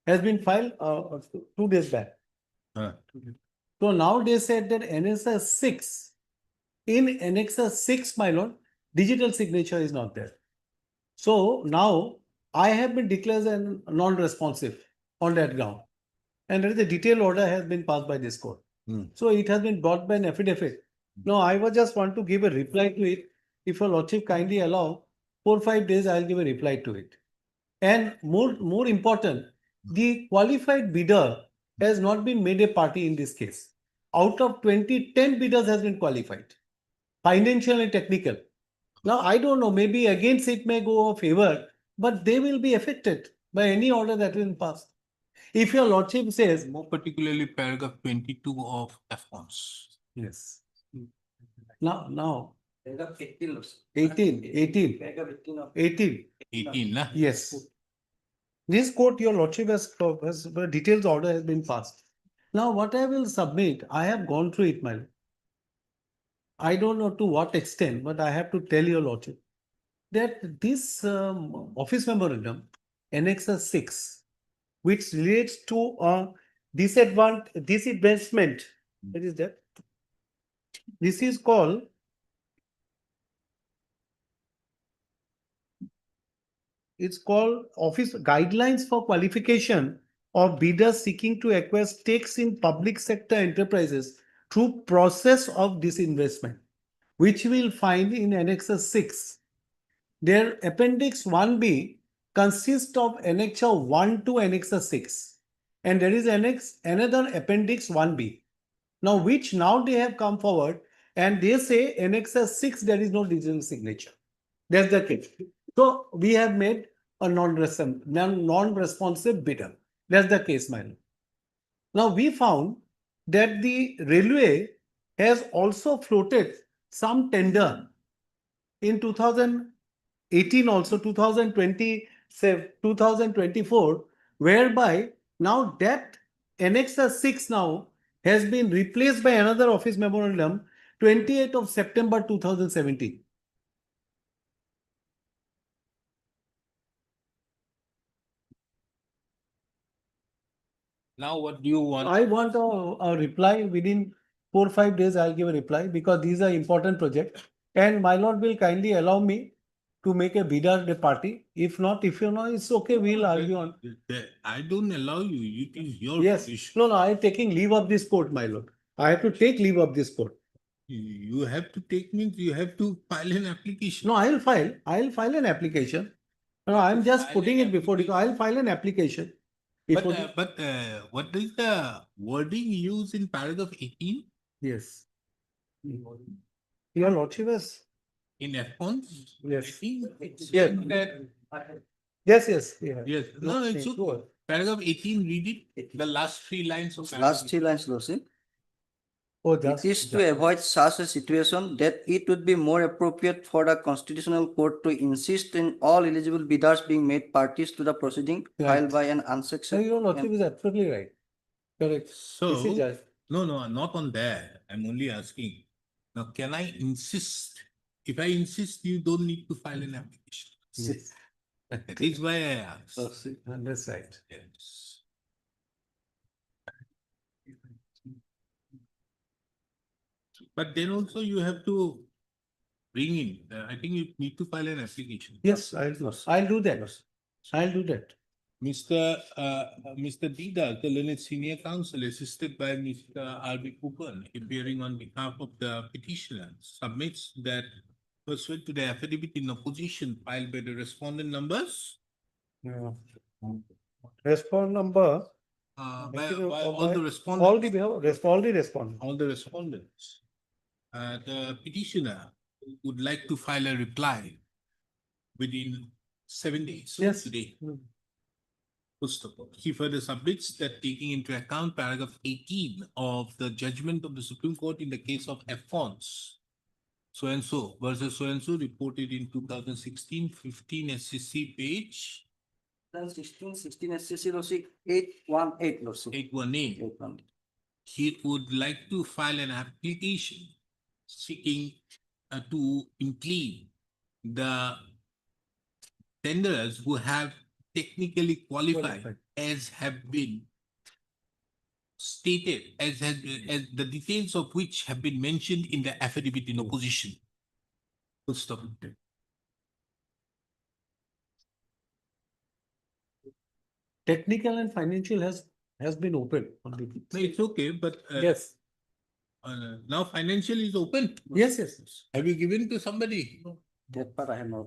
Has been filed 2 days back. So now they said that Annexure 6, in Annexure 6, my lord, digital signature is not there. So now I have been declared as non-responsive on that ground. And there is a detailed order has been passed by this court. So it has been brought by an affidavit. Now I was just want to give a reply to it. If your Lordship kindly allow 4 or 5 days, I'll give a reply to it. And more important, the qualified bidder has not been made a party in this case. Out of 20, 10 bidders has been qualified, financial and technical. Now, I don't know, maybe against it may go a favor, but they will be affected by any order that will pass. If your Lordship says. More particularly paragraph 22 of FCONS. Yes. Now, Paragraph 18, Lordship. 18. Paragraph 18 of. 18. 18, nah? Yes. This court, your lordship has details order has been passed. Now, what I will submit, I have gone through it, my lord. I don't know to what extent, but I have to tell your lordship that this office memorandum, Annexer 6, which relates to disinvestment. What is that? This is called it's called Office Guidelines for Qualification of Bidders Seeking to Acquire Stakes in Public Sector Enterprises through Process of Disinvestment, which we will find in Annexer 6. Their Appendix 1B consists of Annexure 1 to Annexer 6. And there is another Appendix 1B. Now, which now they have come forward and they say Annexer 6, there is no digital signature. That's the case. So we have made a non-responsive bidder. That's the case, my lord. Now we found that the railway has also floated some tender in 2018, also 2020, 2024, whereby now that Annexer 6 now has been replaced by another office memorandum 28th of September 2017. Now what do you want? I want a reply within 4 or 5 days. I'll give a reply because these are important projects. And my lord will kindly allow me to make a bidder party. If not, if you know, it's okay. We'll argue on. I don't allow you. It is your Yes. position. No, I'm taking leave of this court, my lord. I have to take leave of this court. You have to take means you have to file an application. No, I'll file an application. No, I'm just File putting an it before you. I'll file an application. But what is the wording used in paragraph 18? Yes. Your lordship has. In F1s? Yes. I think it's Yes. that. Yes. Yeah. Yes. No, it's okay. Paragraph 18, read it. The last 3 lines of Last 3 lines, Lordship. Oh, It is to avoid such a situation that it would be more appropriate for the Constitutional Court to insist in all eligible bidders being made parties to the proceeding filed by an So unsuccessful. your lordship is absolutely right. Correct. So, This is just- no, not on that. I'm only asking. Now, can I insist? If I insist, you don't need to file an application. Yes. That is why I asked. That's right. Yes. But then also you have to bring in, I think you need to file an application. Yes, I'll do that. I'll do that. Mr. Dida, the learned senior counsel, assisted by Mr. R.B. Cooper, appearing on behalf of the petitioner, submits that pursuant to the affidavit in opposition filed by the respondent numbers. Yeah. Respond number. By all the respondents. All the respondents. All the respondents. The petitioner would like to file a reply within 7 days. Yes. Today. First of all, he further submits that taking into account paragraph 18 of the judgment of the Supreme Court in the case of F1s, so-and-so versus so-and-so reported in 2016-15 SCC page 16 SCC, Lordship, 818, Lordship. 818. 818. He would like to file an application seeking to include the tenderers who have technically qualified as have been stated, as the details of which have been mentioned in the affidavit in opposition. Full stop. Technical and financial has been open. No, it's okay, but Yes. now financial is open. Yes. Have you given to somebody? That part I have not.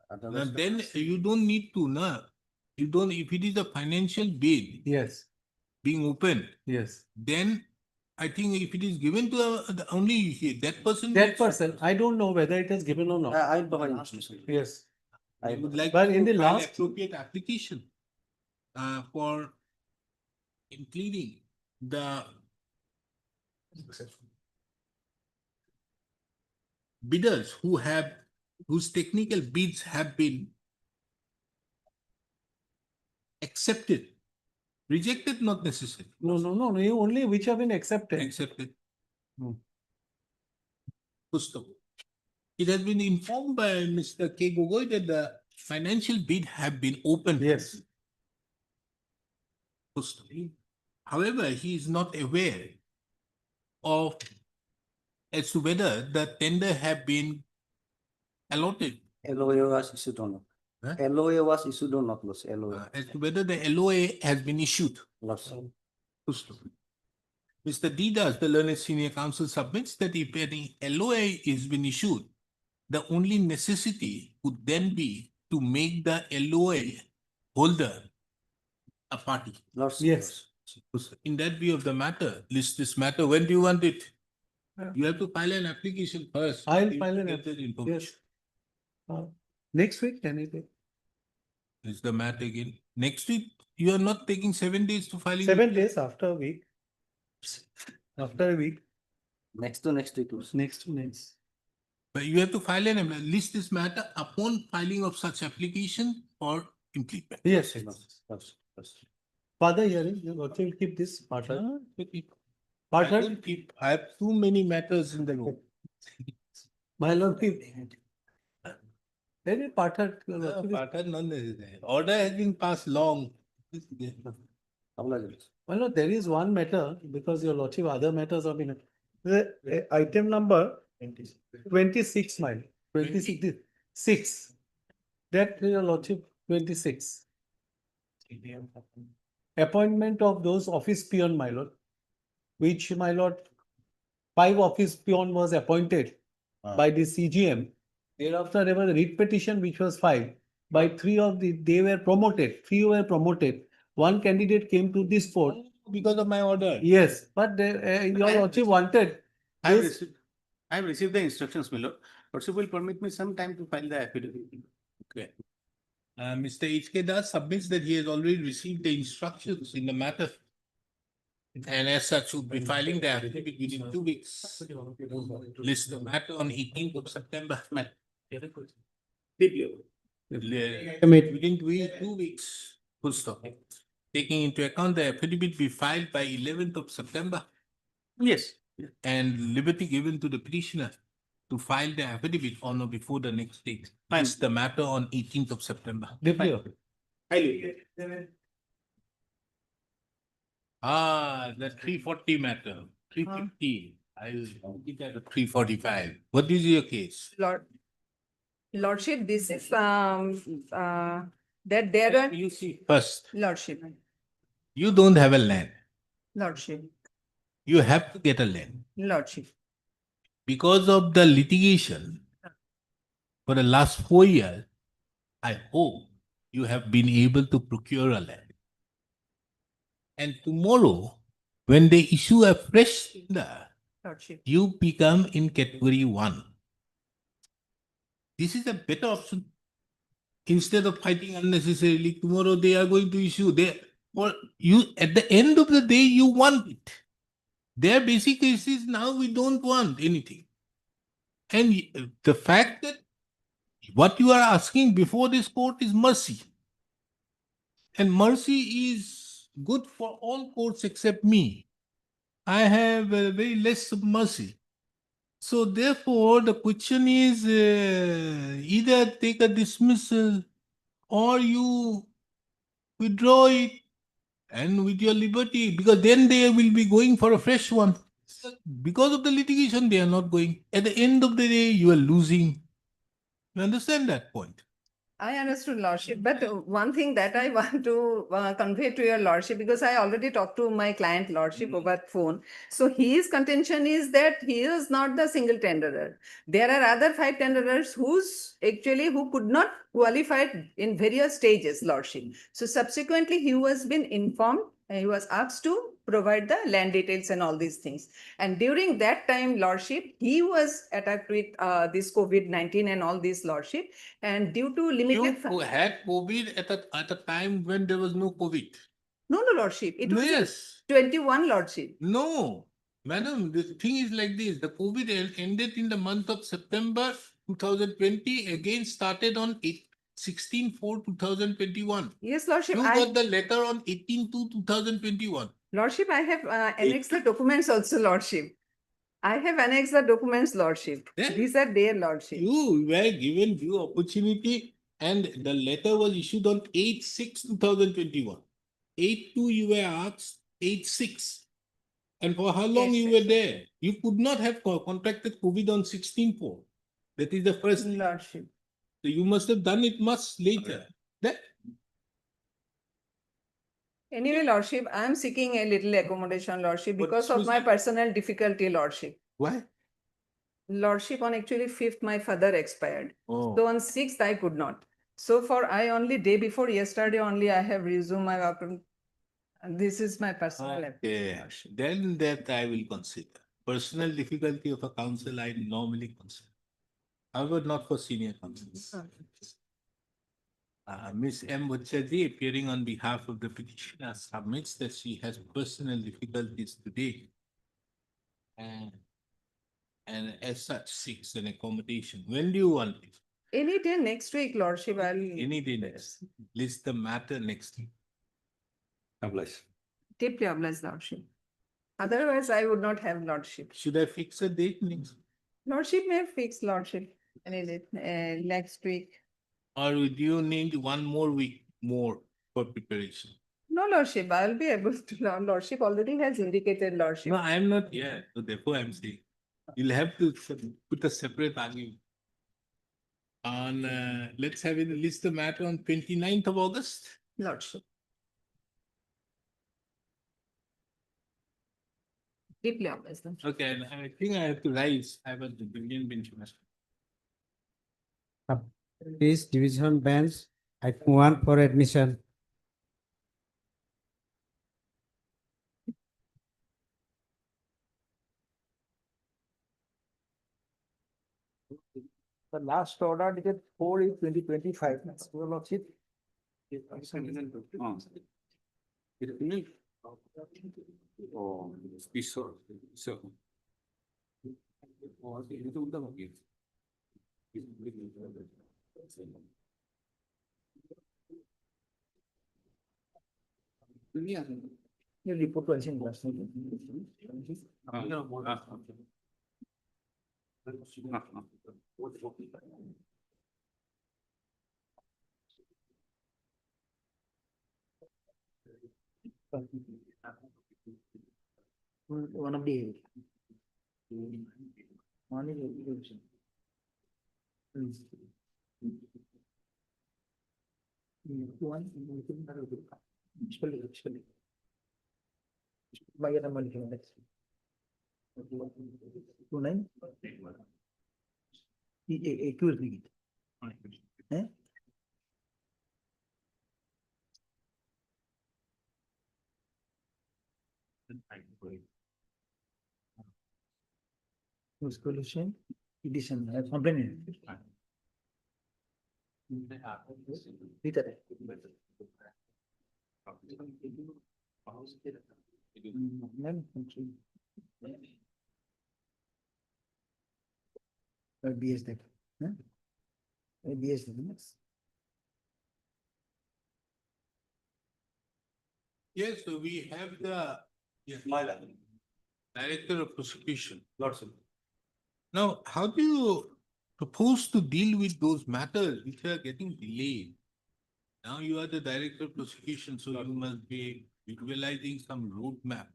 Otherwise, Then you don't need to, na. You don't, if it is a financial bid Yes. being open, Yes. then I think if it is given to only that person. That person, I don't know whether it is given or not. I'll provide information. Yes. I would like But to in the file last- appropriate application for including the bidders whose technical bids have been accepted, rejected not necessary. No, only which have been accepted. Accepted. Hmm. Pusto. It has been informed by Mr. K. Gogoi that the financial bid have been opened. Yes. Pusto. However, he is not aware of as to whether the tender have been allotted. LOA was issued or not? Huh? LOA was issued or not, Lordship? LOA. As to whether the LOA has been issued. Lordship. Pusto. Mr. Didas, the learned senior counsel, submits that if any LOA is been issued, the only necessity would then be to make the LOA holder a party. Lordship. Yes. In that view of the matter, list this matter, when do you want it? You have to file an application first. I'll You file an get that information. Yes. Next week, anything. Is the matter again. Next week, you are not taking 7 days to filing. 7 days after a week. After a week. Next to next week. Lordship. Next to next. But you have to file list this matter upon filing of such application or implement. Yes. Father hearing, you will keep this part. I don't keep, I have too many matters in the room. My lord, keep. Any part. Partner, none necessary. Order has been passed long. Well, no, there is one matter because your lordship other matters have been. The item number 26, mile, 26. That your lordship 26. Appointment of those office peon, my lord, which my lord, 5 office peon was appointed by the CGM. Thereafter, there was a writ petition which was filed by 3 of they were promoted, 3 were promoted. One candidate came to this court. Because of my order. Yes, but your lordship wanted. I have this- received the instructions, my lord. Lordship will permit me some time to file the affidavit. Okay. Mr. H.K. Das submits that he has already received the instructions in the matter. And as such, would be filing the affidavit within 2 weeks. List the matter on 18th of September. Within 2 weeks, full stop. Taking into account the affidavit be filed by 11th of September. Yes. And liberty given to the petitioner to file the affidavit on or before the next date. Fine. List the matter on 18th of September. Fine. Highly. The 340 matter, 350. I'll get at the 345. What is your case? Lordship, this is that there are You see, first, Lordship, you don't have a land. Lordship, You have to get a land. Lordship. Because of the litigation for the last 4 years, I hope you have been able to procure a land. And tomorrow, when they issue a fresh tender, Lordship. you become in category 1. This is a better option. Instead of fighting unnecessarily, tomorrow they are going to issue or you at the end of the day, you want it. Their basic case is now we don't want anything. And the fact that what you are asking before this court is mercy. And mercy is good for all courts except me. I have very less of mercy. So therefore, the question is either take a dismissal or you withdraw it and with your liberty, because then they will be going for a fresh one. Because of the litigation, they are not going. At the end of the day, you are losing. You understand that point? I understood, Lordship, but one thing that I want to convey to your Lordship, because I already talked to my client Lordship over phone. So his contention is that he is not the single tenderer. There are other 5 tenderers who could not qualify in various stages, Lordship. So subsequently, he was been informed, he was asked to provide the land details and all these things. And during that time, Lordship, he was attacked with this COVID-19 and all this, Lordship. And due to limited... You had COVID at a time when there was no COVID. No, Lordship. It was Yes. 21, Lordship. No. Madam, the thing is like this, the COVID ended in the month of September 2020, again started on 16/4/2021. Yes, Lordship, You I, got the letter on 18/2/2021. Lordship, I have annexed the documents also, Lordship. I have annexed the documents, Lordship. Then These are their, Lordship. You were given due opportunity and the letter was issued on 8/6/2021. 8/2 you were asked, 8/6. And for how long Yes, you were there? You could not have contracted COVID on 16/4. That is the first thing. Lordship. So you must have done it much later. That Anyway, Lordship, I am seeking a little accommodation, Lordship, because of my personal difficulty, Lordship. why? Lordship, on actually 5th, my father expired. Oh. So on 6th, I could not. So for I only day before yesterday only I have resumed my work. And this is my personal. Okay, then that I will consider. Personal difficulty of a council I normally consider. However, not for senior councils. Ms. M. Butchaji, appearing on behalf of the petitioner, submits that she has personal difficulties today. And as such seeks an accommodation. When do you want it? Any day next week, Lordship, I'll. Any day next. List the matter next week. Obliged. Deeply obliged, Lordship. Otherwise, I would not have Lordship. Should I fix a date next? Lordship may fix Lordship any day, next week. Or would you need 1 more week more for preparation? No, Lordship, I'll be able to. Lordship already has indicated Lordship. No, I am not here. So therefore I am saying, you'll have to put a separate argument. On, let's have it list the matter on 29th of August. Lordship. Deeply obliged. Lordship. Okay, and I think I have to rise. I was the Union bench master. This division bench, item 1 for admission. The last order dated 4/8/2025. Your Lordship. Oh, so. You report to ancient class. One of the. One is. One. Spelling. Bayar naman yung next. 29. Accuse me. Eh? Solution edition complaint. BS देख, BS देख. Yes, so we have the Director of Prosecution. Now, how do you propose to deal with those matters which are getting delayed? Now you are the Director of Prosecution, so you must be visualizing some roadmap.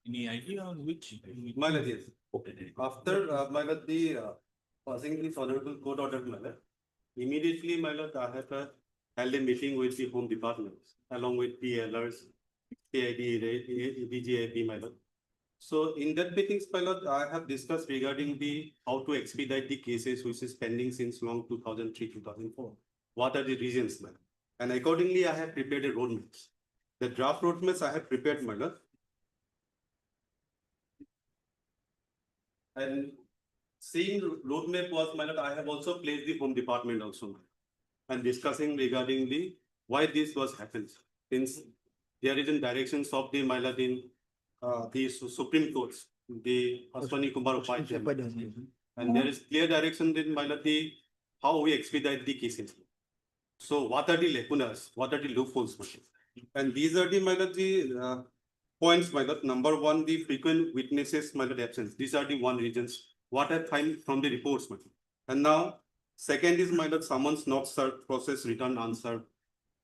Any idea on which? Yes. After the passing this honorable court order, immediately I have held a meeting with the Home Department along with PLRs, CID, DGIP, So in that meetings, I have discussed regarding the how to expedite the cases which is pending since long 2003-2004. What are the reasons, and accordingly, I have prepared a roadmap. The draft roadmaps I have prepared, and seeing roadmap was, I have also placed the Home Department also, and discussing regarding the why this was happened. Since there is in directions of the in the Supreme Courts, the Ashwani Kumar Upadhyay. And there is clear direction in my lord the how we expedite the cases. So what are the lacunas? What are the loopholes? My lord? And these are the my lord the points, my lord. Number one, the frequent witnesses, my lord, absence. These are the one reasons what I find from the reports, my lord. And now, second is my lord summons not served, process returned unserved.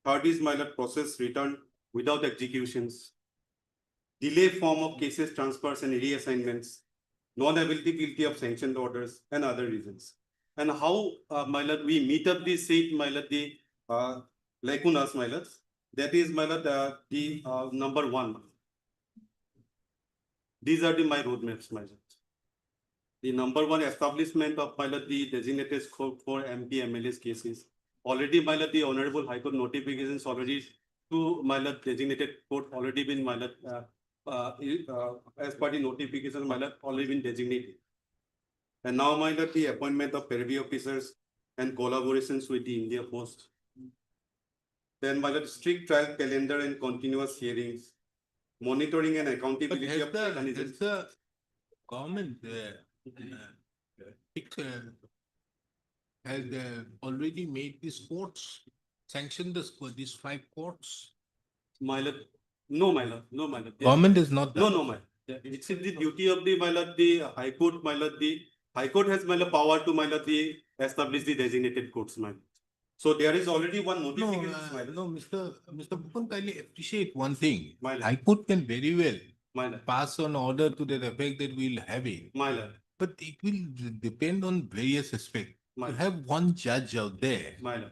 Third is my lord process returned without executions. Delay form of cases transfers and reassignments, non-availability of sanctioned orders, and other reasons. And how, my lord, we meet up the said, my lord, the lacunas, my lord. That is, my lord, the number one. These are my roadmaps, my lord. The number one establishment of, my lord, the designated scope for MP MLA's cases. Already, my lord, the Honorable High Court notifications already to my lord designated court already been, my lord, as per the notification, my lord, already been designated. And now, my lord, the appointment of purview officers and collaborations with the India Post. Then, my lord, strict trial calendar and continuous hearings, monitoring and But accountability has of mechanisms. the government has already made these courts, sanctioned these 5 courts? My lord, no, my lord, no, my lord. Government is not No, done. no, my lord. It's in the duty of the, my lord, the High Court, my lord, the High Court has, my lord, power to, my lord, the establish the designated courts, my lord. So there is already one No, notification, my lord. no, Mr. Bhupan, kindly appreciate one thing. My lord. High Court can very well My lord, pass an order to that effect that we'll have it. my lord, But it will depend on various aspects. My You lord. have one judge out there. my lord,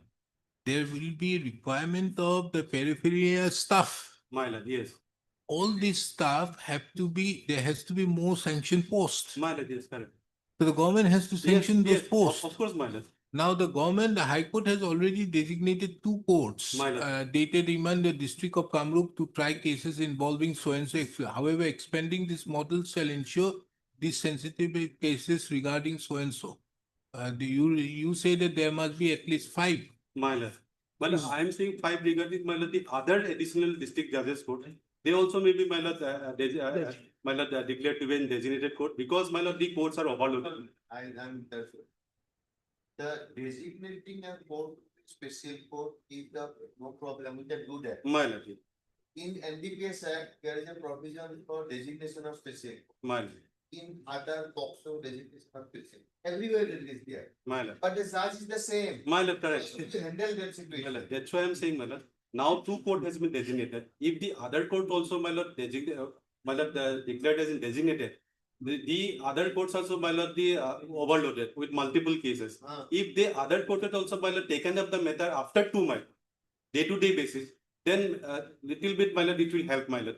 There will be a requirement of the peripheral stuff. my lord, yes. All this stuff have to be, there has to be more sanction posts. My lord, yes, correct. So the government has to sanction Yes, those yes, posts. of course, my lord. Now the government, the High Court has already designated 2 courts My lord. dated in the District of Kamrup to try cases involving so and so. However, expanding this model shall ensure these sensitive cases regarding so and so. You say that there must be at least 5. My lord. My lord, I am saying 5 regarding, my lord, the other additional district judges court. They also may be, my lord, my lord, declared to be in designated court because, my lord, the courts are overloaded. I'm the designating a court, special court, is the no problem, we can do that. My lord, In NDPS Act, there is a provision for designation of special. court. my lord, In other POCSO designation of special. Everywhere it is there. my lord. But the charge is the same. My lord, correct. So to handle that My situation. lord, that's why I'm saying, my lord. Now 2 court has been designated. If the other court also, my lord, my lord, declared as in designated, the other courts also, my lord, the overloaded with multiple cases. If the other court had also, my lord, taken up the matter after 2 months, day-to-day basis, then little bit, my lord, it will help, my lord.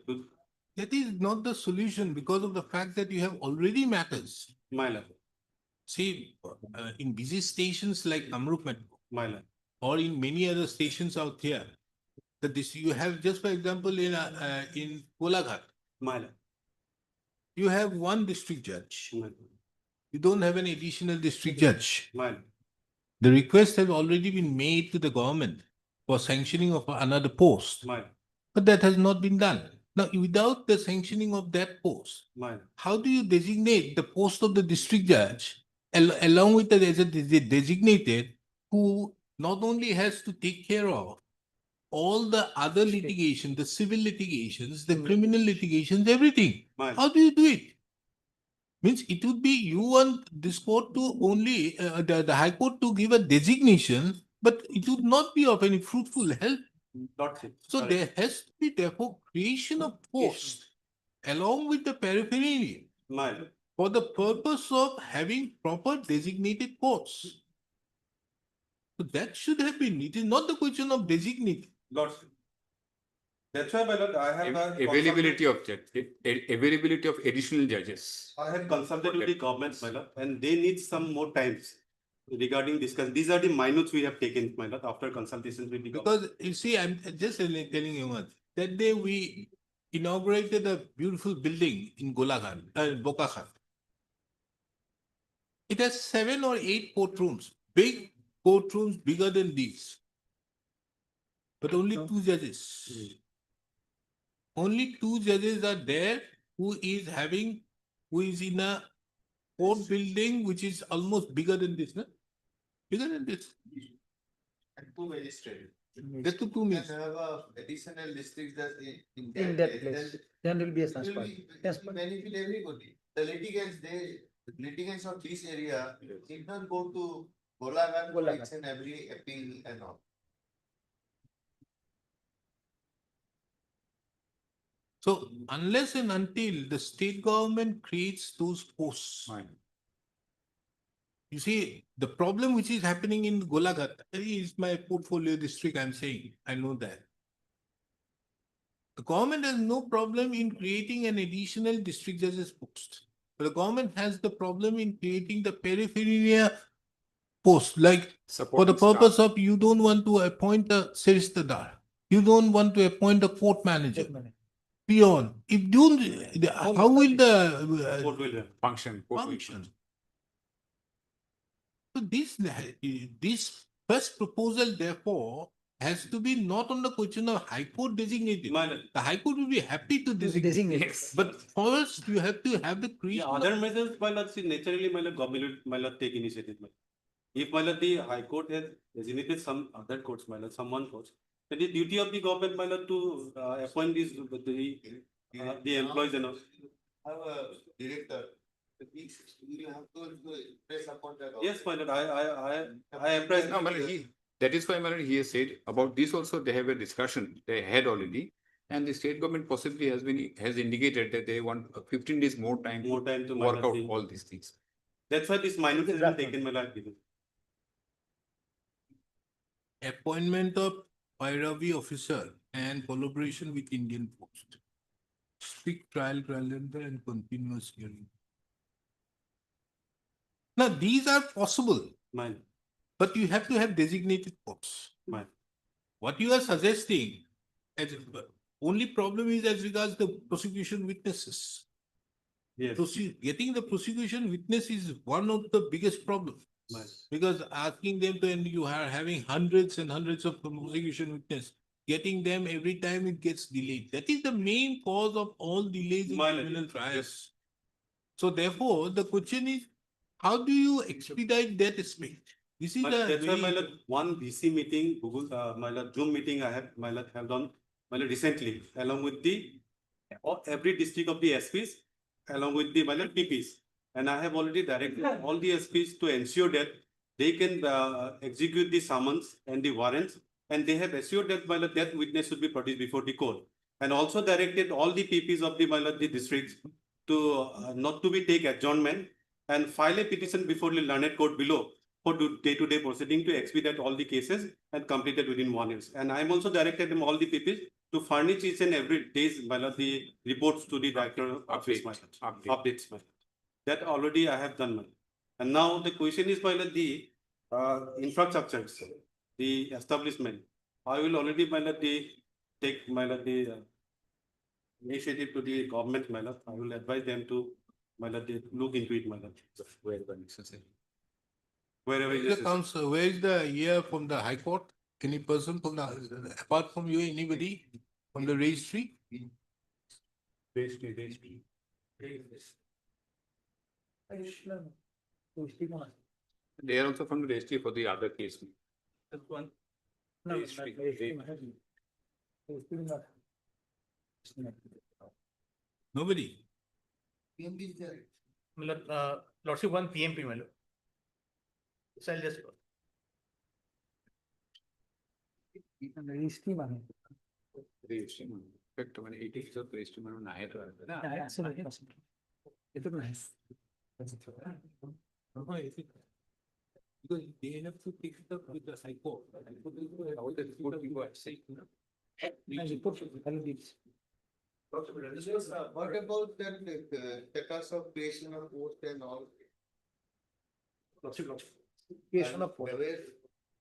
That is not the solution because of the fact that you have already matters. My lord, See, in busy stations like Kamrup Metro my lord, or in many other stations out here, that this you have just for example in Kolaghat, my lord, you have one district judge. my lord, You don't have an additional district judge. my lord. The request has already been made to the government for sanctioning of another post, My lord, but that has not been done. Now, without the sanctioning of that post, my lord. how do you designate the post of the district judge along with the designated who not only has to take care of all the other litigation, the civil litigations, the criminal litigations, everything? My lord. How do you do it? Means it would be you want this court to only, the High Court to give a designation, but it would not be of any fruitful help. That's it. So Correct. there has to be therefore creation of posts along with the periphery My lord, for the purpose of having proper designated courts. So that should have been, it is not the question of designating. Lordship. That's why, my lord, I have Availability of availability of additional judges. I have consulted with the government, my lord, and they need some more times regarding discuss. These are the minutes we have taken, my lord, after consultations with the government. Because you see, I'm just telling you one. That day we inaugurated a beautiful building in Golaghat, Bokakhat. It has 7 or 8 courtrooms, big courtrooms bigger than these. But only 2 judges. Only 2 judges are there who is in a court building which is almost bigger than this, no? Bigger than this. And two magistrates. Just two Can means. have a additional district that In that place, then will be a it will transfer. be- Yes, it will benefit everybody. The litigants of this area need not go to Golaghat for each and every appeal and all. So unless and until the state government creates those posts. You see, the problem which is happening in Golaghat is my portfolio district, I'm saying, I know that. The government has no problem in creating an additional district judge's post. But the government has the problem in creating the peripheral post, like for the purpose of you don't want to appoint a Seristadar. You don't want to appoint a court manager. Beyond, if don't, how will the Court will function. function? So this first proposal therefore has to be not on the question of High Court designated. The High Court will be happy to designate. But first you have to have the creation. Other measures, my lord, see, naturally, my lord, government, my lord, take initiative. My lord. If my lord, the High Court has designated some other courts, my lord, some one courts, then the duty of the government, my lord, to appoint these the employees and all. Have a director. You have to press upon the. Yes, my lord, I appraise. No, that is why, my lord, he has said about this also, they have a discussion, they had already. And the state government possibly has indicated that they want 15 days more time More time to work out the- all these things. That's why this minute has been taken, my lord. Appointment of Pairavi officer and collaboration with Indian Post. Strict trial calendar and continuous hearing. Now, these are possible, Mine, but you have to have designated courts. mine. What you are suggesting, only problem is as regards the prosecution witnesses. Yes. Getting the prosecution witness is one of the biggest problems. Mine. Because asking them to, and you are having hundreds and hundreds of prosecution witness, getting them every time it gets delayed. That is the main cause of all delays in My criminal lord. trials. So therefore, the question is, how do you expedite that aspect? This is a That's why, very- my lord, one VC meeting, Google, my lord, Zoom meeting I have, my lord, have done, my lord, recently, along with the every district of the SPs, along with the, my lord, PPs. And I have already directed all the SPs to ensure that they can execute the summons and the warrants. And they have assured that, my lord, that witness should be produced before the court. And also directed all the PPs of the, my lord, the districts to not to be take adjournment and file a petition before the learned court below for day-to-day proceeding to expedite all the cases and complete it within 1 year. And I am also directed them all the PPs to furnish each and every day's, my lord, the reports to the director of office, my lord. Updates, my lord. That already I have done, my lord. And now the question is, my lord, the infrastructures, the establishment. I will already, my lord, take, my lord, the initiative to the government, my lord. I will advise them to, my lord, they look into it, my lord. Wherever necessary. Wherever Where is the necessary. council, where is the ear from the High Court? Any person from the, apart from you, anybody from the registry? Registry. They are also from the registry for the other case. Nobody. Lordship, one PMP, my lord. So I'll just. Registry. Correct, when 80 of registry man nahi to Because they have to take it up with the High Court. How the court people are saying, you know. What about that status of creation of post and all? Creation of post. Whether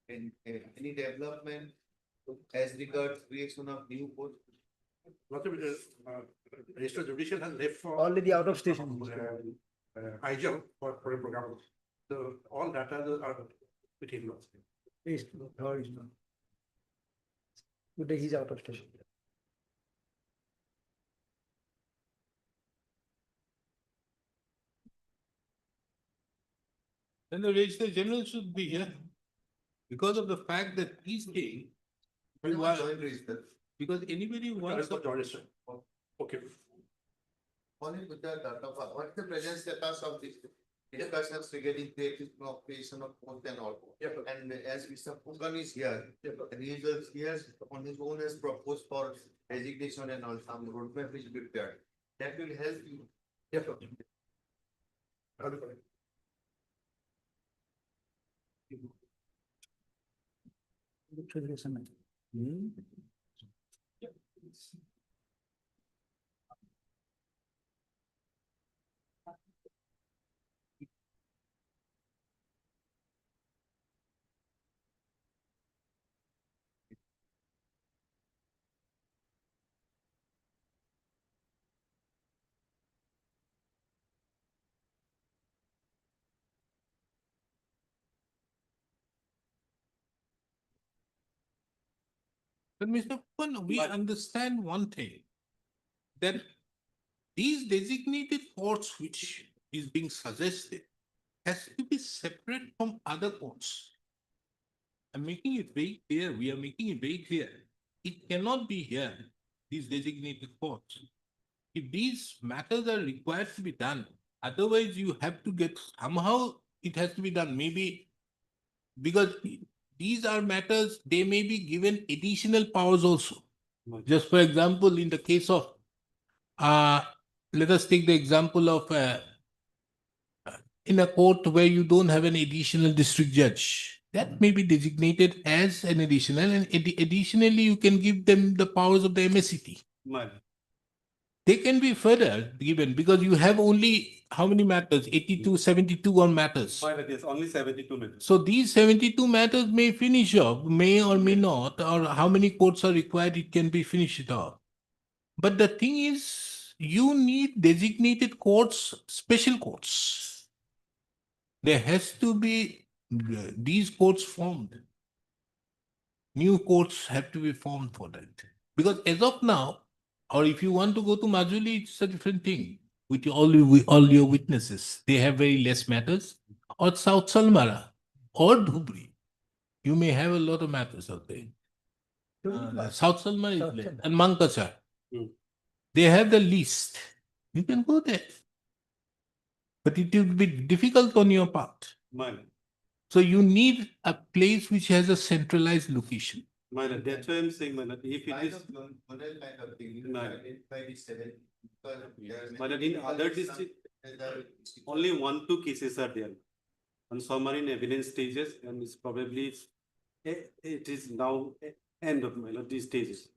in any development as regards creation of new post? Register judicial has left for. Already out of station. IJO for a program. So all data are with him. Today he's out of station. then the Registrar General should be here. Because of the fact that he's saying, But you want joint register. because anybody wants. Okay. Only with the data, what's the present status of this discussions regarding creation of post and all? And as Mr. Pungan is here, and he has on his own has proposed for resignation and all some roadmap is prepared. That will help you. But Mr. Pungan, we understand one thing, that these designated courts which is being suggested has to be separate from other courts. I'm making it very clear, we are making it very clear. It cannot be here, these designated courts. If these matters are required to be done, otherwise you have to get, somehow it has to be done, maybe because these are matters, they may be given additional powers also. Just for example, in the case of, let us take the example of in a court where you don't have an additional district judge, that may be designated as an additional, and additionally you can give them the powers of the MSCT. They can be further given because you have only how many matters? 82, 72 on matters. Yes, only 72 minutes. So these 72 matters may finish off, may or may not, or how many courts are required, it can be finished off. But the thing is, you need designated courts, special courts. There has to be these courts formed. New courts have to be formed for that. Because as of now, or if you want to go to Majuli, it's a different thing. With all your witnesses, they have very less matters. Or South Salmara or Dhubri, you may have a lot of matters out there. South Salmara is less, and Mankachar. They have the least. You can go there. But it will be difficult on your part. So you need a place which has a centralized location. That's why I'm saying, if it is. Kind of thing. In other districts, only 1-2 cases are there. And some are in evidence stages, and it's probably, it is now end of these stages.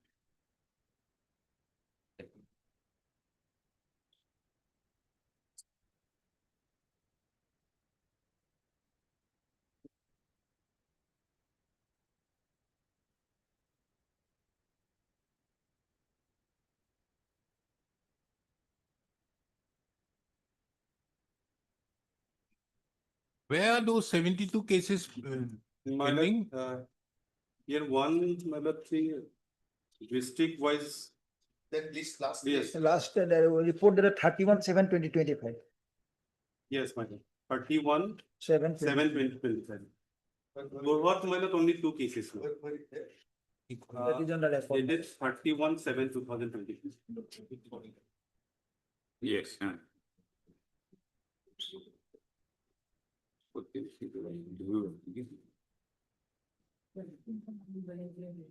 Where are those 72 cases pending? Here one, district wise. That list last. Yes. Last report there are 31/7/2025. Yes, madam. 31, 7. 7/2025. What, only 2 cases. That is on the left. It is 31/7/2025. Yes.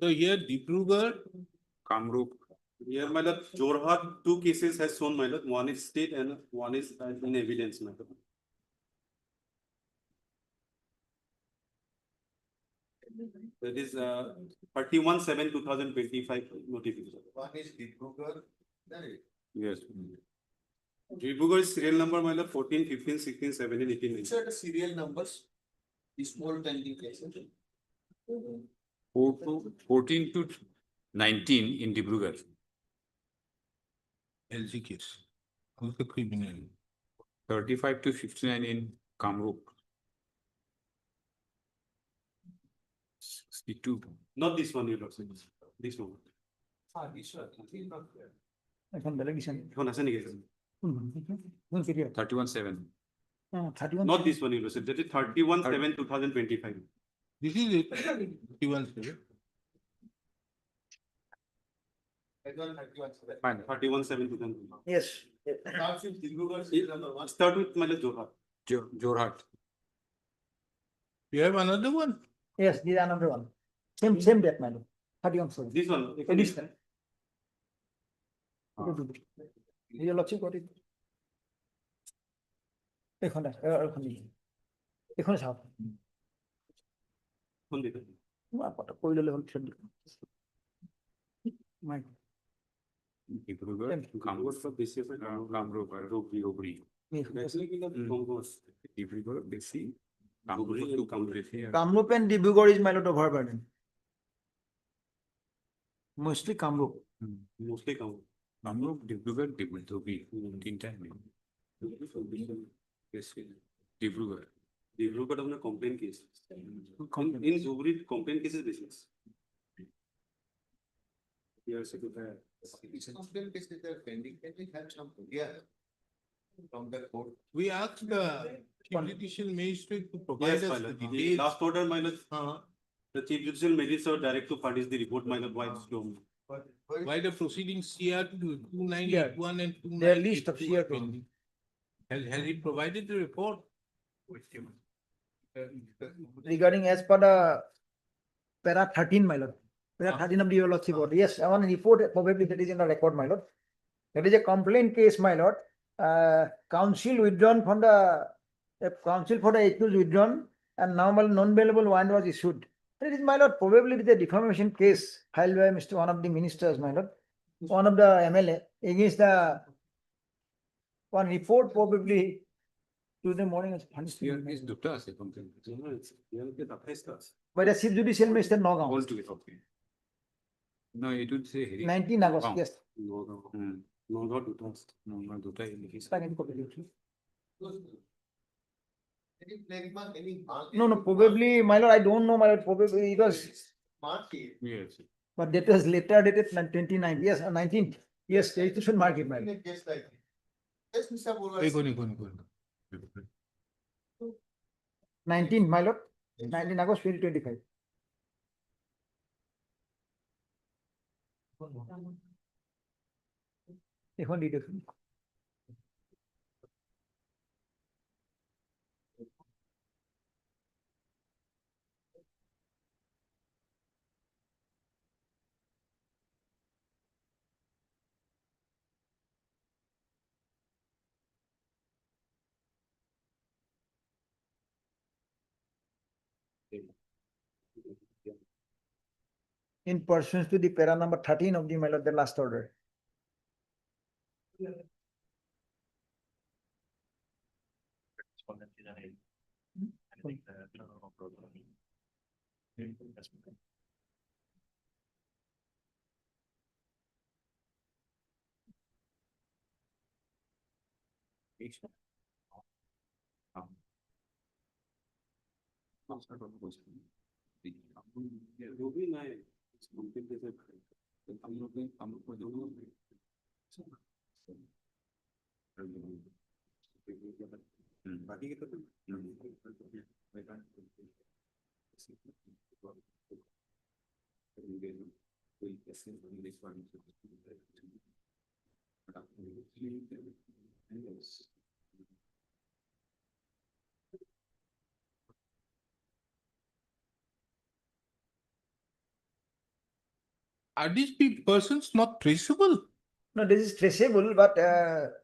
So here Dibrugarh, Kamrup. Here, Jorhat, 2 cases has shown, one is state and one is in evidence, That is 31/7/2025 notification. One is Dibrugarh. Yes. Dibrugarh is serial number 14, 15, 16, 17, 18. Which are the serial numbers? These small pending cases. 14 to 19 in Dibrugarh. LG case. Who's the criminal? 35 to 59 in Kamrup. 62. Not this one, you say. This one. This one. এখন বেলেগ দিছে 31/7. 31. Not this one, Your Lordship, that is 31/7/2025. This is it. 31/7. Fine. 31/7/2025. Yes. Start with my Lord Jorhat. Jorhat. You have another one? Yes, this is another one. Same date, madam. 31, sorry. This one. Additional. Your Lordship got it. এখানে চাওক কোন দিকে? কৰি ল'লে হ'ল পিছত দিম। ডিব্ৰুগড়, কামৰূপ বেছি আছে, কামৰূপ আৰু ধুবুৰী। ডিব্ৰুগড় বেছি, কামৰূপতো কম বেছি। Kamrup and Dibrugarh is my lot of overburden. Mostly Kamrup. Mostly Kamrup. Kamrup, Dibrugarh, Dhubri, তিনিটাই মেইন। বেছি ডিব্ৰুগড়। ডিব্ৰুগড়ত আপোনাৰ কমপ্লেইন কেছ। ইন ধুবুৰীত কমপ্লেইন কেছেছ বেছি আছে। Complaint case that are pending, can we have some idea from the court? We asked the judicial magistrate to provide Yes, us my the lord. The details. last order, my lord. The chief judicial magistrate direct to furnish the report, my lord, why it's slow. Why the proceedings CR 2981 and 2982 Their list of are CR pending? Has he provided the report? Regarding as per the para 13, my lord. Para 13 of the Your Lordship order. Yes, I want to report, probably that is in the record, my lord. That is a complaint case, my lord. Counsel withdrawn from the counsel for the accused withdrawn and now non-bailable warrant was issued. That is, my lord, probably with a defamation case filed by one of the ministers, my lord, one of the MLA against the one report probably Tuesday morning is Here is দুটা আছে complain. by the chief judicial magistrate Nagaon. All together, okay. No, it would say হেৰি। 19 August, yes. Nagaon দুটা আছে। নগাঁও দুটাই লিখিছে। Second copy. Any phlegma, any mark? No, probably, my lord, I don't know, my lord, probably it was, Mark it. Yes. but that was later dated 29, yes, 19th. Yes, it should mark it, my In lord. a case like this. Yes, Mr. Bora. Go on. 19, my lord, 19 August 2025. এখন দি দেখুন। In pursuant to the para number 13 of the, my lord, the last order. রবি নাই complain কেছে বাকি কেটা Are these persons not traceable? No, this is traceable, but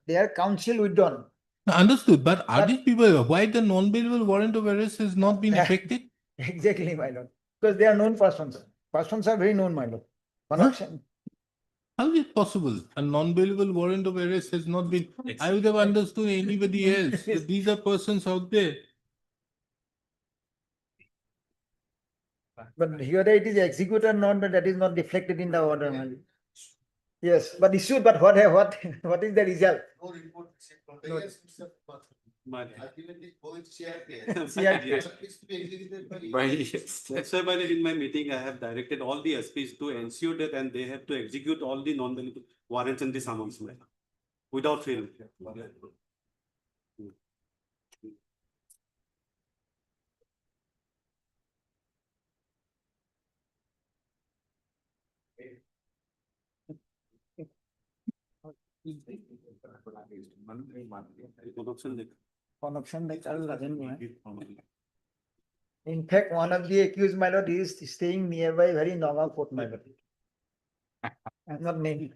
their counsel withdrawn. Understood, but are But- these people, why the non-bailable warrant of arrest has not been effected? Exactly, my lord, because they are known persons. Persons are very known, my lord. Connection. How is it possible? A non-bailable warrant of arrest has not been, I would have understood anybody else, but these are persons out there. But here it is executed, not that is not reflected in the order, my lord. Yes, but issued, but what is the result? No report received from the, No. yes, Mr. My- Ultimately, both CRP. Yes. Is to be executed by. By yes. That's why by the- in my meeting, I have directed all the SPs to ensure that and they have to execute all the non-billable warrants and the summons without fail. One option like in fact, one of the accused, my lord, is staying nearby very Naga Fort, my lord. I'm not naming.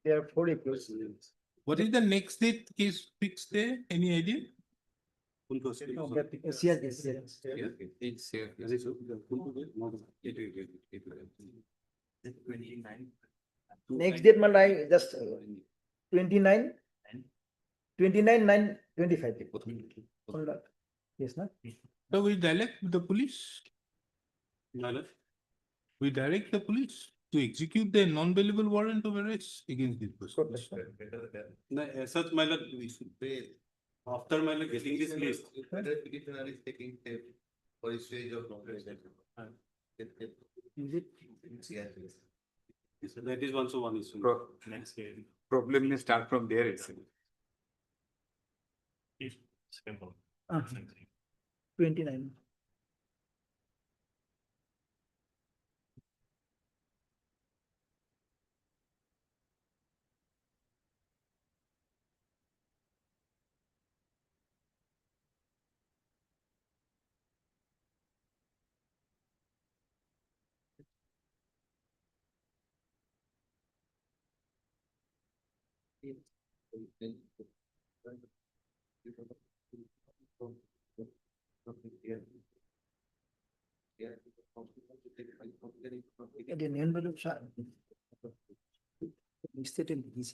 There are 4 accused. What is the next date case fixed there? Any idea? Yes, yes, yes. It's here. Next date, my like just 29, 9/25. Hold on. Yes, no? So we direct the police, we direct the police to execute the non-bailable warrant of arrest against this person. No, as such, my lord, we should pay. After my lord getting this list. Whether petitioner is taking the for his stage of progression. Is it? So that is also one issue. Next year. Problem may start from there itself. 29.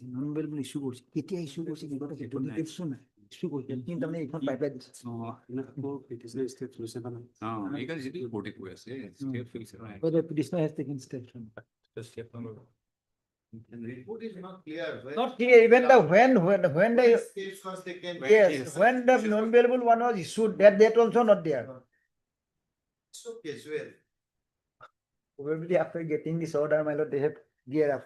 Non-available issue করছে কেতিয়া issue করছে কি কথা সেটা দেখছো না issue করছে কিন্তু আমরা এখন পাইপলাইন দিচ্ছি এখানে যদি কোর্টে কই আছে স্টেট ফিক্স হয় whether petitioner has taken steps or not. And report is not clear. Not clear even the when the Steps was taken. yes when the non-available one was issued that also not there. So casual. Probably after getting this order, my lord, they have gear up.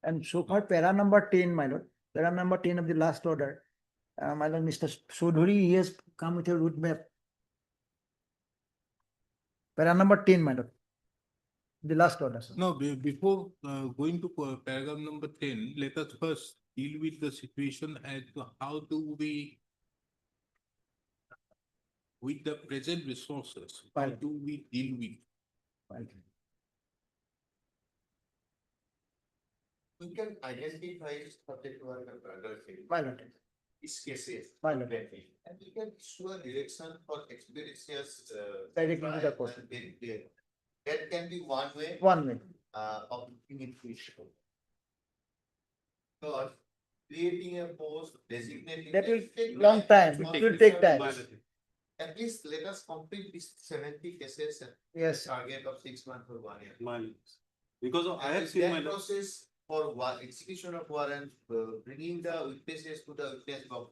And so far, para number 10, my lord, para number 10 of the last order, my lord, Mr. Sodhuri, he has come with a route map. Para number 10, my lord, the last order. Sir. No, before going to paragraph number 10, let us first deal with the situation as to how do we, with the present resources, how do we deal with? We can identify subject work and other things. My lord. These cases. My lord. And we can issue a direction for expeditious. Directly to the trial court. and then there. That can be one way. One way. Of looking into issue. Because creating a post, designating. That will take long time. It will take time. At least let us complete these 70 cases. And Yes. Target of 6 months or 1 year. Because I have And seen that my lord. process for execution of warrant, bringing the witnesses to the witness box.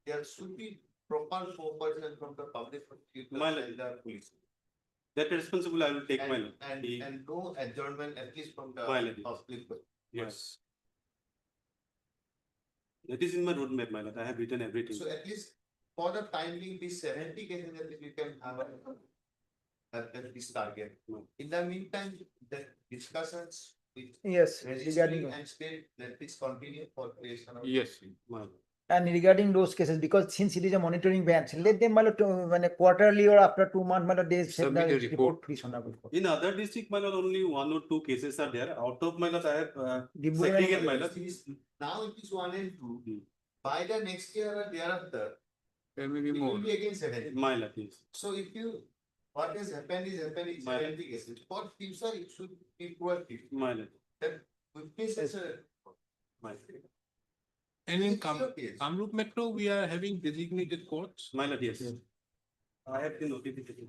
There should be proper cooperation from the public prosecutor My lord. and the police. That responsible I will take my lord. And no adjournment at least from the My lord. public. Yes. That is in my roadmap, my lord. I have written everything. So at least for the time being, these 70 cases that we can have at this target. In the meantime, the discussions with. Yes, registry regarding. and state, let this continue for creation of. Yes. And regarding those cases, because since it is a monitoring ban, so let them, my lord, when a quarterly or after 2 months, my lord, they send Submit the a report. report, please, honorable court. In other district, my lord, only 1 or 2 cases are there. Out of my lord, I have Dibrugarh and- segregate my lord. Now it is 1 and 2. By the next year or thereafter, There may be it more. will be again 70. My lord, yes. So if you, what has happened is happening, My- 70 cases. For future, it should be proactive. My lord. That witnesses. My And in It's your case. Kamrup Metro, we are having designated courts. My lord, yes. I have the notification.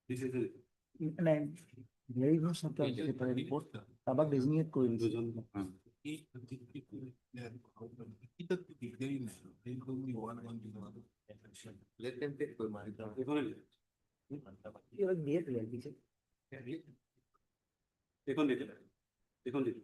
This is it. And there is no subject separate report, tabak designate করি দিয়েছে। Let them take full money. এবার দিয়ে দিলে দিছে। দেখুন দিদি দেখুন দিদি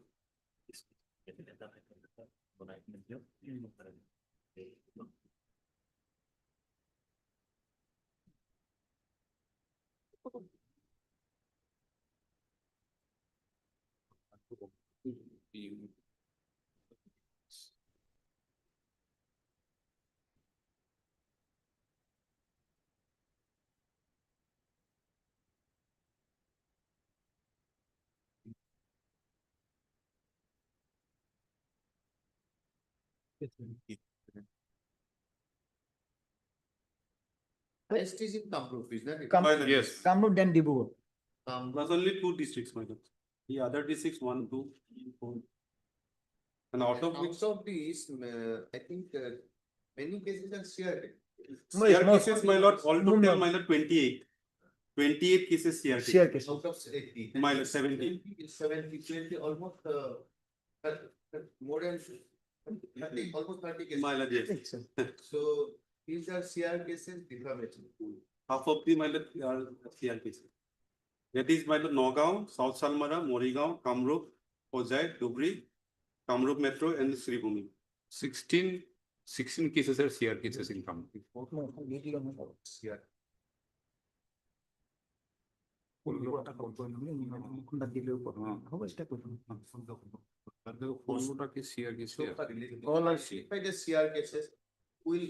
Rest is in Kamrup, is that it? Yes. Kamrup then Dibrugarh. Plus only two districts, my lord. The other districts, 1, 2, 3, 4. And out of which, Out of these, I think many cases are shared. CR cases, my lord, all No, total, no. my lord, 28. 28 cases CR cases. CR cases. Out of 80. My lord, 70. 20, almost more than 30, almost 30 cases. My lord, yes. So these are CR cases, defamation. Half of the, my lord, are CR cases. That is, my lord, Nagaon, South Salmara, Morigaon, Kamrup, Ojai, Dubri, Kamrup Metro, and Sribhumi. 16 cases are CR cases in Kamrup. CR. All are By the CR cases, will,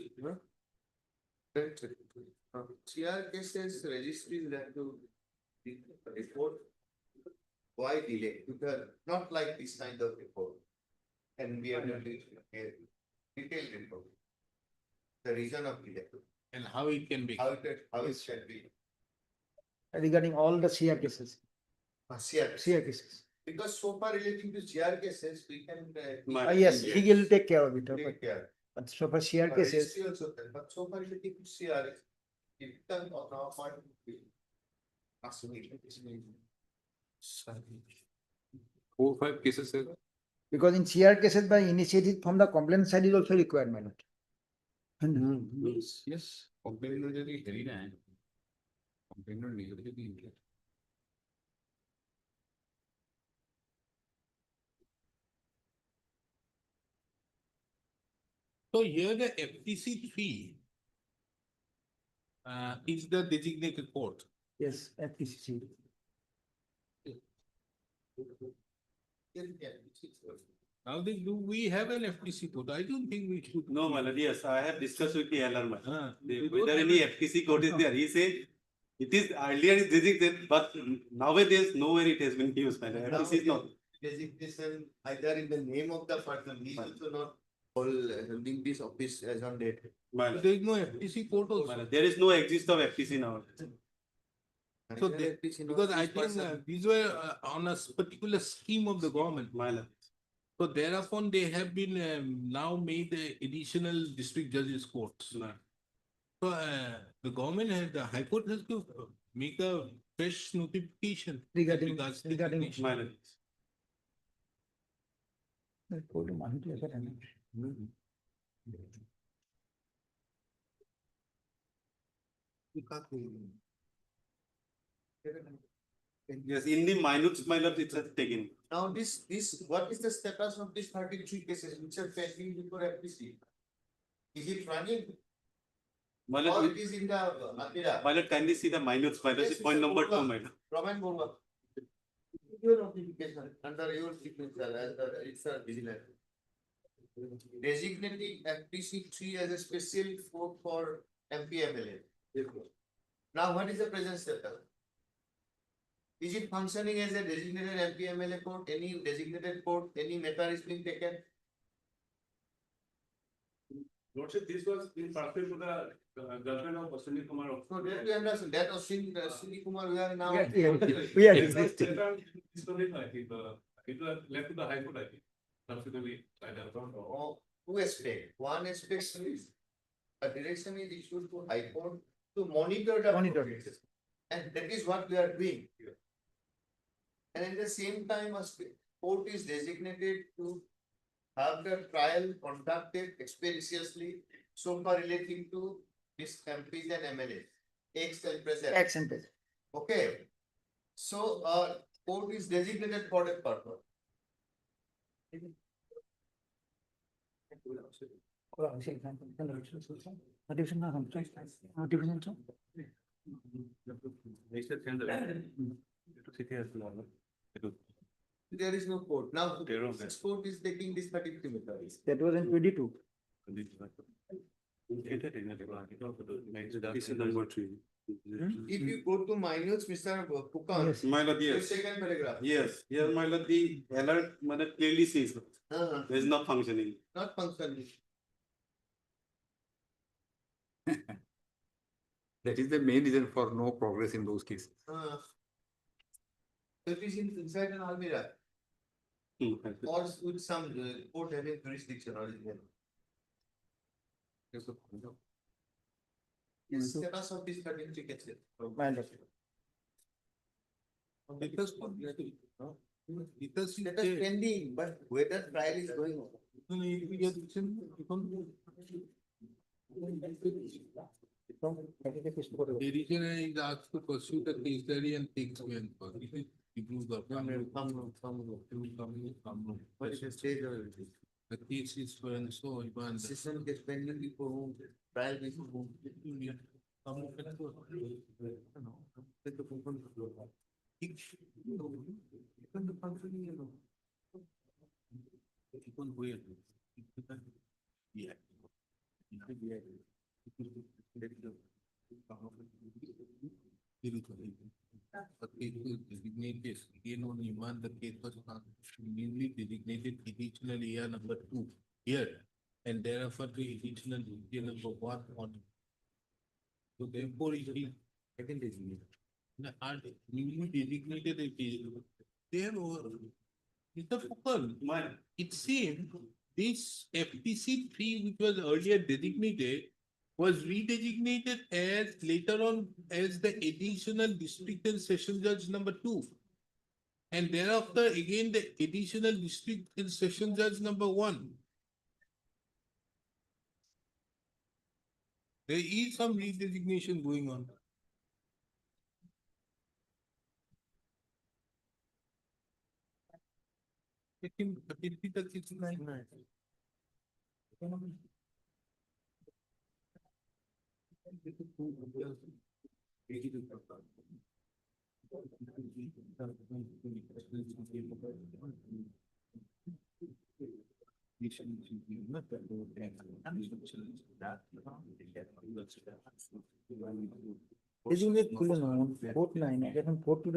CR cases registries have to report why delay, because not like this kind of report. And we have to do a detailed report. The reason of delay, And how it can be. how it can be. Regarding all the CR cases. CR. CR cases. Because so far relating to CR cases, we can. Yes, he will take care of it. Take care. But so for CR cases, Registry also can, but so far relating to CR, it done on our part. Four, 5 cases, sir. because in CR cases, by initiative from the complaint side is also required, my lord. Yes. Complaint is very heavy, man. Complaint is very heavy. So here the FTC fee is the designated court. Yes, FTC. Now do we have an FTC code? I don't think we should. No, my lord, yes, I have discussed with the LR, we don't whether have any FTC code is there. He said it is earlier is designated, but nowadays nowhere it has been used. My lord. FTC is not. Designation either in the name of the person, he is also not holding this office as on date. My lord. There is no FTC code My also. lord, there is no exist of FTC now. So because I think these were on a particular scheme of the government. My lord. So thereupon they have been now made additional district judges courts. My So the government has, the High Court has to make a fresh notification. Regarding- regards to regarding- designation. My lord. Yes, in the minutes, my lord, it's taken. Now what is the status of these 33 cases which are pending before FTC? Is it running? My Or lord, it is in the Atira? my lord, kindly see the minutes, my lord, Yes, point Mr. number Purva. 2, my lord. Raman Borga. Your notification under your signature as the register vigilance. Designating FTC 3 as a special court for MPMLA. Now, what is the present status? Is it functioning as a designated MPMLA court? Any designated court, any matter is being taken? Lordship, this was in transferred to the judgment of Sunil Kumar. So that we understand, that was Sri Kumar, we are now. We are It discussing. was left to the High Court, I think. Subsequently, I don't know. Oh, two aspects. One aspect is a direction is issued to High Court to monitor the Monitor. progress. And that is what we are doing. And at the same time, a court is designated to have the trial conducted expeditiously, so far relating to this MPs and MLAs, ex and present. X and present. Okay. So, court is designated for that purpose. There is no court. Now, this court is taking this 33 meters. That was in 22. If you go to minutes, Mr. Pukan. My lord, the yes. second paragraph. Yes, here my lord, the alert clearly says there is not functioning. Not functioning. That is the main reason for no progress in those cases. It is inside an Almira or with some court having jurisdiction or is there? Yes, status of this 33 cases. Because Status pending, but whether trial is going on. Petitioner is asked to pursue the case study and takes when for it improves the. What is the stage of it? The case is for and so. Decision gets pending before whom, trial before whom. The case was designated, again on Iman, the case was newly designated additional year number 2 here. And thereafter the additional year number 1 on. So therefore it is second designated. Now, are they newly designated, there were, Mr. Fukal, it seemed this FTC 3 which was earlier designated was redesignated as later on as the additional district and session judge number 2. And thereafter again the additional district and session judge number 1. There is some redesignation going on. लेकिन 33 तक कितना है? Isn't it cool on 4-9? I get 4 to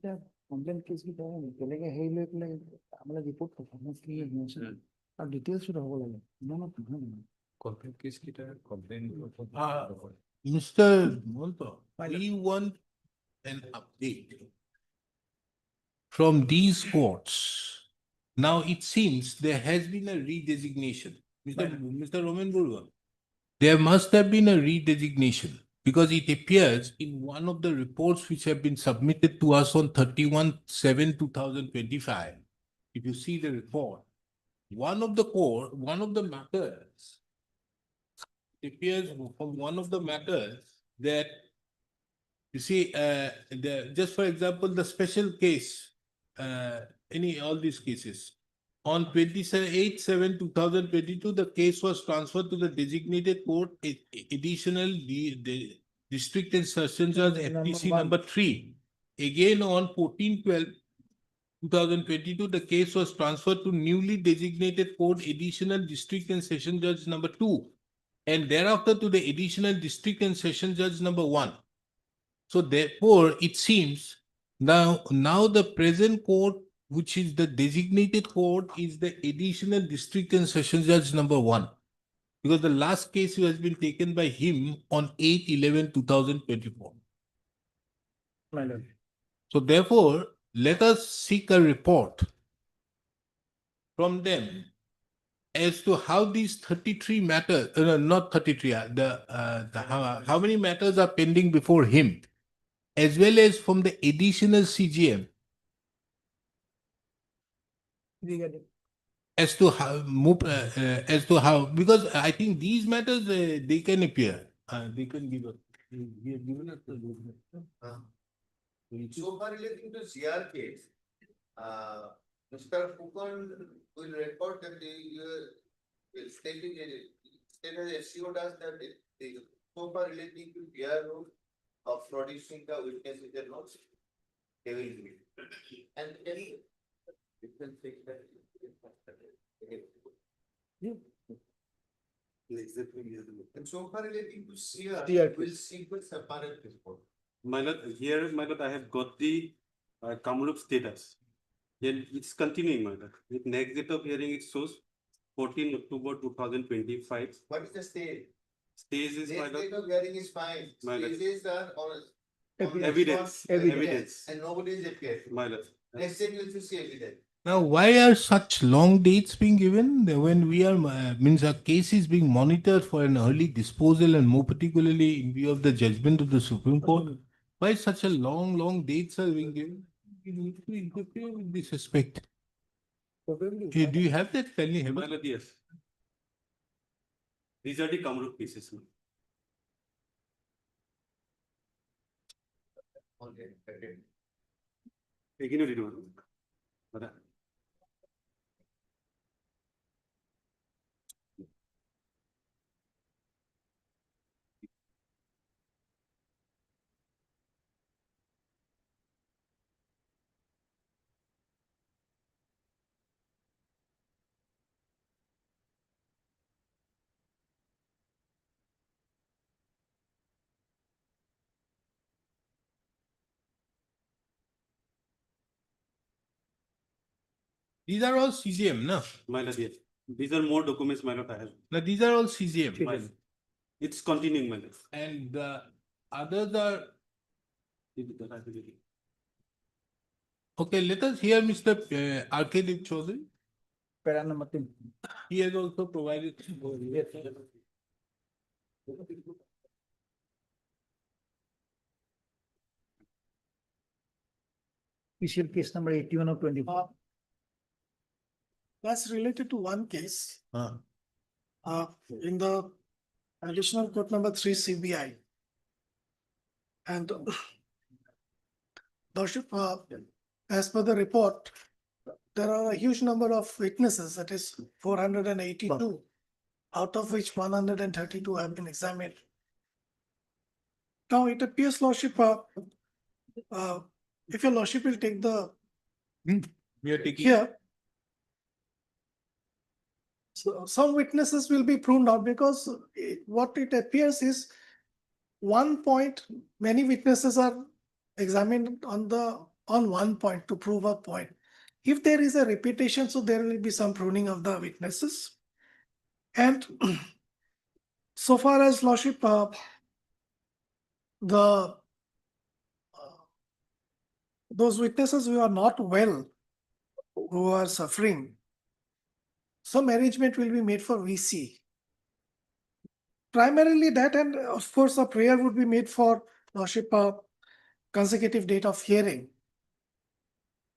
the complaint case की तरह चलेंगे हे लोग ले हमारा रिपोर्ट परफॉर्मेंस की है और डिटेल्स भी होगा लगे ना Complaint case की तरह complaint. Mr. Molto, we want an update from these courts. Now it seems there has been a redesignation. Mr. Roman Burwa, there must have been a redesignation because it appears in one of the reports which have been submitted to us on 31/7/2025. If you see the report, one of the matters appears from one of the matters that you see, just for example, the special case, all these cases. On 28/7/2022, the case was transferred to the designated court, additional the district and session judge FTC number 3. Again, on 14/12/2022, the case was transferred to newly designated court, additional district and session judge number 2. And thereafter to the additional district and session judge number 1. So therefore, it seems now the present court, which is the designated court, is the additional district and session judge number 1. Because the last case has been taken by him on 8/11/2024. So therefore, let us seek a report from them as to how these 33 matters, not 33, how many matters are pending before him, as well as from the additional CGM as to how, because I think these matters, they can appear, they can give us. Given us the. So far relating to CR case, Mr. Fukan will record that the state has assured us that so far relating to their role of producing the witnesses and notes, they will be. And any. You can take that. And so far relating to CR, we'll seek a separate report. My lord, here, my lord, I have got the Kamrup status. Then it's continuing, my lord. With next date of hearing, it shows 14 October 2025. What is the state? Stage is, my Next lord. date of hearing is fine. My lord. Stages are on. Evidence. Evidence. And nobody is appeared. My lord. Next day you will see evidence. Now, why are such long dates being given when we are, means our case is being monitored for an early disposal, and more particularly in view of the judgment of the Supreme Court? Why such a long dates are being given? You need to interfere with this aspect. Do you have that, Tell My lord, yes. These are the Kamrup cases. ma'am. Okay. Ignore it, ma'am. But, These are all CGM, no? My lord, yes. These are more documents, my lord, I have. Now, these are all CGM. My lord. It's continuing, my lord. And the others are. Okay, let us hear Mr. Arkadev Chaudhary. Para number 3. He has also provided. Official case number 81 of 24. That's related to one case, Ah. in the additional court number 3 CBI. And Lordship, as per the report, there are a huge number of witnesses, that is 482, out of which 132 have been examined. Now, it appears, Lordship, if your Lordship will take the We are taking. here. So some witnesses will be pruned out because what it appears is one point, many witnesses are examined on one point to prove a point. If there is a repetition, so there will be some pruning of the witnesses. And so far as Lordship, those witnesses who are not well, who are suffering, some arrangement will be made for VC. Primarily that, and of course a prayer would be made for Lordship, consecutive date of hearing.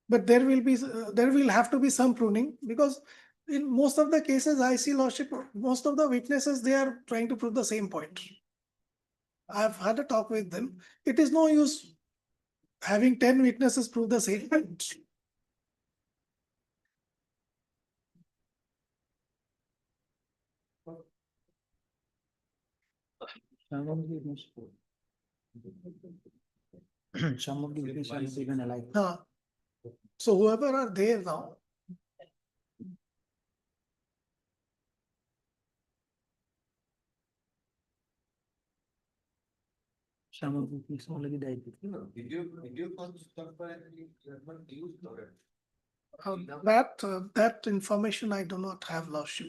But there will have to be some pruning, because in most of the cases I see, Lordship, most of the witnesses, they are trying to prove the same point. I've had a talk with them. It is no use having 10 witnesses prove the same point. Some of the witnesses are not even alive. So whoever are there now, Some of the witnesses already died. Did you contemporary judgment used for it? that information I do not have, Lordship.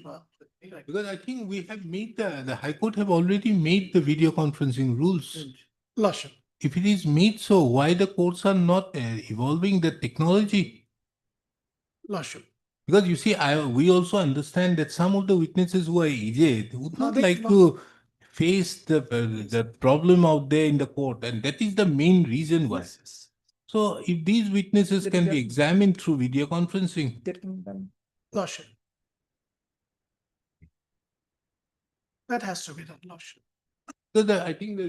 Because I think we have made the High Court have already made the video conferencing rules. Lordship. If it is made so, why the courts are not evolving the technology? Lordship. Because you see, we also understand that some of the witnesses who are aged would No, not they like cannot. to face the problem out there in the court, and that is the main reason why. So if these witnesses can be examined through video conferencing, Lordship. That has to be done, Lordship. so I think the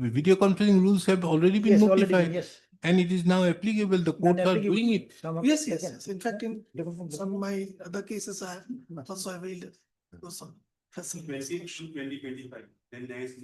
video conferencing rules have already been Yes, already been, notified. yes. And it is now applicable, the courts are applicable. doing it. Yes, yes. In fact, in some of my other cases, I have also availed those facilities. 2025, then next.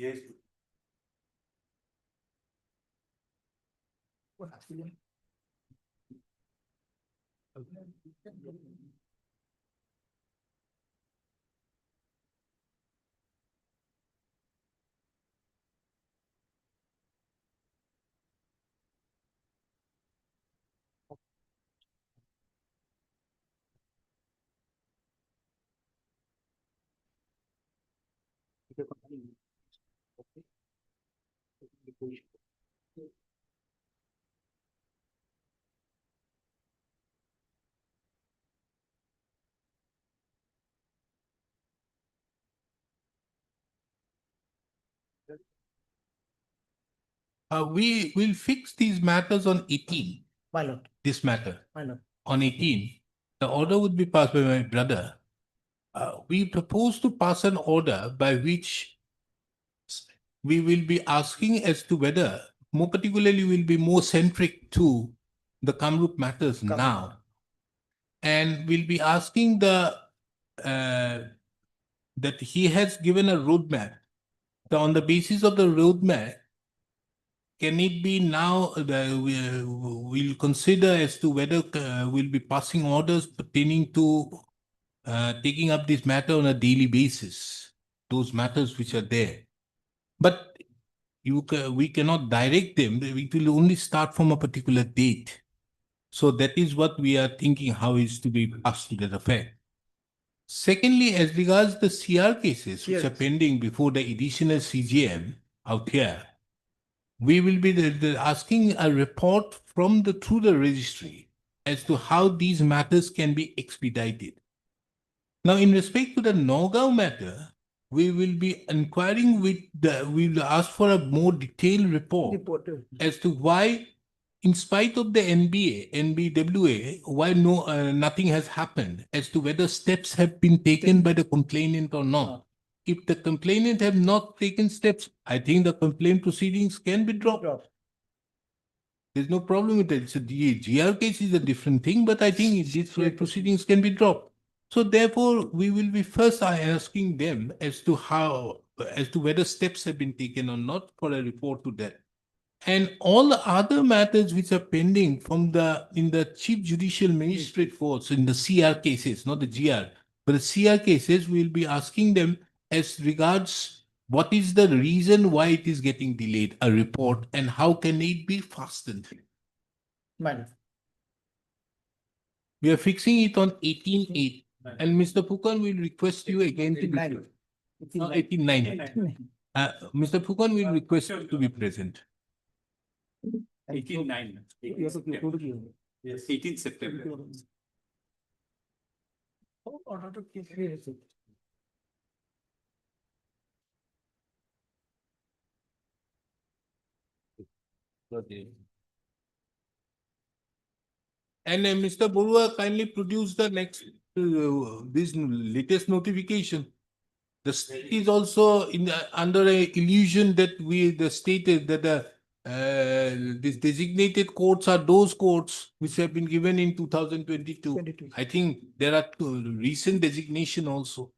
We will fix these matters on 18, My lord, this matter. my lord. On 18, the order would be passed by my brother. We propose to pass an order by which we will be asking as to whether, more particularly, we'll be more centric to the Kamrup matters now. And we'll be asking that he has given a roadmap. So on the basis of the roadmap, can it be now we'll consider as to whether we'll be passing orders pertaining to taking up this matter on a daily basis, those matters which are there. But we cannot direct them. It will only start from a particular date. So that is what we are thinking how is to be passed to that effect. Secondly, as regards the CR cases which are pending before the additional CGM out here, we will be asking a report from through the registry as to how these matters can be expedited. Now, in respect to the Nagaon matter, we will be inquiring we will ask for a more detailed report as to why, in spite of the NBWA, why nothing has happened, as to whether steps have been taken by the complainant or not. If the complainant have not taken steps, I think the complaint proceedings can be dropped. There's no problem with that. So the GR case is a different thing, but I think these proceedings can be dropped. So therefore, we will be first asking them as to whether steps have been taken or not for a report to that. And all the other matters which are pending in the Chief Judicial Magistrate courts, in the CR cases, not the GR, but the CR cases, we will be asking them as regards what is the reason why it is getting delayed, a report, and how can it be fastened. My We are fixing it on 18/8, and Mr. Phukan will request you again to be 18/9. Mr. Phukan will request you to be present. 18/9. Yes, 18th September. And Mr. Borua kindly produce the next, this latest notification. The state is also under a illusion that the state is that these designated courts are those courts which have been given in 2022. I think there are recent designation also.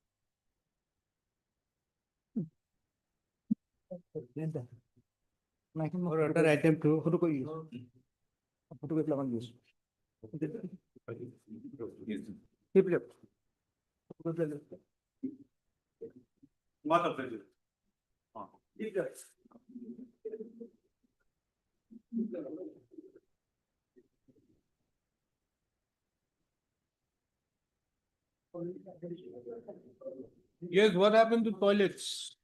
Order item 2, What a pleasure. Yes, what happened to toilets?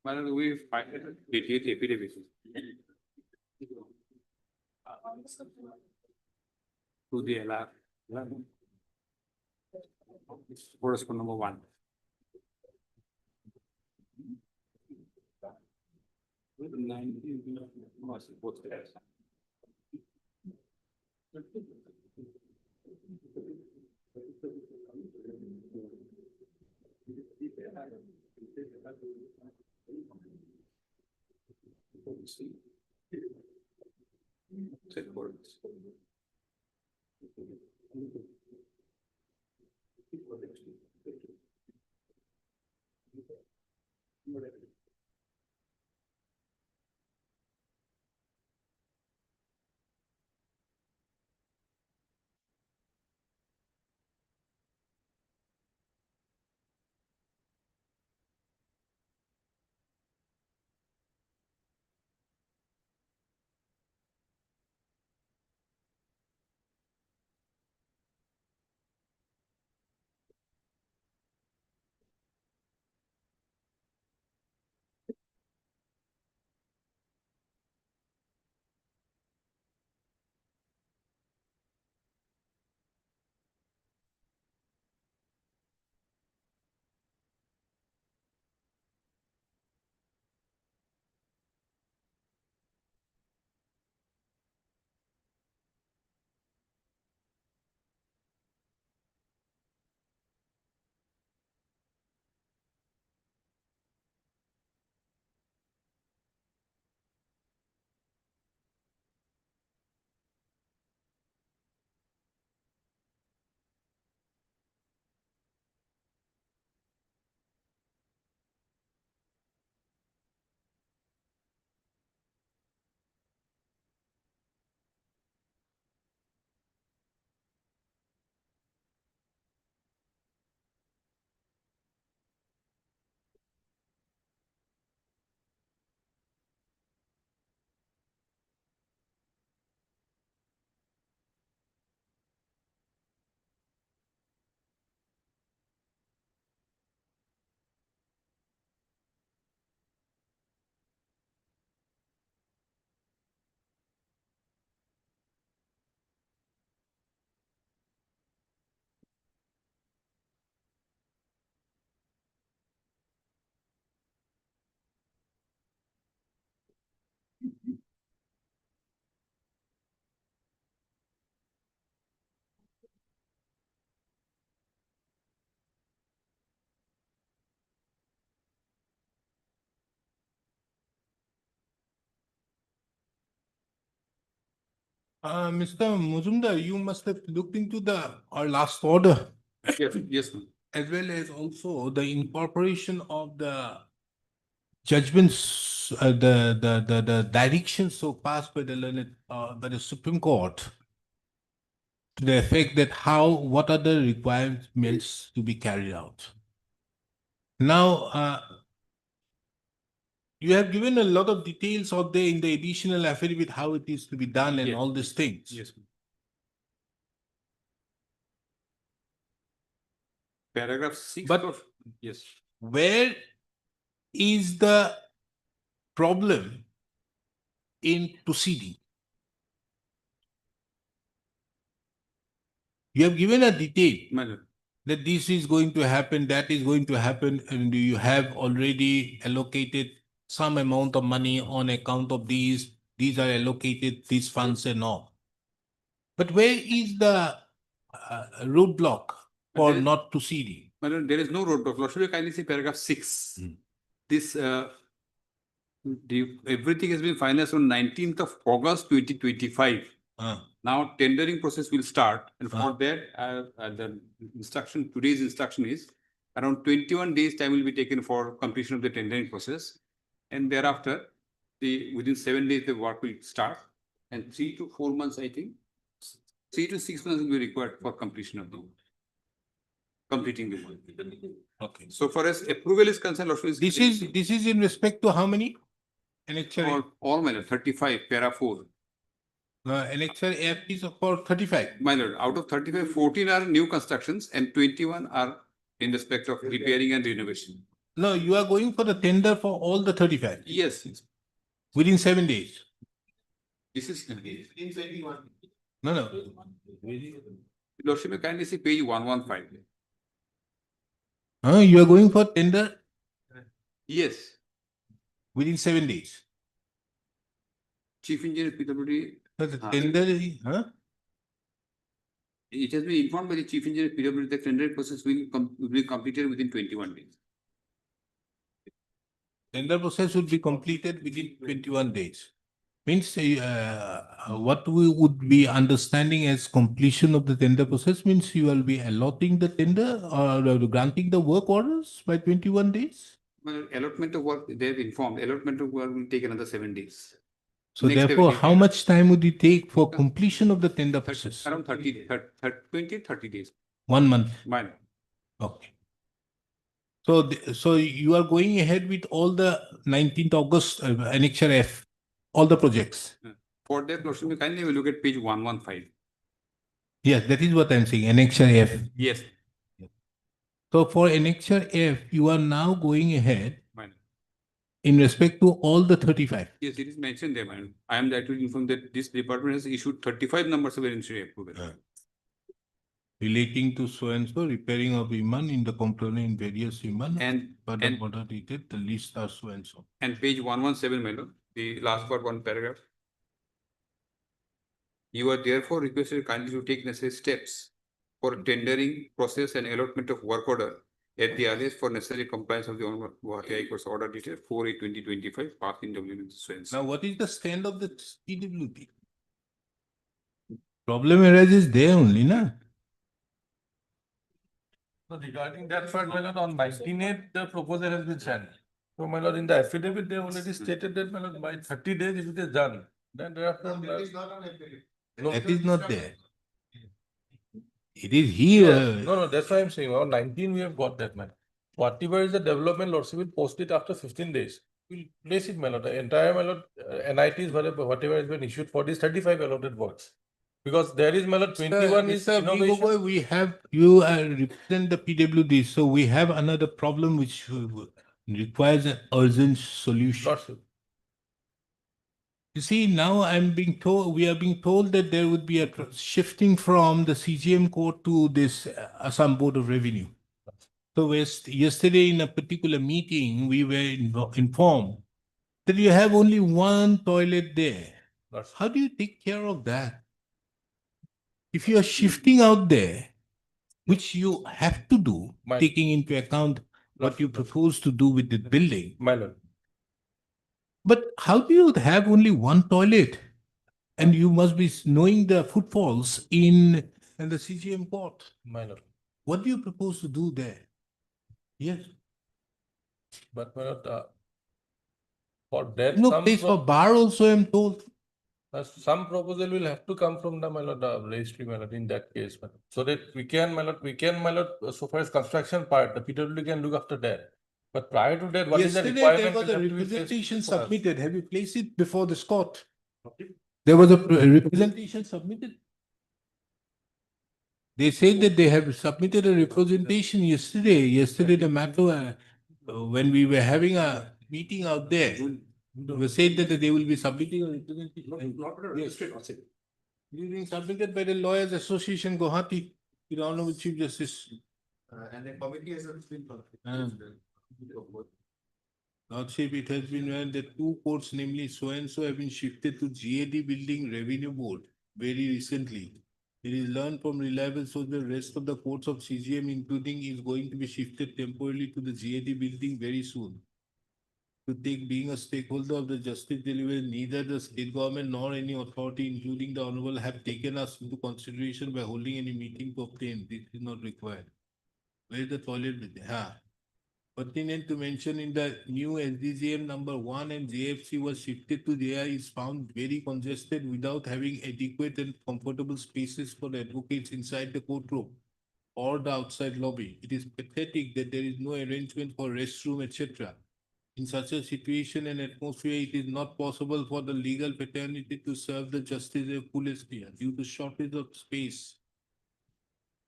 Madam, we filed detailed affidavit. to the LR. Correspondent number 1. Mr. Muzumdar, you must have looked into our last order. Yes, yes, ma'am. As well as also the incorporation of the judgments, the directions so passed by the learned, by the Supreme Court to the effect that what are the requirements to be carried out. Now, you have given a lot of details out there in the additional affidavit, how it is to be done and Yes. all these things. Yes. Ma'am. Paragraph 6 But- of, yes. Where is the problem in proceeding? You have given a detail My lord. that this is going to happen, that is going to happen, and you have already allocated some amount of money on account of these are allocated, these funds and all. But where is the roadblock for There- not proceeding? My lord, there is no roadblock. Lord, should you kindly see paragraph 6? This, everything has been finalized on 19th of August 2025. Now tendering process will start, and for that, the instruction, today's instruction is around 21 days time will be taken for completion of the tendering process. And thereafter, within 7 days, the work will start, and 3 to 4 months, I think, 3 to 6 months will be required for completion of the completing the work. Okay. So far as approval is concerned, Lord, This is in respect to how many? Annexure, all my lord, 35, para 4. annexure F is for 35. My lord, out of 35, 14 are new constructions and 21 are in respect of repairing and renovation. No, you are going for the tender for all the 35 Yes, within 7 days. this is. In 21. No, no. Lordship, may kindly see page 115. You are going for tender Yes, within 7 days. Chief Engineer PWD. So the Ah. tender, It has been informed by the Chief Engineer PWD that tender process will be completed within 21 days. tender process would be completed within 21 days. Means, what we would be understanding as completion of the tender process means you will be allotting the tender or granting the work orders by 21 days? Well, allotment of work, they have informed, allotment of work will take another 7 days. So Next therefore, 7 how days. much time would it take for completion of the tender process? Around 30 days. 1 month. Mine. Okay. So, so you are going ahead with all the 19th August Annexure F, all the projects? For that, Lordship, may kindly look at page 115. Yes, that is what I'm saying, Annexure F. Yes. So for Annexure F, you are now going ahead Mine. in respect to all the 35. Yes, it is mentioned there, madam. I am actually informed that this department has issued 35 numbers of emergency approval. Relating to so and so repairing of Iman in the component in various Iman And- but and- what are dated, the list are so and so. And page 117, madam, the last part, one paragraph. You are therefore requested kindly to take necessary steps for tendering process and allotment of work order at the earliest for necessary compliance of the Honorable Guwahati High Court's order dated 4/8/2025, passed in WN so and so. Now, what is the stand of the PWD? Problem arises there only, na? So regarding that part, my lord, on 19th, the proposal has been sent. So my lord, in the affidavit, they already stated that, my lord, by 30 days, if it is done, then thereafter. It is not on affidavit. No. That is not there. It is here. No, that's why I'm saying, on 19, we have got that, man. Whatever is the development, lordship will post it after 15 days. We'll place it, my lord, the entire, my lord, NITs, whatever has been issued for these 35 allotted works. Because there is, my lord, 21 is Mr. innovation. Gogoi, we have, you represent the PWD, so we have another problem which requires an urgent solution. Lordship. You see, now I'm being told, we are being told that there would be a shifting from the CGM court to this Assam Board of Revenue. So yesterday in a particular meeting, we were informed that you have only one toilet there. Lordship. How do you take care of that? If you are shifting out there, which you have to do, taking into account what you propose to do with the building. My lord. But how do you have only one toilet? And you must be knowing the footfalls in the CGM court. My lord. What do you propose to do there? Yes. But my lord, for that. No some place pro- for bar also, I'm told. Some proposal will have to come from the, my lord, registry, my lord, in that case, my lord. So that we can, my lord, so far as construction part, the PWD can look after that. But prior to that, what is the Yesterday, there requirement? was will a have to be placed representation for us. submitted. Have you placed it before this court? There was a representation submitted. They said that they have submitted a representation yesterday. Yesterday, the matter, when we were having a meeting out there, it was said that they will be submitting a representation. Yes. It is being submitted by the Lawyers Association Guwahati, the Honorable Chief Justice. And the committee has been. Lordship, it has been learned that two courts, namely so and so, have been shifted to GAD Building Revenue Board very recently. It is learned from reliable sources the rest of the courts of CGM, including, is going to be shifted temporarily to the GAD building very soon. To take being a stakeholder of the justice delivery, neither the state government nor any authority, including the honorable, have taken us into consideration by holding any meeting to obtain. This is not required. Where is the toilet? Pertinent to mention in the new SDGM number 1 and JFC was shifted to there is found very congested without having adequate and comfortable spaces for the advocates inside the courtroom or the outside lobby. It is pathetic that there is no arrangement for restroom, etc. In such a situation and atmosphere, it is not possible for the legal fraternity to serve the justice a fullest due to shortage of space.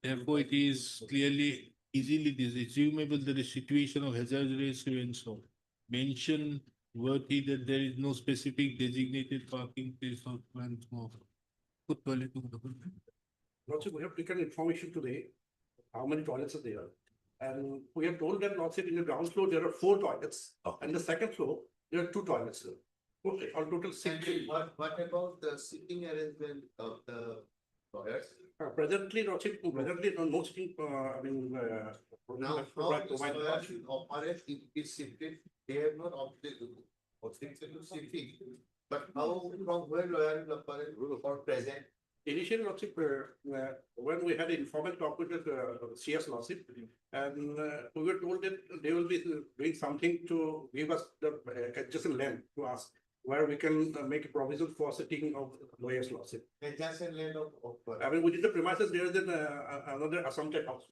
Therefore, it is clearly easily assumable that the situation of hazardous and so mention worthy that there is no specific designated parking place or plan for. Lordship, we have taken information today, how many toilets are there? And we have told that Lordship, in the ground floor, there are 4 toilets. And the second floor, there are 2 toilets. Okay, on total 6. And what about the sitting arrangement of the lawyers? Presently, Lordship, no sitting, Now, how provide- the provide- lawyers will operate if it's shifted, they have not opted to shifting. But how, from where lawyer will operate or present? Initially, Lordship, when we had an informal talk with the CS Lordship, and we were told that they will be doing something to give us the adjacent land to us, where we can make a provision for sitting of lawyers Lordship. Adjacent land of. I mean, within the premises, there is another Assam house.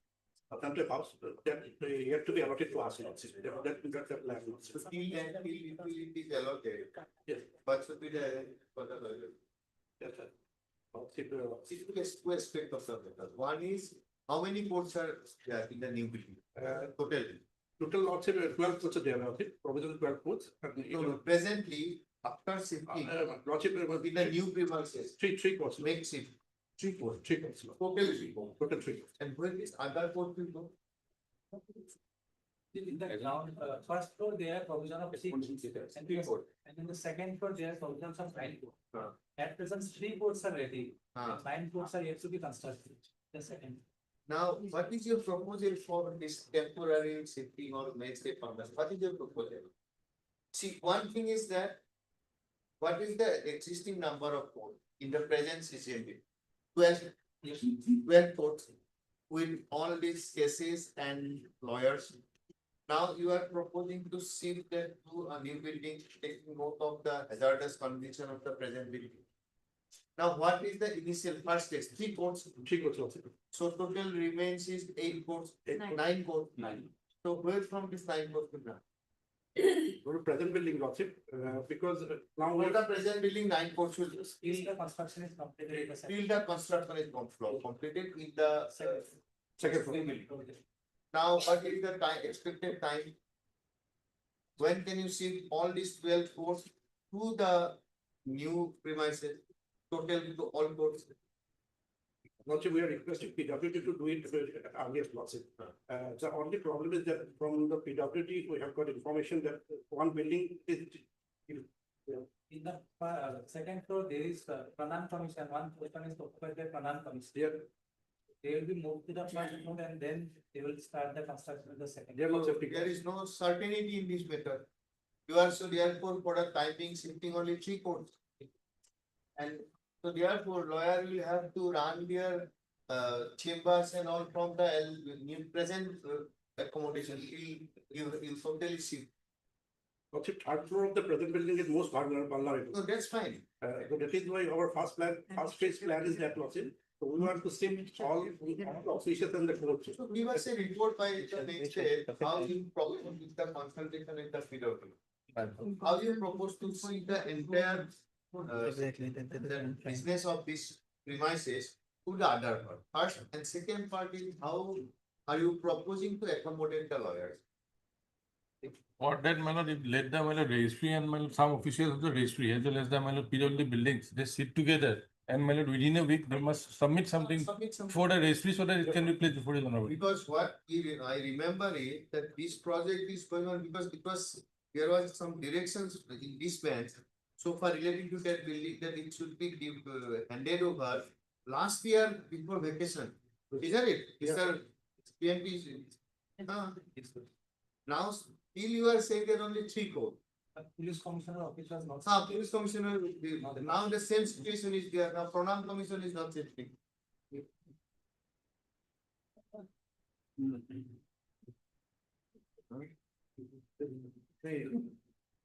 Assam house that yet to be allotted to us, Lordship. That land, Lordship. Field and field is allocated. Yes. But should be the for the lawyer. Yes, sir. Two aspects of the matter. One is how many courts are there in the new building? Total. Total Lordship, 12 courts are there, Lordship, provisional 12 courts. No, presently, after shifting, Lordship, in the new premises, three courts. make shift. 3 courts, 3 courts. Total 3 courts. Total 3 courts. And where is other court will go? In the ground, first floor, they are provision of 6 and 3 court. And in the second floor, they are provisions of 9 court. At present, 3 courts are ready. And 9 courts are yet to be constructed. The second. Now, what is your proposal for this temporary shifting or mainstay permanent? What is your proposal? See, one thing is that what is the existing number of courts in the present CCMB? 12 courts with all these cases and lawyers. Now you are proposing to shift that to a new building, taking note of the hazardous condition of the present building. Now, what is the initial first stage? 3 courts. 3 courts, Lordship. So total remains is 8 courts, 9 courts. 9. So where from this 9 courts will come? Go to present building, Lordship, because now For the present building, 9 courts will. Till the construction is completed. Till the construction is completed in the second floor. Now, what is the time, expected time? When can you see all these 12 courts to the new premises, total to all courts? Lordship, we are requesting PWD to do it earliest, Lordship. The only problem is that from the PWD, we have got information that one building is. In the second floor, there is Pranan Commission, one portion is occupied by Pranan Commission. Yeah. They will be moved to the first floor and then they will start the construction of the second. There is no certainty in this matter. You are so therefore for the time being shifting only 3 courts. And so therefore lawyer will have to run their chambers and all from the new present accommodation. You totally shift. Lordship, third floor of the present building is most vulnerable. No, that's fine. So that is why our first phase plan is that, Lordship. So we want to shift all the officials and the courts. So give us a report by the next day, how you propose with the consultation in the PWD. How you propose to see the entire the business of these premises to the other part. First and second part is how are you proposing to accommodate the lawyers? For that matter, if let the registry and some officials of the registry as well as the PWD buildings, they sit together and within a week, they must submit something for the registry so that it can be placed before the honorable. Because what I remember is that this project is going on because there was some directions in this band. So far relating to that building that it should be handed over last year before vacation. Isn't it? Mr. PMP. Now still you are saying there are only 3 codes. Police commissioner office was not. Police commissioner will be now the same situation is there. Now Pranam commission is not shifting.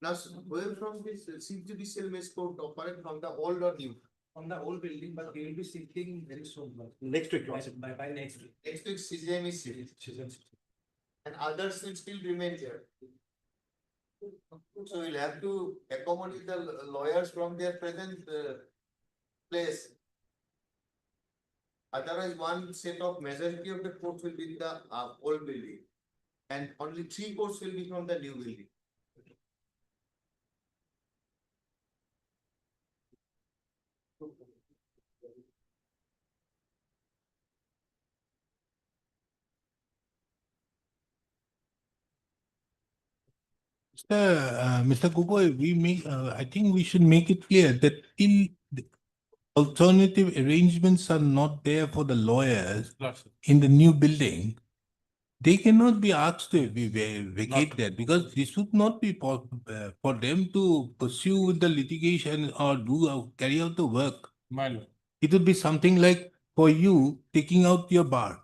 Now where from this chief judicial may court operate from the old or new? From the old building, but they will be shifting very soon. Next week, by next week. Next week CJM is shifting. And others will still remain there. So we'll have to accommodate the lawyers from their present place. Otherwise, one set of majority of the courts will be in the old building. And only 3 courts will be from the new building. Mr. Gogoi, I think we should make it clear that till the alternative arrangements are not there for the lawyers in the new building, they cannot be asked to vacate that because this would not be for them to pursue the litigation or carry out the work. It would be something like for you taking out your bar.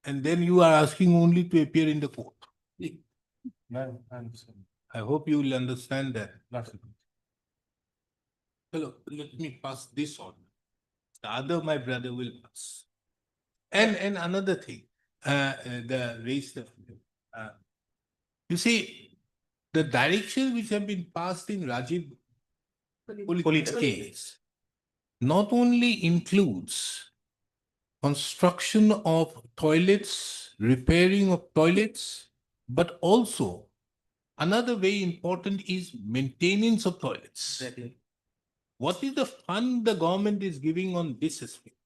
And then you are asking only to appear in the court. I hope you will understand that. Hello, let me pass this on. The other my brother will pass. And another thing, the race. You see, the direction which have been passed in Rajiv Pulit case not only includes construction of toilets, repairing of toilets, but also another very important is maintenance of toilets. What is the fund the government is giving on this aspect?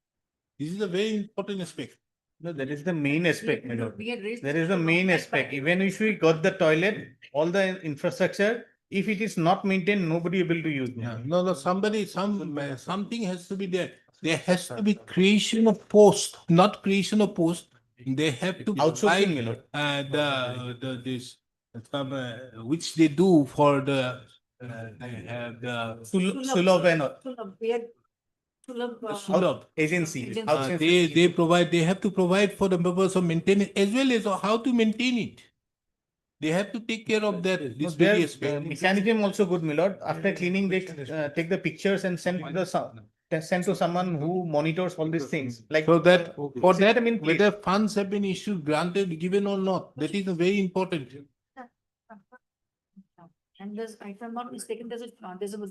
This is a very important aspect. No, that is the main aspect, my lord. We had raised That is the main that aspect. part. Even if we got the toilet, all the infrastructure, if it is not maintained, nobody able to use. No, something has to be there. There has to be creation of post, not creation of post. They have to Outsourcing, my provide, lord. this, which they do for the, they have the. Sulabh and all. Sulabh, we had Sulabh, Sulabh. Agency. Agency. outsourcing. They provide, they have to provide for the purpose of maintenance as well as how to maintain it. They have to take care of that, No, this their very aspect. mechanism also good, my lord. After cleaning, they take the pictures and send send to someone who monitors all these things. Like So that, for that, system in place. whether funds have been issued, granted, given or not, that is very important. And there's, if I'm not mistaken, there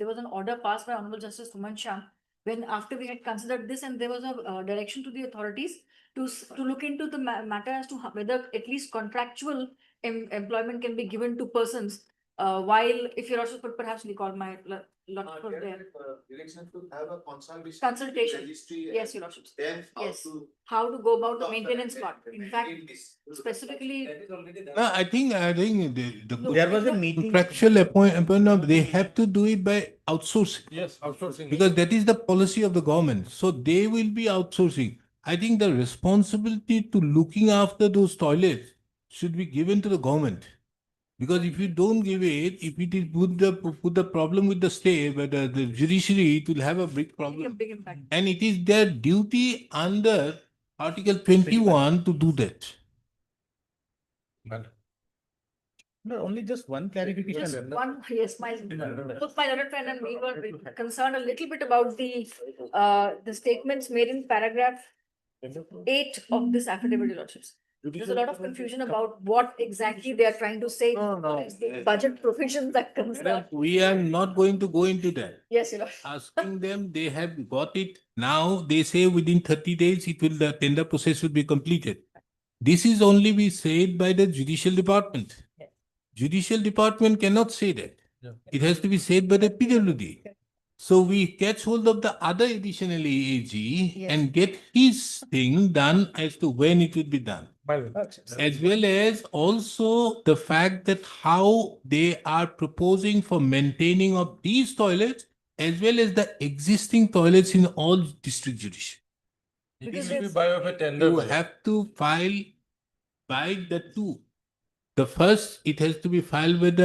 was an order passed by Honorable Justice Suman Shah. When after we had considered this and there was a direction to the authorities to look into the matter as to whether at least contractual employment can be given to persons. While if you're also perhaps recall my lot for there. Direction to have a consultation. Consultation. Registry. Yes, your lordships. Then how Yes. to. How to go about the maintenance part. In fact, specifically. No, I think the There was a meeting. contractual appointment, they have to do it by outsourcing. Yes, outsourcing. Because that is the policy of the government. So they will be outsourcing. I think the responsibility to looking after those toilets should be given to the government. Because if you don't give it, if it is put the problem with the state, but the judiciary, it will have a big A problem. big impact. And it is their duty under Article 21 to do that. No, only just one clarification. Just one, yes, both my learned friend and me were concerned a little bit about the statements made in paragraph 8 of this affidavit, your lordships. There's a lot of confusion about what exactly they are trying to say. The budget provisions that concern. We are not going to go into that. Yes, your lordship. Asking them, they have got it. Now they say within 30 days, the tender process will be completed. This is only be said by the judicial department. Judicial department cannot say that. It has to be said by the PWD. So we catch hold of the other additional AAG and get his thing done as to when it will be done. As well as also the fact that how they are proposing for maintaining of these toilets as well as the existing toilets in all district judiciary. It Because will be it's- by a tender. You have to file by the two. The first, it has to be filed with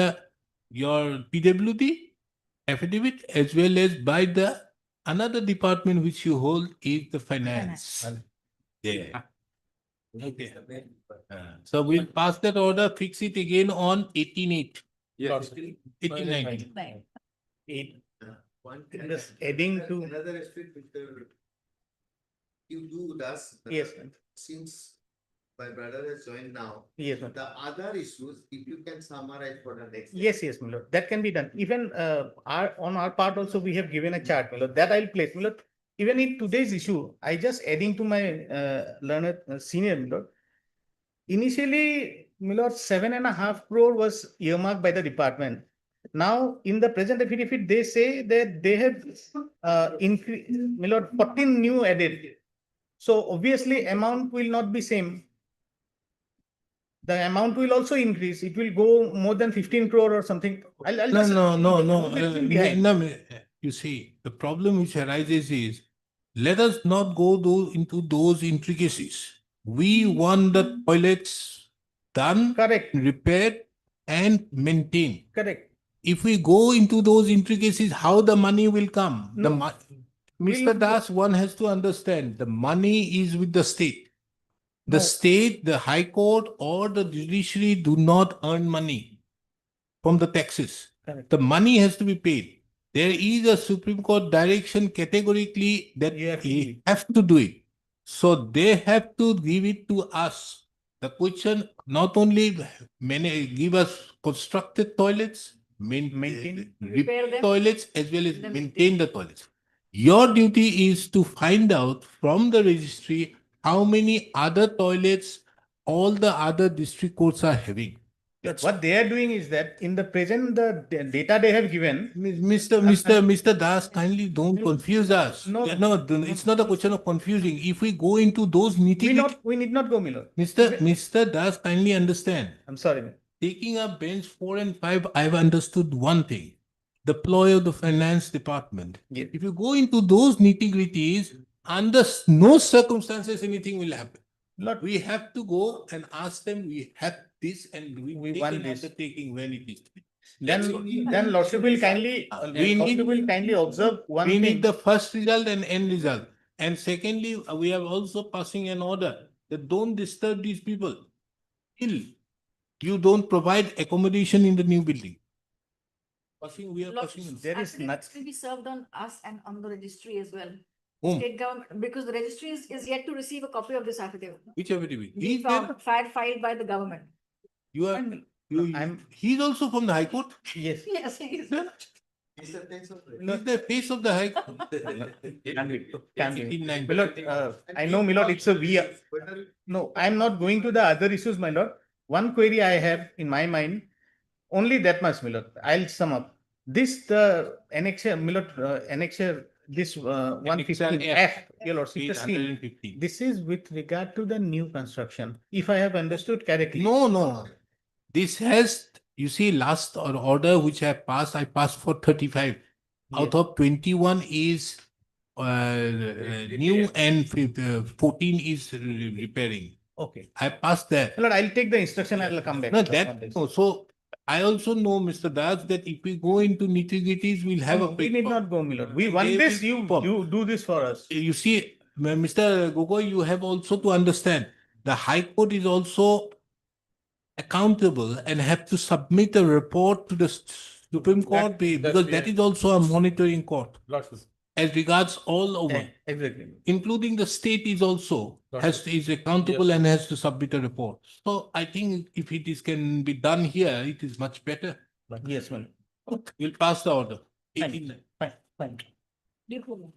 your PWD affidavit as well as by the another department which you hold is the finance. Yeah. Okay. So we'll pass that order, fix it again on 18/8. Yes. 18/19. Just adding to. Another aspect which you do does. Yes. Since my brother has joined now. Yes, ma'am. The other issues, if you can summarize for the next. Yes, my lord, that can be done. Even on our part also, we have given a chart, my lord, that I'll place, my lord. Even in today's issue, I just adding to my learned senior, my lord. Initially, my lord, 7.5 crore was earmarked by the department. Now, in the present affidavit, they say that they have increased, my lord, 14 new added. So obviously, amount will not be same. the amount will also increase. It will go more than 15 crore or something. I'll No, just- no, Behind. you see, the problem which arises is, let us not go into those intricacies. We want the toilets done, Correct, repaired and maintained. correct. If we go into those intricacies, how the money will come? No. Mr. Das, one has to understand, the money is with the state. The No. state, the High Court or the judiciary do not earn money from the taxes. Correct. The money has to be paid. There is a Supreme Court direction categorically that You have to do we have to do it. So they have to give it to us. The question, not only give us constructed toilets, Maintain. Repair them. toilets as well as Then maintain the toilets. Your duty is to find out from the registry how many other toilets all the other district courts are having. What they are doing is that in the present, the data they have given. Mr. Das, kindly don't confuse us. No. It's not a question of confusing. If we go into those nitty-gritty, We need not go, Milo. Mr. Das, kindly understand. I'm sorry. Taking up bench 4 and 5, I've understood one thing. The ploy of the finance department. Yes. If you go into those nitty-gritties, under no circumstances anything will happen. Not, We have to go and ask them, we have this and we take want an this. undertaking when it is. then Lordship will kindly, Lordship will kindly observe one We thing. need the first result and end result. And secondly, we are also passing an order that don't disturb these people. Till you don't provide accommodation in the new building. We are passing. There is Actually, not, this will be served on us and on the registry as well. Whom? State government, because the registry is yet to receive a copy of this affidavit. Which affidavit? The He's there. filed by the government. You are, he's also from the High Court. yes. Yes, he is. He's the face of the High Court. Can be. 1890. Milord, I know, Milord, it's a we. No, I'm not going to the other issues, my lord. One query I have in my mind, only that much, Milord. I'll sum up. This, the annexure, Milord, annexure, this 115 F, your lordship, the scheme. 815. This is with regard to the new construction, if I have understood correctly. No. This has, you see, last order which I passed for 35. Out of 21 is new and 14 is repairing. Okay. I passed that. Milord, I'll take the instruction, I'll come back. No, on that, this. no, so I also know, Mr. Das, that if we go into nitty-gritties, we'll have No, a we big need problem. not go, Milord. We want They this, will you come. do this for us. You see, Mr. Gogoi, you have also to understand, the High Court is also accountable and have to submit a report to the Supreme Court because that is also a monitoring court as regards all over, Exactly. including the state is also is accountable and has to submit a report. So I think if it is can be done here, it is much better. Yes, Milord. We'll pass the order. Fine. Fine. No problem.